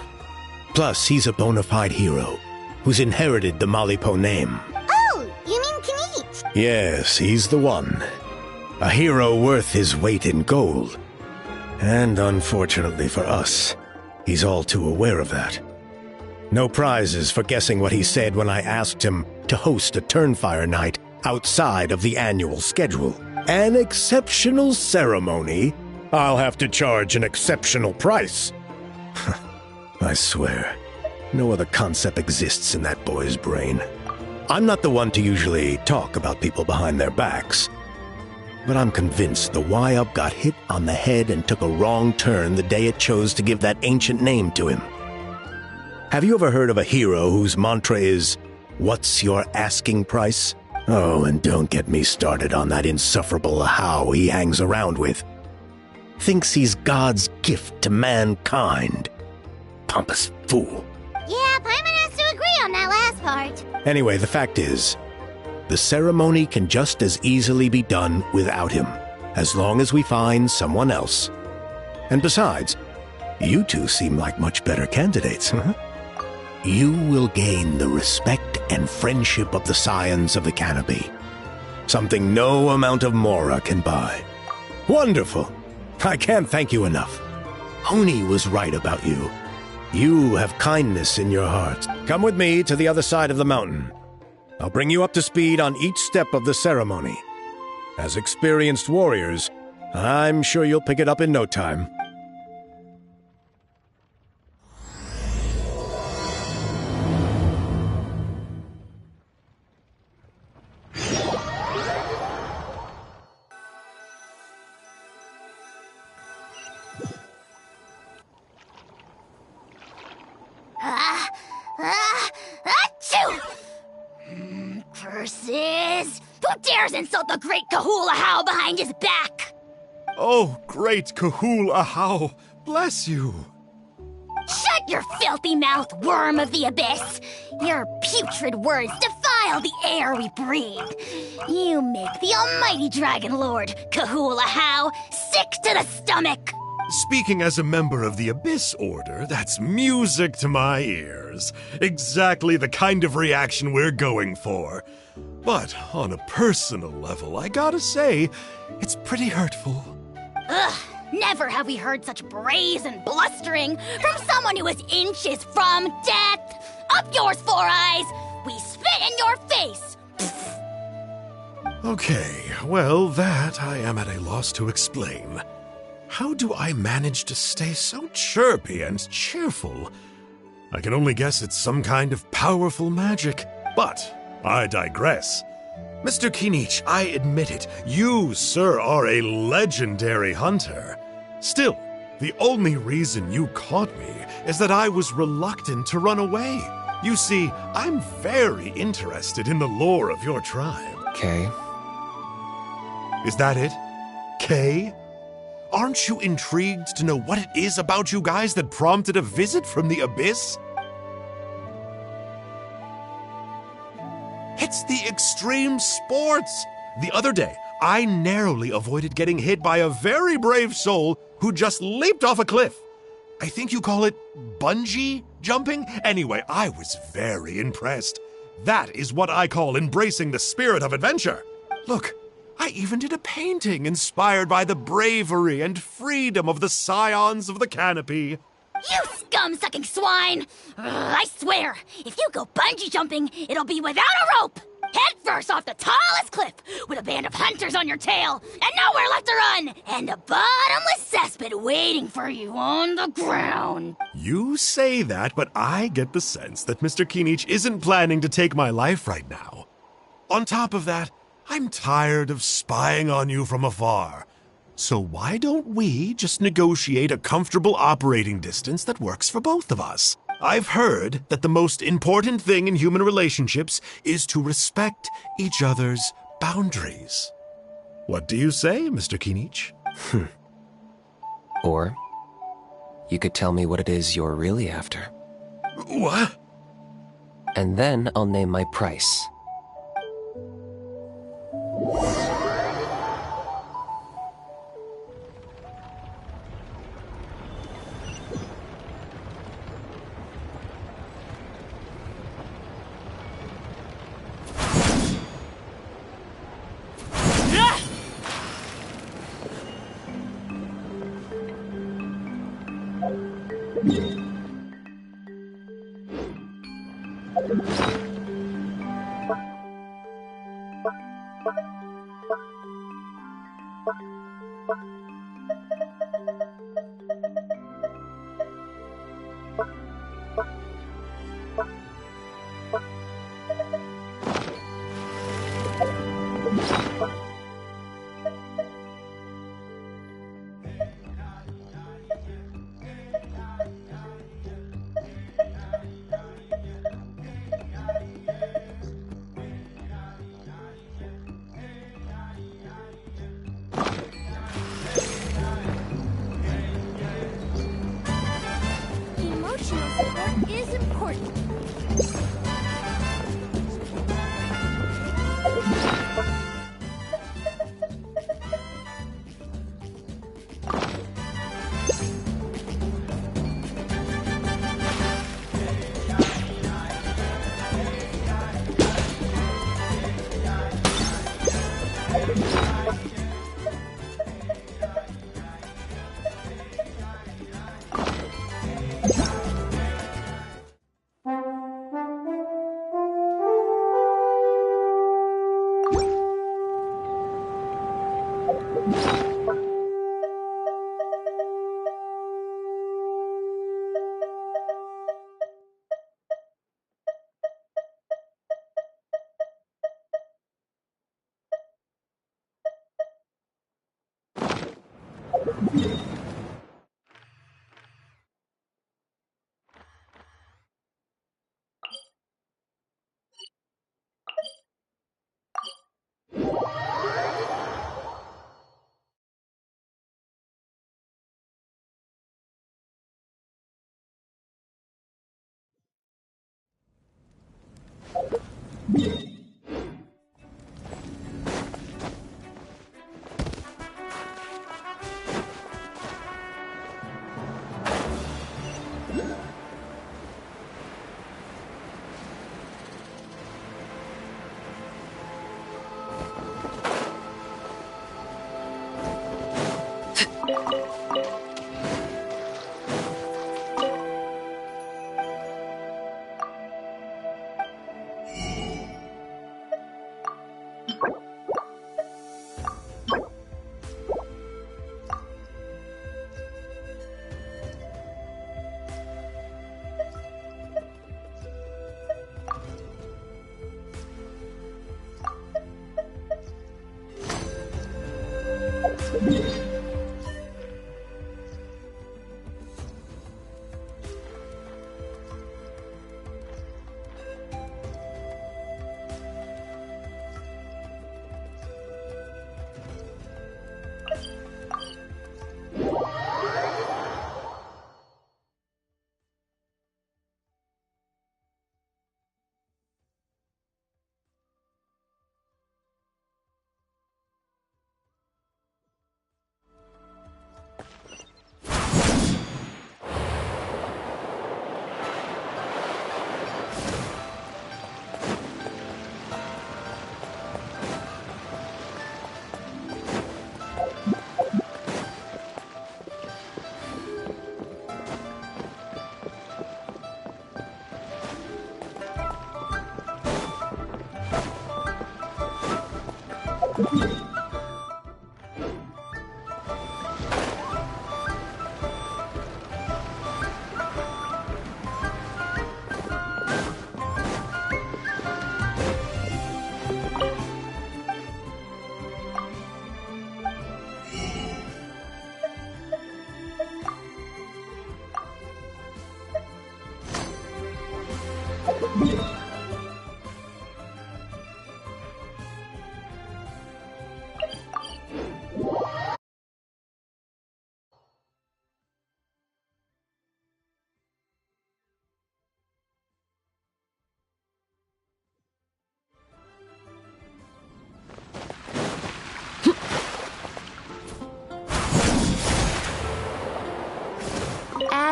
Plus, he's a bona fide hero, who's inherited the Malipo name. Oh, you mean Kanich? Yes, he's the one. A hero worth his weight in gold. And unfortunately for us, he's all too aware of that. No prizes for guessing what he said when I asked him to host a Turnfire Night outside of the annual schedule. An exceptional ceremony? I'll have to charge an exceptional price. I swear, no other concept exists in that boy's brain. I'm not the one to usually talk about people behind their backs, but I'm convinced the Y-Up got hit on the head and took a wrong turn the day it chose to give that ancient name to him. Have you ever heard of a hero whose mantra is, "What's your asking price?" Oh, and don't get me started on that insufferable how he hangs around with. Thinks he's God's gift to mankind. Pompous fool. Yeah, Paimon has to agree on that last part. Anyway, the fact is, the ceremony can just as easily be done without him, as long as we find someone else. And besides, you two seem like much better candidates, huh? You will gain the respect and friendship of the Scions of the Canopy. Something no amount of Mora can buy. Wonderful! I can't thank you enough. Oni was right about you. You have kindness in your heart. Come with me to the other side of the mountain. I'll bring you up to speed on each step of the ceremony. As experienced warriors, I'm sure you'll pick it up in no time. Achoo! Curses! Who dares insult the great Kahul Ahau behind his back? Oh, great Kahul Ahau, bless you. Shut your filthy mouth, worm of the abyss! Your putrid words defile the air we breathe. You make the almighty Dragon Lord, Kahul Ahau, sick to the stomach! Speaking as a member of the Abyss Order, that's music to my ears. Exactly the kind of reaction we're going for. But on a personal level, I gotta say, it's pretty hurtful. Ugh, never have we heard such brazen blustering from someone who is inches from death. Up yours, Four Eyes! We spit in your face! Okay, well, that I am at a loss to explain. How do I manage to stay so chirpy and cheerful? I can only guess it's some kind of powerful magic. But I digress. Mr. Kinich, I admit it, you, sir, are a legendary hunter. Still, the only reason you caught me is that I was reluctant to run away. You see, I'm very interested in the lore of your tribe. Kay. Is that it? Kay? Aren't you intrigued to know what it is about you guys that prompted a visit from the Abyss? It's the extreme sports! The other day, I narrowly avoided getting hit by a very brave soul who just leaped off a cliff. I think you call it bungee jumping? Anyway, I was very impressed. That is what I call embracing the spirit of adventure. Look, I even did a painting inspired by the bravery and freedom of the Scions of the Canopy. You scum-sucking swine! Ugh, I swear, if you go bungee jumping, it'll be without a rope! Head first off the tallest cliff, with a band of hunters on your tail, and nowhere left to run, and a bottomless cesspit waiting for you on the ground. You say that, but I get the sense that Mr. Kinich isn't planning to take my life right now. On top of that, I'm tired of spying on you from afar. So why don't we just negotiate a comfortable operating distance that works for both of us? I've heard that the most important thing in human relationships is to respect each other's boundaries. What do you say, Mr. Kinich? Or you could tell me what it is you're really after. What? And then I'll name my price. Emotional support is important.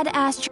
had asked.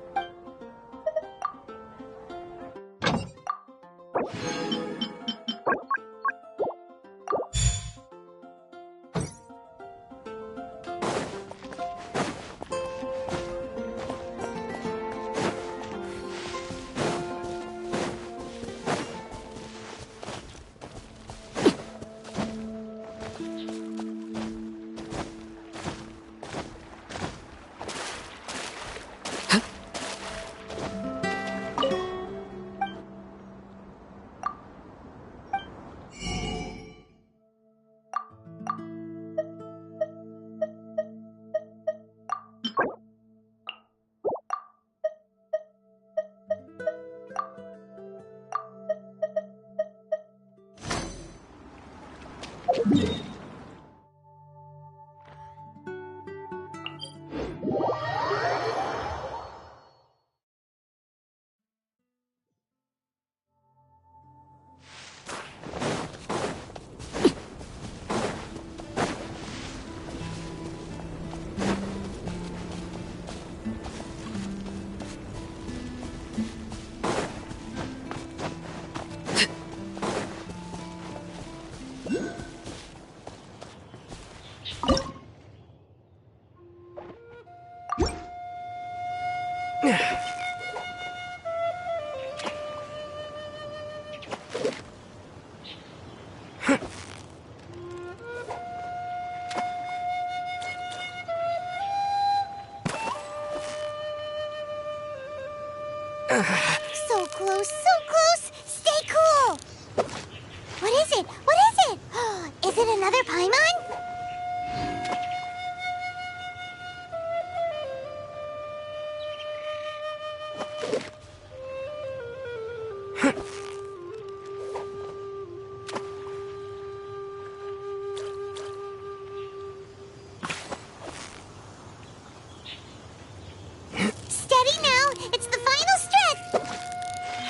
So close, so close! Stay cool! What is it? What is it? Is it another Paimon? Steady now! It's the final stretch!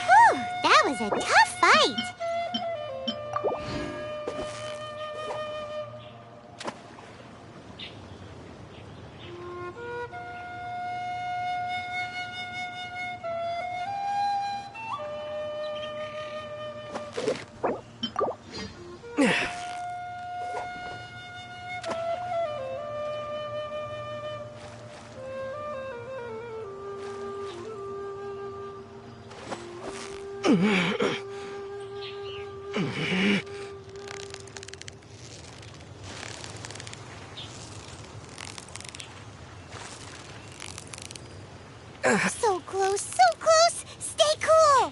Whew, that was a tough fight! So close, so close! Stay cool!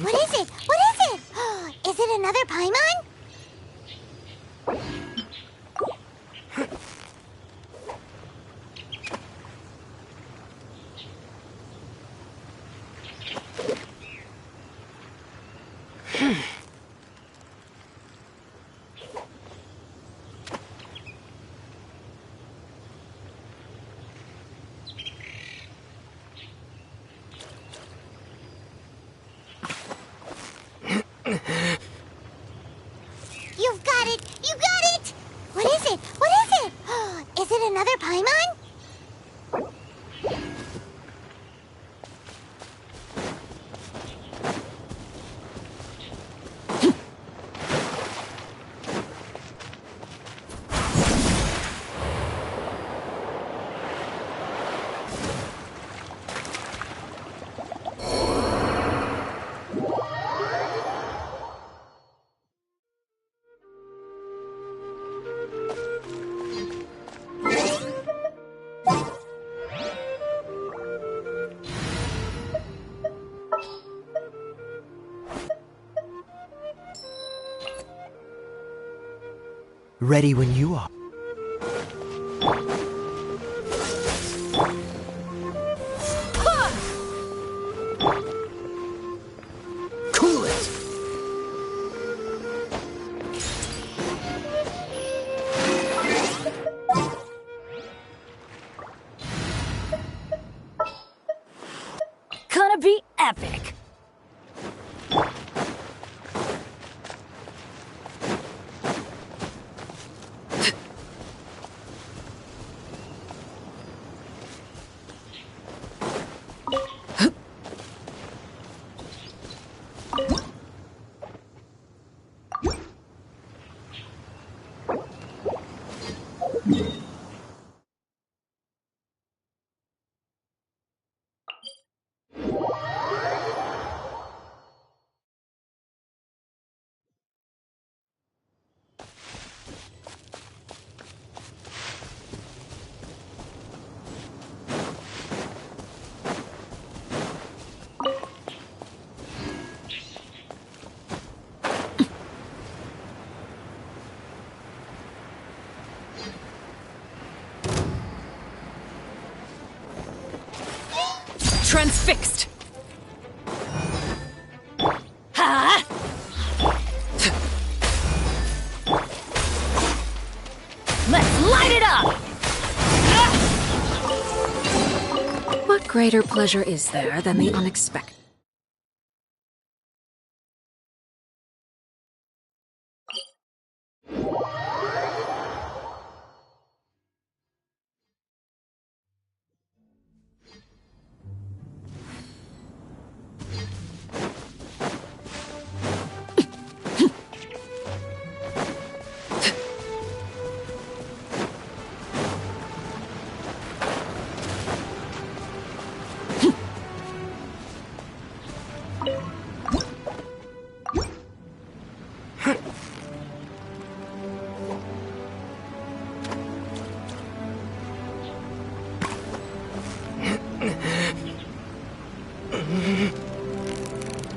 What is it? What is it? Is it another Paimon? You've got it! You got it! What is it? What is it? Is it another Paimon? Ready when you are. Cool it! Gonna be epic! Transfixed! Huh? Let's light it up! What greater pleasure is there than the unexpected?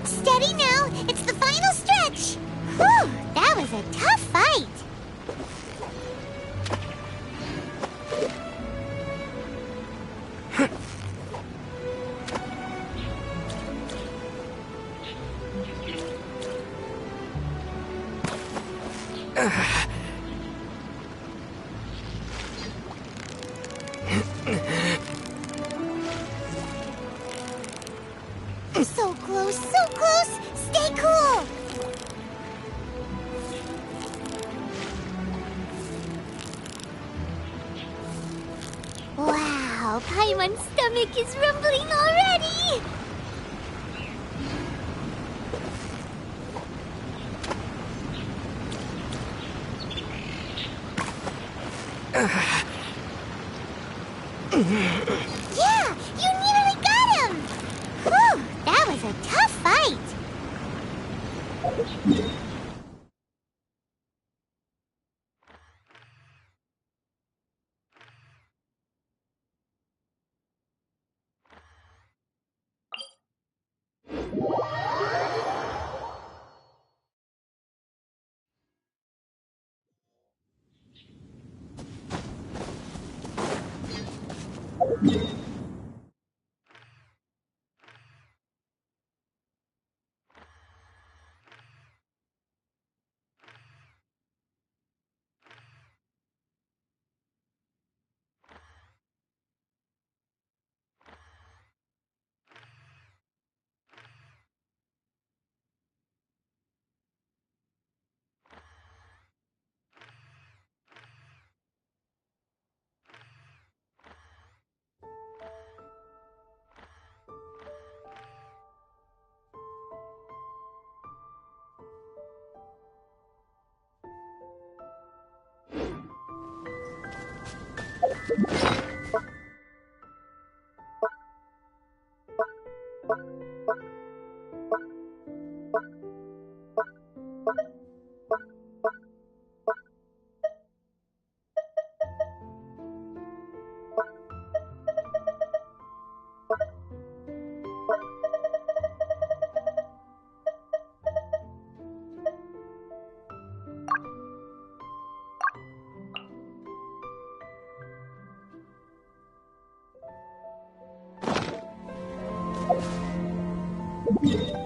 Steady now, it's the final stretch. Whew, that was a tough fight. So close, so close! Stay cool! Wow, Paimon's stomach is rumbling already! Yeah, you nearly got him! Whew, that was a tough fight! Yeah.